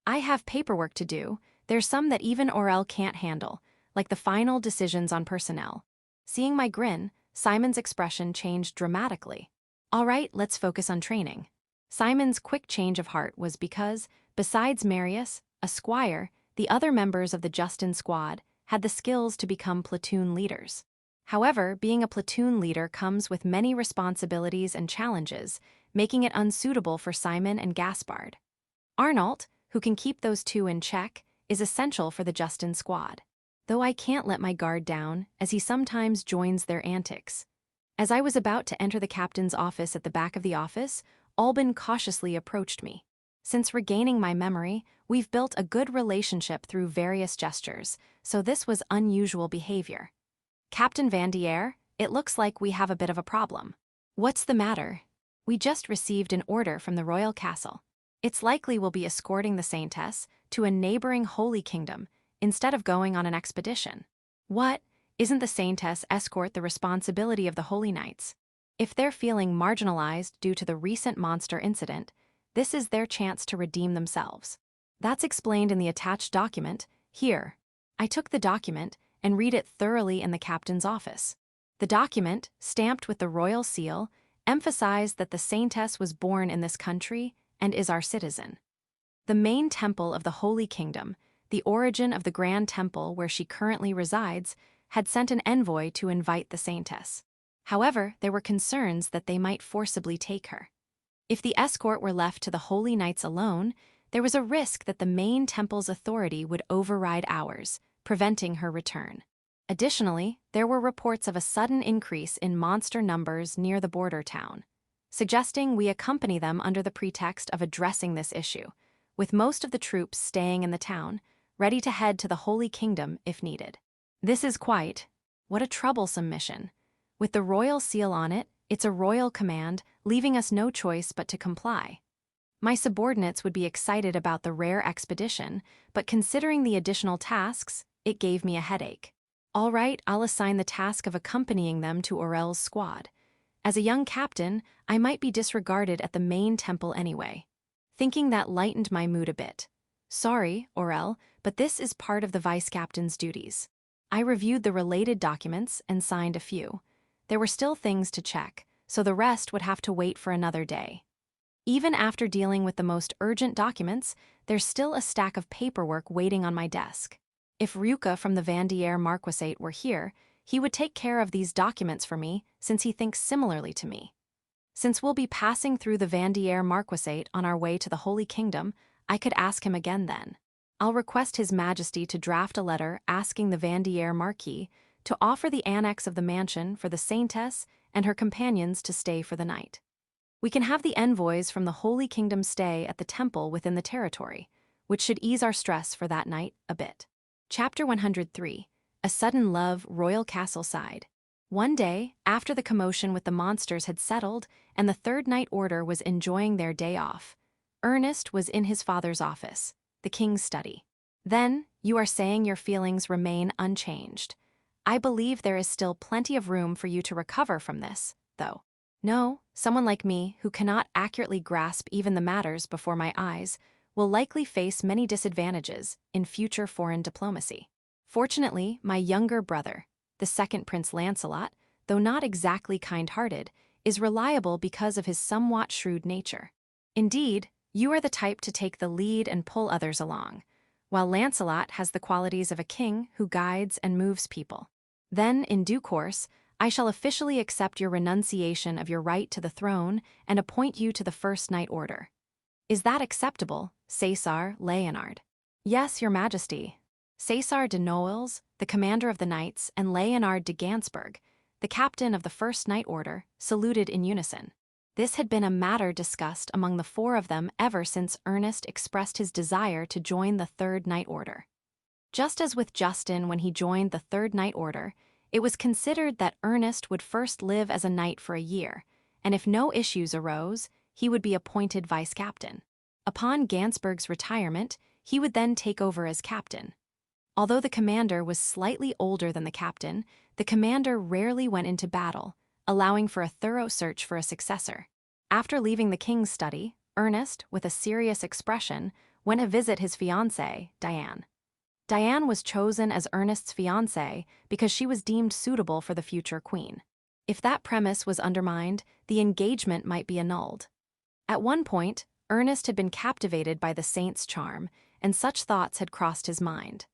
S1: I have paperwork to do. There's some that even Orel can't handle, like the final decisions on personnel. Seeing my grin, Simon's expression changed dramatically. All right, let's focus on training. Simon's quick change of heart was because, besides Marius, a squire, the other members of the Justin squad had the skills to become platoon leaders. However, being a platoon leader comes with many responsibilities and challenges, making it unsuitable for Simon and Gaspard. Arnault, who can keep those two in check, is essential for the Justin squad. though I can't let my guard down, as he sometimes joins their antics. As I was about to enter the captain's office at the back of the office, Alban cautiously approached me. Since regaining my memory, we've built a good relationship through various gestures, so this was unusual behavior. Captain Vanier, it looks like we have a bit of a problem. What's the matter? We just received an order from the royal castle. It's likely we'll be escorting the Saintess to a neighboring holy kingdom instead of going on an expedition. What? Isn't the Saintess escort the responsibility of the holy knights? If they're feeling marginalized due to the recent monster incident, this is their chance to redeem themselves. That's explained in the attached document, here. I took the document and read it thoroughly in the captain's office. The document, stamped with the royal seal, emphasized that the Saintess was born in this country and is our citizen. The main temple of the Holy Kingdom, the origin of the Grand Temple where she currently resides, had sent an envoy to invite the Saintess. However, there were concerns that they might forcibly take her. If the escort were left to the Holy Knights alone, there was a risk that the main temple's authority would override ours, preventing her return. Additionally, there were reports of a sudden increase in monster numbers near the border town, suggesting we accompany them under the pretext of addressing this issue, with most of the troops staying in the town, ready to head to the Holy Kingdom if needed. This is what a troublesome mission. With the royal seal on it, it's a royal command, leaving us no choice but to comply. My subordinates would be excited about the rare expedition, but considering the additional tasks, it gave me a headache. All right, I'll assign the task of accompanying them to Orel's squad. As a young captain, I might be disregarded at the main temple anyway. Thinking that lightened my mood a bit. Sorry, Orel, but this is part of the vice-captain's duties. I reviewed the related documents and signed a few. There were still things to check, so the rest would have to wait for another day. Even after dealing with the most urgent documents, there's still a stack of paperwork waiting on my desk. If Ryuka from the Vanier Marquisate were here, he would take care of these documents for me since he thinks similarly to me. Since we'll be passing through the Vanier Marquisate on our way to the Holy Kingdom, I could ask him again then. I'll request His Majesty to draft a letter asking the Vanier Marquis to offer the annex of the mansion for the Saintess and her companions to stay for the night. We can have the envoys from the Holy Kingdom stay at the temple within the territory, which should ease our stress for that night a bit. Chapter 103, A Sudden Love, Royal Castle Side. One day, after the commotion with the monsters had settled and the Third Night Order was enjoying their day off, Ernest was in his father's office, the king's study. Then, you are saying your feelings remain unchanged. I believe there is still plenty of room for you to recover from this, though. No, someone like me, who cannot accurately grasp even the matters before my eyes, will likely face many disadvantages in future foreign diplomacy. Fortunately, my younger brother, the second Prince Lancelot, though not exactly kind-hearted, is reliable because of his somewhat shrewd nature. Indeed, you are the type to take the lead and pull others along, while Lancelot has the qualities of a king who guides and moves people. Then, in due course, I shall officially accept your renunciation of your right to the throne and appoint you to the First Night Order. Is that acceptable, César Leonard? Yes, Your Majesty. César de Noailles, the commander of the knights, and Leonard de Gansberg, the captain of the First Night Order, saluted in unison. This had been a matter discussed among the four of them ever since Ernest expressed his desire to join the Third Night Order. Just as with Justin when he joined the Third Night Order, it was considered that Ernest would first live as a knight for a year, and if no issues arose, he would be appointed vice-captain. Upon Gansberg's retirement, he would then take over as captain. Although the commander was slightly older than the captain, the commander rarely went into battle, allowing for a thorough search for a successor. After leaving the king's study, Ernest, with a serious expression, went to visit his fiancée, Diane. Diane was chosen as Ernest's fiancée because she was deemed suitable for the future queen. If that premise was undermined, the engagement might be annulled. At one point, Ernest had been captivated by the saint's charm, and such thoughts had crossed his mind.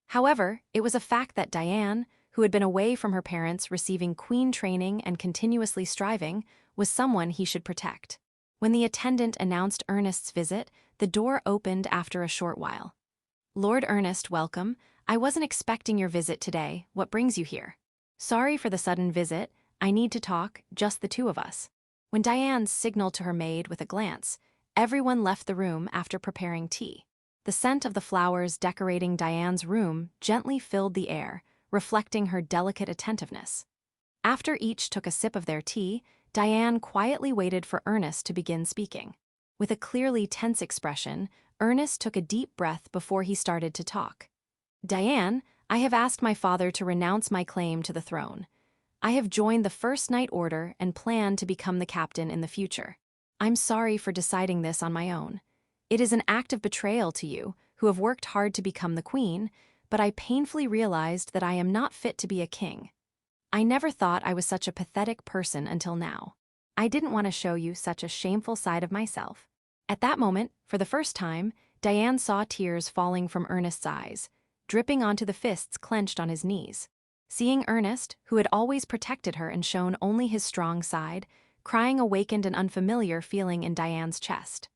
S1: However, it was a fact that Diane, who had been away from her parents receiving queen training and continuously striving, was someone he should protect. When the attendant announced Ernest's visit, the door opened after a short while. Lord Ernest, welcome. I wasn't expecting your visit today. What brings you here? Sorry for the sudden visit. I need to talk, just the two of us. When Diane signaled to her maid with a glance, everyone left the room after preparing tea. The scent of the flowers decorating Diane's room gently filled the air, reflecting her delicate attentiveness. After each took a sip of their tea, Diane quietly waited for Ernest to begin speaking. With a clearly tense expression, Ernest took a deep breath before he started to talk. Diane, I have asked my father to renounce my claim to the throne. I have joined the First Night Order and plan to become the captain in the future. I'm sorry for deciding this on my own. It is an act of betrayal to you, who have worked hard to become the queen, but I painfully realized that I am not fit to be a king. I never thought I was such a pathetic person until now. I didn't want to show you such a shameful side of myself. At that moment, for the first time, Diane saw tears falling from Ernest's eyes, dripping onto the fists clenched on his knees. Seeing Ernest, who had always protected her and shown only his strong side, crying awakened an unfamiliar feeling in Diane's chest.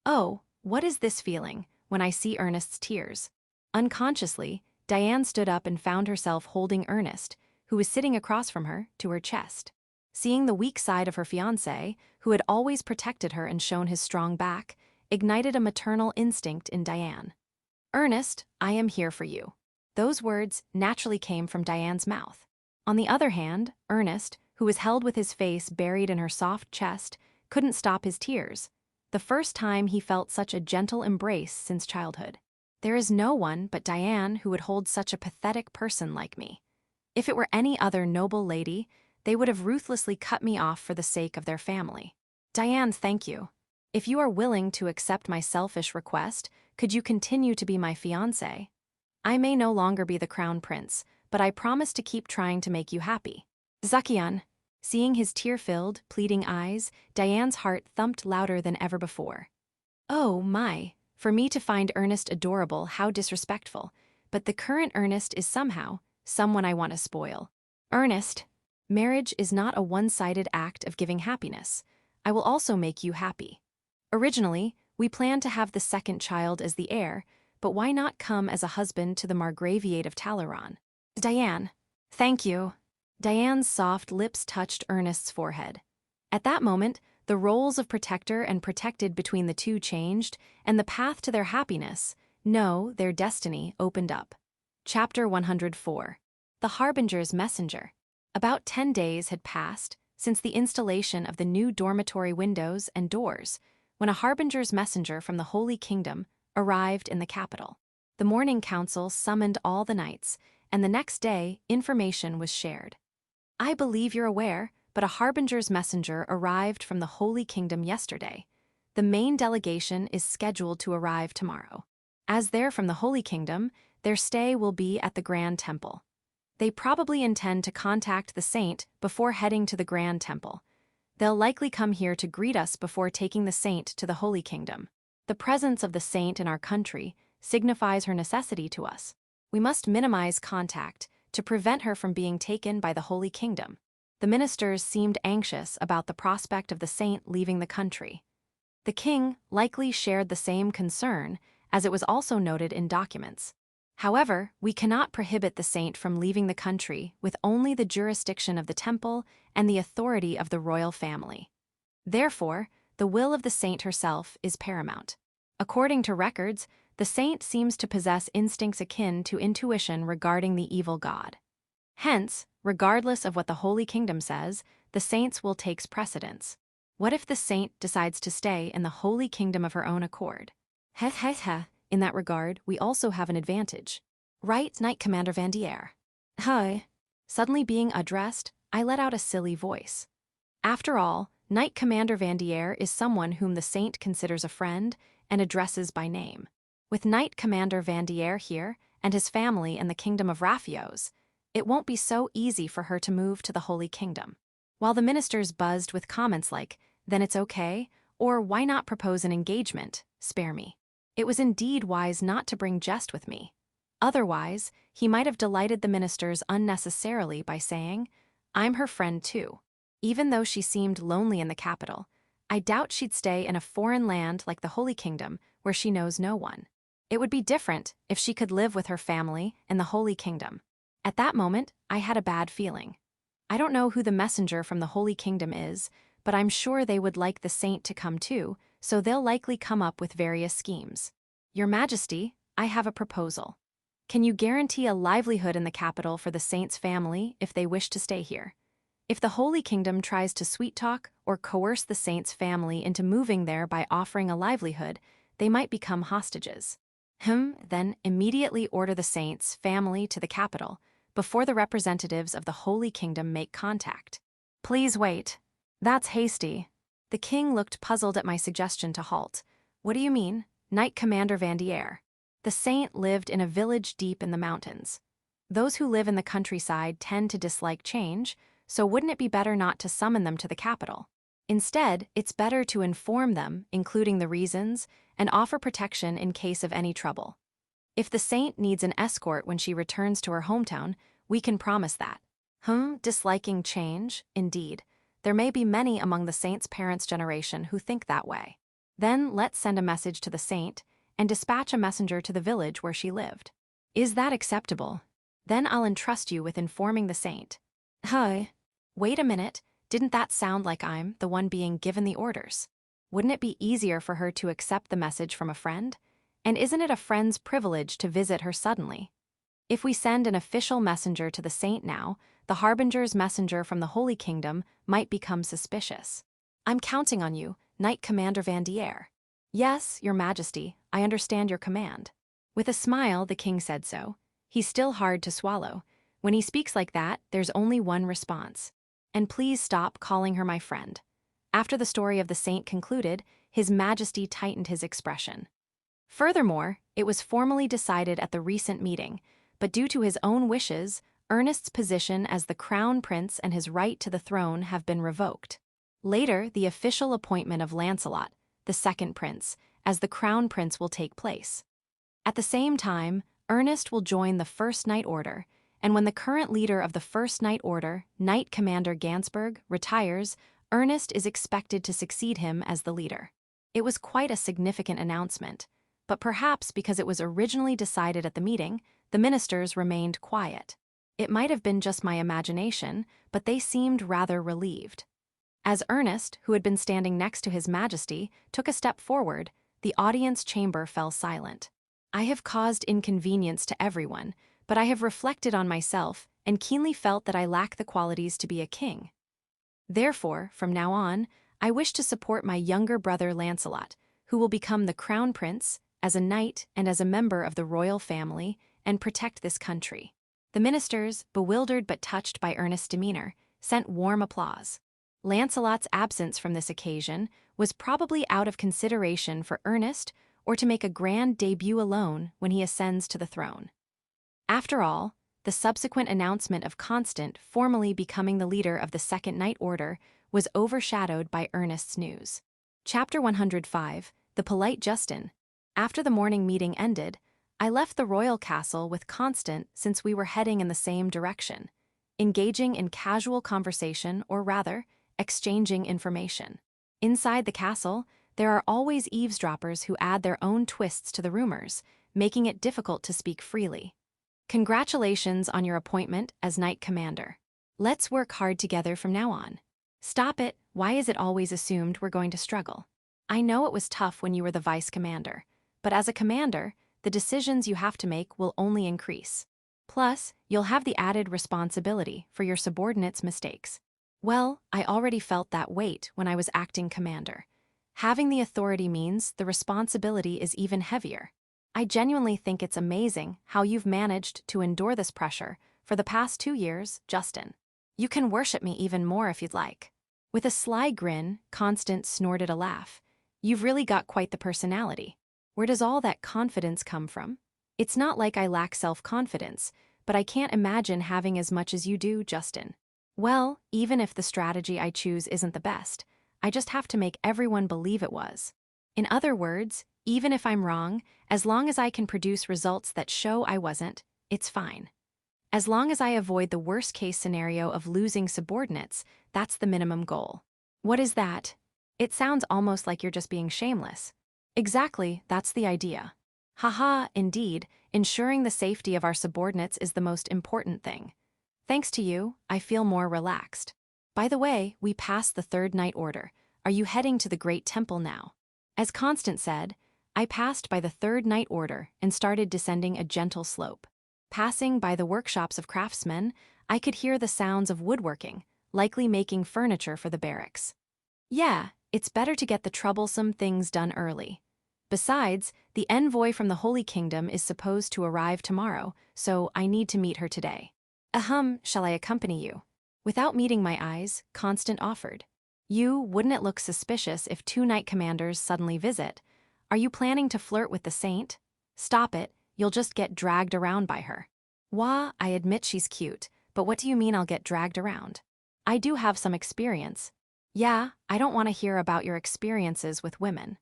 S1: Oh, what is this feeling, when I see Ernest's tears? Unconsciously, Diane stood up and found herself holding Ernest, who was sitting across from her, to her chest. Seeing the weak side of her fiancé, who had always protected her and shown his strong back, ignited a maternal instinct in Diane. Ernest, I am here for you. Those words naturally came from Diane's mouth. On the other hand, Ernest, who was held with his face buried in her soft chest, couldn't stop his tears. The first time he felt such a gentle embrace since childhood. There is no one but Diane who would hold such a pathetic person like me. If it were any other noble lady, they would have ruthlessly cut me off for the sake of their family. Diane, thank you. If you are willing to accept my selfish request, could you continue to be my fiancé? I may no longer be the crown prince, but I promise to keep trying to make you happy. Zakian. Seeing his tear-filled, pleading eyes, Diane's heart thumped louder than ever before. Oh my, for me to find Ernest adorable, how disrespectful. But the current Ernest is someone I want to spoil. Ernest, marriage is not a one-sided act of giving happiness. I will also make you happy. Originally, we planned to have the second child as the heir, but why not come as a husband to the Margraviate of Talaran? Diane. Thank you. Diane's soft lips touched Ernest's forehead. At that moment, the roles of protector and protected between the two changed, and the path to their happiness, no, their destiny, opened up. Chapter 104. The Harbinger's Messenger. About 10 days had passed since the installation of the new dormitory windows and doors, when a Harbinger's messenger from the Holy Kingdom arrived in the capital. The morning council summoned all the knights, and the next day, information was shared. I believe you're aware, but a Harbinger's messenger arrived from the Holy Kingdom yesterday. The main delegation is scheduled to arrive tomorrow. As they're from the Holy Kingdom, their stay will be at the Grand Temple. They probably intend to contact the saint before heading to the Grand Temple. They'll likely come here to greet us before taking the saint to the Holy Kingdom. The presence of the saint in our country signifies her necessity to us. We must minimize contact to prevent her from being taken by the Holy Kingdom. The ministers seemed anxious about the prospect of the saint leaving the country. The king likely shared the same concern, as it was also noted in documents. However, we cannot prohibit the saint from leaving the country with only the jurisdiction of the temple and the authority of the royal family. Therefore, the will of the saint herself is paramount. According to records, the saint seems to possess instincts akin to intuition regarding the evil god. Hence, regardless of what the Holy Kingdom says, the saint's will takes precedence. What if the saint decides to stay in the Holy Kingdom of her own accord? In that regard, we also have an advantage. Right, Knight Commander Vanier. Hi. Suddenly being addressed, I let out a silly voice. After all, Knight Commander Vanier is someone whom the saint considers a friend and addresses by name. With Knight Commander Vanier here and his family in the Kingdom of Raphios, it won't be so easy for her to move to the Holy Kingdom. While the ministers buzzed with comments like, "Then it's okay," or "Why not propose an engagement? Spare me." It was indeed wise not to bring Jess with me. Otherwise, he might have delighted the ministers unnecessarily by saying, "I'm her friend too." Even though she seemed lonely in the capital, I doubt she'd stay in a foreign land like the Holy Kingdom where she knows no one. It would be different if she could live with her family in the Holy Kingdom. At that moment, I had a bad feeling. I don't know who the messenger from the Holy Kingdom is, but I'm sure they would like the saint to come too, so they'll likely come up with various schemes. Your Majesty, I have a proposal. Can you guarantee a livelihood in the capital for the saint's family if they wish to stay here? If the Holy Kingdom tries to sweet-talk or coerce the saint's family into moving there by offering a livelihood, they might become hostages. Then immediately order the saint's family to the capital before the representatives of the Holy Kingdom make contact. Please wait. That's hasty. The king looked puzzled at my suggestion to halt. What do you mean, Knight Commander Vanier? The saint lived in a village deep in the mountains. Those who live in the countryside tend to dislike change, so wouldn't it be better not to summon them to the capital? Instead, it's better to inform them, including the reasons, and offer protection in case of any trouble. If the saint needs an escort when she returns to her hometown, we can promise that. Disliking change, indeed. There may be many among the saint's parents' generation who think that way. Then let's send a message to the saint and dispatch a messenger to the village where she lived. Is that acceptable? Then I'll entrust you with informing the saint. Wait a minute, didn't that sound like I'm the one being given the orders? Wouldn't it be easier for her to accept the message from a friend? And isn't it a friend's privilege to visit her suddenly? If we send an official messenger to the saint now, the harbinger's messenger from the Holy Kingdom might become suspicious. I'm counting on you, Knight Commander Vanier. Yes, Your Majesty, I understand your command. With a smile, the king said so. He's still hard to swallow. When he speaks like that, there's only one response. And please stop calling her my friend. After the story of the saint concluded, His Majesty tightened his expression. Furthermore, it was formally decided at the recent meeting, but due to his own wishes, Ernest's position as the crown prince and his right to the throne have been revoked. Later, the official appointment of Lancelot, the second prince, as the crown prince will take place. At the same time, Ernest will join the First Knight Order, and when the current leader of the First Knight Order, Knight Commander Gansberg, retires, Ernest is expected to succeed him as the leader. It was quite a significant announcement, but perhaps because it was originally decided at the meeting, the ministers remained quiet. It might have been just my imagination, but they seemed rather relieved. As Ernest, who had been standing next to His Majesty, took a step forward, the audience chamber fell silent. I have caused inconvenience to everyone, but I have reflected on myself and keenly felt that I lack the qualities to be a king. Therefore, from now on, I wish to support my younger brother Lancelot, who will become the crown prince, as a knight and as a member of the royal family, and protect this country. The ministers, bewildered but touched by Ernest's demeanor, sent warm applause. Lancelot's absence from this occasion was probably out of consideration for Ernest or to make a grand debut alone when he ascends to the throne. After all, the subsequent announcement of Constant formally becoming the leader of the Second Knight Order was overshadowed by Ernest's news. Chapter 105, The Polite Justin. After the morning meeting ended, I left the royal castle with Constant since we were heading in the same direction, engaging in casual conversation, or rather, exchanging information. Inside the castle, there are always eavesdroppers who add their own twists to the rumors, making it difficult to speak freely. Congratulations on your appointment as Knight Commander. Let's work hard together from now on. Stop it, why is it always assumed we're going to struggle? I know it was tough when you were the Vice Commander, but as a commander, the decisions you have to make will only increase. Plus, you'll have the added responsibility for your subordinates' mistakes. Well, I already felt that weight when I was acting commander. Having the authority means the responsibility is even heavier. I genuinely think it's amazing how you've managed to endure this pressure for the past 2 years, Justin. You can worship me even more if you'd like. With a sly grin, Constance snorted a laugh. You've really got quite the personality. Where does all that confidence come from? It's not like I lack self-confidence, but I can't imagine having as much as you do, Justin. Well, even if the strategy I choose isn't the best, I just have to make everyone believe it was. In other words, even if I'm wrong, as long as I can produce results that show I wasn't, it's fine. As long as I avoid the worst-case scenario of losing subordinates, that's the minimum goal. What is that? It sounds almost like you're just being shameless. Exactly, that's the idea. Haha, indeed, ensuring the safety of our subordinates is the most important thing. Thanks to you, I feel more relaxed. By the way, we passed the third night order. Are you heading to the Great Temple now? As Constant said, I passed by the third night order and started descending a gentle slope. Passing by the workshops of craftsmen, I could hear the sounds of woodworking, likely making furniture for the barracks. Yeah, it's better to get the troublesome things done early. Besides, the envoy from the Holy Kingdom is supposed to arrive tomorrow, so I need to meet her today. Shall I accompany you? Without meeting my eyes, Constant offered. Wouldn't it look suspicious if two knight commanders suddenly visit? Are you planning to flirt with the saint? Stop it, you'll just get dragged around by her. Wah, I admit she's cute, but what do you mean I'll get dragged around? I do have some experience. Yeah, I don't want to hear about your experiences with women.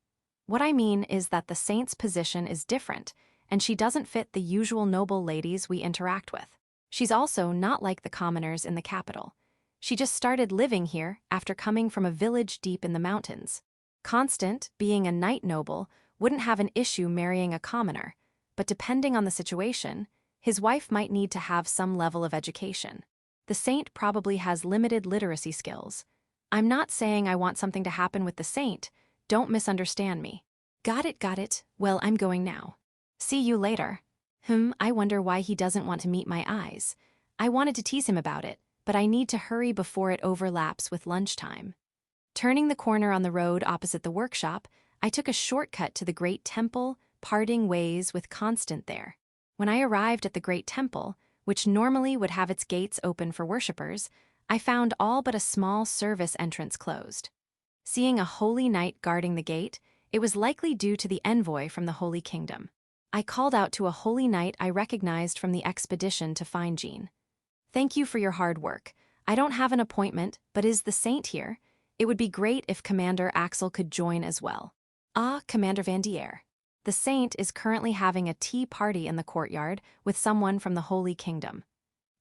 S1: What I mean is that the saint's position is different, and she doesn't fit the usual noble ladies we interact with. She's also not like the commoners in the capital. She just started living here after coming from a village deep in the mountains. Constant, being a knight noble, wouldn't have an issue marrying a commoner, but depending on the situation, his wife might need to have some level of education. The saint probably has limited literacy skills. I'm not saying I want something to happen with the saint, don't misunderstand me. Got it, well, I'm going now. See you later. I wonder why he doesn't want to meet my eyes. I wanted to tease him about it, but I need to hurry before it overlaps with lunchtime. Turning the corner on the road opposite the workshop, I took a shortcut to the Great Temple, parting ways with Constant there. When I arrived at the Great Temple, which normally would have its gates open for worshippers, I found all but a small service entrance closed. Seeing a holy knight guarding the gate, it was likely due to the envoy from the Holy Kingdom. I called out to a holy knight I recognized from the expedition to find Jean. Thank you for your hard work. I don't have an appointment, but is the saint here? It would be great if Commander Axel could join as well. Commander Vanier. The saint is currently having a tea party in the courtyard with someone from the Holy Kingdom.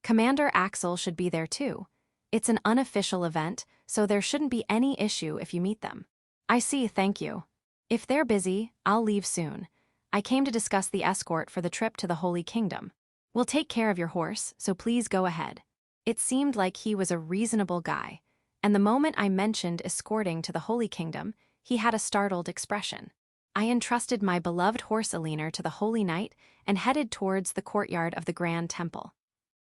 S1: Commander Axel should be there too. It's an unofficial event, so there shouldn't be any issue if you meet them. I see, thank you. If they're busy, I'll leave soon. I came to discuss the escort for the trip to the Holy Kingdom. We'll take care of your horse, so please go ahead. It seemed like he was a reasonable guy, and the moment I mentioned escorting to the Holy Kingdom, he had a startled expression. I entrusted my beloved horse Elena to the Holy Knight and headed towards the courtyard of the Grand Temple.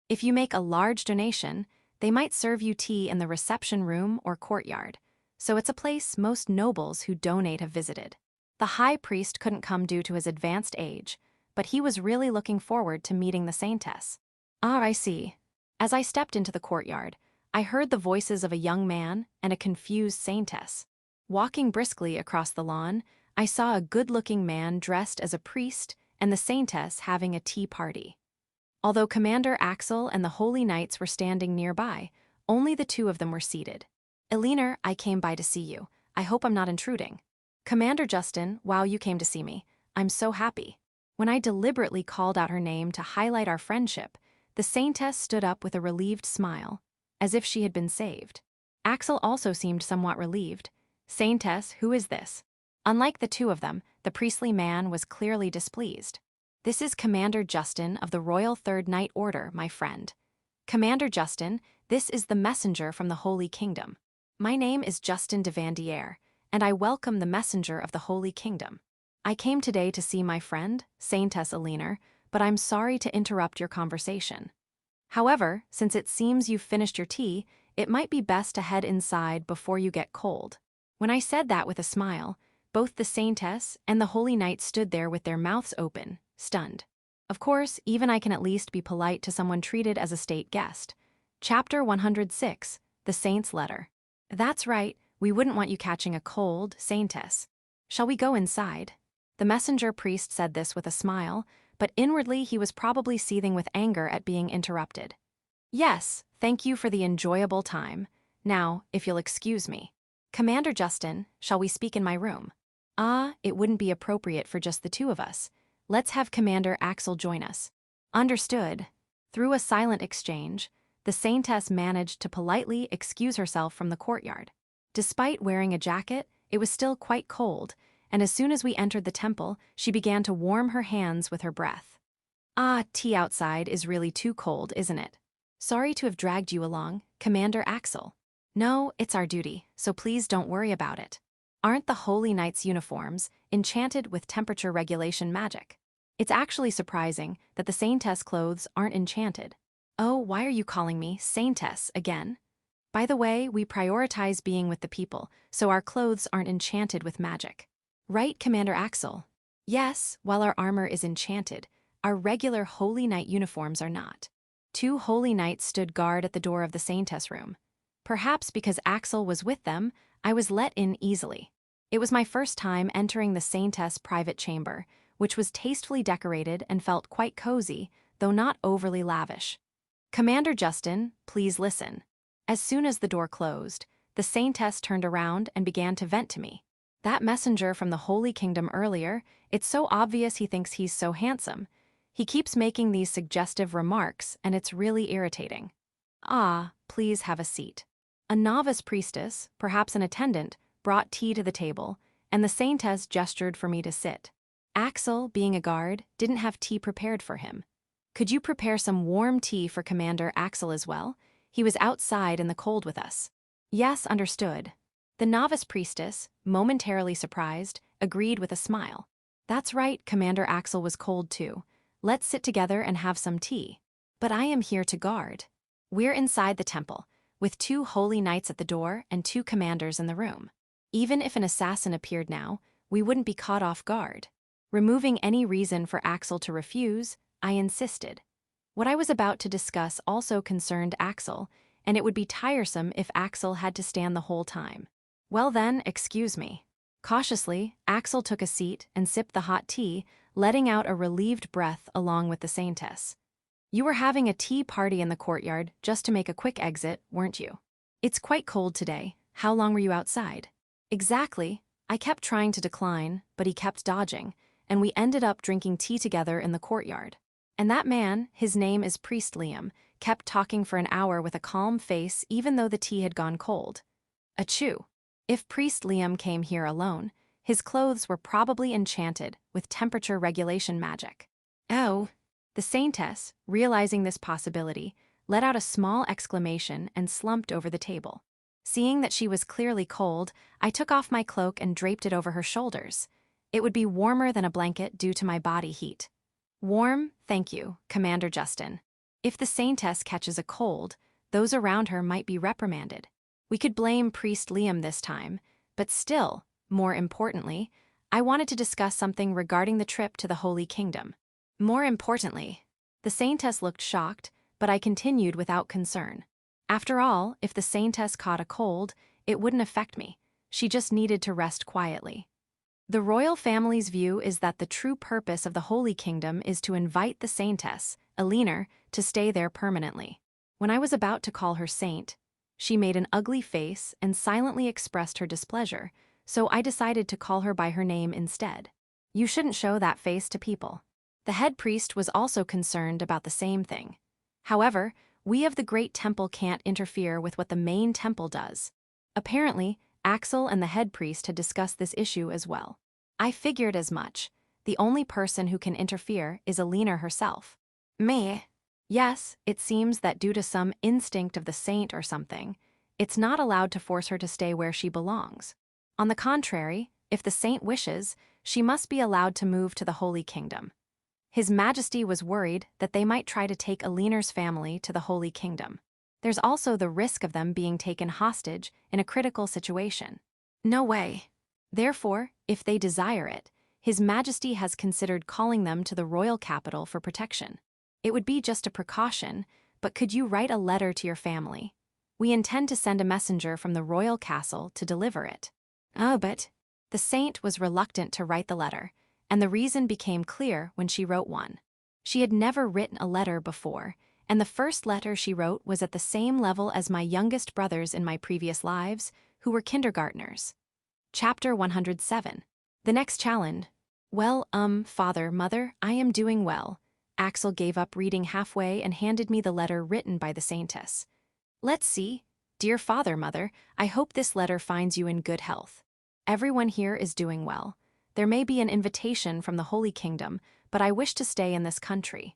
S1: If you make a large donation, they might serve you tea in the reception room or courtyard, so it's a place most nobles who donate have visited. The high priest couldn't come due to his advanced age, but he was really looking forward to meeting the Saintess. I see. As I stepped into the courtyard, I heard the voices of a young man and a confused Saintess. Walking briskly across the lawn, I saw a good-looking man dressed as a priest and the Saintess having a tea party. Although Commander Axel and the Holy Knights were standing nearby, only the two of them were seated. Elena, I came by to see you. I hope I'm not intruding. Commander Justin, wow, you came to see me. I'm so happy. When I deliberately called out her name to highlight our friendship, the Saintess stood up with a relieved smile, as if she had been saved. Axel also seemed somewhat relieved. Saintess, who is this? Unlike the two of them, the priestly man was clearly displeased. This is Commander Justin of the Royal Third Knight Order, my friend. Commander Justin, this is the messenger from the Holy Kingdom. My name is Justin de Vanier, and I welcome the messenger of the Holy Kingdom. I came today to see my friend, Saintess Elena, but I'm sorry to interrupt your conversation. However, since it seems you've finished your tea, it might be best to head inside before you get cold. When I said that with a smile, both the Saintess and the Holy Knight stood there with their mouths open, stunned. Of course, even I can at least be polite to someone treated as a state guest. Chapter 106, The Saint's Letter. That's right, we wouldn't want you catching a cold, Saintess. Shall we go inside? The messenger priest said this with a smile, but inwardly he was probably seething with anger at being interrupted. Yes, thank you for the enjoyable time. Now, if you'll excuse me. Commander Justin, shall we speak in my room? It wouldn't be appropriate for just the two of us. Let's have Commander Axel join us. Understood. Through a silent exchange, the Saintess managed to politely excuse herself from the courtyard. Despite wearing a jacket, it was still quite cold, and as soon as we entered the temple, she began to warm her hands with her breath. Ah, tea outside is really too cold, isn't it? Sorry to have dragged you along, Commander Axel. No, it's our duty, so please don't worry about it. Aren't the Holy Knights' uniforms enchanted with temperature regulation magic? It's actually surprising that the Saintess clothes aren't enchanted. Oh, why are you calling me Saintess again? By the way, we prioritize being with the people, so our clothes aren't enchanted with magic. Right, Commander Axel? Yes, while our armor is enchanted, our regular Holy Knight uniforms are not. 2 Holy Knights stood guard at the door of the Saintess room. Perhaps because Axel was with them, I was let in easily. It was my first time entering the Saintess private chamber, which was tastefully decorated and felt quite cozy, though not overly lavish. Commander Justin, please listen. As soon as the door closed, the Saintess turned around and began to vent to me. That messenger from the Holy Kingdom earlier, it's so obvious he thinks he's so handsome. He keeps making these suggestive remarks, and it's really irritating. Ah, please have a seat. A novice priestess, perhaps an attendant, brought tea to the table, and the Saintess gestured for me to sit. Axel, being a guard, didn't have tea prepared for him. Could you prepare some warm tea for Commander Axel as well? He was outside in the cold with us. Yes, understood. The novice priestess, momentarily surprised, agreed with a smile. That's right, Commander Axel was cold too. Let's sit together and have some tea. But I am here to guard. We're inside the temple, with 2 holy knights at the door and 2 commanders in the room. Even if an assassin appeared now, we wouldn't be caught off guard. Removing any reason for Axel to refuse, I insisted. What I was about to discuss also concerned Axel, and it would be tiresome if Axel had to stand the whole time. Well then, excuse me. Cautiously, Axel took a seat and sipped the hot tea, letting out a relieved breath along with the Saintess. You were having a tea party in the courtyard just to make a quick exit, weren't you? It's quite cold today. How long were you outside? Exactly. I kept trying to decline, but he kept dodging, and we ended up drinking tea together in the courtyard. And that man, his name is Priest Liam, kept talking for an hour with a calm face even though the tea had gone cold. Achoo. If Priest Liam came here alone, his clothes were probably enchanted with temperature regulation magic. Oh. The Saintess, realizing this possibility, let out a small exclamation and slumped over the table. Seeing that she was clearly cold, I took off my cloak and draped it over her shoulders. It would be warmer than a blanket due to my body heat. Warm, thank you, Commander Justin. If the Saintess catches a cold, those around her might be reprimanded. We could blame Priest Liam this time, but still, more importantly, I wanted to discuss something regarding the trip to the Holy Kingdom. More importantly, the Saintess looked shocked, but I continued without concern. After all, if the Saintess caught a cold, it wouldn't affect me. She just needed to rest quietly. The royal family's view is that the true purpose of the Holy Kingdom is to invite the Saintess, Elena, to stay there permanently. When I was about to call her Saint, she made an ugly face and silently expressed her displeasure, so I decided to call her by her name instead. You shouldn't show that face to people. The head priest was also concerned about the same thing. However, we of the Great Temple can't interfere with what the main temple does. Apparently, Axel and the head priest had discussed this issue as well. I figured as much. The only person who can interfere is Elena herself. Me? Yes, it seems that due to some instinct of the saint or something, it's not allowed to force her to stay where she belongs. On the contrary, if the saint wishes, she must be allowed to move to the Holy Kingdom. His Majesty was worried that they might try to take Elena's family to the Holy Kingdom. There's also the risk of them being taken hostage in a critical situation. No way. Therefore, if they desire it, His Majesty has considered calling them to the royal capital for protection. It would be just a precaution, but could you write a letter to your family? We intend to send a messenger from the royal castle to deliver it. Oh, but the saint was reluctant to write the letter, and the reason became clear when she wrote one. She had never written a letter before, and the first letter she wrote was at the same level as my youngest brothers in my previous lives, who were kindergartners. Chapter 107. The next challenge. Well, father, mother, I am doing well. Axel gave up reading halfway and handed me the letter written by the Saintess. Let's see. Dear father, mother, I hope this letter finds you in good health. Everyone here is doing well. there may be an invitation from the Holy Kingdom, but I wish to stay in this country.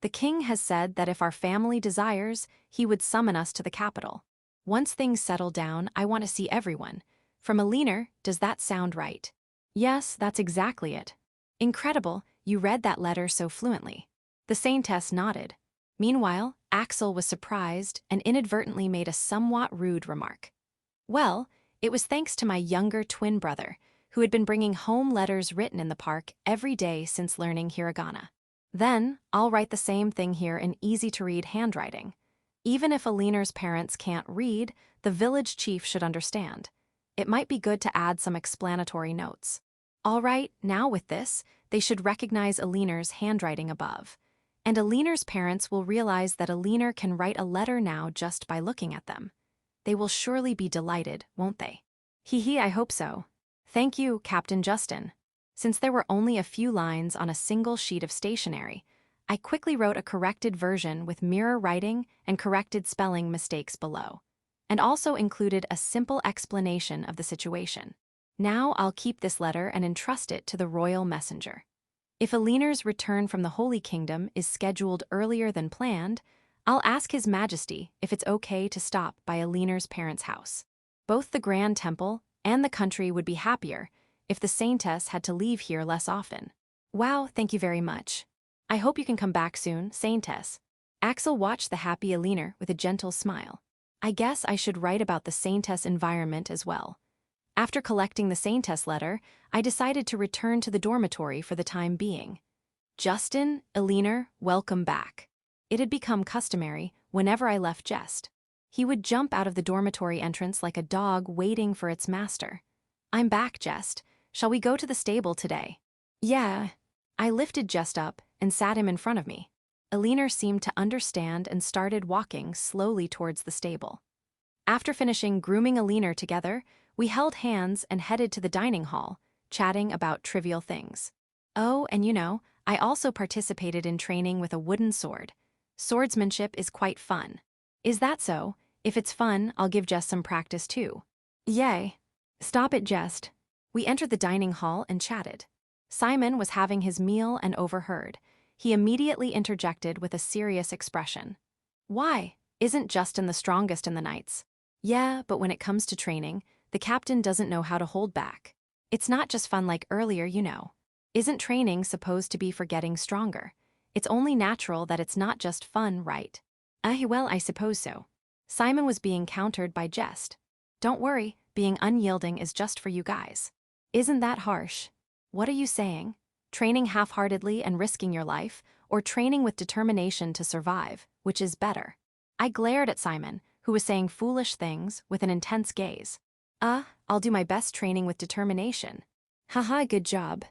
S1: The king has said that if our family desires, he would summon us to the capital. Once things settle down, I want to see everyone. From Elena, does that sound right? Yes, that's exactly it. Incredible, you read that letter so fluently. The Saintess nodded. Meanwhile, Axel was surprised and inadvertently made a somewhat rude remark. Well, it was thanks to my younger twin brother, who had been bringing home letters written in the park every day since learning hiragana. Then, I'll write the same thing here in easy-to-read handwriting. Even if Elena's parents can't read, the village chief should understand. It might be good to add some explanatory notes. All right, now with this, they should recognize Elena's handwriting above. And Elena's parents will realize that Elena can write a letter now just by looking at them. They will surely be delighted, won't they? Hee, I hope so. Thank you, Captain Justin. Since there were only a few lines on a single sheet of stationery, I quickly wrote a corrected version with mirror writing and corrected spelling mistakes below, and also included a simple explanation of the situation. Now I'll keep this letter and entrust it to the royal messenger. If Elena's return from the Holy Kingdom is scheduled earlier than planned, I'll ask His Majesty if it's okay to stop by Elena's parents' house. Both the Grand Temple and the country would be happier if the Saintess had to leave here less often. Wow, thank you very much. I hope you can come back soon, Saintess. Axel watched the happy Elena with a gentle smile. I guess I should write about the Saintess environment as well. After collecting the Saintess letter, I decided to return to the dormitory for the time being. Justin, Elena, welcome back. It had become customary whenever I left Jess. He would jump out of the dormitory entrance like a dog waiting for its master. I'm back, Jess. Shall we go to the stable today? Yeah. I lifted Jess up and sat him in front of me. Elena seemed to understand and started walking slowly towards the stable. After finishing grooming Elena together, we held hands and headed to the dining hall, chatting about trivial things. Oh, and I also participated in training with a wooden sword. Swordsmanship is quite fun. Is that so? If it's fun, I'll give Jess some practice too. Yay. Stop it, Jess. We entered the dining hall and chatted. Simon was having his meal and overheard. He immediately interjected with a serious expression. Why? Isn't Justin the strongest in the knights? Yeah, but when it comes to training, the captain doesn't know how to hold back. It's not just fun like earlier, Isn't training supposed to be for getting stronger? It's only natural that it's not just fun, right? Well, I suppose so. Simon was being countered by Jess. Don't worry, being unyielding is just for you guys. Isn't that harsh? What are you saying? Training half-heartedly and risking your life, or training with determination to survive, which is better? I glared at Simon, who was saying foolish things with an intense gaze. I'll do my best training with determination. Haha, good job.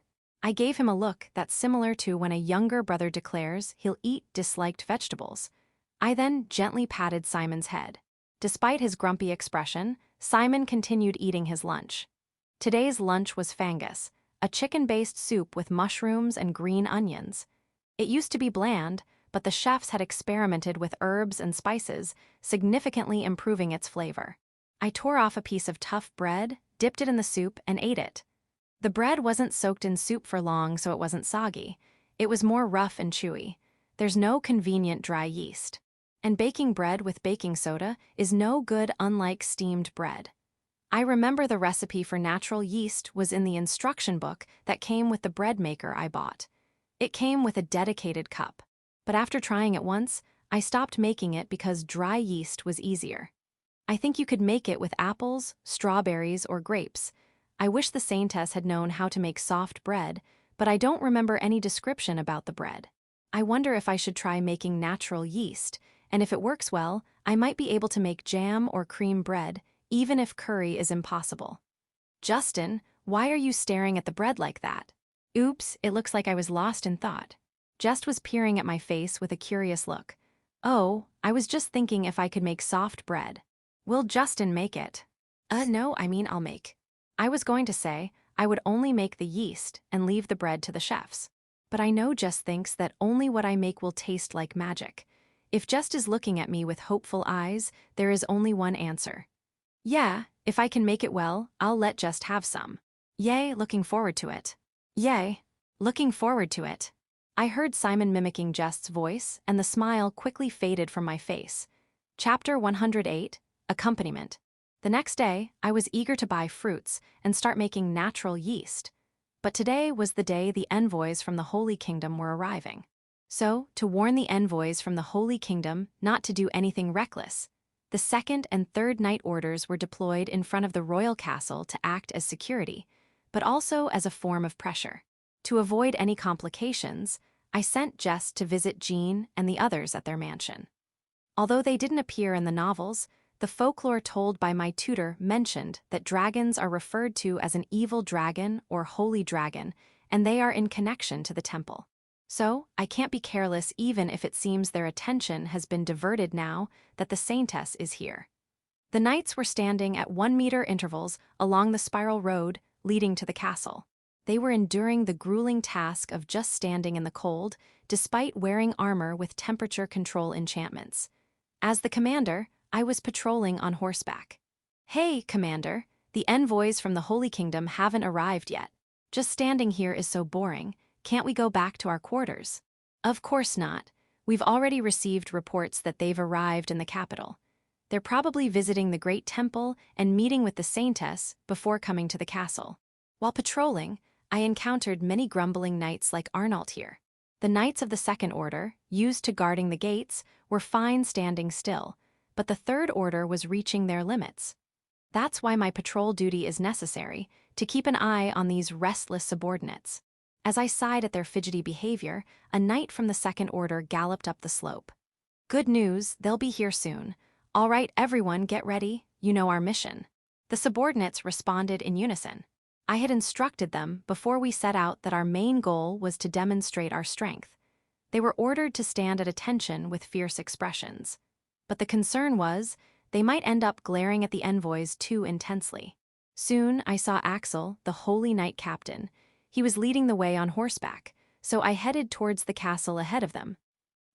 S1: I gave him a look that's similar to when a younger brother declares he'll eat disliked vegetables. I then gently patted Simon's head. Despite his grumpy expression, Simon continued eating his lunch. Today's lunch was fangus, a chicken-based soup with mushrooms and green onions. It used to be bland, but the chefs had experimented with herbs and spices, significantly improving its flavor. I tore off a piece of tough bread, dipped it in the soup, and ate it. The bread wasn't soaked in soup for long, so it wasn't soggy. It was more rough and chewy. There's no convenient dry yeast. And baking bread with baking soda is no good unlike steamed bread. I remember the recipe for natural yeast was in the instruction book that came with the bread maker I bought. It came with a dedicated cup. But after trying it once, I stopped making it because dry yeast was easier. I think you could make it with apples, strawberries, or grapes. I wish the Saintess had known how to make soft bread, but I don't remember any description about the bread. I wonder if I should try making natural yeast, and if it works well, I might be able to make jam or cream bread, even if curry is impossible. Justin, why are you staring at the bread like that? Oops, it looks like I was lost in thought. Jess was peering at my face with a curious look. Oh, I was just thinking if I could make soft bread. Will Justin make it? No, I'll make. I was going to say, I would only make the yeast and leave the bread to the chefs. But I know Jess thinks that only what I make will taste like magic. If Jess is looking at me with hopeful eyes, there is only one answer. Yeah, if I can make it well, I'll let Jess have some. Yay, looking forward to it. Yay, looking forward to it. I heard Simon mimicking Jess's voice, and the smile quickly faded from my face. Chapter 108, Accompaniment. The next day, I was eager to buy fruits and start making natural yeast. But today was the day the envoys from the Holy Kingdom were arriving. So, to warn the envoys from the Holy Kingdom not to do anything reckless, the second and third night orders were deployed in front of the royal castle to act as security, but also as a form of pressure. To avoid any complications, I sent Jess to visit Jean and the others at their mansion. Although they didn't appear in the novels, the folklore told by my tutor mentioned that dragons are referred to as an evil dragon or holy dragon, and they are in connection to the temple. So, I can't be careless even if it seems their attention has been diverted now that the Saintess is here. The knights were standing at 1-meter intervals along the spiral road leading to the castle. They were enduring the grueling task of just standing in the cold, despite wearing armor with temperature control enchantments. As the commander, I was patrolling on horseback. Hey, Commander, the envoys from the Holy Kingdom haven't arrived yet. Just standing here is so boring. Can't we go back to our quarters? Of course not. We've already received reports that they've arrived in the capital. They're probably visiting the Great Temple and meeting with the Saintess before coming to the castle. While patrolling, I encountered many grumbling knights like Arnault here. The knights of the Second Order, used to guarding the gates, were fine standing still, but the Third Order was reaching their limits. That's why my patrol duty is necessary, to keep an eye on these restless subordinates. As I sighed at their fidgety behavior, a knight from the Second Order galloped up the slope. Good news, they'll be here soon. All right, everyone, get ready, you know our mission. The subordinates responded in unison. I had instructed them before we set out that our main goal was to demonstrate our strength. They were ordered to stand at attention with fierce expressions. But the concern was, they might end up glaring at the envoys too intensely. Soon I saw Axel, the holy knight captain. He was leading the way on horseback, so I headed towards the castle ahead of them.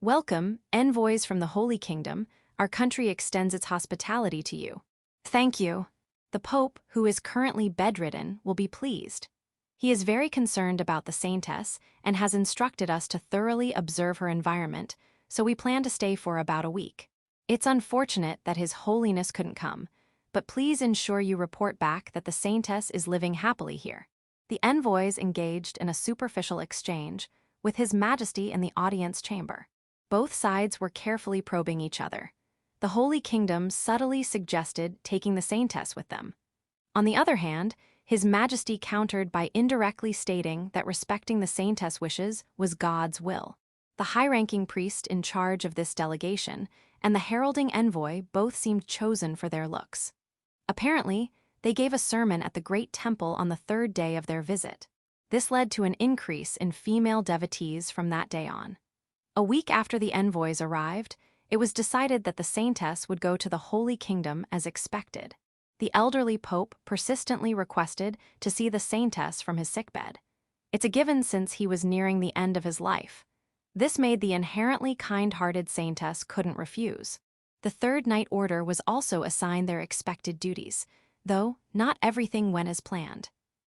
S1: Welcome, envoys from the Holy Kingdom. Our country extends its hospitality to you. Thank you. The Pope, who is currently bedridden, will be pleased. He is very concerned about the Saintess and has instructed us to thoroughly observe her environment, so we plan to stay for about a week. It's unfortunate that His Holiness couldn't come, but please ensure you report back that the Saintess is living happily here. The envoys engaged in a superficial exchange with His Majesty in the audience chamber. Both sides were carefully probing each other. The Holy Kingdom subtly suggested taking the Saintess with them. On the other hand, His Majesty countered by indirectly stating that respecting the Saintess' wishes was God's will. The high-ranking priest in charge of this delegation and the heralding envoy both seemed chosen for their looks. Apparently, they gave a sermon at the Great Temple on the third day of their visit. This led to an increase in female devotees from that day on. A week after the envoys arrived, it was decided that the Saintess would go to the Holy Kingdom as expected. The elderly Pope persistently requested to see the Saintess from his sickbed. It's a given since he was nearing the end of his life. This made the inherently kind-hearted Saintess couldn't refuse. The Third Night Order was also assigned their expected duties, though not everything went as planned.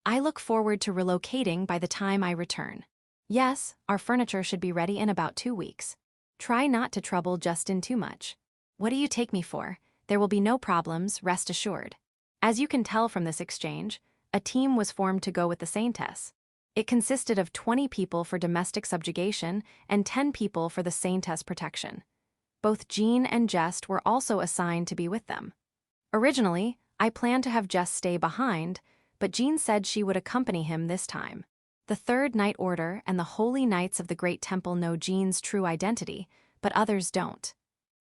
S1: I look forward to relocating by the time I return. Yes, our furniture should be ready in about 2 weeks. Try not to trouble Justin too much. What do you take me for? There will be no problems, rest assured. As you can tell from this exchange, a team was formed to go with the Saintess. It consisted of 20 people for domestic subjugation and 10 people for the Saintess protection. Both Jean and Jess were also assigned to be with them. Originally, I planned to have Jess stay behind, but Jean said she would accompany him this time. The Third Night Order and the Holy Knights of the Great Temple know Jean's true identity, but others don't.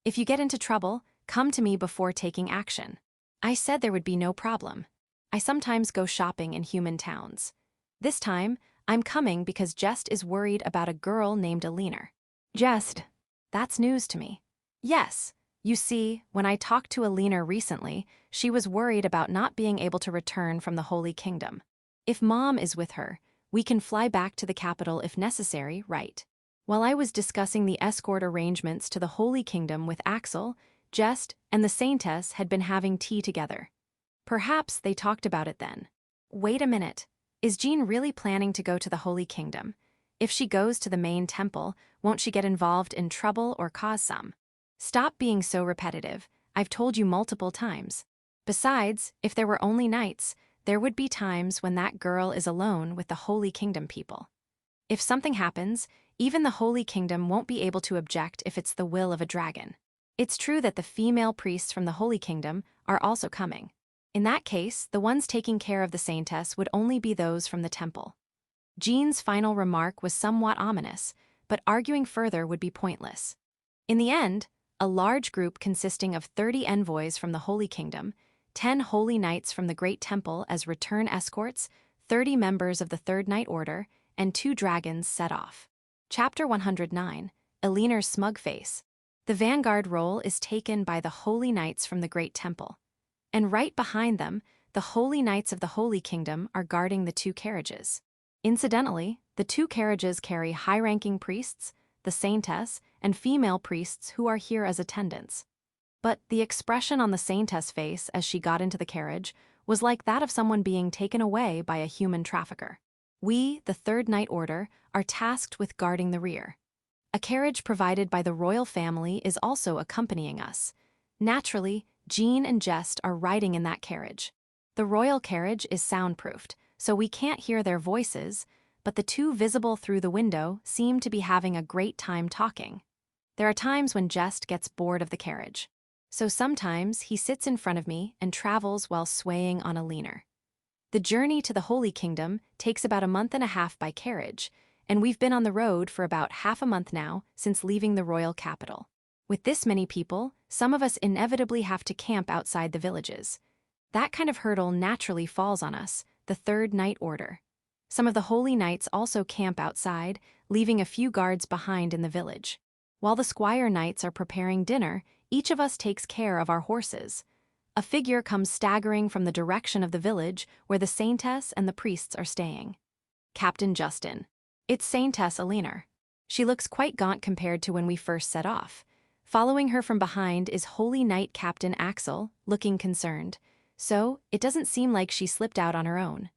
S1: If you get into trouble, come to me before taking action. I said there would be no problem. I sometimes go shopping in human towns. This time, I'm coming because Jess is worried about a girl named Elena. Jess, that's news to me. Yes, you see, when I talked to Elena recently, she was worried about not being able to return from the Holy Kingdom. If Mom is with her, we can fly back to the capital if necessary, right? While I was discussing the escort arrangements to the Holy Kingdom with Axel, Jess and the Saintess had been having tea together. Perhaps they talked about it then. Wait a minute. Is Jean really planning to go to the Holy Kingdom? If she goes to the main temple, won't she get involved in trouble or cause some? Stop being so repetitive. I've told you multiple times. Besides, if there were only knights, there would be times when that girl is alone with the Holy Kingdom people. If something happens, even the Holy Kingdom won't be able to object if it's the will of a dragon. It's true that the female priests from the Holy Kingdom are also coming. In that case, the ones taking care of the Saintess would only be those from the temple. Jean's final remark was somewhat ominous, but arguing further would be pointless. In the end, a large group consisting of 30 envoys from the Holy Kingdom, 10 holy knights from the Great Temple as return escorts, 30 members of the Third Knight Order, and 2 dragons set off. Chapter 109, Eleanor's Smug Face. The vanguard role is taken by the holy knights from the Great Temple. And right behind them, the holy knights of the Holy Kingdom are guarding the 2 carriages. Incidentally, the 2 carriages carry high-ranking priests, the Saintess, and female priests who are here as attendants. But the expression on the Saintess' face as she got into the carriage was like that of someone being taken away by a human trafficker. We, the Third Knight Order, are tasked with guarding the rear. A carriage provided by the royal family is also accompanying us. Naturally, Jean and Jess are riding in that carriage. The royal carriage is soundproofed, so we can't hear their voices, but the 2 visible through the window seem to be having a great time talking. There are times when Jess gets bored of the carriage. So sometimes he sits in front of me and travels while swaying on a leaner. The journey to the Holy Kingdom takes about a month and a half by carriage, and we've been on the road for about half a month now since leaving the royal capital. With this many people, some of us inevitably have to camp outside the villages. That kind of hurdle naturally falls on us, the Third Knight Order. Some of the holy knights also camp outside, leaving a few guards behind in the village. While the squire knights are preparing dinner, each of us takes care of our horses. A figure comes staggering from the direction of the village where the Saintess and the priests are staying. Captain Justin. It's Saintess Elena. She looks quite gaunt compared to when we first set off. Following her from behind is Holy Knight Captain Axel, looking concerned. So, it doesn't seem like she slipped out on her own.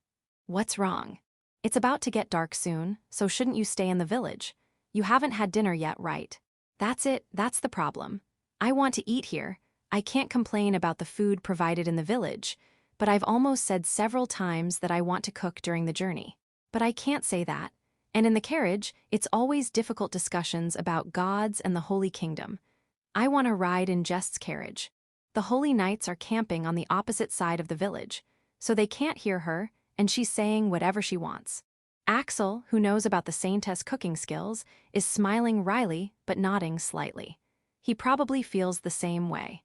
S1: What's wrong? It's about to get dark soon, so shouldn't you stay in the village? You haven't had dinner yet, right? That's it, that's the problem. I want to eat here. I can't complain about the food provided in the village, but I've almost said several times that I want to cook during the journey. But I can't say that. And in the carriage, it's always difficult discussions about gods and the Holy Kingdom. I want to ride in Jess's carriage. The holy knights are camping on the opposite side of the village, so they can't hear her, and she's saying whatever she wants. Axel, who knows about the Saintess cooking skills, is smiling wryly but nodding slightly. He probably feels the same way.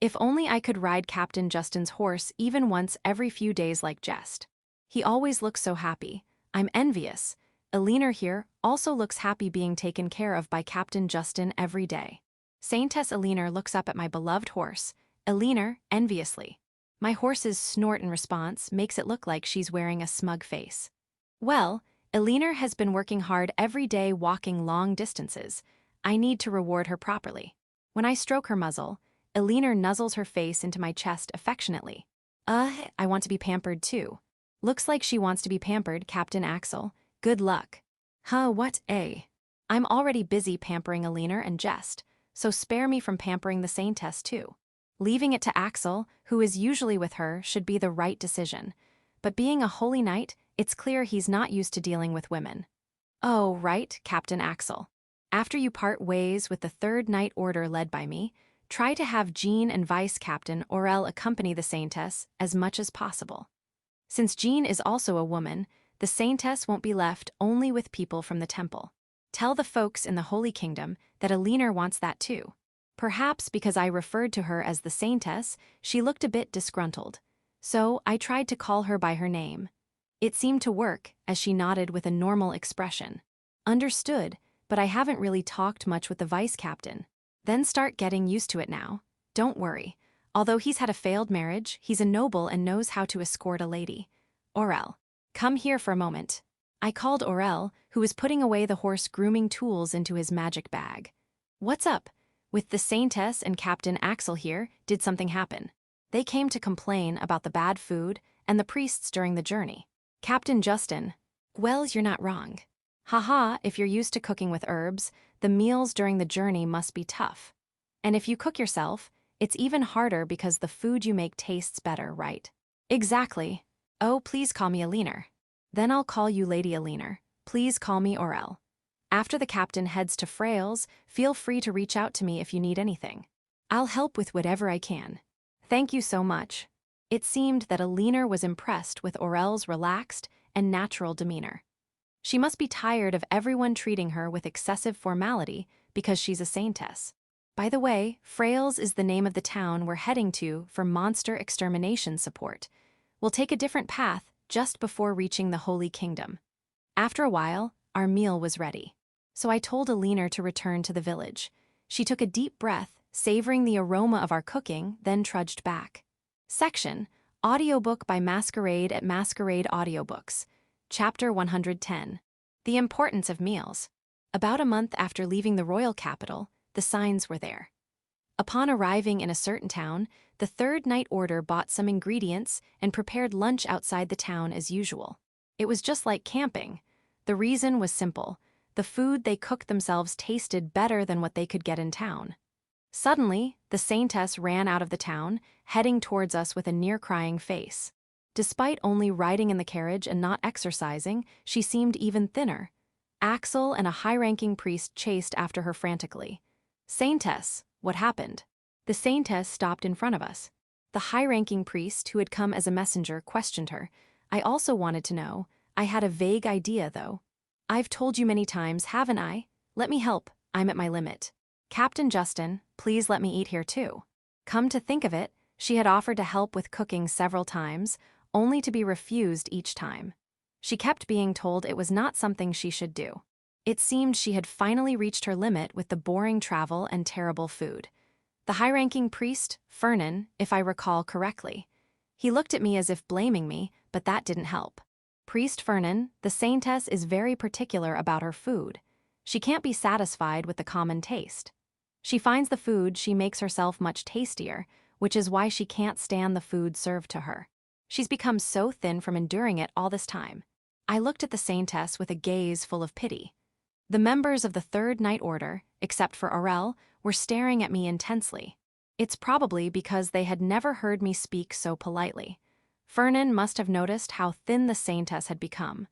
S1: If only I could ride Captain Justin's horse even once every few days like Jess. He always looks so happy. I'm envious. Elena here also looks happy being taken care of by Captain Justin every day. Saintess Elena looks up at my beloved horse, Elena, enviously. My horse's snort in response makes it look like she's wearing a smug face. Well, Elena has been working hard every day walking long distances. I need to reward her properly. When I stroke her muzzle, Elena nuzzles her face into my chest affectionately. I want to be pampered too. Looks like she wants to be pampered, Captain Axel. Good luck. What, eh? I'm already busy pampering Elena and Jess, so spare me from pampering the Saintess too. Leaving it to Axel, who is usually with her, should be the right decision. But being a holy knight, it's clear he's not used to dealing with women. Oh, right, Captain Axel. After you part ways with the Third Knight Order led by me, try to have Jean and Vice Captain Orel accompany the Saintess as much as possible. Since Jean is also a woman, the Saintess won't be left only with people from the temple. Tell the folks in the Holy Kingdom that Elena wants that too. Perhaps because I referred to her as the Saintess, she looked a bit disgruntled. So I tried to call her by her name. It seemed to work, as she nodded with a normal expression. Understood, but I haven't really talked much with the vice captain. Then start getting used to it now. Don't worry. Although he's had a failed marriage, he's a noble and knows how to escort a lady. Orel, come here for a moment. I called Orel, who was putting away the horse grooming tools into his magic bag. What's up? With the Saintess and Captain Axel here, did something happen? They came to complain about the bad food and the priests during the journey. Captain Justin. Well, you're not wrong. Haha, if you're used to cooking with herbs, the meals during the journey must be tough. And if you cook yourself, it's even harder because the food you make tastes better, right? Exactly. Oh, please call me Elena. Then I'll call you Lady Elena. Please call me Orel. After the captain heads to Frails, feel free to reach out to me if you need anything. I'll help with whatever I can. Thank you so much. It seemed that Elena was impressed with Orel's relaxed and natural demeanor. She must be tired of everyone treating her with excessive formality because she's a Saintess. By the way, Frails is the name of the town we're heading to for monster extermination support. We'll take a different path just before reaching the Holy Kingdom. After a while, our meal was ready. So I told Elena to return to the village. She took a deep breath, savoring the aroma of our cooking, then trudged back. Section, Audiobook by Masquerade at Masquerade Audiobooks. Chapter 110. The Importance of Meals. About a month after leaving the royal capital, the signs were there. Upon arriving in a certain town, the Third Night Order bought some ingredients and prepared lunch outside the town as usual. It was just like camping. The reason was simple. The food they cooked themselves tasted better than what they could get in town. Suddenly, the Saintess ran out of the town, heading towards us with a near-crying face. Despite only riding in the carriage and not exercising, she seemed even thinner. Axel and a high-ranking priest chased after her frantically. Saintess, what happened? The Saintess stopped in front of us. The high-ranking priest, who had come as a messenger, questioned her. I also wanted to know. I had a vague idea, though. I've told you many times, haven't I? Let me help. I'm at my limit. Captain Justin, please let me eat here too. Come to think of it, she had offered to help with cooking several times, only to be refused each time. She kept being told it was not something she should do. It seemed she had finally reached her limit with the boring travel and terrible food. The high-ranking priest, Fernan, if I recall correctly. He looked at me as if blaming me, but that didn't help. Priest Fernan, the Saintess is very particular about her food. She can't be satisfied with the common taste. She finds the food she makes herself much tastier, which is why she can't stand the food served to her. She's become so thin from enduring it all this time. I looked at the Saintess with a gaze full of pity. The members of the Third Night Order, except for Orel, were staring at me intensely. It's probably because they had never heard me speak so politely. Fernan must have noticed how thin the Saintess had become.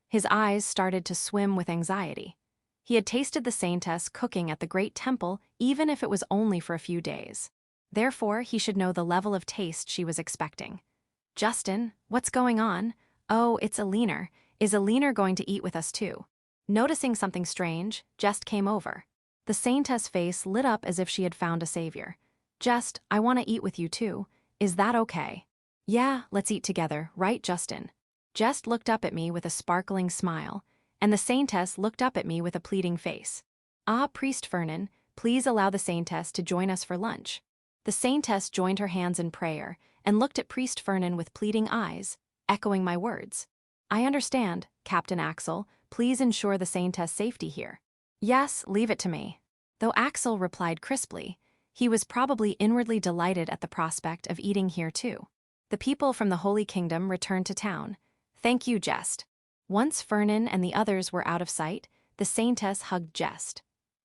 S1: His eyes started to swim with anxiety. He had tasted the Saintess cooking at the Great Temple, even if it was only for a few days. Therefore, he should know the level of taste she was expecting. Justin, what's going on? Oh, it's Elena. Is Elena going to eat with us too? Noticing something strange, Jess came over. The Saintess' face lit up as if she had found a savior. Jess, I want to eat with you too. Is that okay? Yeah, let's eat together, right, Justin? Jess looked up at me with a sparkling smile, and the Saintess looked up at me with a pleading face. Ah, Priest Fernan, please allow the Saintess to join us for lunch. The Saintess joined her hands in prayer and looked at Priest Fernan with pleading eyes, echoing my words. I understand, Captain Axel. Please ensure the Saintess' safety here. Yes, leave it to me. Though Axel replied crisply, he was probably inwardly delighted at the prospect of eating here too. The people from the Holy Kingdom returned to town. Thank you, Jess. Once Fernan and the others were out of sight, the Saintess hugged Jess.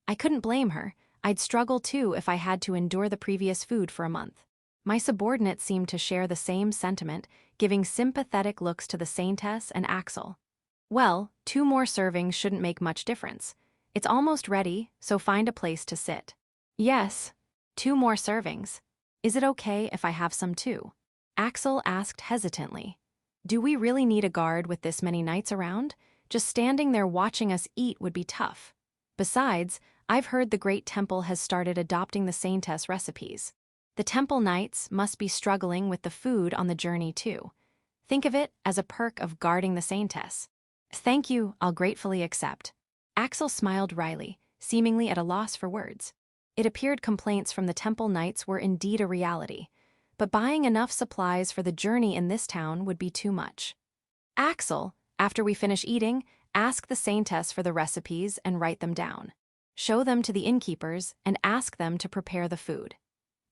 S1: I couldn't blame her. I'd struggle too if I had to endure the previous food for a month. My subordinates seemed to share the same sentiment, giving sympathetic looks to the Saintess and Axel. Well, 2 more servings shouldn't make much difference. It's almost ready, so find a place to sit. Yes. 2 more servings. Is it okay if I have some too? Axel asked hesitantly. Do we really need a guard with this many knights around? Just standing there watching us eat would be tough. Besides, I've heard the Great Temple has started adopting the Saintess recipes. The Temple Knights must be struggling with the food on the journey too. Think of it as a perk of guarding the Saintess. Thank you, I'll gratefully accept. Axel smiled wryly, seemingly at a loss for words. It appeared complaints from the Temple Knights were indeed a reality, but buying enough supplies for the journey in this town would be too much. Axel, after we finish eating, ask the Saintess for the recipes and write them down. Show them to the innkeepers and ask them to prepare the food.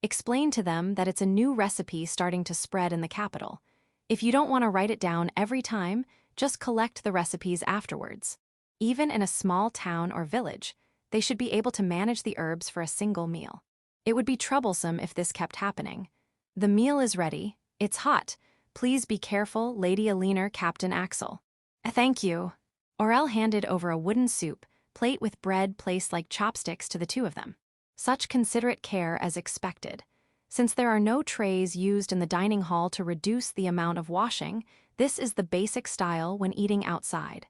S1: Explain to them that it's a new recipe starting to spread in the capital. If you don't want to write it down every time, just collect the recipes afterwards. Even in a small town or village, they should be able to manage the herbs for a single meal. It would be troublesome if this kept happening. The meal is ready. It's hot. Please be careful, Lady Elena, Captain Axel. Thank you. Orel handed over a wooden soup plate with bread placed like chopsticks to the two of them. Such considerate care as expected. Since there are no trays used in the dining hall to reduce the amount of washing, this is the basic style when eating outside.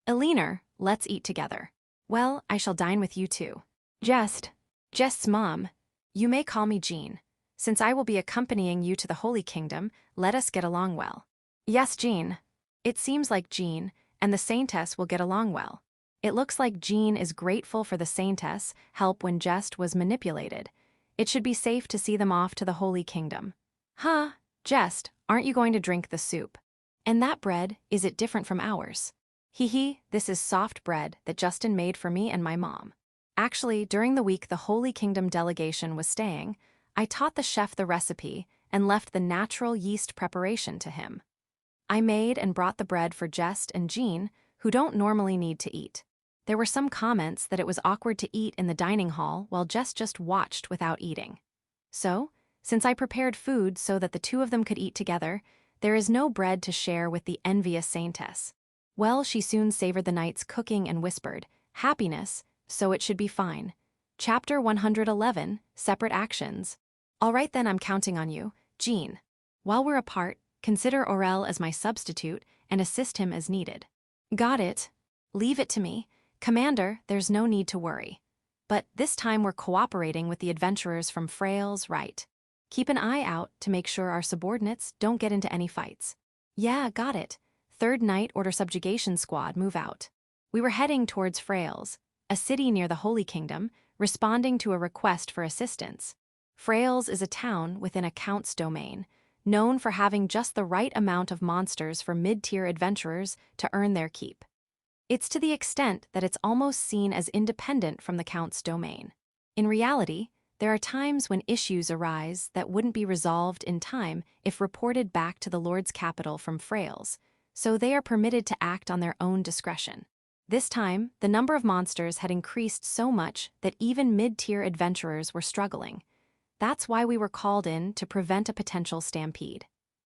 S1: Elena, let's eat together. Well, I shall dine with you too. Jess's mom. You may call me Jean. Since I will be accompanying you to the Holy Kingdom, let us get along well. Yes, Jean. It seems like Jean and the Saintess will get along well. It looks like Jean is grateful for the Saintess' help when Jess was manipulated. It should be safe to see them off to the Holy Kingdom. Huh, Jess, aren't you going to drink the soup? And that bread, is it different from ours? This is soft bread that Justin made for me and my mom. Actually, during the week the Holy Kingdom delegation was staying, I taught the chef the recipe and left the natural yeast preparation to him. I made and brought the bread for Jess and Jean, who don't normally need to eat. There were some comments that it was awkward to eat in the dining hall while Jess just watched without eating. So, since I prepared food so that the two of them could eat together, there is no bread to share with the envious Saintess. Well, she soon savored the night's cooking and whispered, "Happiness, so it should be fine." Chapter 111, Separate Actions. All right then, I'm counting on you, Jean. While we're apart, consider Orel as my substitute and assist him as needed. Got it. Leave it to me. Commander, there's no need to worry. But this time we're cooperating with the adventurers from Frails, right? Keep an eye out to make sure our subordinates don't get into any fights. Yeah, got it. Third Night Order Subjugation Squad move out. We were heading towards Frails, a city near the Holy Kingdom, responding to a request for assistance. Frails is a town within a count's domain, known for having just the right amount of monsters for mid-tier adventurers to earn their keep. It's to the extent that it's almost seen as independent from the count's domain. In reality, there are times when issues arise that wouldn't be resolved in time if reported back to the Lord's capital from Frails, so they are permitted to act on their own discretion. This time, the number of monsters had increased so much that even mid-tier adventurers were struggling. That's why we were called in to prevent a potential stampede.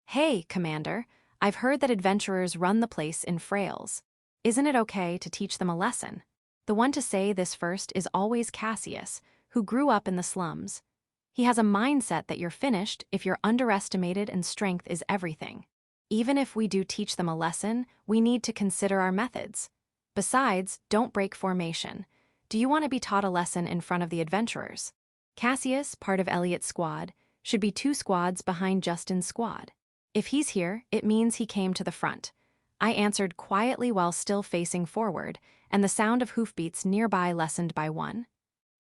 S1: Hey, Commander, I've heard that adventurers run the place in Frails. Isn't it okay to teach them a lesson? The one to say this first is always Cassius, who grew up in the slums. He has a mindset that you're finished if you're underestimated and strength is everything. Even if we do teach them a lesson, we need to consider our methods. Besides, don't break formation. Do you want to be taught a lesson in front of the adventurers? Cassius, part of Elliot's squad, should be 2 squads behind Justin's squad. If he's here, it means he came to the front. I answered quietly while still facing forward, and the sound of hoofbeats nearby lessened by 1.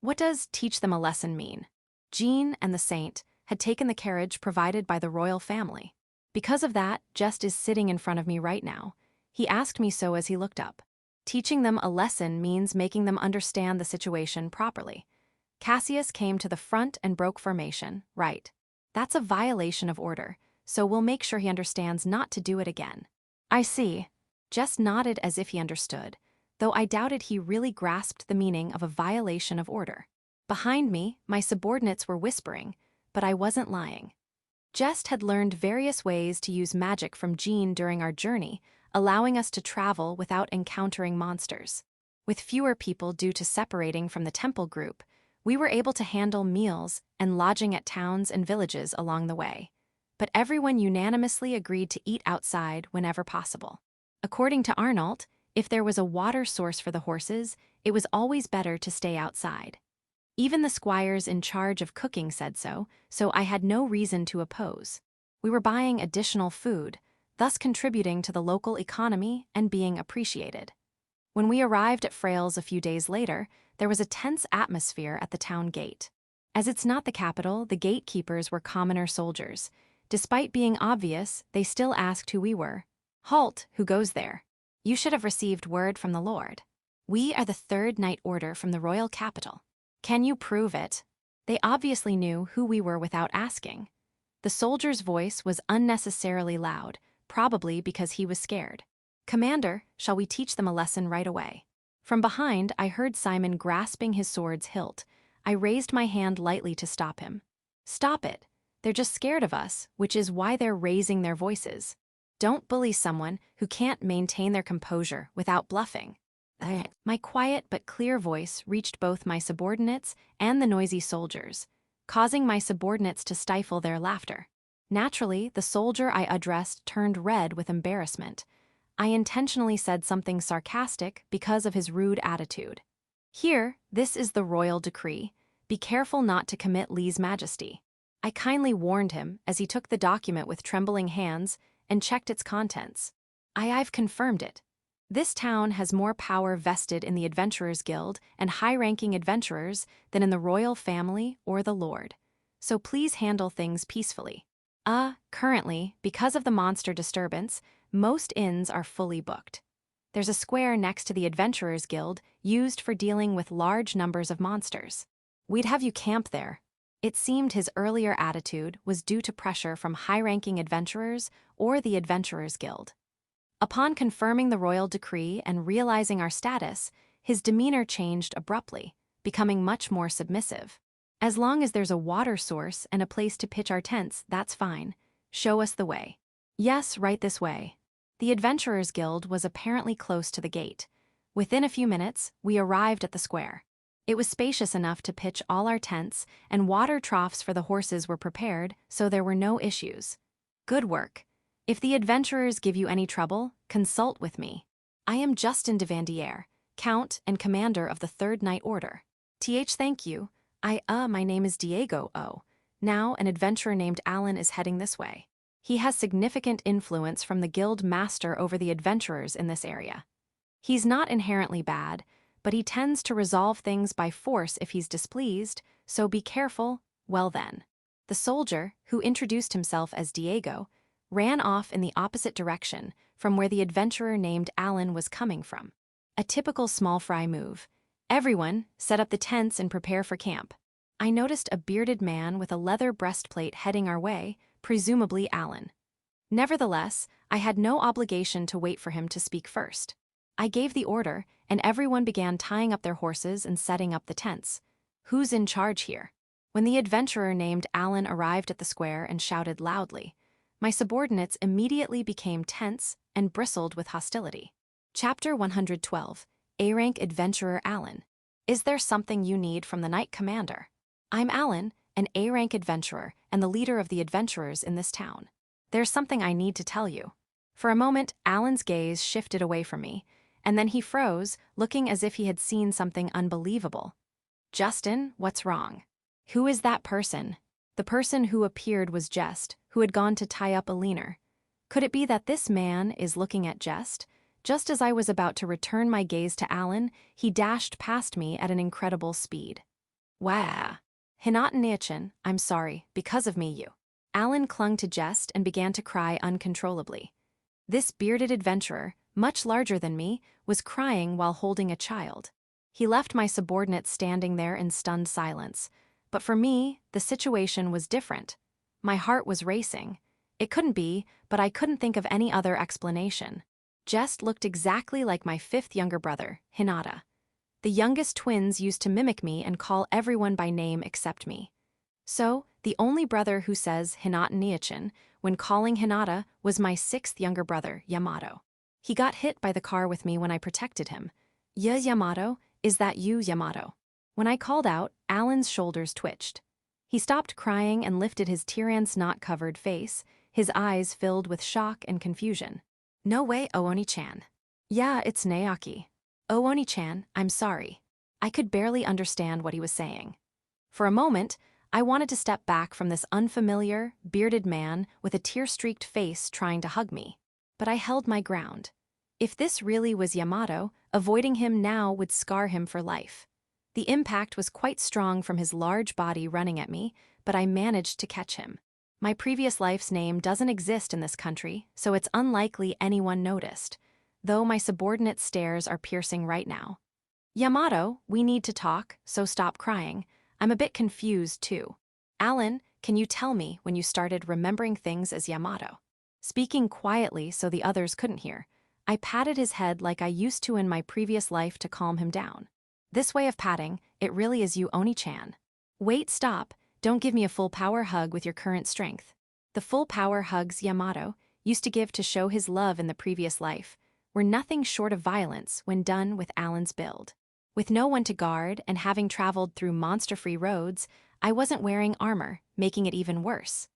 S1: What does teach them a lesson mean? Jean and the Saint had taken the carriage provided by the royal family. Because of that, Jess is sitting in front of me right now. He asked me so as he looked up. Teaching them a lesson means making them understand the situation properly. Cassius came to the front and broke formation, right? That's a violation of order, so we'll make sure he understands not to do it again. I see. Jess nodded as if he understood, though I doubted he really grasped the meaning of a violation of order. Behind me, my subordinates were whispering, but I wasn't lying. Jess had learned various ways to use magic from Jean during our journey, allowing us to travel without encountering monsters. With fewer people due to separating from the temple group, we were able to handle meals and lodging at towns and villages along the way. But everyone unanimously agreed to eat outside whenever possible. According to Arnold, if there was a water source for the horses, it was always better to stay outside. Even the squires in charge of cooking said so I had no reason to oppose. We were buying additional food, thus contributing to the local economy and being appreciated. When we arrived at Frails a few days later, there was a tense atmosphere at the town gate. As it's not the capital, the gatekeepers were commoner soldiers. Despite being obvious, they still asked who we were. Halt, who goes there? You should have received word from the Lord. We are the Third Night Order from the royal capital. Can you prove it? They obviously knew who we were without asking. The soldier's voice was unnecessarily loud, probably because he was scared. Commander, shall we teach them a lesson right away? From behind, I heard Simon grasping his sword's hilt. I raised my hand lightly to stop him. Stop it. They're just scared of us, which is why they're raising their voices. Don't bully someone who can't maintain their composure without bluffing. My quiet but clear voice reached both my subordinates and the noisy soldiers, causing my subordinates to stifle their laughter. Naturally, the soldier I addressed turned red with embarrassment. I intentionally said something sarcastic because of his rude attitude. Here, this is the royal decree. Be careful not to commit lèse majesty. I kindly warned him as he took the document with trembling hands and checked its contents. I've confirmed it. This town has more power vested in the Adventurers Guild and high-ranking adventurers than in the royal family or the lord. So please handle things peacefully. Currently, because of the monster disturbance, most inns are fully booked. There's a square next to the Adventurers Guild used for dealing with large numbers of monsters. We'd have you camp there. It seemed his earlier attitude was due to pressure from high-ranking adventurers or the Adventurers Guild. Upon confirming the royal decree and realizing our status, his demeanor changed abruptly, becoming much more submissive. As long as there's a water source and a place to pitch our tents, that's fine. Show us the way. Yes, right this way. The Adventurers Guild was apparently close to the gate. Within a few minutes, we arrived at the square. It was spacious enough to pitch all our tents, and water troughs for the horses were prepared, so there were no issues. Good work. If the adventurers give you any trouble, consult with me. I am Justin de Vanier, Count and Commander of the Third Knight Order. Thank you. My name is Diego O. Now an adventurer named Allan is heading this way. He has significant influence from the guild master over the adventurers in this area. He's not inherently bad, but he tends to resolve things by force if he's displeased, so be careful. Well then. The soldier, who introduced himself as Diego, ran off in the opposite direction from where the adventurer named Allan was coming from. A typical small fry move. Everyone, set up the tents and prepare for camp. I noticed a bearded man with a leather breastplate heading our way, presumably Allan. Nevertheless, I had no obligation to wait for him to speak first. I gave the order, and everyone began tying up their horses and setting up the tents. Who's in charge here? When the adventurer named Allan arrived at the square and shouted loudly, my subordinates immediately became tense and bristled with hostility. Chapter 112, A-Rank Adventurer Allan. Is there something you need from the Knight Commander? I'm Allan, an A-Rank adventurer and the leader of the adventurers in this town. There's something I need to tell you. For a moment, Allan's gaze shifted away from me, and then he froze, looking as if he had seen something unbelievable. Justin, what's wrong? Who is that person? The person who appeared was Jess, who had gone to tie up Elena. Could it be that this man is looking at Jess? Just as I was about to return my gaze to Allan, he dashed past me at an incredible speed. Wow. Reincarnation, I'm sorry, because of me you. Allan clung to Jess and began to cry uncontrollably. This bearded adventurer, much larger than me, was crying while holding a child. He left my subordinates standing there in stunned silence. But for me, the situation was different. My heart was racing. It couldn't be, but I couldn't think of any other explanation. Jess looked exactly like my fifth younger brother, Hinata. The youngest twins used to mimic me and call everyone by name except me. So, the only brother who says Reincarnation when calling Hinata was my sixth younger brother, Yamato. He got hit by the car with me when I protected him. Yamato, is that you, Yamato? When I called out, Allan's shoulders twitched. He stopped crying and lifted his Tyran's knot-covered face, his eyes filled with shock and confusion. No way, Ooni-chan. Yeah, it's Naoki. Ooni-chan, I'm sorry. I could barely understand what he was saying. For a moment, I wanted to step back from this unfamiliar, bearded man with a tear-streaked face trying to hug me. But I held my ground. If this really was Yamato, avoiding him now would scar him for life. The impact was quite strong from his large body running at me, but I managed to catch him. My previous life's name doesn't exist in this country, so it's unlikely anyone noticed, though my subordinate stares are piercing right now. Yamato, we need to talk, so stop crying. I'm a bit confused, too. Allan, can you tell me when you started remembering things as Yamato? Speaking quietly so the others couldn't hear, I patted his head like I used to in my previous life to calm him down. This way of patting, it really is you, Oni-chan. Wait, stop, don't give me a full power hug with your current strength. The full power hugs Yamato used to give to show his love in the previous life were nothing short of violence when done with Allan's build. With no one to guard and having traveled through monster-free roads, I wasn't wearing armor, making it even worse.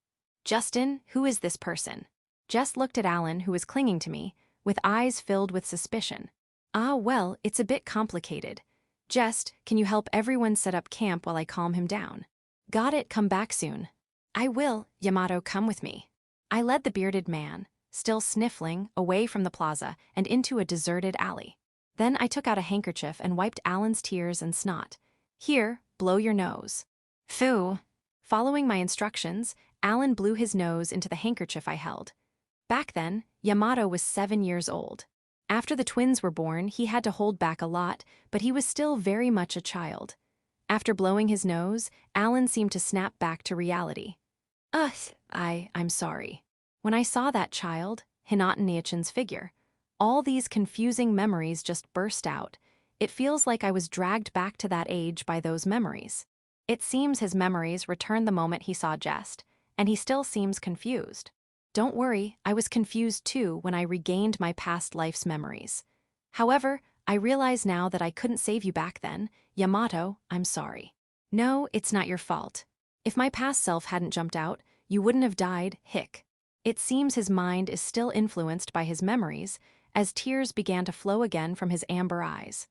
S1: Justin, who is this person? Jess looked at Allan, who was clinging to me, with eyes filled with suspicion. Ah, well, it's a bit complicated. Jess, can you help everyone set up camp while I calm him down? Got it, come back soon. I will, Yamato, come with me. I led the bearded man, still sniffling, away from the plaza and into a deserted alley. Then I took out a handkerchief and wiped Allan's tears and snot. Here, blow your nose. Phoo. Following my instructions, Allan blew his nose into the handkerchief I held. Back then, Yamato was 7 years old. After the twins were born, he had to hold back a lot, but he was still very much a child. After blowing his nose, Allan seemed to snap back to reality. I'm sorry. When I saw that child, Hinata-chan's figure, all these confusing memories just burst out. It feels like I was dragged back to that age by those memories. It seems his memories returned the moment he saw Jess, and he still seems confused. Don't worry, I was confused too when I regained my past life's memories. However, I realize now that I couldn't save you back then. Yamato, I'm sorry. No, it's not your fault. If my past self hadn't jumped out, you wouldn't have died, hic. It seems his mind is still influenced by his memories, as tears began to flow again from his amber eyes.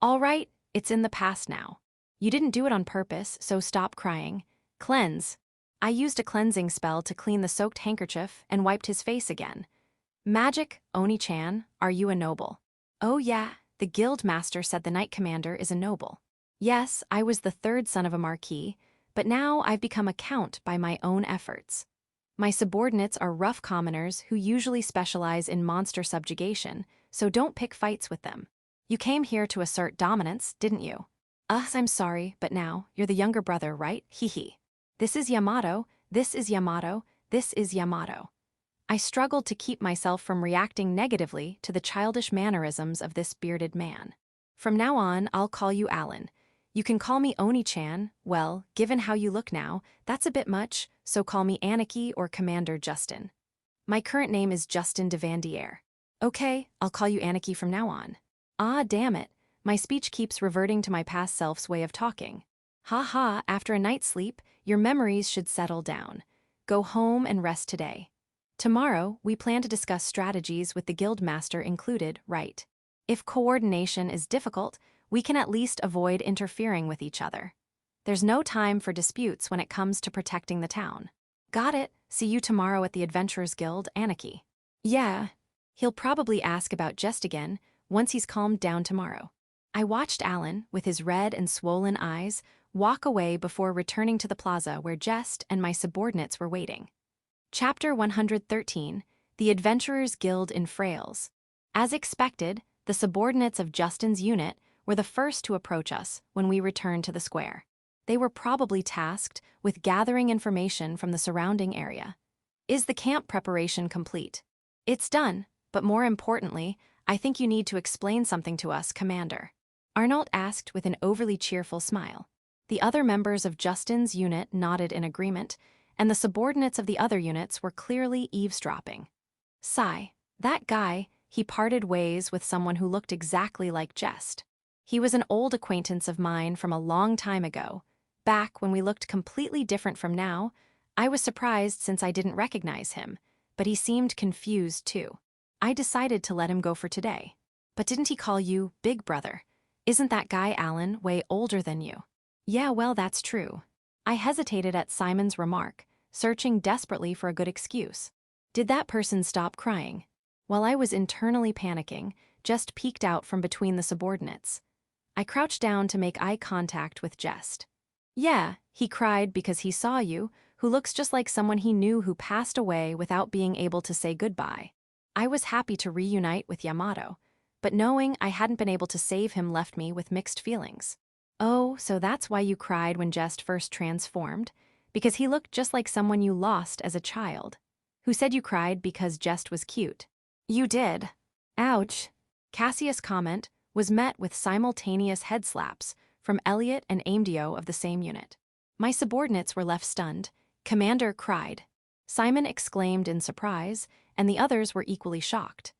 S1: All right, it's in the past now. You didn't do it on purpose, so stop crying. Cleanse. I used a cleansing spell to clean the soaked handkerchief and wiped his face again. Magic, Oni-chan, are you a noble? Oh yeah, the guild master said the knight commander is a noble. Yes, I was the third son of a marquis, but now I've become a count by my own efforts. My subordinates are rough commoners who usually specialize in monster subjugation, so don't pick fights with them. You came here to assert dominance, didn't you? I'm sorry, but now, you're the younger brother, right? Hee. This is Yamato, this is Yamato, this is Yamato. I struggled to keep myself from reacting negatively to the childish mannerisms of this bearded man. From now on, I'll call you Allan. You can call me Oni-chan. Well, given how you look now, that's a bit much, so call me Aniki or Commander Justin. My current name is Justin de Vanier. Okay, I'll call you Aniki from now on. Ah, damn it. My speech keeps reverting to my past self's way of talking. Ha, after a night's sleep, your memories should settle down. Go home and rest today. Tomorrow, we plan to discuss strategies with the guildmaster included, right? If coordination is difficult, we can at least avoid interfering with each other. There's no time for disputes when it comes to protecting the town. Got it. See you tomorrow at the Adventurers Guild, Aniki. Yeah. He'll probably ask about Jess again once he's calmed down tomorrow. I watched Allan, with his red and swollen eyes, walk away before returning to the plaza where Jess and my subordinates were waiting. Chapter 113, The Adventurers Guild in Frails. As expected, the subordinates of Justin's unit were the first to approach us when we returned to the square. They were probably tasked with gathering information from the surrounding area. Is the camp preparation complete? It's done, but more importantly, I think you need to explain something to us, Commander. Arnault asked with an overly cheerful smile. The other members of Justin's unit nodded in agreement, and the subordinates of the other units were clearly eavesdropping. Sigh, that guy, he parted ways with someone who looked exactly like Jess. He was an old acquaintance of mine from a long time ago. Back when we looked completely different from now, I was surprised since I didn't recognize him, but he seemed confused too. I decided to let him go for today. But didn't he call you Big Brother? Isn't that guy Allan way older than you? Yeah, well, that's true. I hesitated at Simon's remark, searching desperately for a good excuse. Did that person stop crying? While I was internally panicking, just peeked out from between the subordinates. I crouched down to make eye contact with Jess. Yeah, he cried because he saw you, who looks just like someone he knew who passed away without being able to say goodbye. I was happy to reunite with Yamato, but knowing I hadn't been able to save him left me with mixed feelings. Oh, so that's why you cried when Jess first transformed? Because he looked just like someone you lost as a child. Who said you cried because Jess was cute? You did. Ouch. Cassius' comment was met with simultaneous head slaps from Elliot and Aimdio of the same unit. My subordinates were left stunned. Commander cried. Simon exclaimed in surprise, and the others were equally shocked.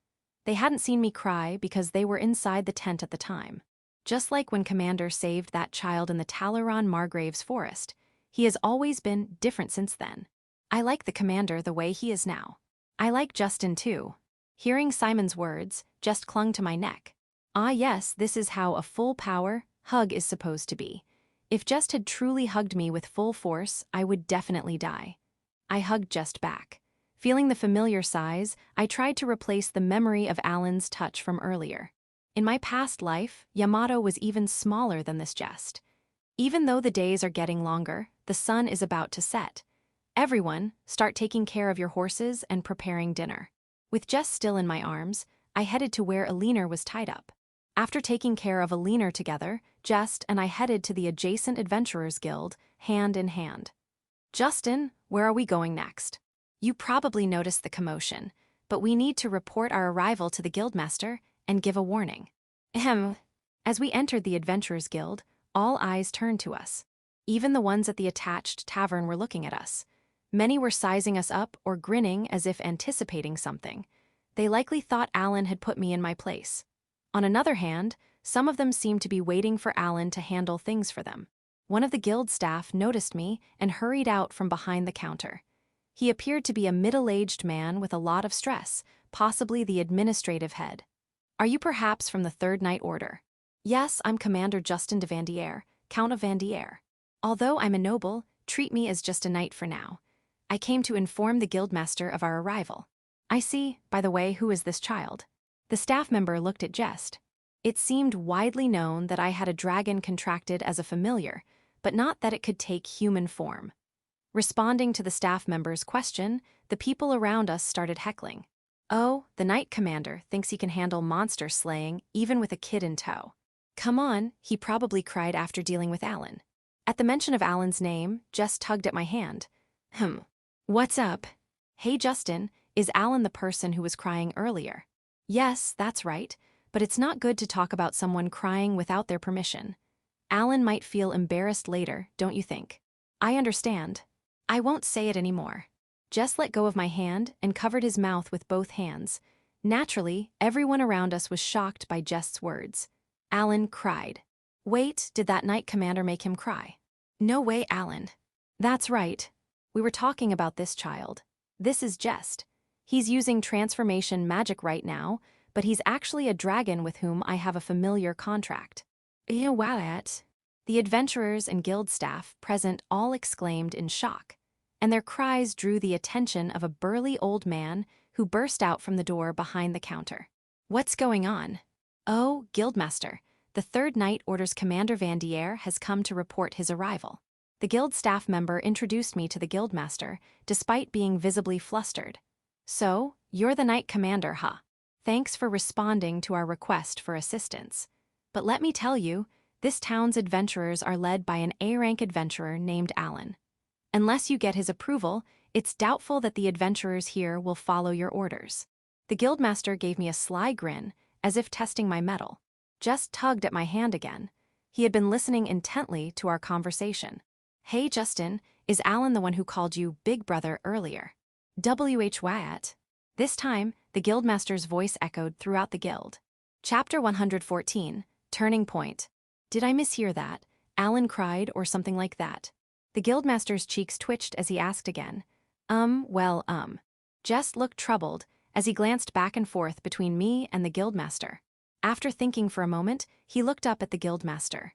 S1: They hadn't seen me cry because they were inside the tent at the time. Just like when Commander saved that child in the Talaron Margrave's forest, he has always been different since then. I like the Commander the way he is now. I like Justin too. Hearing Simon's words, Just clung to my neck. Ah yes, this is how a full power hug is supposed to be. If Just had truly hugged me with full force, I would definitely die. I hugged Just back. Feeling the familiar size, I tried to replace the memory of Allan's touch from earlier. In my past life, Yamato was even smaller than this Just. Even though the days are getting longer, the sun is about to set. Everyone, start taking care of your horses and preparing dinner. With Jess still in my arms, I headed to where Elena was tied up. After taking care of Elena together, Jess and I headed to the adjacent Adventurers Guild, hand in hand. Justin, where are we going next? You probably noticed the commotion, but we need to report our arrival to the Guildmaster and give a warning. Ahem. As we entered the Adventurers Guild, all eyes turned to us. Even the ones at the attached tavern were looking at us. Many were sizing us up or grinning as if anticipating something. They likely thought Allan had put me in my place. On another hand, some of them seemed to be waiting for Allan to handle things for them. One of the guild staff noticed me and hurried out from behind the counter. He appeared to be a middle-aged man with a lot of stress, possibly the administrative head. Are you perhaps from the Third Knight Order? Yes, I'm Commander Justin de Vanier, Count of Vanier. Although I'm a noble, treat me as just a knight for now. I came to inform the guildmaster of our arrival. I see, by the way, who is this child? The staff member looked at Jess. It seemed widely known that I had a dragon contracted as a familiar, but not that it could take human form. Responding to the staff member's question, the people around us started heckling. Oh, the Knight Commander thinks he can handle monster slaying even with a kid in tow. Come on, he probably cried after dealing with Allan. At the mention of Allan's name, Jess tugged at my hand. What's up? Hey Justin, is Allan the person who was crying earlier? Yes, that's right, but it's not good to talk about someone crying without their permission. Allan might feel embarrassed later, don't you think? I understand. I won't say it anymore. Jess let go of my hand and covered his mouth with both hands. Naturally, everyone around us was shocked by Jess's words. Allan cried. Wait, did that Knight Commander make him cry? No way, Allan. That's right. We were talking about this child. This is Jess. He's using transformation magic right now, but he's actually a dragon with whom I have a familiar contract. What? The adventurers and guild staff present all exclaimed in shock, and their cries drew the attention of a burly old man who burst out from the door behind the counter. What's going on? Oh, Guildmaster, the Third Knight Order's Commander Vanier has come to report his arrival. The guild staff member introduced me to the Guildmaster, despite being visibly flustered. So, you're the Knight Commander, huh? Thanks for responding to our request for assistance. But let me tell you, this town's adventurers are led by an A-rank adventurer named Allan. Unless you get his approval, it's doubtful that the adventurers here will follow your orders. The Guildmaster gave me a sly grin, as if testing my mettle. Just tugged at my hand again. He had been listening intently to our conversation. Hey Justin, is Allan the one who called you Big Brother earlier? W.H. Wyatt. This time, the Guildmaster's voice echoed throughout the guild. Chapter 114, Turning Point. Did I mishear that? Allan cried or something like that. The Guildmaster's cheeks twitched as he asked again. Jess looked troubled as he glanced back and forth between me and the Guildmaster. After thinking for a moment, he looked up at the Guildmaster.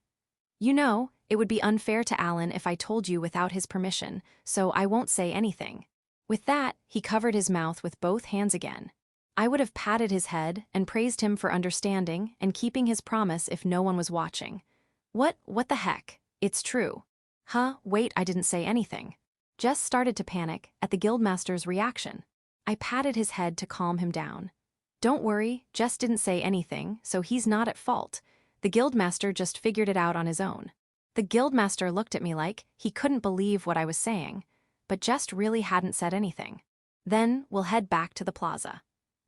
S1: You know, it would be unfair to Allan if I told you without his permission, so I won't say anything. With that, he covered his mouth with both hands again. I would have patted his head and praised him for understanding and keeping his promise if no one was watching. What the heck? It's true. Wait, I didn't say anything. Jess started to panic at the Guildmaster's reaction. I patted his head to calm him down. Don't worry, Jess didn't say anything, so he's not at fault. The Guildmaster just figured it out on his own. The Guildmaster looked at me like he couldn't believe what I was saying, but Jess really hadn't said anything. Then we'll head back to the plaza.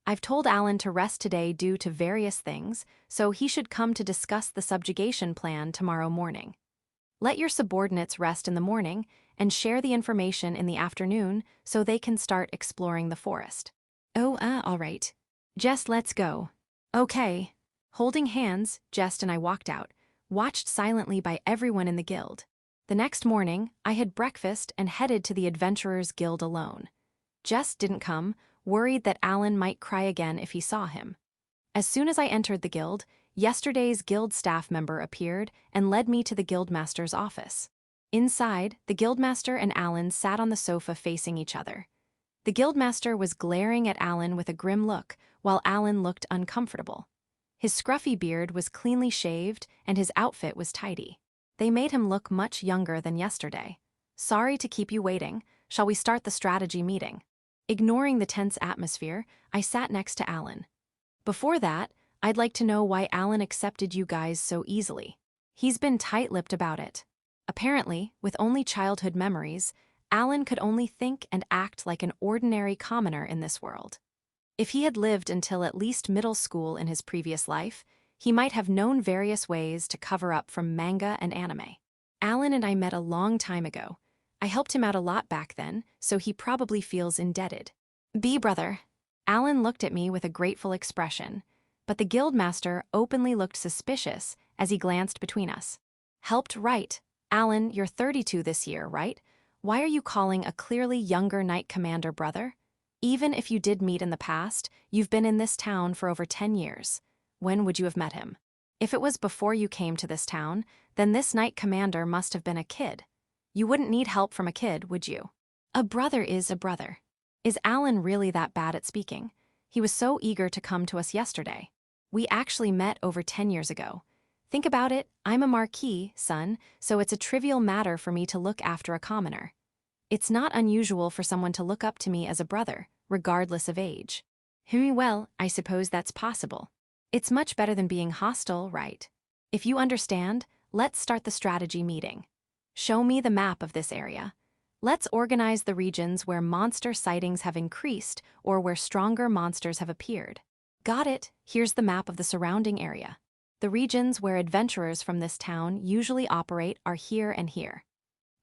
S1: I've told Allan to rest today due to various things, so he should come to discuss the subjugation plan tomorrow morning. Let your subordinates rest in the morning and share the information in the afternoon so they can start exploring the forest. Oh, all right. Jess, let's go. Okay. Holding hands, Jess and I walked out, watched silently by everyone in the guild. The next morning, I had breakfast and headed to the Adventurers Guild alone. Jess didn't come, worried that Allan might cry again if he saw him. As soon as I entered the guild, yesterday's guild staff member appeared and led me to the guildmaster's office. Inside, the guildmaster and Allan sat on the sofa facing each other. The guildmaster was glaring at Allan with a grim look, while Allan looked uncomfortable. His scruffy beard was cleanly shaved and his outfit was tidy. They made him look much younger than yesterday. Sorry to keep you waiting. Shall we start the strategy meeting? Ignoring the tense atmosphere, I sat next to Allan. Before that, I'd like to know why Allan accepted you guys so easily. He's been tight-lipped about it. Apparently, with only childhood memories, Allan could only think and act like an ordinary commoner in this world. If he had lived until at least middle school in his previous life, he might have known various ways to cover up from manga and anime. Allan and I met a long time ago. I helped him out a lot back then, so he probably feels indebted. Brother. Allan looked at me with a grateful expression, but the guildmaster openly looked suspicious as he glanced between us. Helped right. Allan, you're 32 this year, right? Why are you calling a clearly younger knight commander brother? Even if you did meet in the past, you've been in this town for over 10 years. When would you have met him? If it was before you came to this town, then this knight commander must have been a kid. You wouldn't need help from a kid, would you? A brother is a brother. Is Allan really that bad at speaking? He was so eager to come to us yesterday. We actually met over 10 years ago. Think about it, I'm a marquis, son, so it's a trivial matter for me to look after a commoner. It's not unusual for someone to look up to me as a brother, regardless of age. Well, I suppose that's possible. It's much better than being hostile, right? If you understand, let's start the strategy meeting. Show me the map of this area. Let's organize the regions where monster sightings have increased or where stronger monsters have appeared. Got it, here's the map of the surrounding area. The regions where adventurers from this town usually operate are here and here.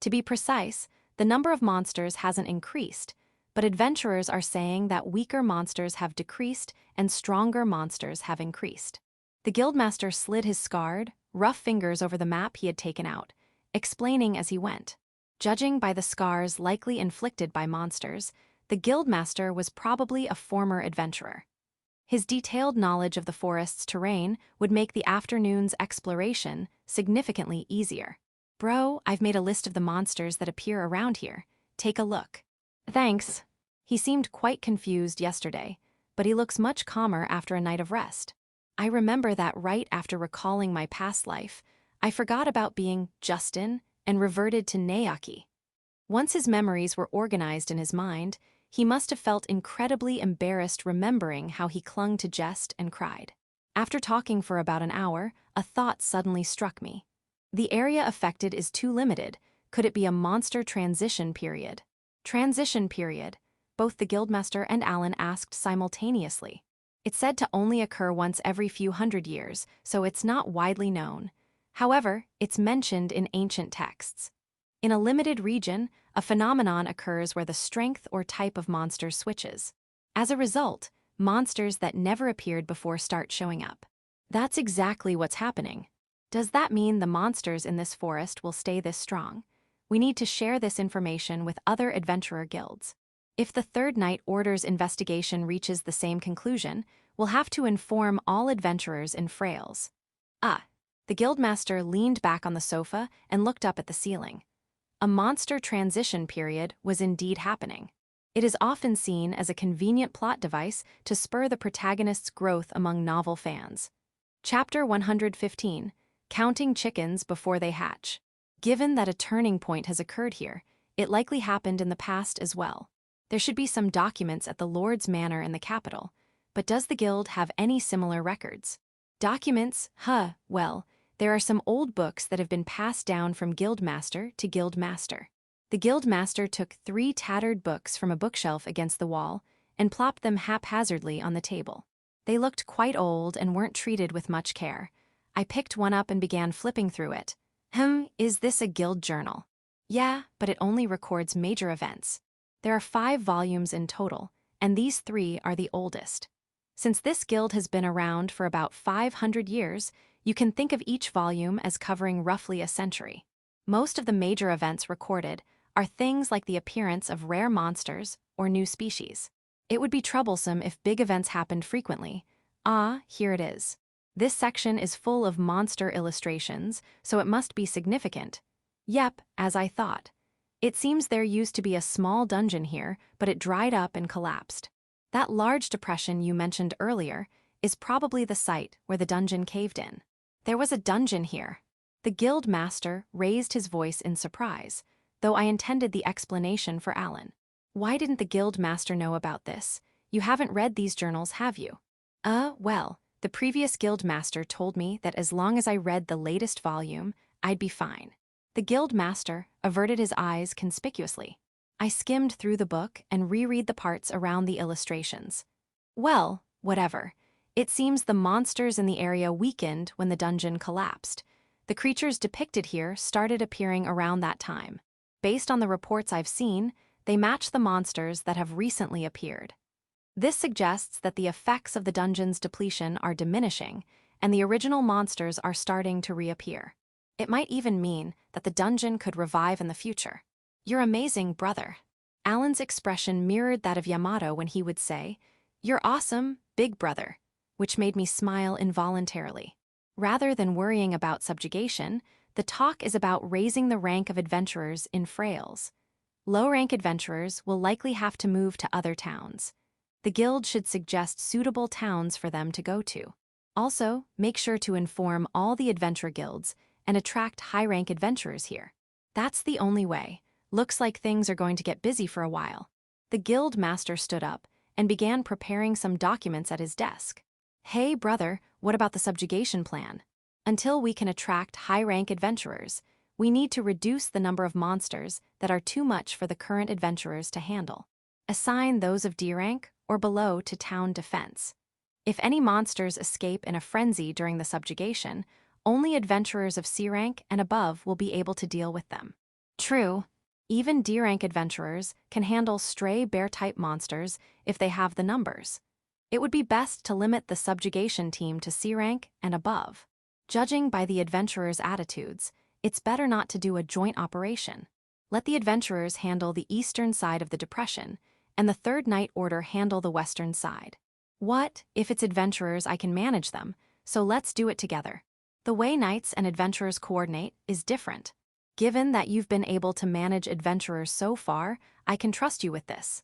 S1: To be precise, the number of monsters hasn't increased, but adventurers are saying that weaker monsters have decreased and stronger monsters have increased. The guildmaster slid his scarred, rough fingers over the map he had taken out, explaining as he went. Judging by the scars likely inflicted by monsters, the guildmaster was probably a former adventurer. His detailed knowledge of the forest's terrain would make the afternoon's exploration significantly easier. Bro, I've made a list of the monsters that appear around here. Take a look. Thanks. He seemed quite confused yesterday, but he looks much calmer after a night of rest. I remember that right after recalling my past life, I forgot about being Justin and reverted to Naoki. Once his memories were organized in his mind, he must have felt incredibly embarrassed remembering how he clung to Jess and cried. After talking for about an hour, a thought suddenly struck me. The area affected is too limited. Could it be a monster transition period? Transition period, both the guildmaster and Allan asked simultaneously. It's said to only occur once every few hundred years, so it's not widely known. However, it's mentioned in ancient texts. In a limited region, a phenomenon occurs where the strength or type of monster switches. As a result, monsters that never appeared before start showing up. That's exactly what's happening. Does that mean the monsters in this forest will stay this strong? We need to share this information with other adventurer guilds. If the Third Knight Order's investigation reaches the same conclusion, we'll have to inform all adventurers in Frails. The guildmaster leaned back on the sofa and looked up at the ceiling. A monster transition period was indeed happening. It is often seen as a convenient plot device to spur the protagonist's growth among novel fans. Chapter 115, Counting Chickens Before They Hatch. Given that a turning point has occurred here, it likely happened in the past as well. There should be some documents at the Lord's Manor in the capital, but does the guild have any similar records? Documents? Well, there are some old books that have been passed down from guildmaster to guildmaster. The guildmaster took 3 tattered books from a bookshelf against the wall and plopped them haphazardly on the table. They looked quite old and weren't treated with much care. I picked one up and began flipping through it. Is this a guild journal? Yeah, but it only records major events. There are 5 volumes in total, and these 3 are the oldest. Since this guild has been around for about 500 years, you can think of each volume as covering roughly a century. Most of the major events recorded are things like the appearance of rare monsters or new species. It would be troublesome if big events happened frequently. Here it is. This section is full of monster illustrations, so it must be significant. Yep, as I thought. It seems there used to be a small dungeon here, but it dried up and collapsed. That large depression you mentioned earlier is probably the site where the dungeon caved in. There was a dungeon here. The guild master raised his voice in surprise, though I intended the explanation for Allan. Why didn't the guild master know about this? You haven't read these journals, have you? Well, the previous guild master told me that as long as I read the latest volume, I'd be fine. The guild master averted his eyes conspicuously. I skimmed through the book and reread the parts around the illustrations. Well, whatever. It seems the monsters in the area weakened when the dungeon collapsed. The creatures depicted here started appearing around that time. Based on the reports I've seen, they match the monsters that have recently appeared. This suggests that the effects of the dungeon's depletion are diminishing, and the original monsters are starting to reappear. It might even mean that the dungeon could revive in the future. You're amazing, brother. Allan's expression mirrored that of Yamato when he would say, "You're awesome, big brother," which made me smile involuntarily. Rather than worrying about subjugation, the talk is about raising the rank of adventurers in Frails. Low-rank adventurers will likely have to move to other towns. The guild should suggest suitable towns for them to go to. Also, make sure to inform all the adventure guilds and attract high-rank adventurers here. That's the only way. Looks like things are going to get busy for a while. The guild master stood up and began preparing some documents at his desk. Hey, brother, what about the subjugation plan? Until we can attract high-rank adventurers, we need to reduce the number of monsters that are too much for the current adventurers to handle. Assign those of D rank or below to town defense. If any monsters escape in a frenzy during the subjugation, only adventurers of C rank and above will be able to deal with them. True, even D rank adventurers can handle stray bear-type monsters if they have the numbers. It would be best to limit the subjugation team to C rank and above. Judging by the adventurers' attitudes, it's better not to do a joint operation. Let the adventurers handle the eastern side of the depression, and the Third Night Order handle the western side. What if it's adventurers? I can manage them, so let's do it together. The way knights and adventurers coordinate is different. Given that you've been able to manage adventurers so far, I can trust you with this.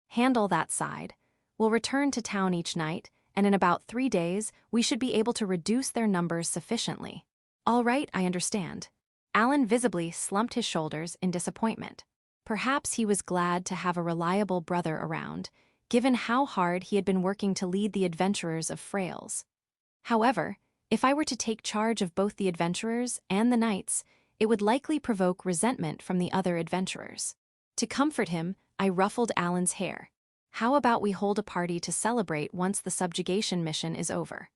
S1: Handle that side. We'll return to town each night, and in about 3 days, we should be able to reduce their numbers sufficiently. All right, I understand. Allan visibly slumped his shoulders in disappointment. Perhaps he was glad to have a reliable brother around, given how hard he had been working to lead the adventurers of Frails. However, if I were to take charge of both the adventurers and the knights, it would likely provoke resentment from the other adventurers. To comfort him, I ruffled Allan's hair. How about we hold a party to celebrate once the subjugation mission is over?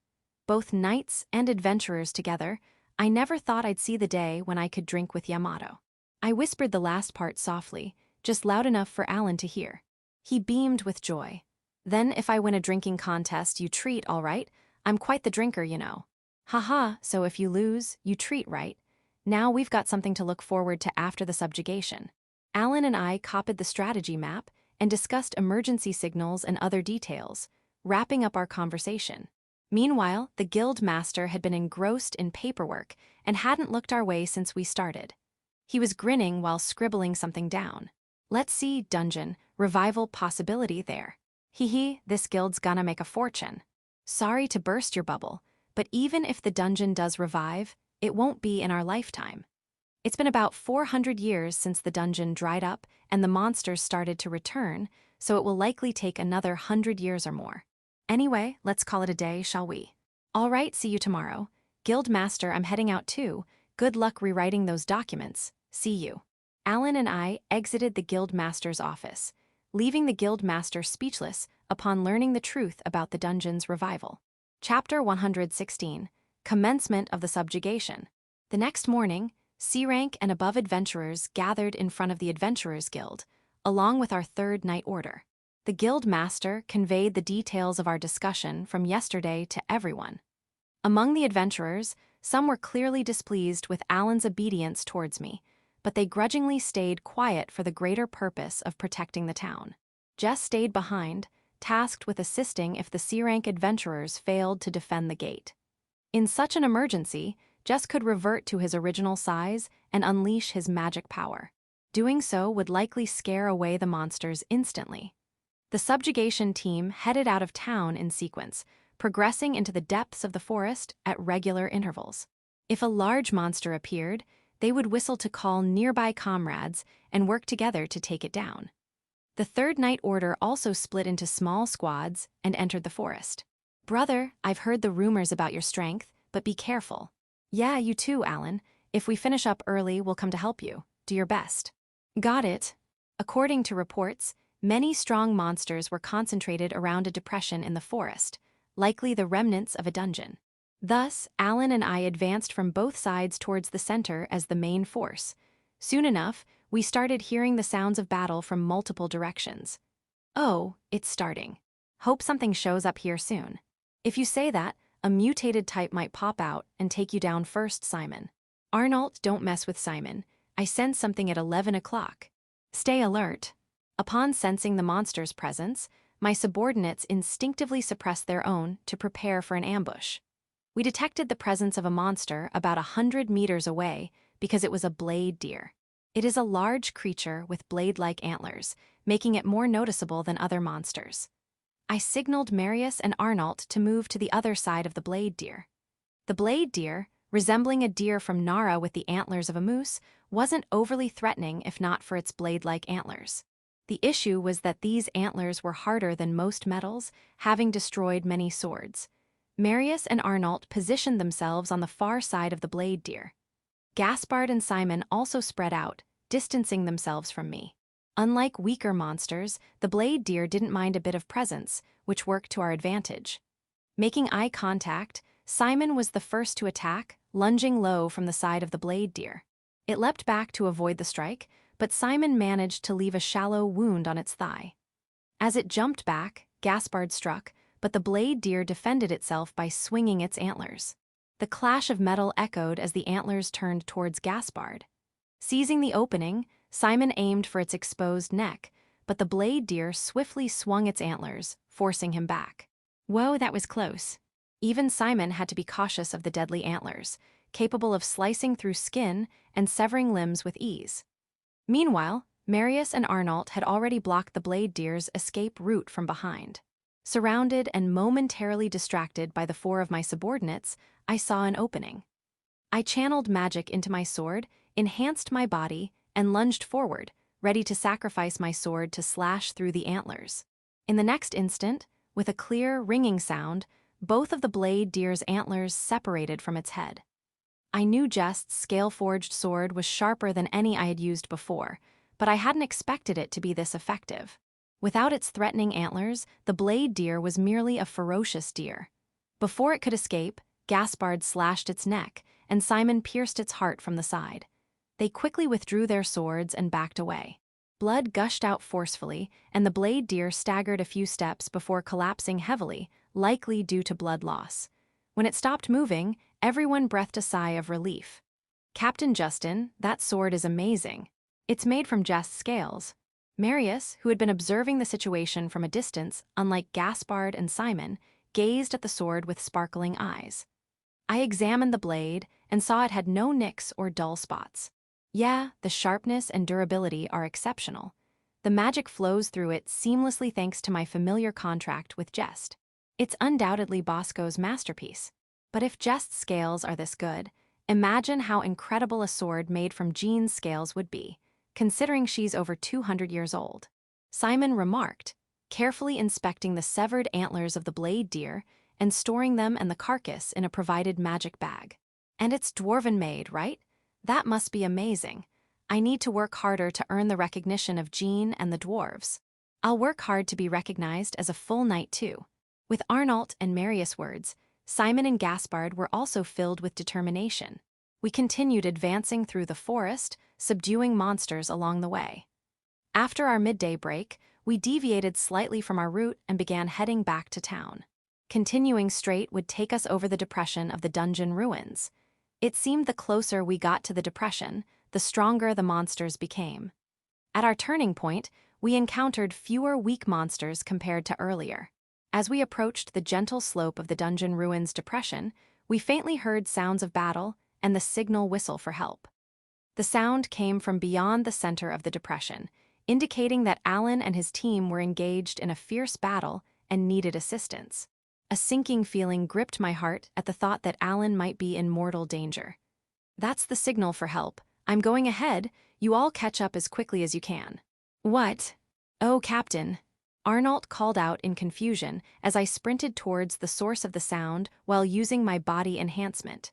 S1: Both knights and adventurers together, I never thought I'd see the day when I could drink with Yamato. I whispered the last part softly, just loud enough for Allan to hear. He beamed with joy. Then if I win a drinking contest, you treat, all right? I'm quite the drinker, you know. Haha, so if you lose, you treat, right? Now we've got something to look forward to after the subjugation. Allan and I copied the strategy map and discussed emergency signals and other details, wrapping up our conversation. Meanwhile, the guild master had been engrossed in paperwork and hadn't looked our way since we started. He was grinning while scribbling something down. Let's see, dungeon, revival possibility there. Hee, this guild's gonna make a fortune. Sorry to burst your bubble, but even if the dungeon does revive, it won't be in our lifetime. It's been about 400 years since the dungeon dried up and the monsters started to return, so it will likely take another 100 years or more. Anyway, let's call it a day, shall we? All right, see you tomorrow. Guild Master, I'm heading out too. Good luck rewriting those documents. See you. Allan and I exited the Guild Master's office, leaving the Guild Master speechless upon learning the truth about the dungeon's revival. Chapter 116, Commencement of the Subjugation. The next morning, C-rank and above adventurers gathered in front of the Adventurers Guild, along with our third night order. The guild master conveyed the details of our discussion from yesterday to everyone. Among the adventurers, some were clearly displeased with Allan's obedience towards me, but they grudgingly stayed quiet for the greater purpose of protecting the town. Jess stayed behind, tasked with assisting if the C-rank adventurers failed to defend the gate. In such an emergency, Jess could revert to his original size and unleash his magic power. Doing so would likely scare away the monsters instantly. The subjugation team headed out of town in sequence, progressing into the depths of the forest at regular intervals. If a large monster appeared, they would whistle to call nearby comrades and work together to take it down. The third night order also split into small squads and entered the forest. "Brother, I've heard the rumors about your strength, but be careful." "Yeah, you too, Allan. If we finish up early, we'll come to help you. Do your best." "Got it." According to reports, many strong monsters were concentrated around a depression in the forest, likely the remnants of a dungeon. Thus, Allan and I advanced from both sides towards the center as the main force. Soon enough, we started hearing the sounds of battle from multiple directions. "Oh, it's starting. Hope something shows up here soon." "If you say that, a mutated type might pop out and take you down first, Simon." "Arnault, don't mess with Simon. I sense something at 11 o'clock. Stay alert." Upon sensing the monster's presence, my subordinates instinctively suppressed their own to prepare for an ambush. We detected the presence of a monster about 100 meters away because it was a blade deer. It is a large creature with blade-like antlers, making it more noticeable than other monsters. I signaled Marius and Arnault to move to the other side of the blade deer. The blade deer, resembling a deer from Nara with the antlers of a moose, wasn't overly threatening if not for its blade-like antlers. The issue was that these antlers were harder than most metals, having destroyed many swords. Marius and Arnault positioned themselves on the far side of the blade deer. Gaspard and Simon also spread out, distancing themselves from me. Unlike weaker monsters, the blade deer didn't mind a bit of presence, which worked to our advantage. Making eye contact, Simon was the first to attack, lunging low from the side of the blade deer. It leapt back to avoid the strike, but Simon managed to leave a shallow wound on its thigh. As it jumped back, Gaspard struck, but the blade deer defended itself by swinging its antlers. The clash of metal echoed as the antlers turned towards Gaspard. Seizing the opening, Simon aimed for its exposed neck, but the blade deer swiftly swung its antlers, forcing him back. Whoa, that was close. Even Simon had to be cautious of the deadly antlers, capable of slicing through skin and severing limbs with ease. Meanwhile, Marius and Arnault had already blocked the blade deer's escape route from behind. Surrounded and momentarily distracted by the four of my subordinates, I saw an opening. I channeled magic into my sword, enhanced my body, and lunged forward, ready to sacrifice my sword to slash through the antlers. In the next instant, with a clear, ringing sound, both of the blade deer's antlers separated from its head. I knew Jest's scale-forged sword was sharper than any I had used before, but I hadn't expected it to be this effective. Without its threatening antlers, the blade deer was merely a ferocious deer. Before it could escape, Gaspard slashed its neck, and Simon pierced its heart from the side. They quickly withdrew their swords and backed away. Blood gushed out forcefully, and the blade deer staggered a few steps before collapsing heavily, likely due to blood loss. When it stopped moving, everyone breathed a sigh of relief. "Captain Justin, that sword is amazing. It's made from Jess scales." Marius, who had been observing the situation from a distance, unlike Gaspard and Simon, gazed at the sword with sparkling eyes. I examined the blade and saw it had no nicks or dull spots. Yeah, the sharpness and durability are exceptional. The magic flows through it seamlessly thanks to my familiar contract with Jest. It's undoubtedly Bosco's masterpiece. But if Jest's scales are this good, imagine how incredible a sword made from Jean's scales would be, considering she's over 200 years old. Simon remarked, carefully inspecting the severed antlers of the blade deer and storing them and the carcass in a provided magic bag. "And it's Dwarven made, right? That must be amazing. I need to work harder to earn the recognition of Jean and the Dwarves." I'll work hard to be recognized as a full knight too. With Arnault and Marius' words, Simon and Gaspard were also filled with determination. We continued advancing through the forest, subduing monsters along the way. After our midday break, we deviated slightly from our route and began heading back to town. Continuing straight would take us over the depression of the dungeon ruins. It seemed the closer we got to the depression, the stronger the monsters became. At our turning point, we encountered fewer weak monsters compared to earlier. As we approached the gentle slope of the dungeon ruins depression, we faintly heard sounds of battle and the signal whistle for help. The sound came from beyond the center of the depression, indicating that Allan and his team were engaged in a fierce battle and needed assistance. A sinking feeling gripped my heart at the thought that Allan might be in mortal danger. That's the signal for help. I'm going ahead. You all catch up as quickly as you can. What? Oh, Captain. Arnault called out in confusion as I sprinted towards the source of the sound while using my body enhancement.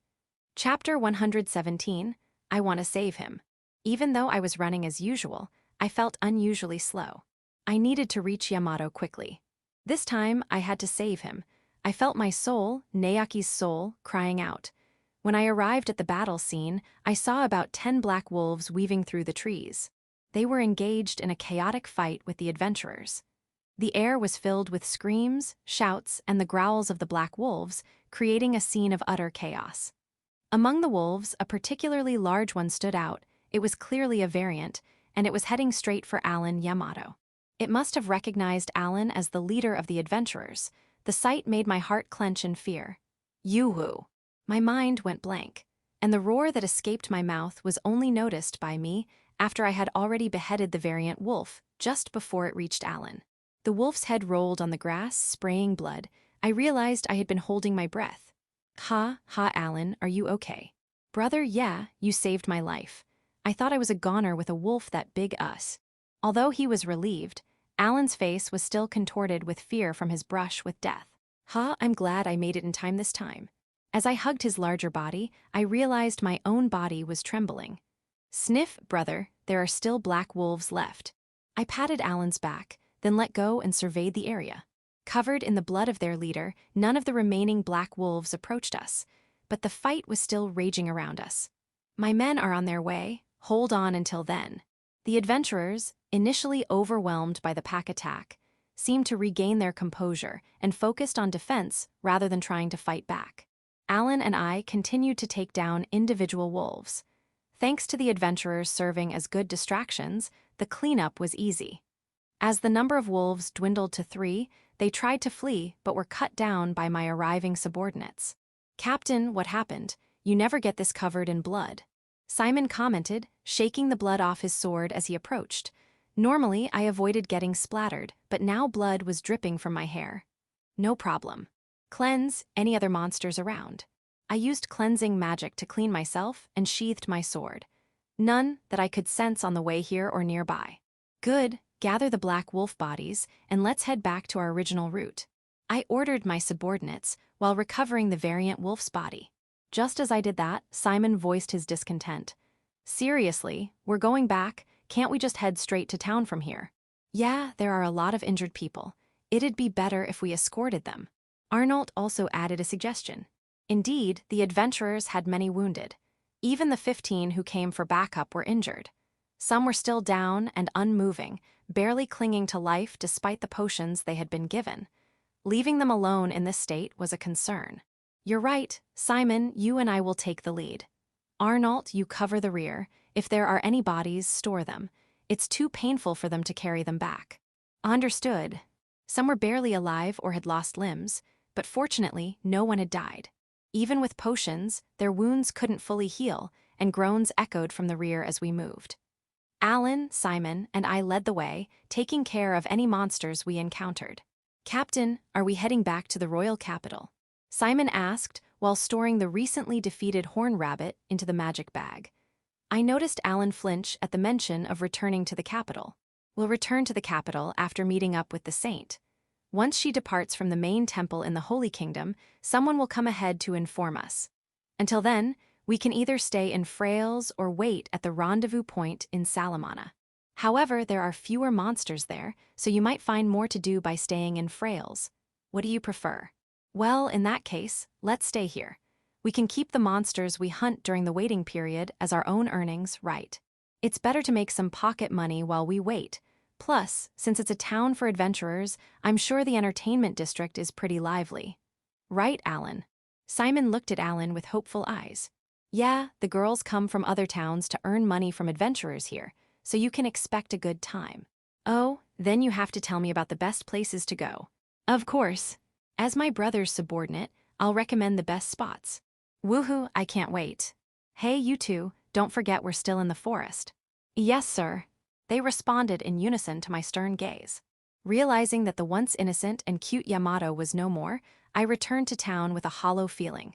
S1: Chapter 117, I want to save him. Even though I was running as usual, I felt unusually slow. I needed to reach Yamato quickly. This time, I had to save him. I felt my soul, Naoki's soul, crying out. When I arrived at the battle scene, I saw about 10 black wolves weaving through the trees. They were engaged in a chaotic fight with the adventurers. The air was filled with screams, shouts, and the growls of the black wolves, creating a scene of utter chaos. Among the wolves, a particularly large one stood out. It was clearly a variant, and it was heading straight for Allan Yamato. It must have recognized Allan as the leader of the adventurers. The sight made my heart clench in fear. Yoo-hoo! My mind went blank, and the roar that escaped my mouth was only noticed by me after I had already beheaded the variant wolf, just before it reached Allan. The wolf's head rolled on the grass, spraying blood. I realized I had been holding my breath. Ha, Allan, are you okay? Brother, yeah, you saved my life. I thought I was a goner with a wolf that big us. Although he was relieved, Allan's face was still contorted with fear from his brush with death. I'm glad I made it in time this time. As I hugged his larger body, I realized my own body was trembling. Sniff, brother, there are still black wolves left. I patted Allan's back, then let go and surveyed the area. Covered in the blood of their leader, none of the remaining black wolves approached us, but the fight was still raging around us. My men are on their way. Hold on until then. The adventurers, initially overwhelmed by the pack attack, seemed to regain their composure and focused on defense rather than trying to fight back. Allan and I continued to take down individual wolves. Thanks to the adventurers serving as good distractions, the cleanup was easy. As the number of wolves dwindled to 3, they tried to flee but were cut down by my arriving subordinates. Captain, what happened? You never get this covered in blood. Simon commented, shaking the blood off his sword as he approached. Normally, I avoided getting splattered, but now blood was dripping from my hair. No problem. Cleanse any other monsters around. I used cleansing magic to clean myself and sheathed my sword. None that I could sense on the way here or nearby. Good, gather the black wolf bodies and let's head back to our original route. I ordered my subordinates while recovering the variant wolf's body. Just as I did that, Simon voiced his discontent. Seriously, we're going back. Can't we just head straight to town from here? Yeah, there are a lot of injured people. It'd be better if we escorted them. Arnault also added a suggestion. Indeed, the adventurers had many wounded. Even the 15 who came for backup were injured. Some were still down and unmoving, barely clinging to life despite the potions they had been given. Leaving them alone in this state was a concern. You're right, Simon, you and I will take the lead. Arnault, you cover the rear. If there are any bodies, store them. It's too painful for them to carry them back. Understood. Some were barely alive or had lost limbs, but fortunately, no one had died. Even with potions, their wounds couldn't fully heal, and groans echoed from the rear as we moved. Allan, Simon, and I led the way, taking care of any monsters we encountered. Captain, are we heading back to the royal capital? Simon asked while storing the recently defeated horn rabbit into the magic bag. I noticed Allan flinch at the mention of returning to the capital. We'll return to the capital after meeting up with the saint. Once she departs from the main temple in the Holy Kingdom, someone will come ahead to inform us. Until then, we can either stay in Frails or wait at the rendezvous point in Salamana. However, there are fewer monsters there, so you might find more to do by staying in Frails. What do you prefer? Well, in that case, let's stay here. We can keep the monsters we hunt during the waiting period as our own earnings, right? It's better to make some pocket money while we wait. Plus, since it's a town for adventurers, I'm sure the entertainment district is pretty lively. Right, Allan? Simon looked at Allan with hopeful eyes. Yeah, the girls come from other towns to earn money from adventurers here, so you can expect a good time. Oh, then you have to tell me about the best places to go. Of course. As my brother's subordinate, I'll recommend the best spots. Woohoo, I can't wait. Hey, you two, don't forget we're still in the forest. Yes, sir. They responded in unison to my stern gaze. Realizing that the once innocent and cute Yamato was no more, I returned to town with a hollow feeling.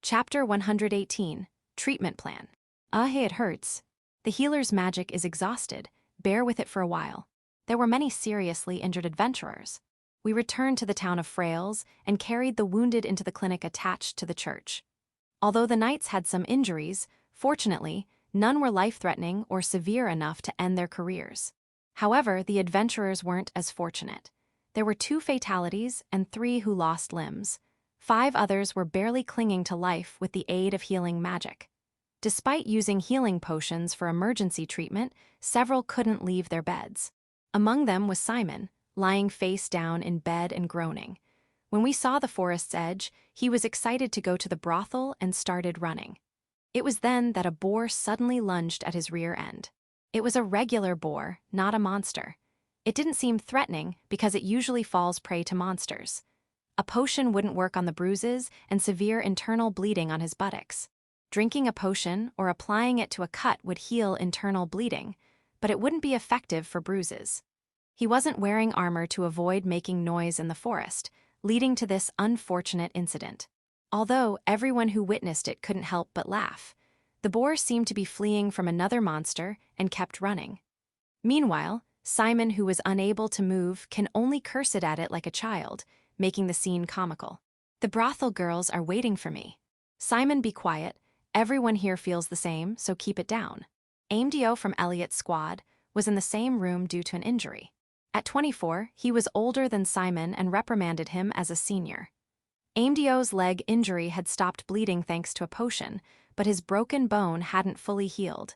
S1: Chapter 118, Treatment Plan. Hey, it hurts. The healer's magic is exhausted. Bear with it for a while. There were many seriously injured adventurers. We returned to the town of Frails and carried the wounded into the clinic attached to the church. Although the knights had some injuries, fortunately, none were life-threatening or severe enough to end their careers. However, the adventurers weren't as fortunate. There were 2 fatalities and 3 who lost limbs. 5 others were barely clinging to life with the aid of healing magic. Despite using healing potions for emergency treatment, several couldn't leave their beds. Among them was Simon, lying face down in bed and groaning. When we saw the forest's edge, he was excited to go to the brothel and started running. It was then that a boar suddenly lunged at his rear end. It was a regular boar, not a monster. It didn't seem threatening because it usually falls prey to monsters. A potion wouldn't work on the bruises and severe internal bleeding on his buttocks. Drinking a potion or applying it to a cut would heal internal bleeding, but it wouldn't be effective for bruises. He wasn't wearing armor to avoid making noise in the forest, leading to this unfortunate incident. Although everyone who witnessed it couldn't help but laugh, the boar seemed to be fleeing from another monster and kept running. Meanwhile, Simon, who was unable to move, can only curse it at it like a child, making the scene comical. The brothel girls are waiting for me. Simon, be quiet. Everyone here feels the same, so keep it down. Amdo from Elliot's squad was in the same room due to an injury. At 24, he was older than Simon and reprimanded him as a senior. Amdo's leg injury had stopped bleeding thanks to a potion, but his broken bone hadn't fully healed.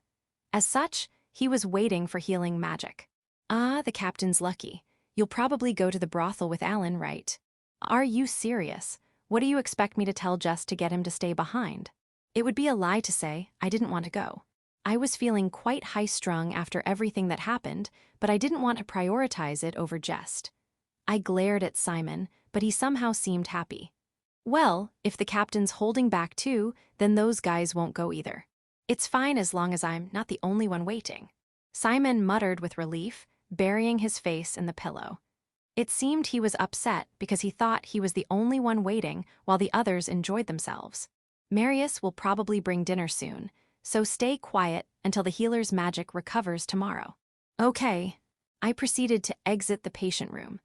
S1: As such, he was waiting for healing magic. The captain's lucky. You'll probably go to the brothel with Allan, right? Are you serious? What do you expect me to tell Jess to get him to stay behind? It would be a lie to say I didn't want to go. I was feeling quite high-strung after everything that happened, but I didn't want to prioritize it over Jess. I glared at Simon, but he somehow seemed happy. Well, if the captain's holding back too, then those guys won't go either. It's fine as long as I'm not the only one waiting. Simon muttered with relief, burying his face in the pillow. It seemed he was upset because he thought he was the only one waiting while the others enjoyed themselves. Marius will probably bring dinner soon, so stay quiet until the healer's magic recovers tomorrow. Okay. I proceeded to exit the patient room.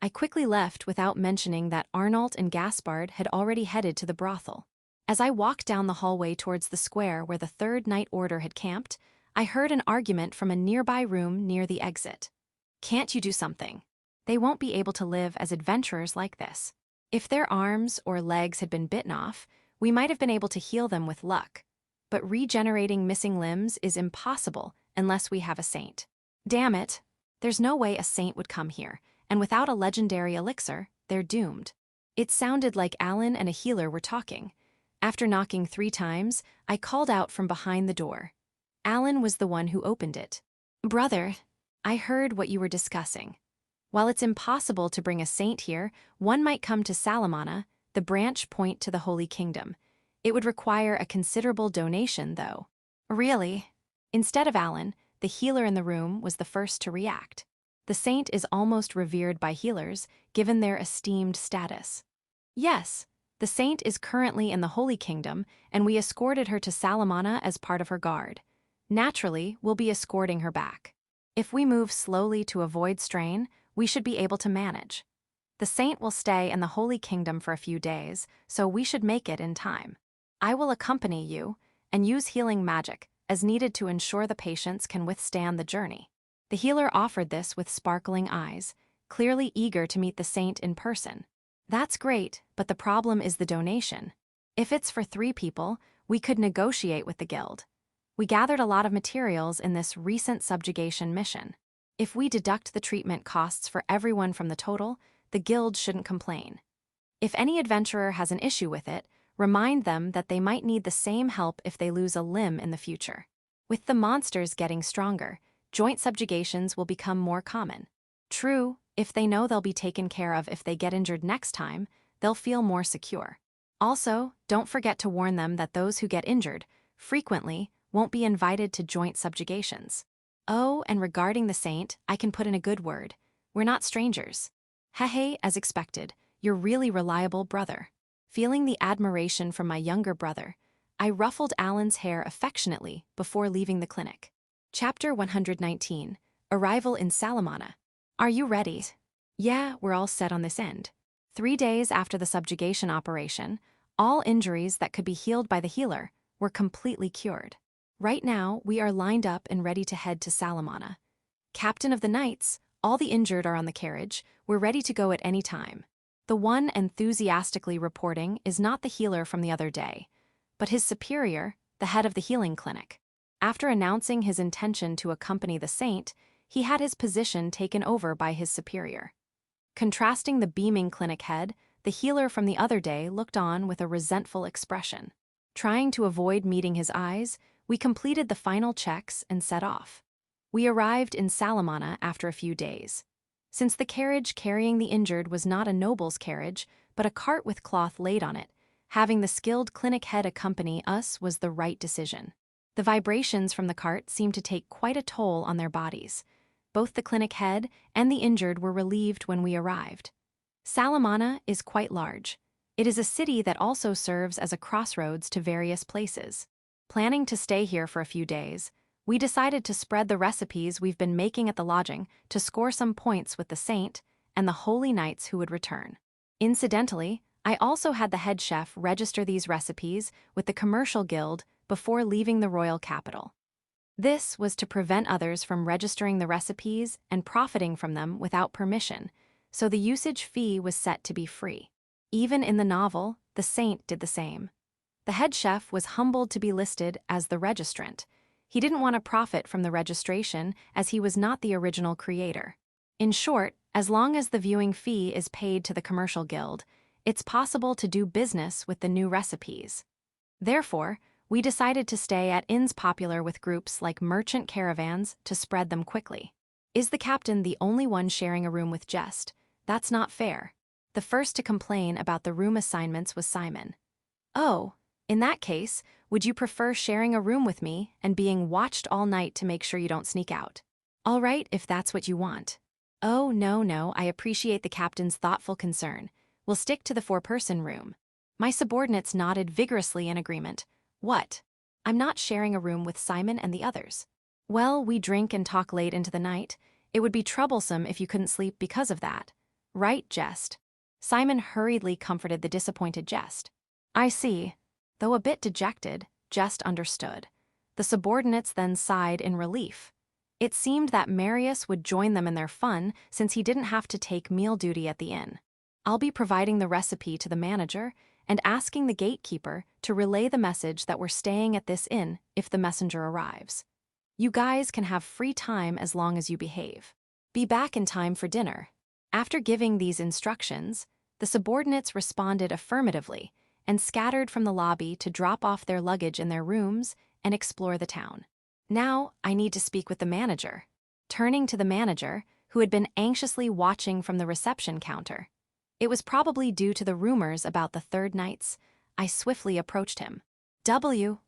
S1: I quickly left without mentioning that Arnault and Gaspard had already headed to the brothel. As I walked down the hallway towards the square where the Third Night Order had camped, I heard an argument from a nearby room near the exit. Can't you do something? They won't be able to live as adventurers like this. If their arms or legs had been bitten off, we might have been able to heal them with luck. But regenerating missing limbs is impossible unless we have a saint. Damn it! There's no way a saint would come here, and without a legendary elixir, they're doomed. It sounded like Allan and a healer were talking. After knocking 3 times, I called out from behind the door. Allan was the one who opened it. Brother, I heard what you were discussing. While it's impossible to bring a saint here, one might come to Salamana, the branch point to the Holy Kingdom. It would require a considerable donation, though. Really? Instead of Allan, the healer in the room was the first to react. The saint is almost revered by healers, given their esteemed status. Yes, the saint is currently in the Holy Kingdom, and we escorted her to Salamana as part of her guard. Naturally, we'll be escorting her back. If we move slowly to avoid strain, we should be able to manage. The saint will stay in the Holy Kingdom for a few days, so we should make it in time. I will accompany you and use healing magic as needed to ensure the patients can withstand the journey. The healer offered this with sparkling eyes, clearly eager to meet the saint in person. That's great, but the problem is the donation. If it's for 3 people, we could negotiate with the guild. We gathered a lot of materials in this recent subjugation mission. If we deduct the treatment costs for everyone from the total, the guild shouldn't complain. If any adventurer has an issue with it, remind them that they might need the same help if they lose a limb in the future. With the monsters getting stronger, joint subjugations will become more common. True, if they know they'll be taken care of if they get injured next time, they'll feel more secure. Also, don't forget to warn them that those who get injured, frequently, won't be invited to joint subjugations. Oh, and regarding the saint, I can put in a good word. We're not strangers. Hehe, as expected, you're really reliable brother. Feeling the admiration from my younger brother, I ruffled Allan's hair affectionately before leaving the clinic. Chapter 119, Arrival in Salamana. Are you ready? Yeah, we're all set on this end. 3 days after the subjugation operation, all injuries that could be healed by the healer were completely cured. Right now, we are lined up and ready to head to Salamana. Captain of the Knights, all the injured are on the carriage, we're ready to go at any time. The one enthusiastically reporting is not the healer from the other day, but his superior, the head of the healing clinic. After announcing his intention to accompany the saint, he had his position taken over by his superior. Contrasting the beaming clinic head, the healer from the other day looked on with a resentful expression. Trying to avoid meeting his eyes, we completed the final checks and set off. We arrived in Salamana after a few days. Since the carriage carrying the injured was not a noble's carriage, but a cart with cloth laid on it, having the skilled clinic head accompany us was the right decision. The vibrations from the cart seemed to take quite a toll on their bodies. Both the clinic head and the injured were relieved when we arrived. Salamana is quite large. It is a city that also serves as a crossroads to various places. Planning to stay here for a few days, we decided to spread the recipes we've been making at the lodging to score some points with the saint and the holy knights who would return. Incidentally, I also had the head chef register these recipes with the commercial guild before leaving the royal capital. This was to prevent others from registering the recipes and profiting from them without permission, so the usage fee was set to be free. Even in the novel, the saint did the same. The head chef was humbled to be listed as the registrant. He didn't want to profit from the registration as he was not the original creator. In short, as long as the viewing fee is paid to the commercial guild, it's possible to do business with the new recipes. Therefore, we decided to stay at inns popular with groups like merchant caravans to spread them quickly. Is the captain the only one sharing a room with Jess? That's not fair. The first to complain about the room assignments was Simon. Oh, in that case, would you prefer sharing a room with me and being watched all night to make sure you don't sneak out? All right, if that's what you want. Oh, no, I appreciate the captain's thoughtful concern. We'll stick to the 4-person room. My subordinates nodded vigorously in agreement. What? I'm not sharing a room with Simon and the others. Well, we drink and talk late into the night. It would be troublesome if you couldn't sleep because of that. Right, Jess? Simon hurriedly comforted the disappointed Jess. I see. Though a bit dejected, Jess understood. The subordinates then sighed in relief. It seemed that Marius would join them in their fun since he didn't have to take meal duty at the inn. I'll be providing the recipe to the manager and asking the gatekeeper to relay the message that we're staying at this inn if the messenger arrives. You guys can have free time as long as you behave. Be back in time for dinner. After giving these instructions, the subordinates responded affirmatively and scattered from the lobby to drop off their luggage in their rooms and explore the town. Now, I need to speak with the manager. Turning to the manager, who had been anxiously watching from the reception counter. It was probably due to the rumors about the third knights. I swiftly approached him.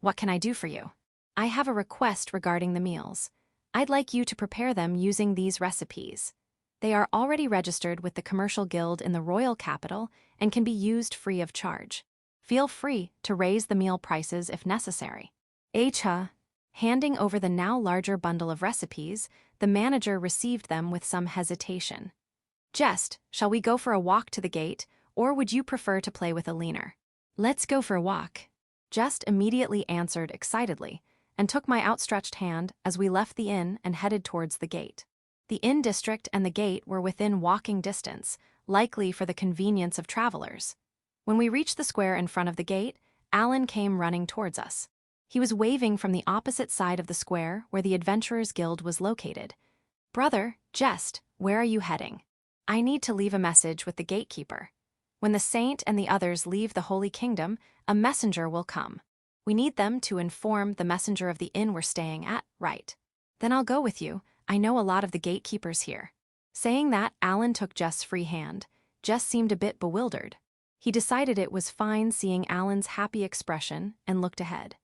S1: What can I do for you? I have a request regarding the meals. I'd like you to prepare them using these recipes. They are already registered with the commercial guild in the royal capital and can be used free of charge. Feel free to raise the meal prices if necessary. Handing over the now larger bundle of recipes, the manager received them with some hesitation. Jess, shall we go for a walk to the gate, or would you prefer to play with Elena? Let's go for a walk. Jess immediately answered excitedly, and took my outstretched hand as we left the inn and headed towards the gate. The inn district and the gate were within walking distance, likely for the convenience of travelers. When we reached the square in front of the gate, Allan came running towards us. He was waving from the opposite side of the square where the Adventurers Guild was located. "Brother, Jess, where are you heading? I need to leave a message with the gatekeeper. When the saint and the others leave the Holy Kingdom, a messenger will come. We need them to inform the messenger of the inn we're staying at, right? Then I'll go with you. I know a lot of the gatekeepers here." Saying that, Allan took Jess' free hand. Jess seemed a bit bewildered. He decided it was fine seeing Allan's happy expression and looked ahead.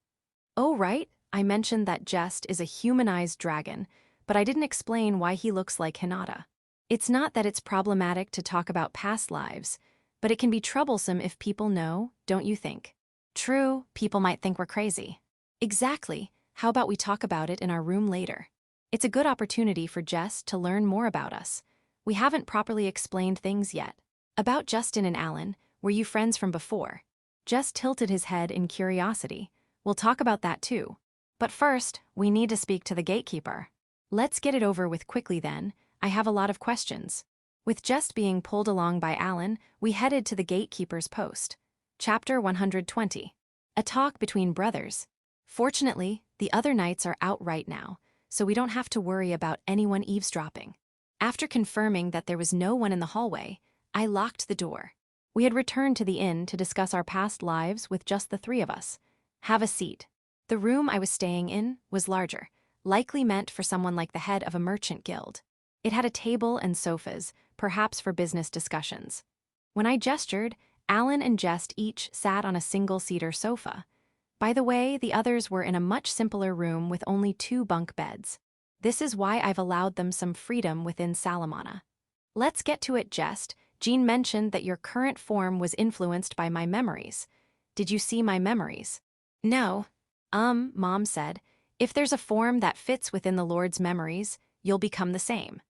S1: "Oh, right, I mentioned that Jess is a humanized dragon, but I didn't explain why he looks like Hinata. It's not that it's problematic to talk about past lives, but it can be troublesome if people know, don't you think?" "True, people might think we're crazy." "Exactly. How about we talk about it in our room later? It's a good opportunity for Jess to learn more about us. We haven't properly explained things yet." "About Justin and Allan, were you friends from before?" Jess tilted his head in curiosity. "We'll talk about that too. But first, we need to speak to the gatekeeper." "Let's get it over with quickly then. I have a lot of questions." With Jess being pulled along by Allan, we headed to the gatekeeper's post. Chapter 120. A talk between brothers. Fortunately, the other knights are out right now, so we don't have to worry about anyone eavesdropping. After confirming that there was no one in the hallway, I locked the door. We had returned to the inn to discuss our past lives with just the three of us. "Have a seat." The room I was staying in was larger, likely meant for someone like the head of a merchant guild. It had a table and sofas, perhaps for business discussions. When I gestured, Allan and Jess each sat on a single-seater sofa. By the way, the others were in a much simpler room with only 2 bunk beds. This is why I've allowed them some freedom within Salamana. "Let's get to it, Jess. Jean mentioned that your current form was influenced by my memories. Did you see my memories?" "No." Mom said, if there's a form that fits within the Lord's memories, you'll become the same.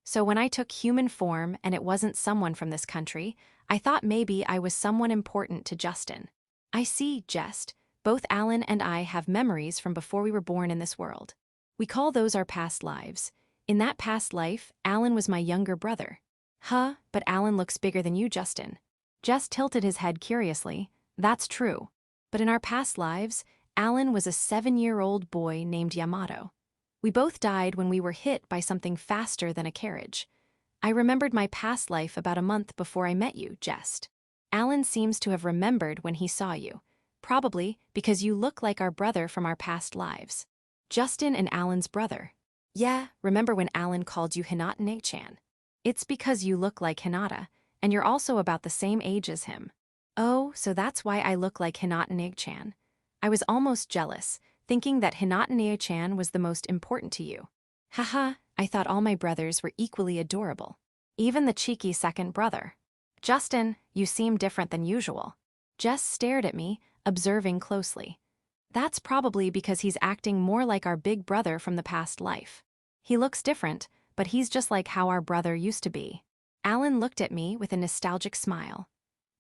S1: So when I took human form and it wasn't someone from this country, I thought maybe I was someone important to Justin." "I see, Jess. Both Allan and I have memories from before we were born in this world. We call those our past lives. In that past life, Allan was my younger brother." "Huh, but Allan looks bigger than you, Justin." Jess tilted his head curiously. "That's true. But in our past lives, Allan was a 7-year-old boy named Yamato. We both died when we were hit by something faster than a carriage. I remembered my past life about a month before I met you, Jess. Allan seems to have remembered when he saw you. Probably because you look like our brother from our past lives." "Justin and Allan's brother." "Yeah, remember when Allan called you Hinata-chan? It's because you look like Hinata, and you're also about the same age as him." "Oh, so that's why I look like Hinata-chan. I was almost jealous, thinking that Hinata-chan was the most important to you." "Haha, I thought all my brothers were equally adorable. Even the cheeky second brother." "Justin, you seem different than usual." Jess stared at me, observing closely. "That's probably because he's acting more like our big brother from the past life. He looks different, but he's just like how our brother used to be." Allan looked at me with a nostalgic smile.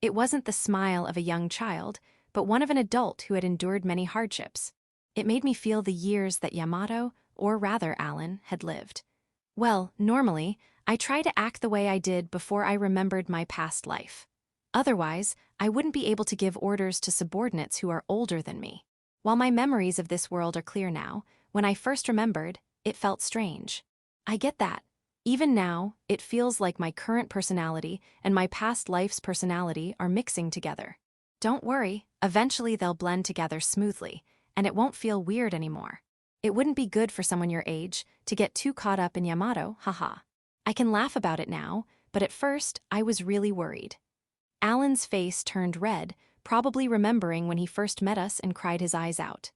S1: It wasn't the smile of a young child, but one of an adult who had endured many hardships. It made me feel the years that Yamato, or rather Allan, had lived. "Well, normally, I try to act the way I did before I remembered my past life. Otherwise, I wouldn't be able to give orders to subordinates who are older than me. While my memories of this world are clear now, when I first remembered, it felt strange." "I get that. Even now, it feels like my current personality and my past life's personality are mixing together. Don't worry, eventually they'll blend together smoothly, and it won't feel weird anymore. It wouldn't be good for someone your age to get too caught up in Yamato, haha. I can laugh about it now, but at first, I was really worried." Allan's face turned red, probably remembering when he first met us and cried his eyes out.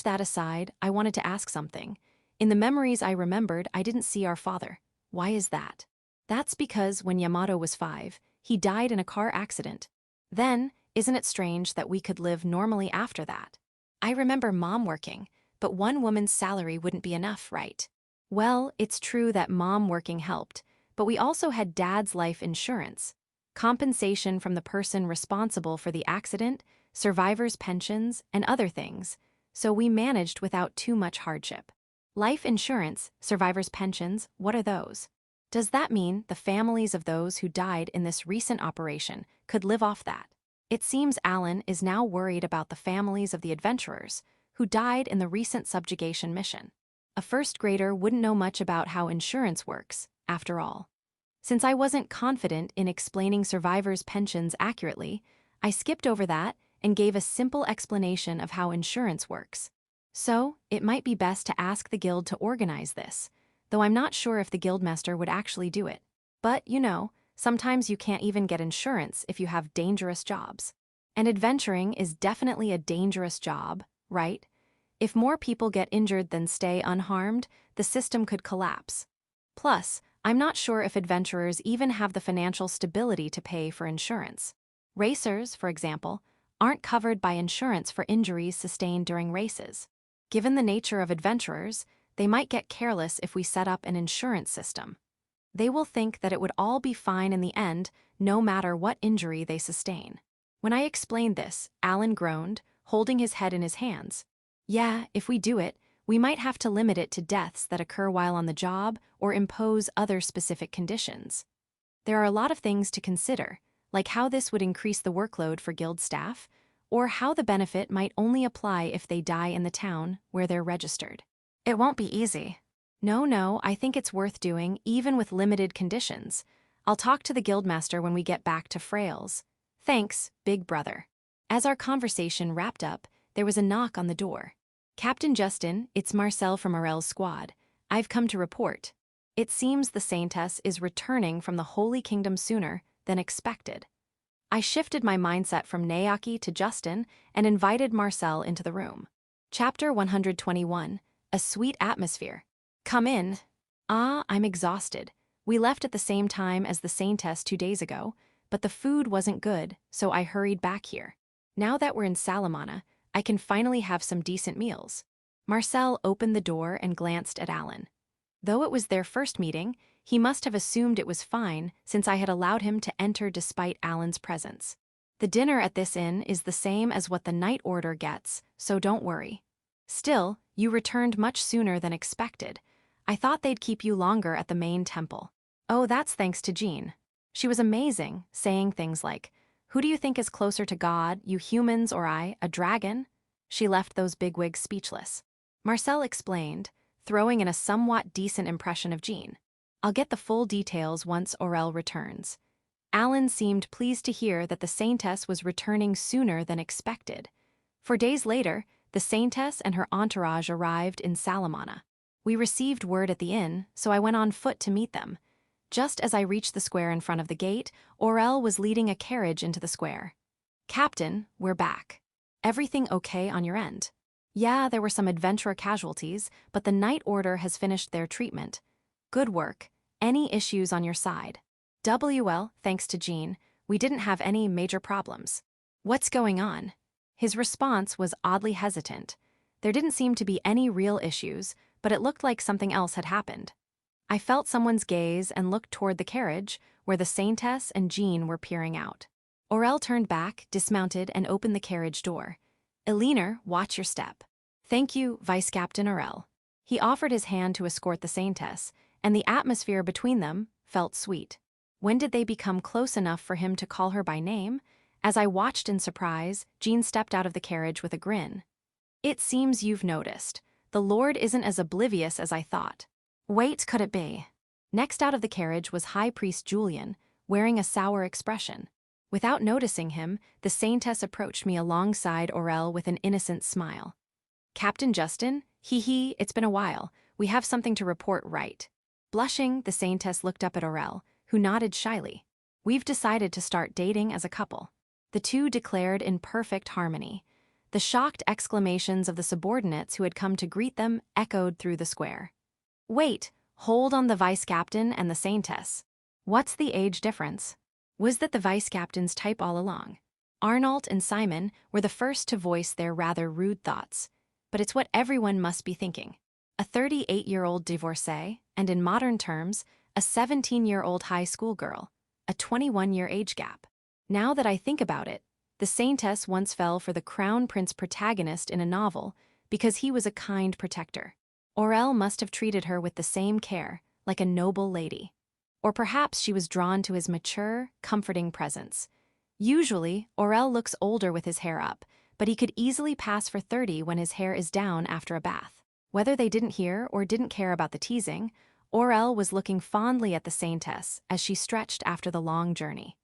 S1: That aside, I wanted to ask something. In the memories I remembered, I didn't see our father. Why is that? "That's because when Yamato was 5, he died in a car accident. Then, isn't it strange that we could live normally after that? I remember Mom working, but one woman's salary wouldn't be enough, right? Well, it's true that Mom working helped, but we also had Dad's life insurance. Compensation from the person responsible for the accident, survivors' pensions, and other things, so we managed without too much hardship. Life insurance, survivors' pensions, what are those? Does that mean the families of those who died in this recent operation could live off that? It seems Allan is now worried about the families of the adventurers who died in the recent subjugation mission. A first grader wouldn't know much about how insurance works, after all. Since I wasn't confident in explaining survivors' pensions accurately, I skipped over that and gave a simple explanation of how insurance works. So, it might be best to ask the guild to organize this, though I'm not sure if the guildmaster would actually do it. But, sometimes you can't even get insurance if you have dangerous jobs. And adventuring is definitely a dangerous job, right? If more people get injured than stay unharmed, the system could collapse. Plus, I'm not sure if adventurers even have the financial stability to pay for insurance. Racers, for example, aren't covered by insurance for injuries sustained during races. Given the nature of adventurers, they might get careless if we set up an insurance system. They will think that it would all be fine in the end, no matter what injury they sustain. When I explained this, Allan groaned, holding his head in his hands. Yeah, if we do it, we might have to limit it to deaths that occur while on the job or impose other specific conditions. There are a lot of things to consider, like how this would increase the workload for guild staff, or how the benefit might only apply if they die in the town where they're registered. It won't be easy. No, I think it's worth doing, even with limited conditions. I'll talk to the guildmaster when we get back to Frails. Thanks, big brother. As our conversation wrapped up, there was a knock on the door. Captain Justin, it's Marcel from Orel's squad. I've come to report. It seems the Saintess is returning from the Holy Kingdom sooner than expected. I shifted my mindset from Naoki to Justin and invited Marcel into the room. Chapter 121, A Sweet Atmosphere. Come in. I'm exhausted. We left at the same time as the Saintess 2 days ago, but the food wasn't good, so I hurried back here. Now that we're in Salamana, I can finally have some decent meals. Marcel opened the door and glanced at Allan. Though it was their first meeting, he must have assumed it was fine since I had allowed him to enter despite Allan's presence. The dinner at this inn is the same as what the night order gets, so don't worry. Still, you returned much sooner than expected. I thought they'd keep you longer at the main temple. Oh, that's thanks to Jean. She was amazing, saying things like, "Who do you think is closer to God, you humans or I, a dragon?" She left those bigwigs speechless. Marcel explained, throwing in a somewhat decent impression of Jean. I'll get the full details once Orel returns. Allan seemed pleased to hear that the Saintess was returning sooner than expected. 4 days later, the Saintess and her entourage arrived in Salamana. We received word at the inn, so I went on foot to meet them. Just as I reached the square in front of the gate, Orel was leading a carriage into the square. "Captain, we're back. Everything okay on your end?" "Yeah, there were some adventurer casualties, but the night order has finished their treatment. Good work. Any issues on your side?" "Well, thanks to Jean, we didn't have any major problems." "What's going on?" His response was oddly hesitant. There didn't seem to be any real issues, but it looked like something else had happened. I felt someone's gaze and looked toward the carriage, where the Saintess and Jean were peering out. Orel turned back, dismounted, and opened the carriage door. "Elena, watch your step." "Thank you, Vice Captain Orel." He offered his hand to escort the Saintess, and the atmosphere between them felt sweet. When did they become close enough for him to call her by name? As I watched in surprise, Jean stepped out of the carriage with a grin. "It seems you've noticed. The Lord isn't as oblivious as I thought." "Wait, could it be?" Next out of the carriage was High Priest Julian, wearing a sour expression. Without noticing him, the Saintess approached me alongside Orel with an innocent smile. "Captain Justin? Hee, it's been a while. We have something to report right." Blushing, the Saintess looked up at Orel, who nodded shyly. "We've decided to start dating as a couple." The two declared in perfect harmony. The shocked exclamations of the subordinates who had come to greet them echoed through the square. "Wait, hold on the Vice Captain and the Saintess. What's the age difference?" Was that the Vice Captain's type all along? Arnault and Simon were the first to voice their rather rude thoughts. But it's what everyone must be thinking. A 38-year-old divorcee, and in modern terms, a 17-year-old high school girl, a 21-year age gap. Now that I think about it, the Saintess once fell for the Crown Prince protagonist in a novel because he was a kind protector. Orel must have treated her with the same care, like a noble lady. Or perhaps she was drawn to his mature, comforting presence. Usually, Orel looks older with his hair up, but he could easily pass for 30 when his hair is down after a bath. Whether they didn't hear or didn't care about the teasing, Orel was looking fondly at the Saintess as she stretched after the long journey.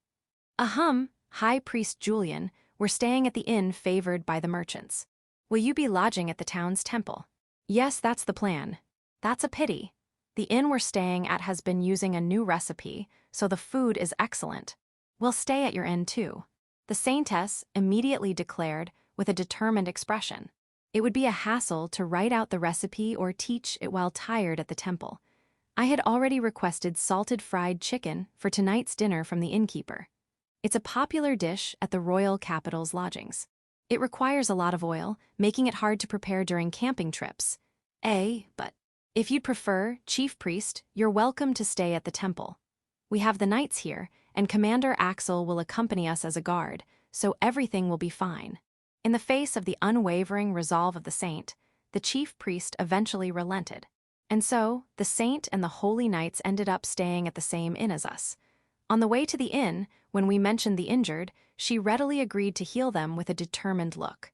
S1: High Priest Julian, we're staying at the inn favored by the merchants. Will you be lodging at the town's temple? Yes, that's the plan. That's a pity. The inn we're staying at has been using a new recipe, so the food is excellent. We'll stay at your inn too. The Saintess immediately declared with a determined expression. It would be a hassle to write out the recipe or teach it while tired at the temple. I had already requested salted fried chicken for tonight's dinner from the innkeeper. It's a popular dish at the royal capital's lodgings. It requires a lot of oil, making it hard to prepare during camping trips. But if you'd prefer, Chief Priest, you're welcome to stay at the temple. We have the knights here, and Commander Axel will accompany us as a guard, so everything will be fine. In the face of the unwavering resolve of the saint, the chief priest eventually relented. And so, the saint and the holy knights ended up staying at the same inn as us. On the way to the inn, when we mentioned the injured, she readily agreed to heal them with a determined look.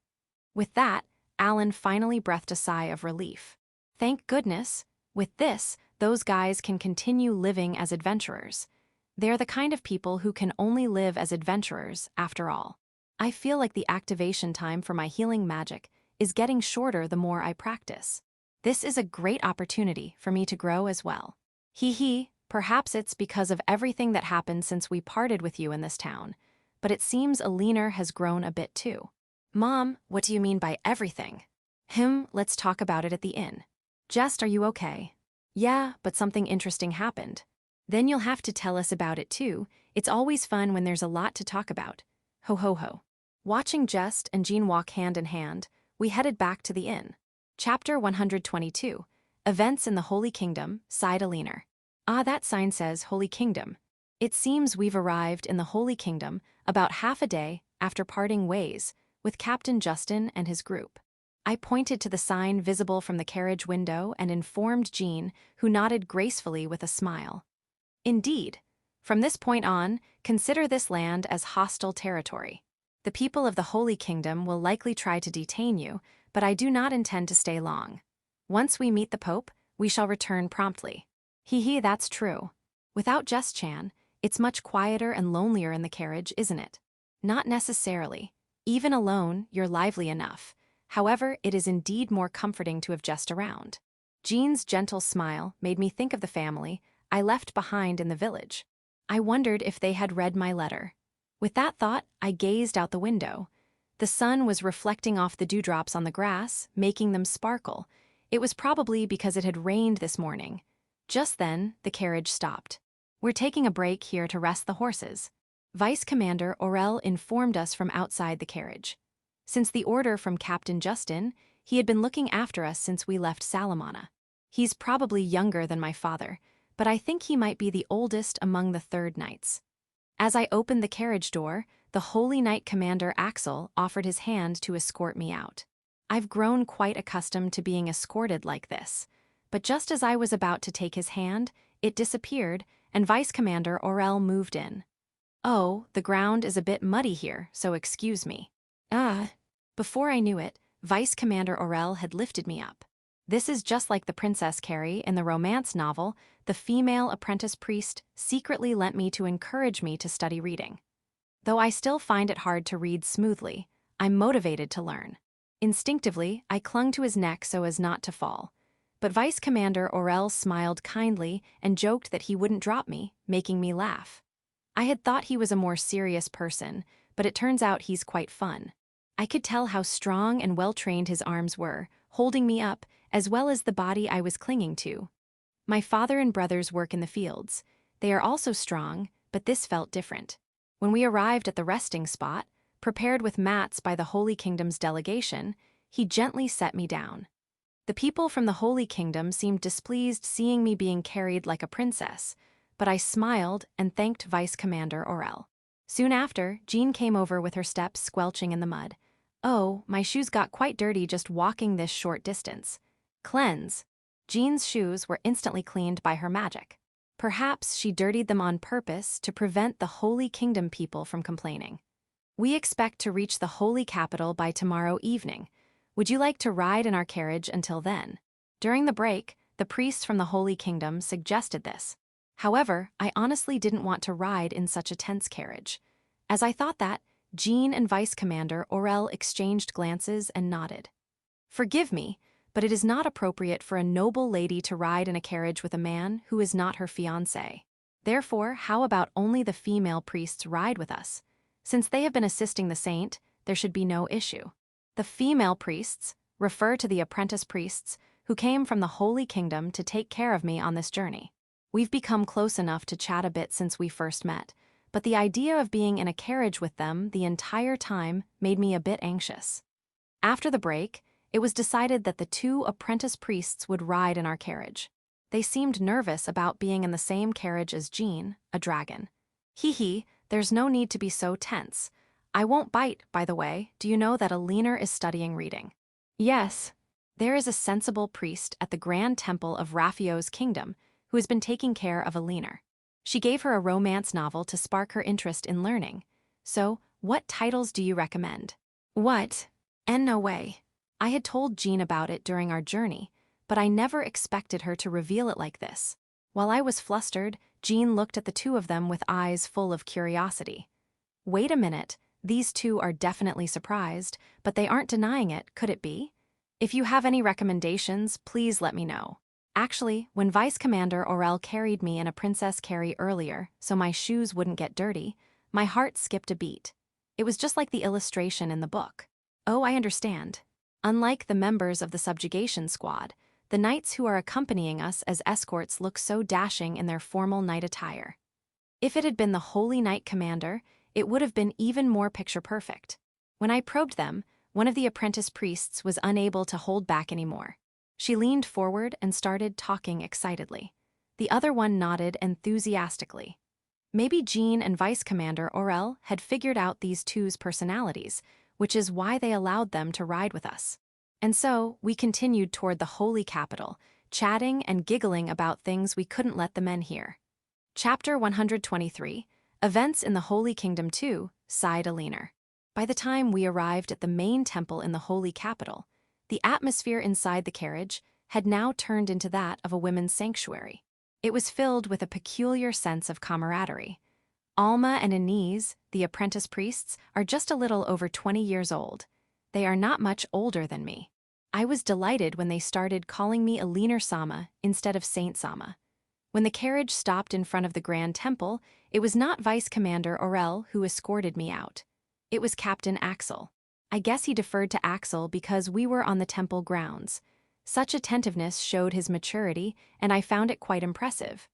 S1: With that, Allan finally breathed a sigh of relief. Thank goodness, with this, those guys can continue living as adventurers. They're the kind of people who can only live as adventurers, after all. I feel like the activation time for my healing magic is getting shorter the more I practice. This is a great opportunity for me to grow as well. Perhaps it's because of everything that happened since we parted with you in this town, but it seems Elena has grown a bit too. Mom, what do you mean by everything? Let's talk about it at the inn. Jess, are you okay? Yeah, but something interesting happened. Then you'll have to tell us about it too. It's always fun when there's a lot to talk about. Ho ho ho. Watching Jess and Jean walk hand in hand, we headed back to the inn. Chapter 122. Events in the Holy Kingdom, sighed Elena. That sign says Holy Kingdom. It seems we've arrived in the Holy Kingdom about half a day after parting ways with Captain Justin and his group. I pointed to the sign visible from the carriage window and informed Jean, who nodded gracefully with a smile. Indeed. From this point on, consider this land as hostile territory. The people of the Holy Kingdom will likely try to detain you, but I do not intend to stay long. Once we meet the Pope, we shall return promptly. That's true. Without Jess-chan, it's much quieter and lonelier in the carriage, isn't it? Not necessarily. Even alone, you're lively enough. However, it is indeed more comforting to have Jess around. Jean's gentle smile made me think of the family I left behind in the village. I wondered if they had read my letter. With that thought, I gazed out the window. The sun was reflecting off the dewdrops on the grass, making them sparkle. It was probably because it had rained this morning. Just then, the carriage stopped. We're taking a break here to rest the horses. Vice Commander Orel informed us from outside the carriage. Since the order from Captain Justin, he had been looking after us since we left Salamana. He's probably younger than my father, but I think he might be the oldest among the third knights. As I opened the carriage door, the Holy Knight Commander Axel offered his hand to escort me out. I've grown quite accustomed to being escorted like this, but just as I was about to take his hand, it disappeared, and Vice Commander Orel moved in. Oh, the ground is a bit muddy here, so excuse me. Before I knew it, Vice Commander Orel had lifted me up. This is just like the Princess Carrie in the romance novel. The female apprentice priest secretly lent me to encourage me to study reading. Though I still find it hard to read smoothly, I'm motivated to learn. Instinctively, I clung to his neck so as not to fall. But Vice Commander Orel smiled kindly and joked that he wouldn't drop me, making me laugh. I had thought he was a more serious person, but it turns out he's quite fun. I could tell how strong and well-trained his arms were, holding me up, as well as the body I was clinging to. My father and brothers work in the fields. They are also strong, but this felt different. When we arrived at the resting spot, prepared with mats by the Holy Kingdom's delegation, he gently set me down. The people from the Holy Kingdom seemed displeased seeing me being carried like a princess, but I smiled and thanked Vice Commander Orel. Soon after, Jean came over with her steps squelching in the mud. Oh, my shoes got quite dirty just walking this short distance. Cleanse. Jean's shoes were instantly cleaned by her magic. Perhaps she dirtied them on purpose to prevent the Holy Kingdom people from complaining. We expect to reach the Holy Capital by tomorrow evening. Would you like to ride in our carriage until then? During the break, the priests from the Holy Kingdom suggested this. However, I honestly didn't want to ride in such a tense carriage. As I thought that, Jean and Vice Commander Orel exchanged glances and nodded. Forgive me, but it is not appropriate for a noble lady to ride in a carriage with a man who is not her fiancé. Therefore, how about only the female priests ride with us? Since they have been assisting the saint, there should be no issue. The female priests refer to the apprentice priests who came from the Holy Kingdom to take care of me on this journey. We've become close enough to chat a bit since we first met, but the idea of being in a carriage with them the entire time made me a bit anxious. After the break, it was decided that the 2 apprentice priests would ride in our carriage. They seemed nervous about being in the same carriage as Jean, a dragon. Hee, there's no need to be so tense. I won't bite, by the way. Do you know that Alina is studying reading? Yes. There is a sensible priest at the Grand Temple of Raphio's kingdom who has been taking care of Alina. She gave her a romance novel to spark her interest in learning. So, what titles do you recommend? What? And no way. I had told Jean about it during our journey, but I never expected her to reveal it like this. While I was flustered, Jean looked at the 2 of them with eyes full of curiosity. Wait a minute, these 2 are definitely surprised, but they aren't denying it, could it be? If you have any recommendations, please let me know. Actually, when Vice Commander Orel carried me in a princess carry earlier so my shoes wouldn't get dirty, my heart skipped a beat. It was just like the illustration in the book. Oh, I understand. Unlike the members of the Subjugation squad, the knights who are accompanying us as escorts look so dashing in their formal knight attire. If it had been the Holy Knight Commander, it would have been even more picture-perfect. When I probed them, one of the apprentice priests was unable to hold back anymore. She leaned forward and started talking excitedly. The other one nodded enthusiastically. Maybe Jean and Vice Commander Orel had figured out these 2's personalities, which is why they allowed them to ride with us. And so, we continued toward the Holy Capital, chatting and giggling about things we couldn't let the men hear. Chapter 123, Events in the Holy Kingdom 2, sighed Alina. By the time we arrived at the main temple in the Holy Capital, the atmosphere inside the carriage had now turned into that of a women's sanctuary. It was filled with a peculiar sense of camaraderie. Alma and Inez, the apprentice priests, are just a little over 20 years old. They are not much older than me. I was delighted when they started calling me Alina Sama instead of Saint Sama. When the carriage stopped in front of the Grand Temple, it was not Vice Commander Orel who escorted me out. It was Captain Axel. I guess he deferred to Axel because we were on the temple grounds. Such attentiveness showed his maturity, and I found it quite impressive.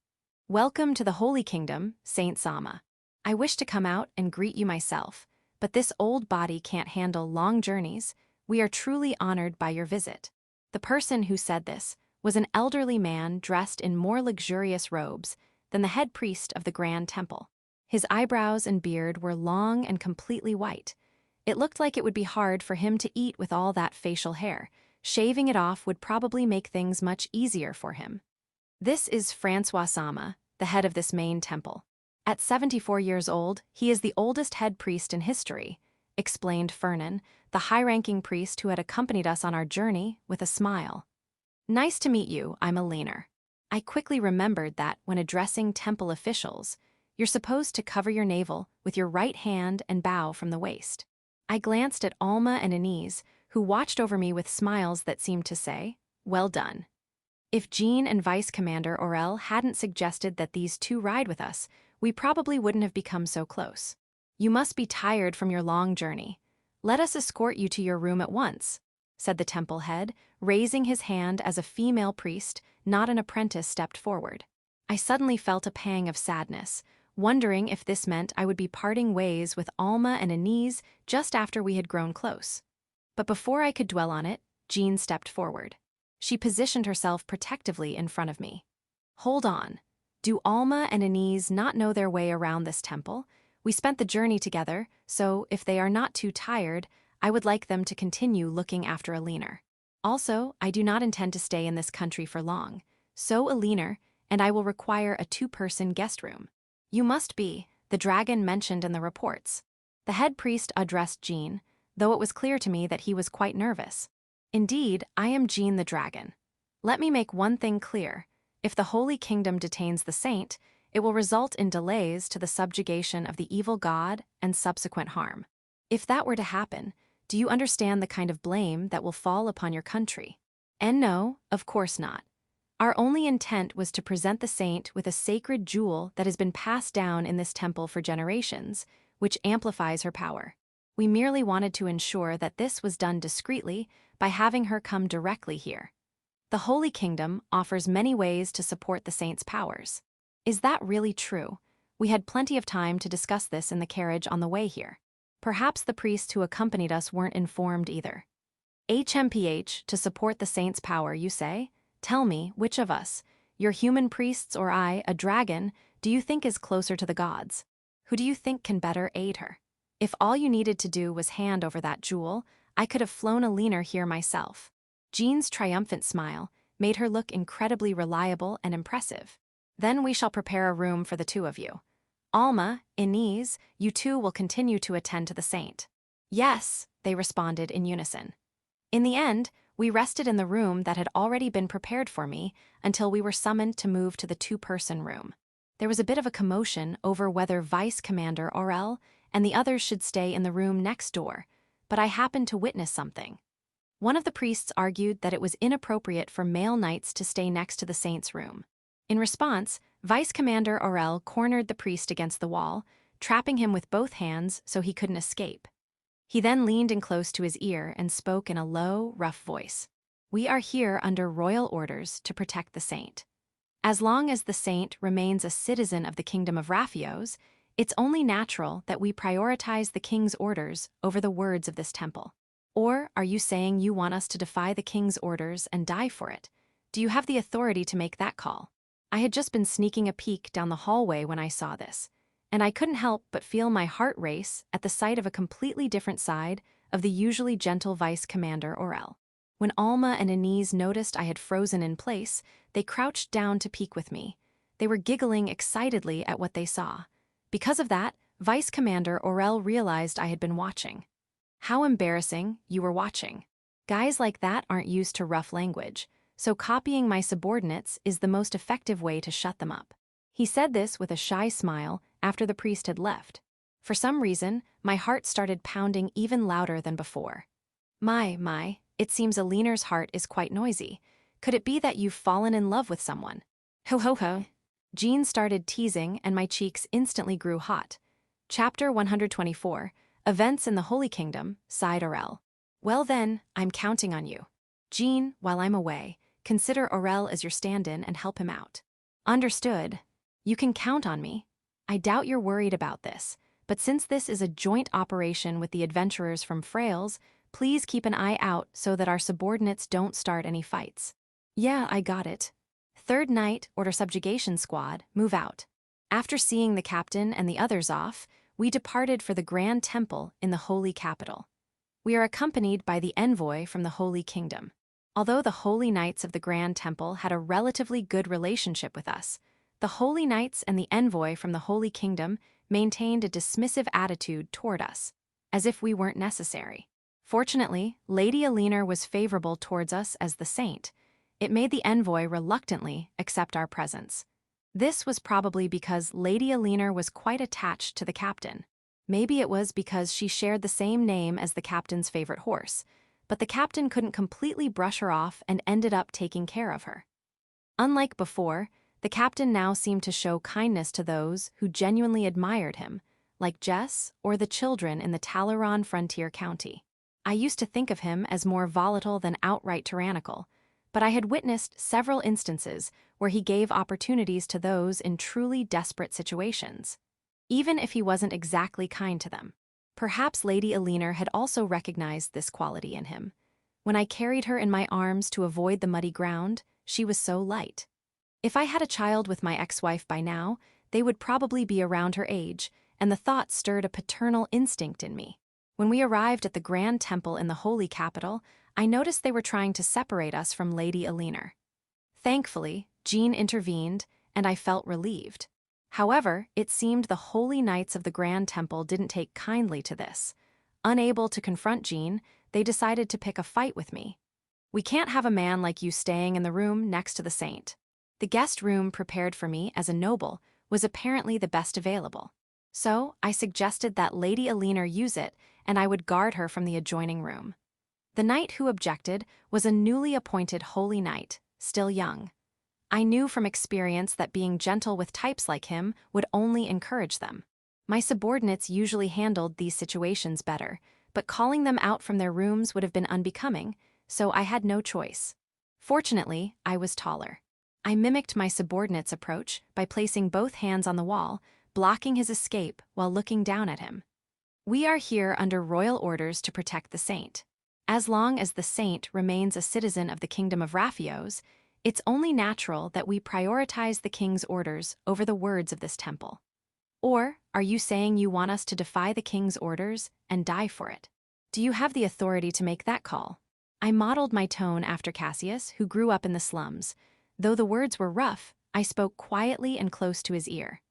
S1: Welcome to the Holy Kingdom, Saint Sama. I wish to come out and greet you myself, but this old body can't handle long journeys. We are truly honored by your visit. The person who said this was an elderly man dressed in more luxurious robes than the head priest of the Grand Temple. His eyebrows and beard were long and completely white. It looked like it would be hard for him to eat with all that facial hair. Shaving it off would probably make things much easier for him. This is Francois Sama, the head of this main temple. At 74 years old, he is the oldest head priest in history, explained Fernan, the high-ranking priest who had accompanied us on our journey, with a smile. Nice to meet you, I'm Alina. I quickly remembered that when addressing temple officials, you're supposed to cover your navel with your right hand and bow from the waist. I glanced at Alma and Inez, who watched over me with smiles that seemed to say, well done. If Jean and Vice Commander Orel hadn't suggested that these 2 ride with us, we probably wouldn't have become so close. You must be tired from your long journey. Let us escort you to your room at once, said the temple head, raising his hand as a female priest, not an apprentice, stepped forward. I suddenly felt a pang of sadness, wondering if this meant I would be parting ways with Alma and Inez just after we had grown close. But before I could dwell on it, Jean stepped forward. She positioned herself protectively in front of me. Hold on. Do Alma and Inez not know their way around this temple? We spent the journey together, so if they are not too tired, I would like them to continue looking after Alina. Also, I do not intend to stay in this country for long. So, Elena, and I will require a two-person guest room. You must be the dragon mentioned in the reports. The head priest addressed Jean, though it was clear to me that he was quite nervous. Indeed, I am Jean the dragon. Let me make one thing clear. If the Holy Kingdom detains the saint, it will result in delays to the subjugation of the evil god and subsequent harm. If that were to happen, do you understand the kind of blame that will fall upon your country? And no, of course not. Our only intent was to present the saint with a sacred jewel that has been passed down in this temple for generations, which amplifies her power. We merely wanted to ensure that this was done discreetly by having her come directly here. The Holy Kingdom offers many ways to support the saint's powers. Is that really true? We had plenty of time to discuss this in the carriage on the way here. Perhaps the priests who accompanied us weren't informed either. HMPH, to support the saint's power, you say? Tell me, which of us, your human priests or I, a dragon, do you think is closer to the gods? Who do you think can better aid her? If all you needed to do was hand over that jewel, I could have flown Elena here myself. Jean's triumphant smile made her look incredibly reliable and impressive. Then we shall prepare a room for the two of you. Alma, Inez, you two will continue to attend to the saint. Yes, they responded in unison. In the end, we rested in the room that had already been prepared for me until we were summoned to move to the two-person room. There was a bit of a commotion over whether Vice Commander Orel and the others should stay in the room next door, but I happened to witness something. One of the priests argued that it was inappropriate for male knights to stay next to the saint's room. In response, Vice Commander Orel cornered the priest against the wall, trapping him with both hands so he couldn't escape. He then leaned in close to his ear and spoke in a low, rough voice. We are here under royal orders to protect the saint. As long as the saint remains a citizen of the Kingdom of Raphios, it's only natural that we prioritize the king's orders over the words of this temple. Or are you saying you want us to defy the king's orders and die for it? Do you have the authority to make that call? I had just been sneaking a peek down the hallway when I saw this, and I couldn't help but feel my heart race at the sight of a completely different side of the usually gentle Vice Commander Orel. When Alma and Inez noticed I had frozen in place, they crouched down to peek with me. They were giggling excitedly at what they saw. Because of that, Vice Commander Orel realized I had been watching. How embarrassing, you were watching. Guys like that aren't used to rough language, so copying my subordinates is the most effective way to shut them up. He said this with a shy smile after the priest had left. For some reason, my heart started pounding even louder than before. My, it seems Elena's heart is quite noisy. Could it be that you've fallen in love with someone? Ho ho ho. Jean started teasing and my cheeks instantly grew hot. Chapter 124, Events in the Holy Kingdom, sighed Orel. Well then, I'm counting on you. Jean, while I'm away, consider Orel as your stand-in and help him out. Understood. You can count on me. I doubt you're worried about this, but since this is a joint operation with the adventurers from Frails, please keep an eye out so that our subordinates don't start any fights. Yeah, I got it. Third night, order Subjugation squad, move out. After seeing the captain and the others off, we departed for the Grand Temple in the Holy Capital. We are accompanied by the envoy from the Holy Kingdom. Although the Holy Knights of the Grand Temple had a relatively good relationship with us, the Holy Knights and the envoy from the Holy Kingdom maintained a dismissive attitude toward us, as if we weren't necessary. Fortunately, Lady Elena was favorable towards us as the saint. It made the envoy reluctantly accept our presence. This was probably because Lady Elena was quite attached to the captain. Maybe it was because she shared the same name as the captain's favorite horse, but the captain couldn't completely brush her off and ended up taking care of her. Unlike before, the captain now seemed to show kindness to those who genuinely admired him, like Jess or the children in the Talaron frontier county. I used to think of him as more volatile than outright tyrannical, but I had witnessed several instances where he gave opportunities to those in truly desperate situations, even if he wasn't exactly kind to them. Perhaps Lady Elena had also recognized this quality in him. When I carried her in my arms to avoid the muddy ground, she was so light. If I had a child with my ex-wife by now, they would probably be around her age, and the thought stirred a paternal instinct in me. When we arrived at the Grand Temple in the Holy Capital, I noticed they were trying to separate us from Lady Elena. Thankfully, Jean intervened, and I felt relieved. However, it seemed the holy knights of the Grand Temple didn't take kindly to this. Unable to confront Jean, they decided to pick a fight with me. "We can't have a man like you staying in the room next to the saint." The guest room prepared for me as a noble was apparently the best available. So, I suggested that Lady Elena use it and I would guard her from the adjoining room. The knight who objected was a newly appointed holy knight, still young. I knew from experience that being gentle with types like him would only encourage them. My subordinates usually handled these situations better, but calling them out from their rooms would have been unbecoming, so I had no choice. Fortunately, I was taller. I mimicked my subordinate's approach by placing both hands on the wall, blocking his escape while looking down at him. "We are here under royal orders to protect the saint. As long as the saint remains a citizen of the Kingdom of Raphios, it's only natural that we prioritize the king's orders over the words of this temple. Or, are you saying you want us to defy the king's orders and die for it? Do you have the authority to make that call?" I modeled my tone after Cassius, who grew up in the slums. Though the words were rough, I spoke quietly and close to his ear.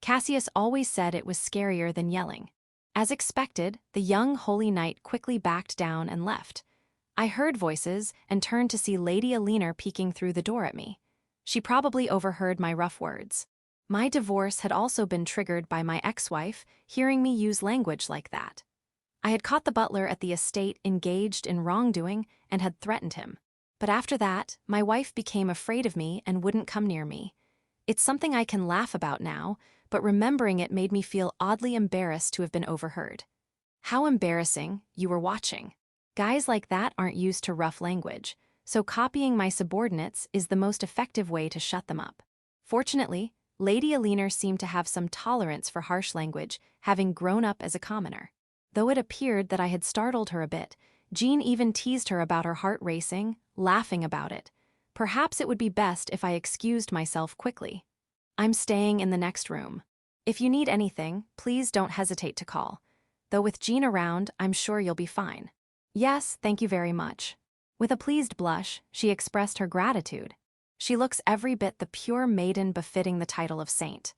S1: Cassius always said it was scarier than yelling. As expected, the young holy knight quickly backed down and left. I heard voices and turned to see Lady Elena peeking through the door at me. She probably overheard my rough words. My divorce had also been triggered by my ex-wife hearing me use language like that. I had caught the butler at the estate engaged in wrongdoing and had threatened him. But after that, my wife became afraid of me and wouldn't come near me. It's something I can laugh about now, but remembering it made me feel oddly embarrassed to have been overheard. How embarrassing, you were watching. Guys like that aren't used to rough language, so copying my subordinates is the most effective way to shut them up. Fortunately, Lady Elena seemed to have some tolerance for harsh language, having grown up as a commoner. Though it appeared that I had startled her a bit, Jean even teased her about her heart racing, laughing about it. Perhaps it would be best if I excused myself quickly. "I'm staying in the next room. If you need anything, please don't hesitate to call. Though with Jean around, I'm sure you'll be fine." "Yes, thank you very much." With a pleased blush, she expressed her gratitude. She looks every bit the pure maiden befitting the title of saint.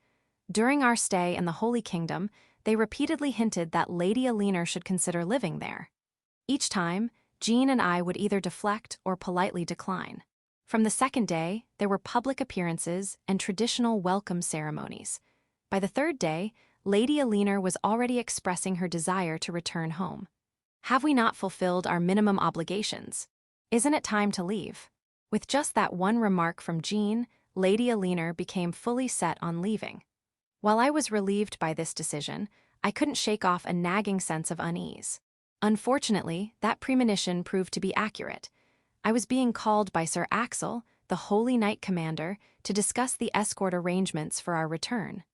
S1: During our stay in the Holy Kingdom, they repeatedly hinted that Lady Elena should consider living there. Each time, Jean and I would either deflect or politely decline. From the second day, there were public appearances and traditional welcome ceremonies. By the third day, Lady Elena was already expressing her desire to return home. "Have we not fulfilled our minimum obligations? Isn't it time to leave?" With just that one remark from Jean, Lady Elena became fully set on leaving. While I was relieved by this decision, I couldn't shake off a nagging sense of unease. Unfortunately, that premonition proved to be accurate. I was being called by Sir Axel, the Holy Knight Commander, to discuss the escort arrangements for our return.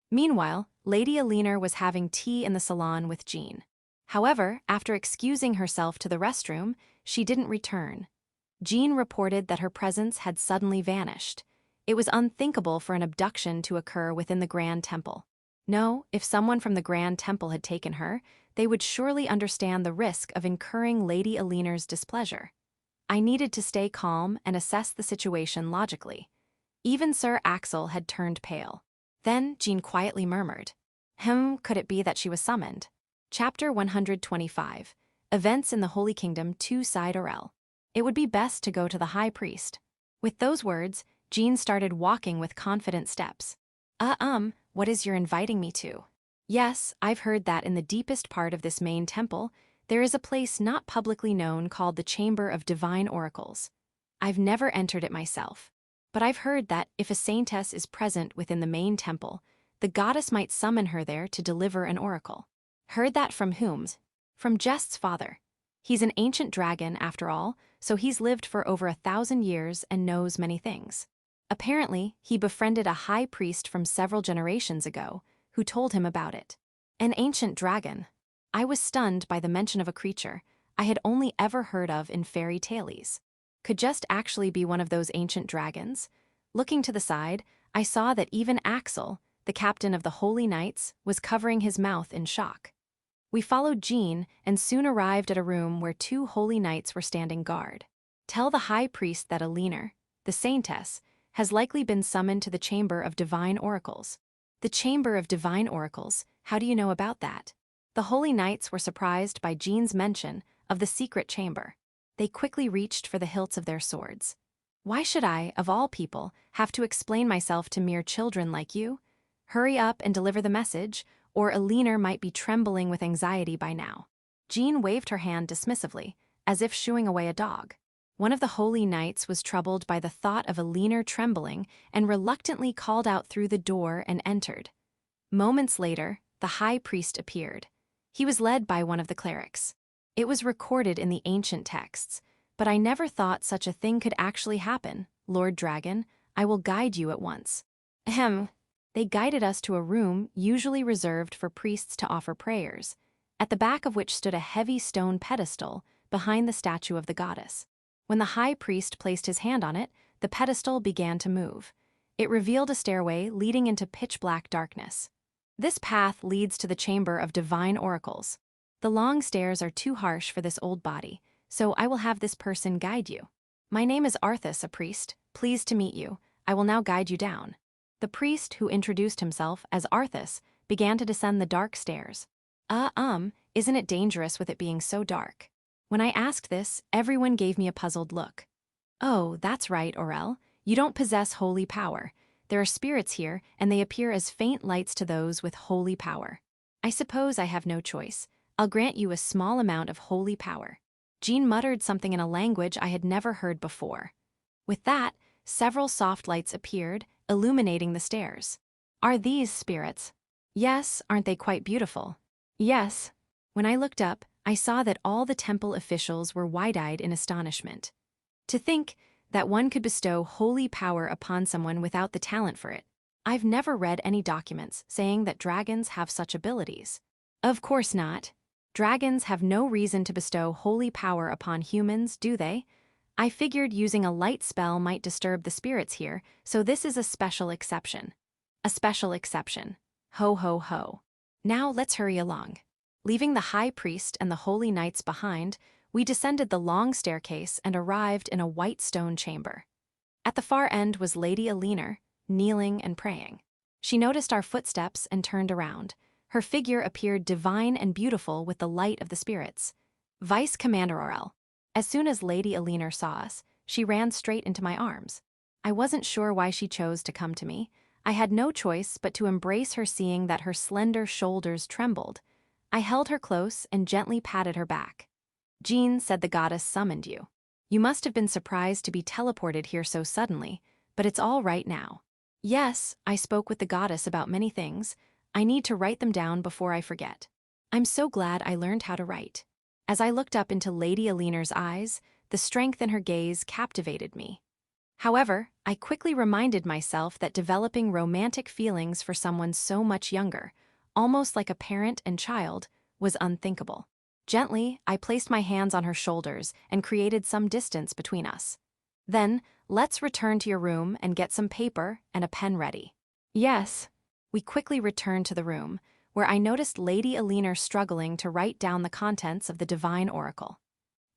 S1: Meanwhile, Lady Elena was having tea in the salon with Jean. However, after excusing herself to the restroom, she didn't return. Jean reported that her presence had suddenly vanished. It was unthinkable for an abduction to occur within the Grand Temple. No, if someone from the Grand Temple had taken her, they would surely understand the risk of incurring Lady Elena's displeasure. I needed to stay calm and assess the situation logically. Even Sir Axel had turned pale. Then Jean quietly murmured, Could it be that she was summoned?" Chapter 125. Events in the Holy Kingdom 2 Side Orel. It would be best to go to the High Priest. With those words, Jean started walking with confident steps. What is you're inviting me to?" "Yes, I've heard that in the deepest part of this main temple, there is a place not publicly known called the Chamber of Divine Oracles. I've never entered it myself, but I've heard that if a Saintess is present within the main temple, the goddess might summon her there to deliver an oracle." "Heard that from whom?" "From Jess's father. He's an ancient dragon, after all, so he's lived for over 1,000 years and knows many things. Apparently, he befriended a high priest from several generations ago, who told him about it." An ancient dragon. I was stunned by the mention of a creature I had only ever heard of in fairy tales. Could just actually be one of those ancient dragons? Looking to the side, I saw that even Axel, the captain of the Holy Knights, was covering his mouth in shock. We followed Jean and soon arrived at a room where 2 holy knights were standing guard. Tell the high priest that Elena, the Saintess, has likely been summoned to the Chamber of Divine Oracles. The Chamber of Divine Oracles, how do you know about that? The holy knights were surprised by Jean's mention of the secret chamber. They quickly reached for the hilts of their swords. Why should I, of all people, have to explain myself to mere children like you? Hurry up and deliver the message, or Elena might be trembling with anxiety by now. Jean waved her hand dismissively, as if shooing away a dog. One of the holy knights was troubled by the thought of Elena trembling and reluctantly called out through the door and entered. Moments later, the high priest appeared. He was led by one of the clerics. It was recorded in the ancient texts, but I never thought such a thing could actually happen. Lord Dragon, I will guide you at once. Ahem. They guided us to a room usually reserved for priests to offer prayers, at the back of which stood a heavy stone pedestal behind the statue of the goddess. When the high priest placed his hand on it, the pedestal began to move. It revealed a stairway leading into pitch-black darkness. This path leads to the Chamber of Divine Oracles. The long stairs are too harsh for this old body, so I will have this person guide you. My name is Arthas, a priest. Pleased to meet you. I will now guide you down. The priest, who introduced himself as Arthas, began to descend the dark stairs. Isn't it dangerous with it being so dark? When I asked this, everyone gave me a puzzled look. Oh, that's right, Orel. You don't possess holy power. There are spirits here, and they appear as faint lights to those with holy power. I suppose I have no choice. I'll grant you a small amount of holy power. Jean muttered something in a language I had never heard before. With that, several soft lights appeared, illuminating the stairs. Are these spirits? Yes, aren't they quite beautiful? Yes. When I looked up, I saw that all the temple officials were wide-eyed in astonishment. To think that one could bestow holy power upon someone without the talent for it. I've never read any documents saying that dragons have such abilities. Of course not. Dragons have no reason to bestow holy power upon humans, do they? I figured using a light spell might disturb the spirits here, so this is a special exception. A special exception. Ho ho ho. Now let's hurry along. Leaving the high priest and the holy knights behind, we descended the long staircase and arrived in a white stone chamber. At the far end was Lady Elena, kneeling and praying. She noticed our footsteps and turned around. Her figure appeared divine and beautiful with the light of the spirits. Vice Commander Orel. As soon as Lady Elena saw us, she ran straight into my arms. I wasn't sure why she chose to come to me. I had no choice but to embrace her, seeing that her slender shoulders trembled. I held her close and gently patted her back. Jean said the goddess summoned you. You must have been surprised to be teleported here so suddenly, but it's all right now. Yes, I spoke with the goddess about many things. I need to write them down before I forget. I'm so glad I learned how to write. As I looked up into Lady Elena's eyes, the strength in her gaze captivated me. However, I quickly reminded myself that developing romantic feelings for someone so much younger, almost like a parent and child, was unthinkable. Gently, I placed my hands on her shoulders and created some distance between us. Then, let's return to your room and get some paper and a pen ready. Yes. We quickly returned to the room, where I noticed Lady Elena struggling to write down the contents of the Divine Oracle.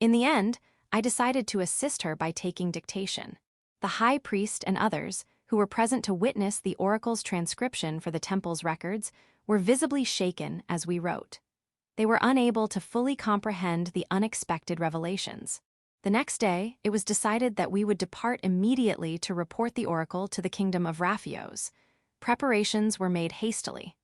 S1: In the end, I decided to assist her by taking dictation. The high priest and others, who were present to witness the oracle's transcription for the temple's records, were visibly shaken as we wrote. They were unable to fully comprehend the unexpected revelations. The next day, it was decided that we would depart immediately to report the oracle to the kingdom of Raphios. Preparations were made hastily.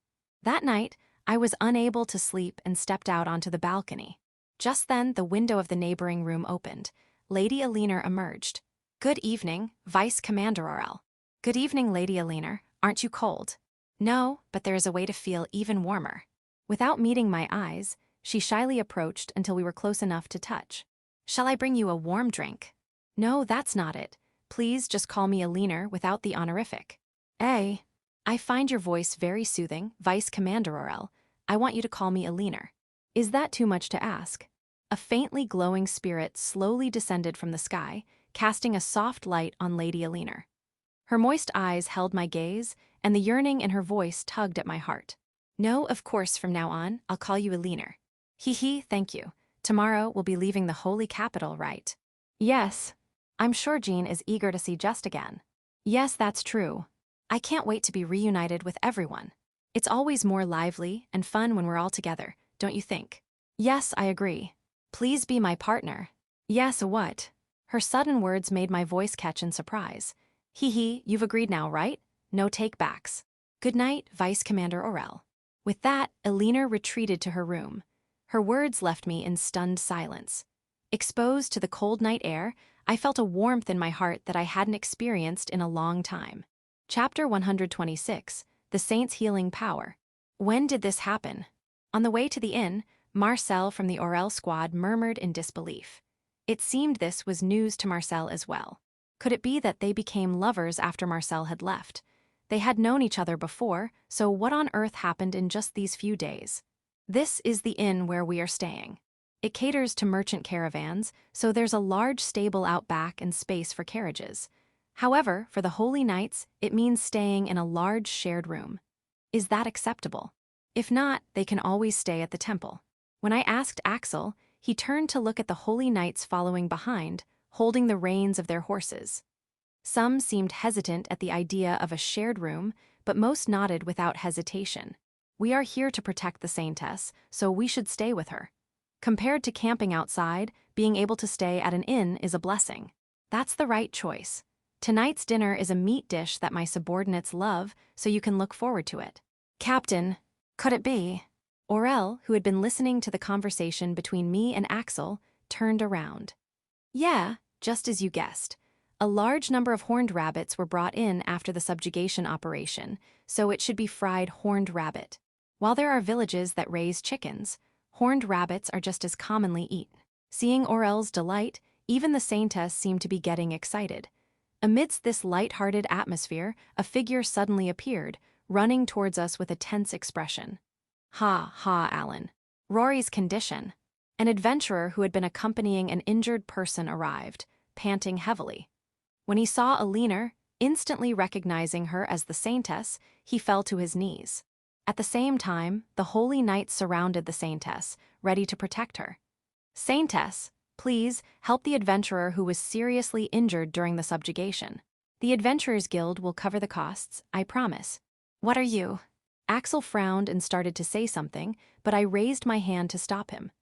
S1: That night, I was unable to sleep and stepped out onto the balcony. Just then, the window of the neighboring room opened. Lady Elena emerged. Good evening, Vice Commander Orel. Good evening, Lady Elena. Aren't you cold? No, but there is a way to feel even warmer. Without meeting my eyes, she shyly approached until we were close enough to touch. Shall I bring you a warm drink? No, that's not it. Please just call me Elena without the honorific. I find your voice very soothing, Vice Commander Orel. I want you to call me Elena. Is that too much to ask? A faintly glowing spirit slowly descended from the sky, casting a soft light on Lady Elena. Her moist eyes held my gaze, and the yearning in her voice tugged at my heart. No, of course, from now on, I'll call you Elena. Thank you. Tomorrow we'll be leaving the holy capital, right? Yes. I'm sure Jean is eager to see Just again. Yes, that's true. I can't wait to be reunited with everyone. It's always more lively and fun when we're all together, don't you think? Yes, I agree. Please be my partner. Yes, what? Her sudden words made my voice catch in surprise. You've agreed now, right? No take-backs. Good night, Vice Commander Orel. With that, Elena retreated to her room. Her words left me in stunned silence. Exposed to the cold night air, I felt a warmth in my heart that I hadn't experienced in a long time. Chapter 126, The Saint's Healing Power. When did this happen? On the way to the inn, Marcel from the Orel squad murmured in disbelief. It seemed this was news to Marcel as well. Could it be that they became lovers after Marcel had left? They had known each other before, so what on earth happened in just these few days? This is the inn where we are staying. It caters to merchant caravans, so there's a large stable out back and space for carriages. However, for the holy nights, it means staying in a large shared room. Is that acceptable? If not, they can always stay at the temple. When I asked Axel, he turned to look at the holy knights following behind, holding the reins of their horses. Some seemed hesitant at the idea of a shared room, but most nodded without hesitation. We are here to protect the Saintess, so we should stay with her. Compared to camping outside, being able to stay at an inn is a blessing. That's the right choice. Tonight's dinner is a meat dish that my subordinates love, so you can look forward to it. Captain, could it be? Orel, who had been listening to the conversation between me and Axel, turned around. Yeah, just as you guessed. A large number of horned rabbits were brought in after the subjugation operation, so it should be fried horned rabbit. While there are villages that raise chickens, horned rabbits are just as commonly eaten. Seeing Orel's delight, even the Saintess seemed to be getting excited. Amidst this light-hearted atmosphere, a figure suddenly appeared, running towards us with a tense expression. Ha, Allan. Rory's condition. An adventurer who had been accompanying an injured person arrived, panting heavily. When he saw Elena, instantly recognizing her as the Saintess, he fell to his knees. At the same time, the holy knights surrounded the Saintess, ready to protect her. Saintess, please help the adventurer who was seriously injured during the subjugation. The Adventurers Guild will cover the costs, I promise. What are you? Axel frowned and started to say something, but I raised my hand to stop him.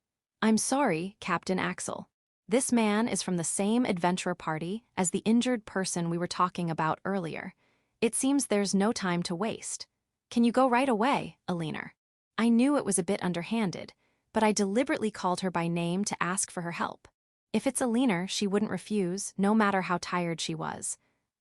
S1: I'm sorry, Captain Axel. This man is from the same adventurer party as the injured person we were talking about earlier. It seems there's no time to waste. Can you go right away, Elena? I knew it was a bit underhanded, but I deliberately called her by name to ask for her help. If it's Elena, she wouldn't refuse, no matter how tired she was.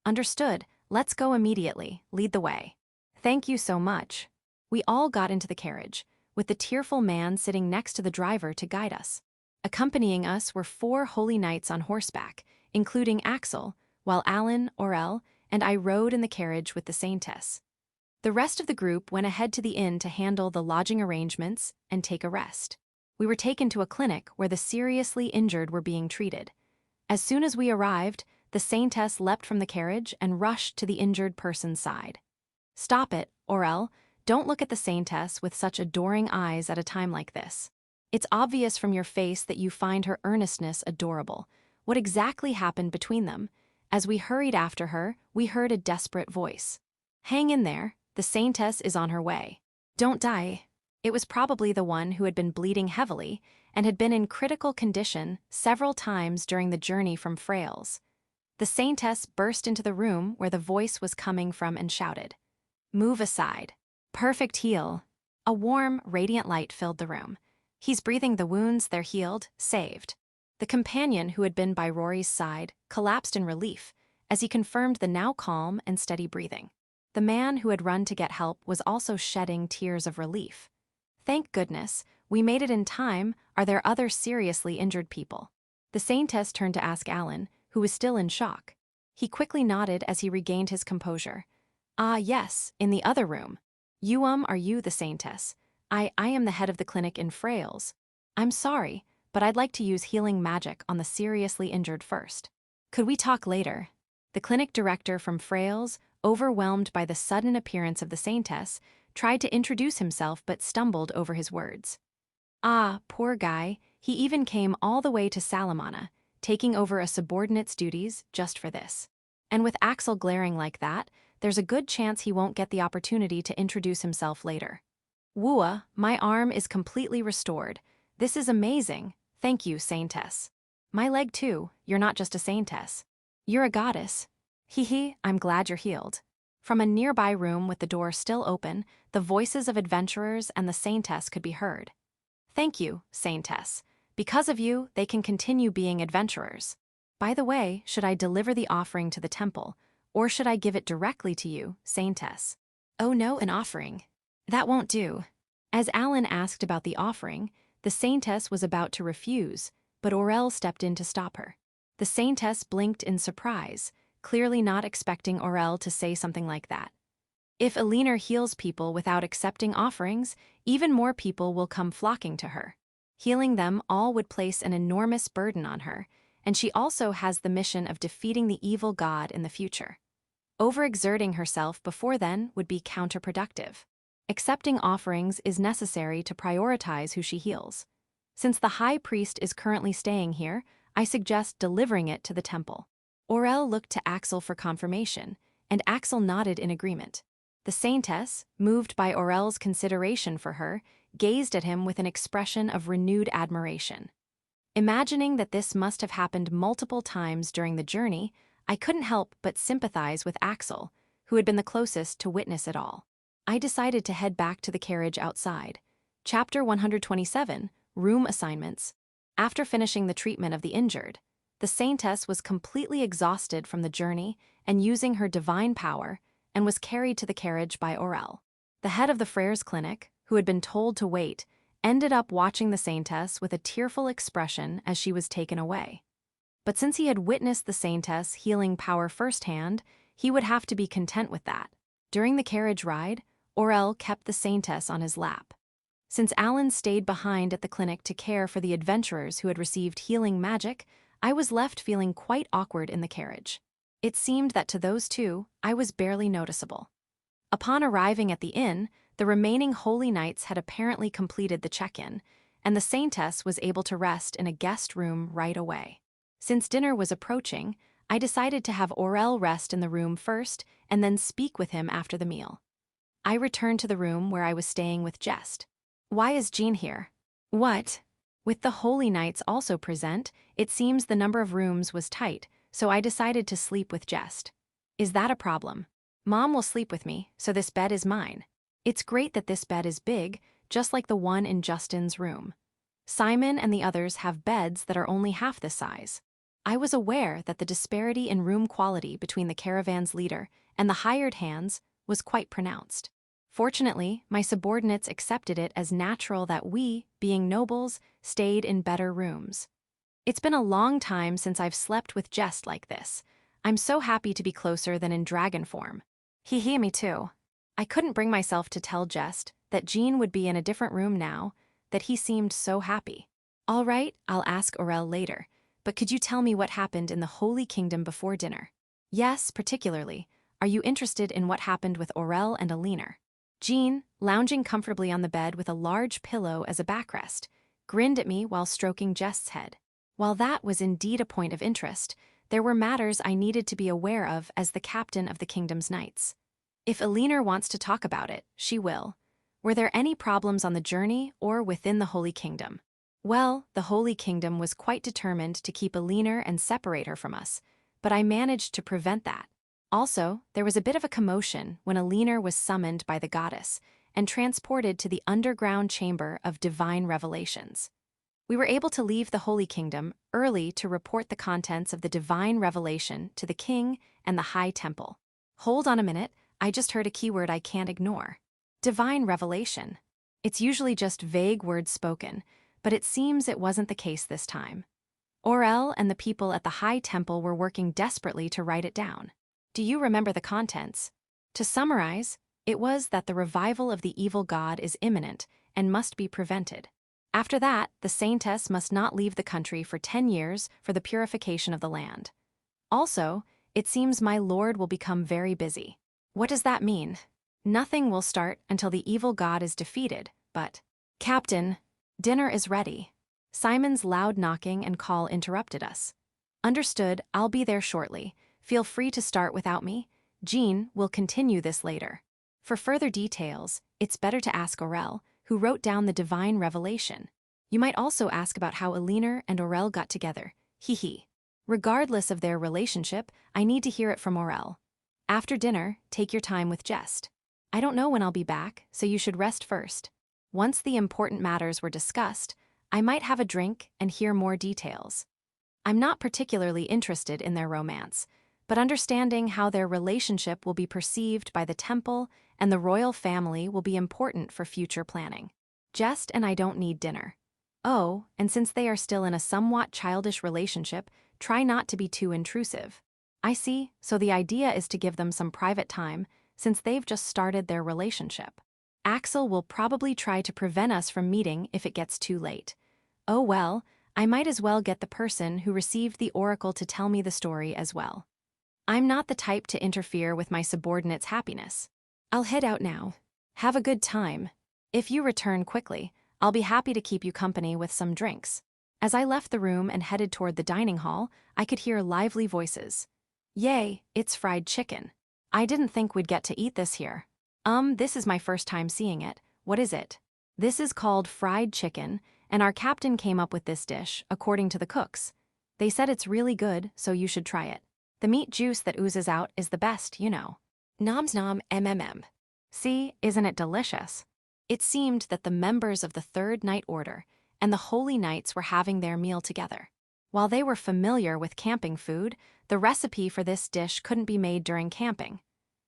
S1: Understood, let's go immediately, lead the way. Thank you so much. We all got into the carriage, with the tearful man sitting next to the driver to guide us. Accompanying us were 4 holy knights on horseback, including Axel, while Allan, Orel, and I rode in the carriage with the Saintess. The rest of the group went ahead to the inn to handle the lodging arrangements and take a rest. We were taken to a clinic where the seriously injured were being treated. As soon as we arrived, the Saintess leapt from the carriage and rushed to the injured person's side. Stop it, Orel. Don't look at the Saintess with such adoring eyes at a time like this. It's obvious from your face that you find her earnestness adorable. What exactly happened between them? As we hurried after her, we heard a desperate voice. Hang in there, the Saintess is on her way. Don't die. It was probably the one who had been bleeding heavily and had been in critical condition several times during the journey from Frails. The Saintess burst into the room where the voice was coming from and shouted, "Move aside. Perfect heal." A warm, radiant light filled the room. He's breathing the wounds, they're healed, saved. The companion who had been by Rory's side collapsed in relief as he confirmed the now calm and steady breathing. The man who had run to get help was also shedding tears of relief. Thank goodness, we made it in time. Are there other seriously injured people? The Saintess turned to ask Allan, who was still in shock. He quickly nodded as he regained his composure. Ah, yes, in the other room. Are you the Saintess? I am the head of the clinic in Frails. I'm sorry, but I'd like to use healing magic on the seriously injured first. Could we talk later? The clinic director from Frails, overwhelmed by the sudden appearance of the Saintess, tried to introduce himself but stumbled over his words. Ah, poor guy, he even came all the way to Salamana, taking over a subordinate's duties just for this. And with Axel glaring like that, there's a good chance he won't get the opportunity to introduce himself later. Wua, my arm is completely restored. This is amazing. Thank you, Saintess. My leg too, you're not just a Saintess. You're a goddess. Hee, I'm glad you're healed. From a nearby room with the door still open, the voices of adventurers and the Saintess could be heard. Thank you, Saintess. Because of you, they can continue being adventurers. By the way, should I deliver the offering to the temple, or should I give it directly to you, Saintess? Oh no, an offering. That won't do. As Allan asked about the offering, the Saintess was about to refuse, but Orel stepped in to stop her. The Saintess blinked in surprise, clearly not expecting Orel to say something like that. If Elena heals people without accepting offerings, even more people will come flocking to her. Healing them all would place an enormous burden on her, and she also has the mission of defeating the evil god in the future. Overexerting herself before then would be counterproductive. Accepting offerings is necessary to prioritize who she heals. Since the high priest is currently staying here, I suggest delivering it to the temple. Orel looked to Axel for confirmation, and Axel nodded in agreement. The Saintess, moved by Orel's consideration for her, gazed at him with an expression of renewed admiration. Imagining that this must have happened multiple times during the journey, I couldn't help but sympathize with Axel, who had been the closest to witness it all. I decided to head back to the carriage outside. Chapter 127, Room Assignments. After finishing the treatment of the injured, the Saintess was completely exhausted from the journey and using her divine power, and was carried to the carriage by Orel. The head of the Frails clinic, who had been told to wait, ended up watching the Saintess with a tearful expression as she was taken away. But since he had witnessed the Saintess healing power firsthand, he would have to be content with that. During the carriage ride, Orel kept the Saintess on his lap. Since Allan stayed behind at the clinic to care for the adventurers who had received healing magic, I was left feeling quite awkward in the carriage. It seemed that to those two, I was barely noticeable. Upon arriving at the inn, the remaining holy knights had apparently completed the check-in, and the Saintess was able to rest in a guest room right away. Since dinner was approaching, I decided to have Orel rest in the room first and then speak with him after the meal. I returned to the room where I was staying with Jess. Why is Jean here? What? With the holy knights also present, it seems the number of rooms was tight, so I decided to sleep with Jess. Is that a problem? Mom will sleep with me, so this bed is mine. It's great that this bed is big, just like the one in Justin's room. Simon and the others have beds that are only half this size. I was aware that the disparity in room quality between the caravan's leader and the hired hands was quite pronounced. Fortunately, my subordinates accepted it as natural that we, being nobles, stayed in better rooms. It's been a long time since I've slept with Jess like this. I'm so happy to be closer than in dragon form. Me too. I couldn't bring myself to tell Jess that Jean would be in a different room now, that he seemed so happy. All right, I'll ask Orel later, but could you tell me what happened in the Holy Kingdom before dinner? Yes, particularly. Are you interested in what happened with Orel and Elena? Jean, lounging comfortably on the bed with a large pillow as a backrest, grinned at me while stroking Jess's head. While that was indeed a point of interest, there were matters I needed to be aware of as the captain of the kingdom's knights. If Elena wants to talk about it, she will. Were there any problems on the journey or within the Holy Kingdom? Well, the Holy Kingdom was quite determined to keep Elena and separate her from us, but I managed to prevent that. Also, there was a bit of a commotion when Elena was summoned by the goddess and transported to the underground chamber of divine revelations. We were able to leave the Holy Kingdom early to report the contents of the divine revelation to the king and the high temple. Hold on a minute, I just heard a keyword I can't ignore. Divine revelation. It's usually just vague words spoken, but it seems it wasn't the case this time. Orel and the people at the high temple were working desperately to write it down. Do you remember the contents? To summarize, it was that the revival of the evil god is imminent and must be prevented. After that, the Saintess must not leave the country for 10 years for the purification of the land. Also, it seems my lord will become very busy. What does that mean? Nothing will start until the evil god is defeated, but... Captain, Dinner is ready. Simon's loud knocking and call interrupted us. Understood, I'll be there shortly. Feel free to start without me. Jean will continue this later. For further details, it's better to ask Orel, who wrote down the divine revelation. You might also ask about how Elena and Orel got together. Hee. Regardless of their relationship, I need to hear it from Orel. After dinner, take your time with Jess. I don't know when I'll be back, so you should rest first. Once the important matters were discussed, I might have a drink and hear more details. I'm not particularly interested in their romance, but understanding how their relationship will be perceived by the temple and the royal family will be important for future planning. Jess and I don't need dinner. Oh, and since they are still in a somewhat childish relationship, try not to be too intrusive. I see, so the idea is to give them some private time, since they've just started their relationship. Axel will probably try to prevent us from meeting if it gets too late. Oh well, I might as well get the person who received the oracle to tell me the story as well. I'm not the type to interfere with my subordinate's happiness. I'll head out now. Have a good time. If you return quickly, I'll be happy to keep you company with some drinks. As I left the room and headed toward the dining hall, I could hear lively voices. Yay, it's fried chicken. I didn't think we'd get to eat this here. This is my first time seeing it. What is it? This is called fried chicken, and our captain came up with this dish, according to the cooks. They said it's really good, so you should try it. The meat juice that oozes out is the best, you know. Noms nom mmm. See, isn't it delicious? It seemed that the members of the Third Night Order and the Holy Knights were having their meal together. While they were familiar with camping food, the recipe for this dish couldn't be made during camping.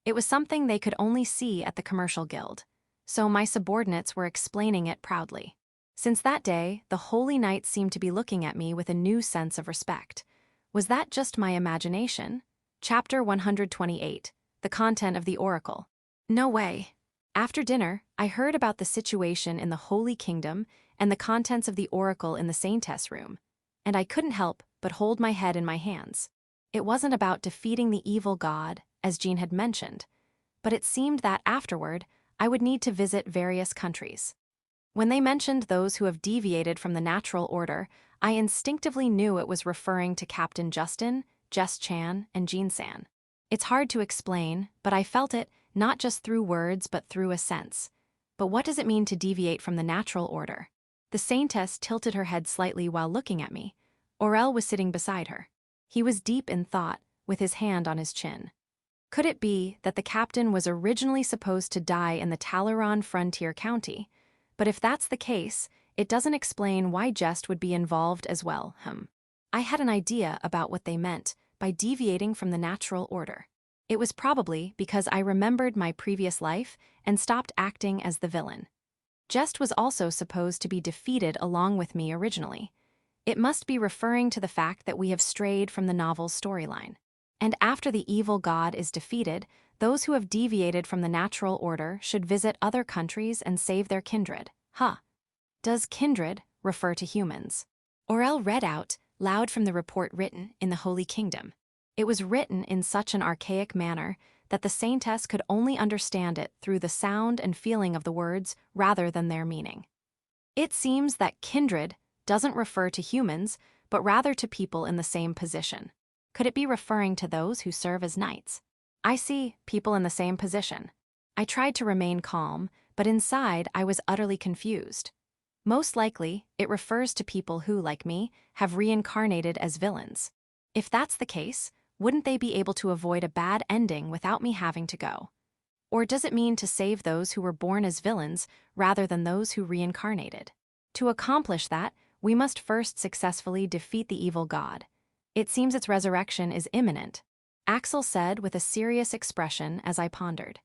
S1: It was something they could only see at the commercial guild, so my subordinates were explaining it proudly. Since that day, the Holy Knights seemed to be looking at me with a new sense of respect. Was that just my imagination? Chapter 128, The Content of the Oracle. No way. After dinner, I heard about the situation in the Holy Kingdom and the contents of the oracle in the Saintess room, and I couldn't help but hold my head in my hands. It wasn't about defeating the evil god, as Jean had mentioned, but it seemed that afterward, I would need to visit various countries. When they mentioned those who have deviated from the natural order, I instinctively knew it was referring to Captain Justin, Jess Chan, and Jean San. It's hard to explain, but I felt it, not just through words but through a sense. But what does it mean to deviate from the natural order? The Saintess tilted her head slightly while looking at me. Orel was sitting beside her. He was deep in thought, with his hand on his chin. Could it be that the captain was originally supposed to die in the Talaran frontier county? But if that's the case, it doesn't explain why Jess would be involved as well. I had an idea about what they meant by deviating from the natural order. It was probably because I remembered my previous life and stopped acting as the villain. Jess was also supposed to be defeated along with me originally. It must be referring to the fact that we have strayed from the novel's storyline. And after the evil god is defeated, those who have deviated from the natural order should visit other countries and save their kindred. Does kindred refer to humans? Orel read out, loud from the report written in the Holy Kingdom. It was written in such an archaic manner that the Saintess could only understand it through the sound and feeling of the words rather than their meaning. It seems that kindred doesn't refer to humans, but rather to people in the same position. Could it be referring to those who serve as knights? I see, people in the same position. I tried to remain calm, but inside I was utterly confused. Most likely, it refers to people who, like me, have reincarnated as villains. If that's the case, wouldn't they be able to avoid a bad ending without me having to go? Or does it mean to save those who were born as villains rather than those who reincarnated? To accomplish that, we must first successfully defeat the evil god. It seems its resurrection is imminent, Axel said with a serious expression as I pondered.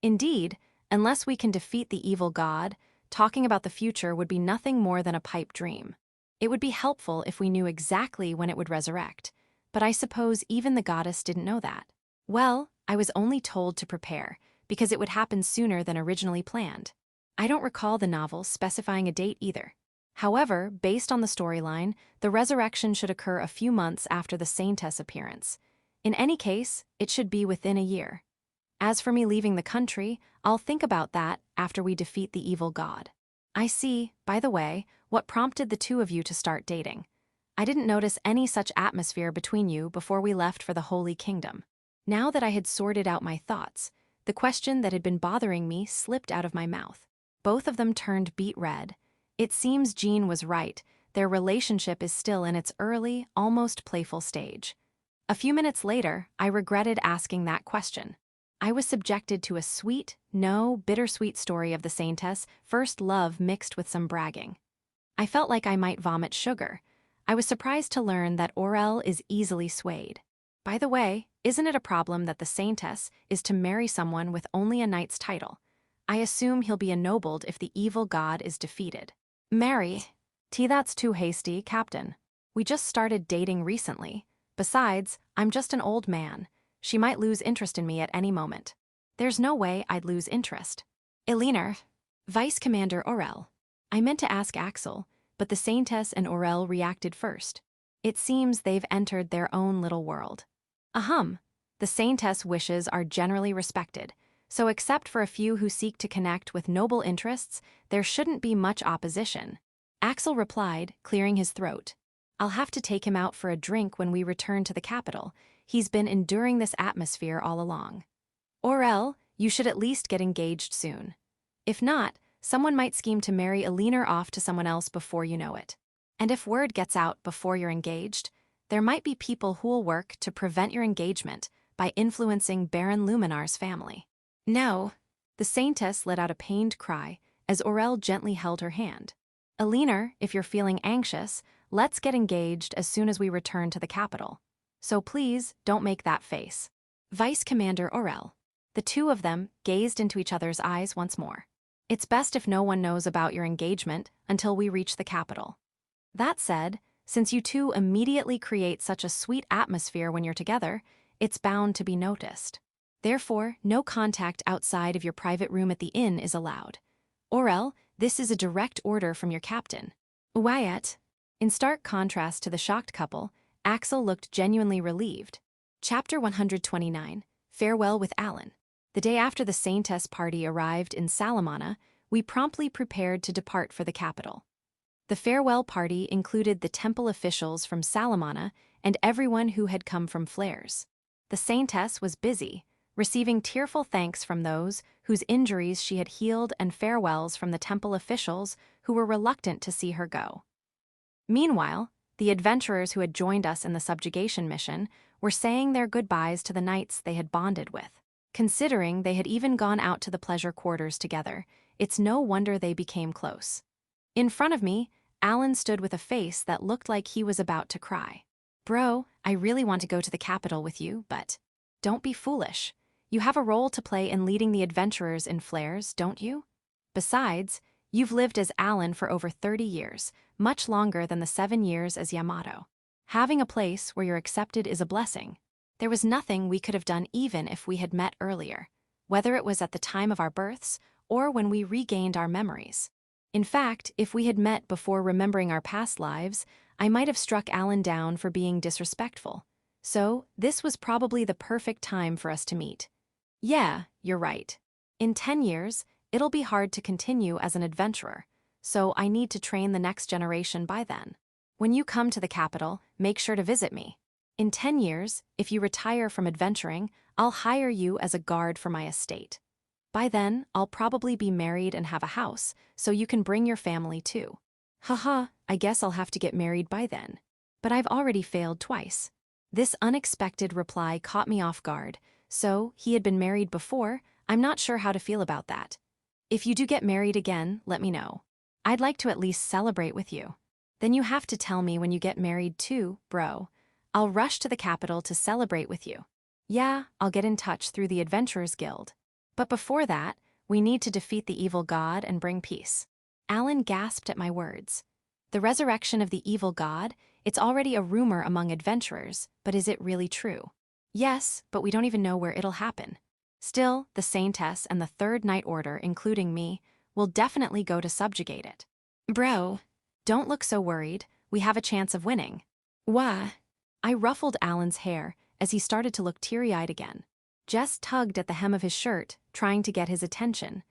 S1: Indeed, unless we can defeat the evil god, talking about the future would be nothing more than a pipe dream. It would be helpful if we knew exactly when it would resurrect, but I suppose even the goddess didn't know that. Well, I was only told to prepare, because it would happen sooner than originally planned. I don't recall the novel specifying a date either. However, based on the storyline, the resurrection should occur a few months after the Saintess appearance. In any case, it should be within a year. As for me leaving the country, I'll think about that after we defeat the evil god. I see, by the way, what prompted the two of you to start dating. I didn't notice any such atmosphere between you before we left for the Holy Kingdom. Now that I had sorted out my thoughts, the question that had been bothering me slipped out of my mouth. Both of them turned beet red. It seems Jean was right. Their relationship is still in its early, almost playful stage. A few minutes later, I regretted asking that question. I was subjected to a sweet, no, bittersweet story of the Saintess' first love mixed with some bragging. I felt like I might vomit sugar. I was surprised to learn that Orel is easily swayed. By the way, isn't it a problem that the Saintess is to marry someone with only a knight's title? I assume he'll be ennobled if the evil god is defeated. Marry? That's too hasty, Captain. We just started dating recently. Besides, I'm just an old man. She might lose interest in me at any moment. There's no way I'd lose interest. Elena. Vice Commander Orel. I meant to ask Axel, but the Saintess and Orel reacted first. It seems they've entered their own little world. Ahem. The Saintess' wishes are generally respected, so except for a few who seek to connect with noble interests, there shouldn't be much opposition. Axel replied, clearing his throat. I'll have to take him out for a drink when we return to the capital. He's been enduring this atmosphere all along. Orel, you should at least get engaged soon. If not, someone might scheme to marry Elena off to someone else before you know it. And if word gets out before you're engaged, there might be people who'll work to prevent your engagement by influencing Baron Luminar's family. No. The Saintess let out a pained cry as Orel gently held her hand. Elena, if you're feeling anxious, let's get engaged as soon as we return to the capital. So please, don't make that face. Vice Commander Orel. The two of them gazed into each other's eyes once more. It's best if no one knows about your engagement until we reach the capital. That said, since you two immediately create such a sweet atmosphere when you're together, it's bound to be noticed. Therefore, no contact outside of your private room at the inn is allowed. Orel, this is a direct order from your captain. Wyatt. In stark contrast to the shocked couple, Axel looked genuinely relieved. Chapter 129, Farewell with Allan. The day after the Saintess party arrived in Salamana, we promptly prepared to depart for the capital. The farewell party included the temple officials from Salamana and everyone who had come from Frails. The Saintess was busy, receiving tearful thanks from those whose injuries she had healed and farewells from the temple officials who were reluctant to see her go. Meanwhile, the adventurers who had joined us in the subjugation mission were saying their goodbyes to the knights they had bonded with. Considering they had even gone out to the pleasure quarters together, it's no wonder they became close. In front of me, Allan stood with a face that looked like he was about to cry. Bro, I really want to go to the capital with you, but don't be foolish. You have a role to play in leading the adventurers in Frails, don't you? Besides, you've lived as Allan for over 30 years, much longer than the 7 years as Yamato. Having a place where you're accepted is a blessing. There was nothing we could have done even if we had met earlier, whether it was at the time of our births or when we regained our memories. In fact, if we had met before remembering our past lives, I might have struck Allan down for being disrespectful. So, this was probably the perfect time for us to meet. Yeah, you're right. In 10 years, it'll be hard to continue as an adventurer, so I need to train the next generation by then. When you come to the capital, make sure to visit me. In 10 years, if you retire from adventuring, I'll hire you as a guard for my estate. By then, I'll probably be married and have a house, so you can bring your family too. Haha, I guess I'll have to get married by then. But I've already failed twice. This unexpected reply caught me off guard, so he had been married before. I'm not sure how to feel about that. If you do get married again, let me know. I'd like to at least celebrate with you. Then you have to tell me when you get married too, bro. I'll rush to the capital to celebrate with you. Yeah, I'll get in touch through the Adventurers Guild. But before that, we need to defeat the evil god and bring peace. Allan gasped at my words. The resurrection of the evil god, it's already a rumor among adventurers, but is it really true? Yes, but we don't even know where it'll happen. Still, the Saintess and the Third Night Order, including me, will definitely go to subjugate it. Bro, don't look so worried. We have a chance of winning. Why? I ruffled Allan's hair as he started to look teary-eyed again. Jess tugged at the hem of his shirt, trying to get his attention.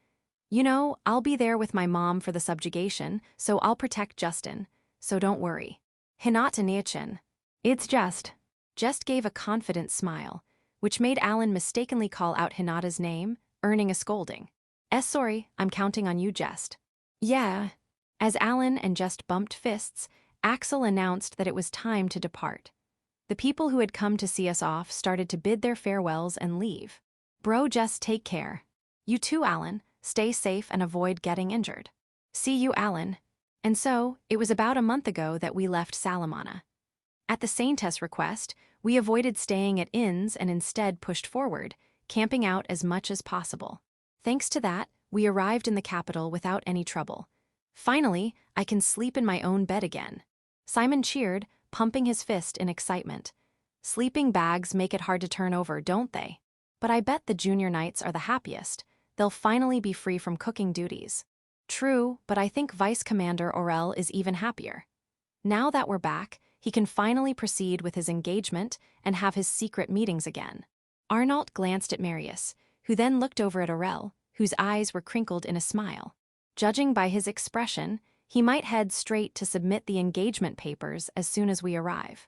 S1: You know, I'll be there with my mom for the subjugation, so I'll protect Justin. So don't worry. Reincarnation. It's Just gave a confident smile, which made Allan mistakenly call out Hinata's name, earning a scolding. Sorry, I'm counting on you, Jest. Yeah. As Allan and Jest bumped fists, Axel announced that it was time to depart. The people who had come to see us off started to bid their farewells and leave. Bro, just take care. You too, Allan. Stay safe and avoid getting injured. See you, Allan. And so, it was about a month ago that we left Salamana. At the Saintess request, we avoided staying at inns and instead pushed forward, camping out as much as possible. Thanks to that, we arrived in the capital without any trouble. Finally, I can sleep in my own bed again. Simon cheered, pumping his fist in excitement. Sleeping bags make it hard to turn over, don't they? But I bet the junior knights are the happiest. They'll finally be free from cooking duties. True, but I think Vice Commander Orel is even happier. Now that we're back, he can finally proceed with his engagement and have his secret meetings again. Arnault glanced at Marius, who then looked over at Orel, whose eyes were crinkled in a smile. Judging by his expression, he might head straight to submit the engagement papers as soon as we arrive.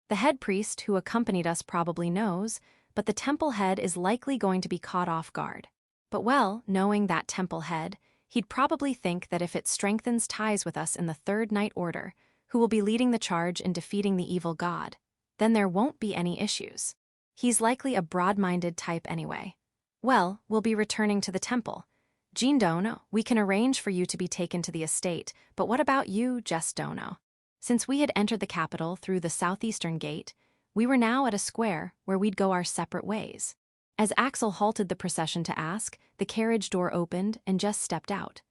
S1: The head priest who accompanied us probably knows, but the temple head is likely going to be caught off guard. But well, knowing that temple head, he'd probably think that if it strengthens ties with us in the Third Knight Order, who will be leading the charge in defeating the evil god, then there won't be any issues. He's likely a broad-minded type anyway. Well, we'll be returning to the temple. Jean Dono, we can arrange for you to be taken to the estate, but what about you, Jess Dono? Since we had entered the capital through the southeastern gate, we were now at a square where we'd go our separate ways. As Axel halted the procession to ask, the carriage door opened and Jess stepped out.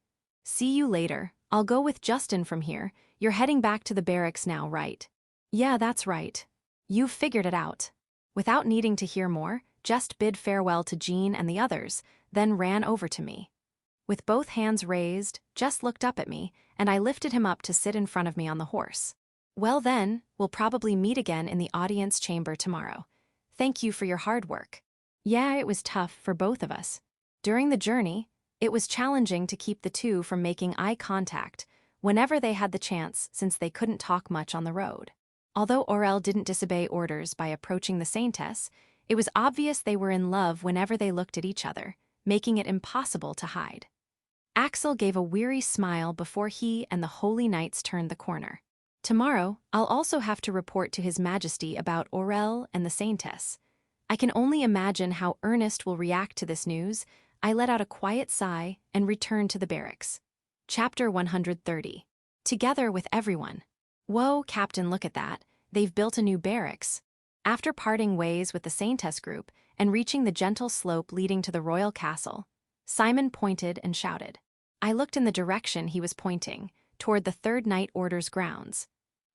S1: See you later. I'll go with Justin from here. You're heading back to the barracks now, right? Yeah, that's right. You've figured it out. Without needing to hear more, Just bid farewell to Jean and the others, then ran over to me. With both hands raised, Jess looked up at me, and I lifted him up to sit in front of me on the horse. Well then, we'll probably meet again in the audience chamber tomorrow. Thank you for your hard work. Yeah, it was tough for both of us. During the journey, it was challenging to keep the two from making eye contact whenever they had the chance since they couldn't talk much on the road. Although Orel didn't disobey orders by approaching the Saintess, it was obvious they were in love whenever they looked at each other, making it impossible to hide. Axel gave a weary smile before he and the Holy Knights turned the corner. Tomorrow, I'll also have to report to His Majesty about Orel and the Saintess. I can only imagine how Ernest will react to this news. I let out a quiet sigh and returned to the barracks. Chapter 130. Together with everyone. Whoa, Captain, look at that. They've built a new barracks. After parting ways with the Saintess group and reaching the gentle slope leading to the royal castle, Simon pointed and shouted. I looked in the direction he was pointing, toward the Third Knight Order's grounds.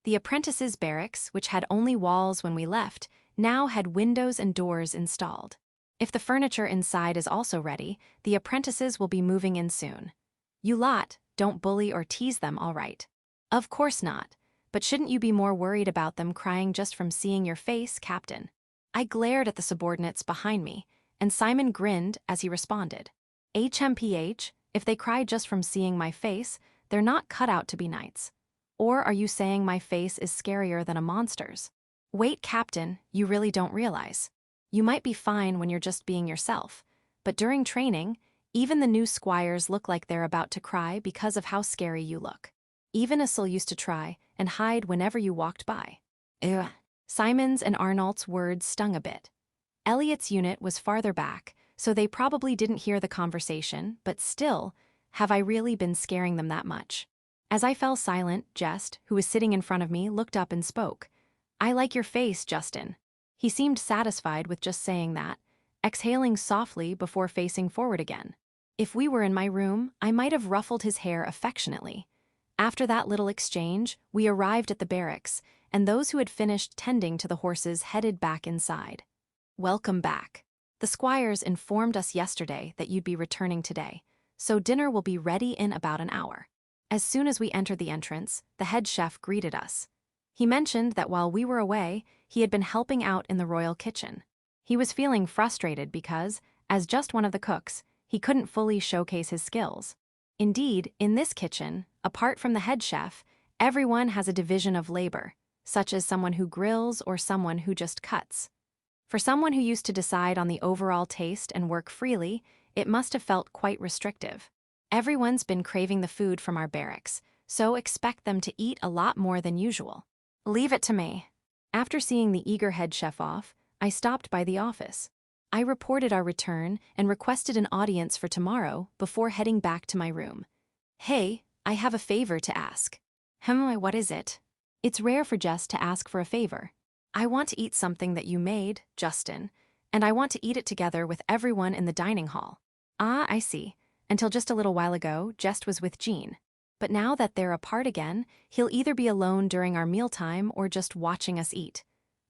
S1: The apprentices' barracks, which had only walls when we left, now had windows and doors installed. If the furniture inside is also ready, the apprentices will be moving in soon. You lot, don't bully or tease them, all right? Of course not, but shouldn't you be more worried about them crying just from seeing your face, Captain? I glared at the subordinates behind me, and Simon grinned as he responded. HMPH, if they cry just from seeing my face, they're not cut out to be knights. Or are you saying my face is scarier than a monster's? Wait, Captain, you really don't realize. You might be fine when you're just being yourself, but during training, even the new squires look like they're about to cry because of how scary you look. Even Isil used to try and hide whenever you walked by. Ugh. Simon's and Arnault's words stung a bit. Elliot's unit was farther back, so they probably didn't hear the conversation, but still, have I really been scaring them that much? As I fell silent, Jest, who was sitting in front of me, looked up and spoke. I like your face, Justin. He seemed satisfied with just saying that, exhaling softly before facing forward again. If we were in my room, I might have ruffled his hair affectionately. After that little exchange, we arrived at the barracks, and those who had finished tending to the horses headed back inside. Welcome back. The squires informed us yesterday that you'd be returning today, so dinner will be ready in about an hour. As soon as we entered the entrance, the head chef greeted us. He mentioned that while we were away, he had been helping out in the royal kitchen. He was feeling frustrated because, as just one of the cooks, he couldn't fully showcase his skills. Indeed, in this kitchen, apart from the head chef, everyone has a division of labor, such as someone who grills or someone who just cuts. For someone who used to decide on the overall taste and work freely, it must have felt quite restrictive. Everyone's been craving the food from our barracks, so expect them to eat a lot more than usual. Leave it to me. After seeing the eager head chef off, I stopped by the office. I reported our return and requested an audience for tomorrow before heading back to my room. Hey, I have a favor to ask. What is it? It's rare for Jess to ask for a favor. I want to eat something that you made, Justin, and I want to eat it together with everyone in the dining hall. Ah, I see. Until just a little while ago, Jess was with Jean. But now that they're apart again, he'll either be alone during our mealtime or just watching us eat.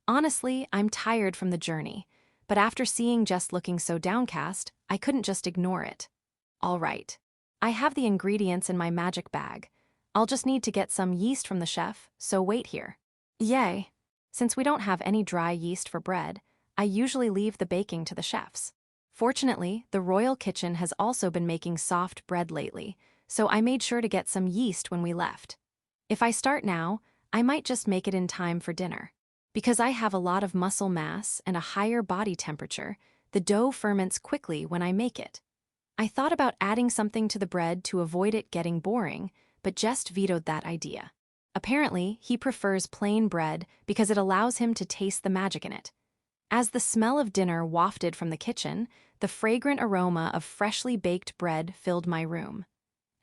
S1: Honestly, I'm tired from the journey, but after seeing Jess looking so downcast, I couldn't just ignore it. All right. I have the ingredients in my magic bag. I'll just need to get some yeast from the chef, so wait here. Yay. Since we don't have any dry yeast for bread, I usually leave the baking to the chefs. Fortunately, the royal kitchen has also been making soft bread lately, so I made sure to get some yeast when we left. If I start now, I might just make it in time for dinner. Because I have a lot of muscle mass and a higher body temperature, the dough ferments quickly when I make it. I thought about adding something to the bread to avoid it getting boring, but Jess vetoed that idea. Apparently, he prefers plain bread because it allows him to taste the magic in it. As the smell of dinner wafted from the kitchen, the fragrant aroma of freshly baked bread filled my room.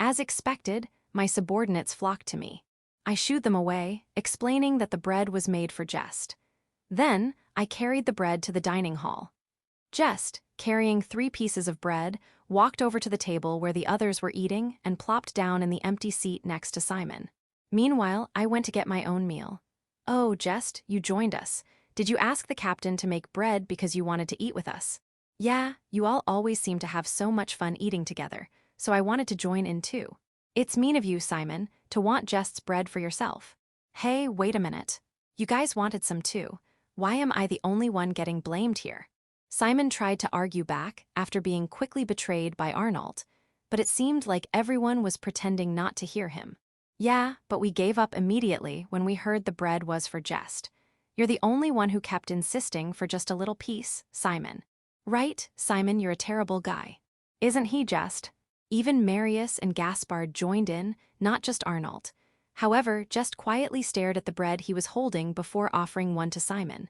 S1: As expected, my subordinates flocked to me. I shooed them away, explaining that the bread was made for Jess. Then, I carried the bread to the dining hall. Jess, carrying 3 pieces of bread, walked over to the table where the others were eating and plopped down in the empty seat next to Simon. Meanwhile, I went to get my own meal. Oh, Jess, you joined us. Did you ask the captain to make bread because you wanted to eat with us? Yeah, you all always seem to have so much fun eating together, so I wanted to join in too. It's mean of you, Simon, to want Jess's bread for yourself. Hey, wait a minute. You guys wanted some too. Why am I the only one getting blamed here? Simon tried to argue back after being quickly betrayed by Arnold, but it seemed like everyone was pretending not to hear him. Yeah, but we gave up immediately when we heard the bread was for Jess. You're the only one who kept insisting for just a little piece, Simon. Right, Simon, you're a terrible guy. Isn't he just? Even Marius and Gaspard joined in, not just Arnold. However, just quietly stared at the bread he was holding before offering one to Simon.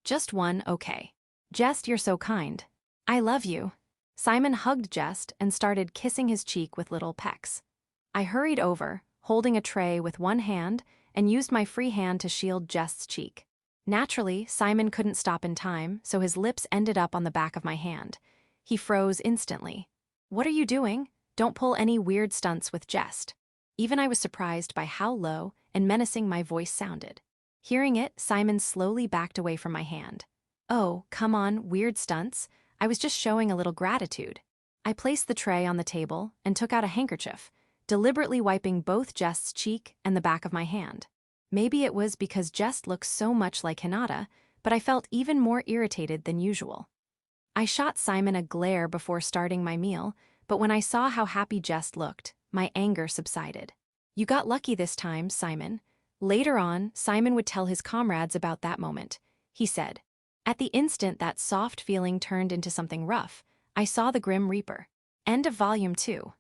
S1: Just one, okay. Jess, you're so kind. I love you. Simon hugged Jess and started kissing his cheek with little pecks. I hurried over, holding a tray with one hand, and used my free hand to shield Jess's cheek. Naturally, Simon couldn't stop in time, so his lips ended up on the back of my hand. He froze instantly. What are you doing? Don't pull any weird stunts with Jess. Even I was surprised by how low and menacing my voice sounded. Hearing it, Simon slowly backed away from my hand. Oh, come on, weird stunts. I was just showing a little gratitude. I placed the tray on the table and took out a handkerchief, deliberately wiping both Jess's cheek and the back of my hand. Maybe it was because Jess looks so much like Hinata, but I felt even more irritated than usual. I shot Simon a glare before starting my meal, but when I saw how happy Jess looked, my anger subsided. You got lucky this time, Simon. Later on, Simon would tell his comrades about that moment. He said, at the instant that soft feeling turned into something rough, I saw the Grim Reaper. End of Volume 2.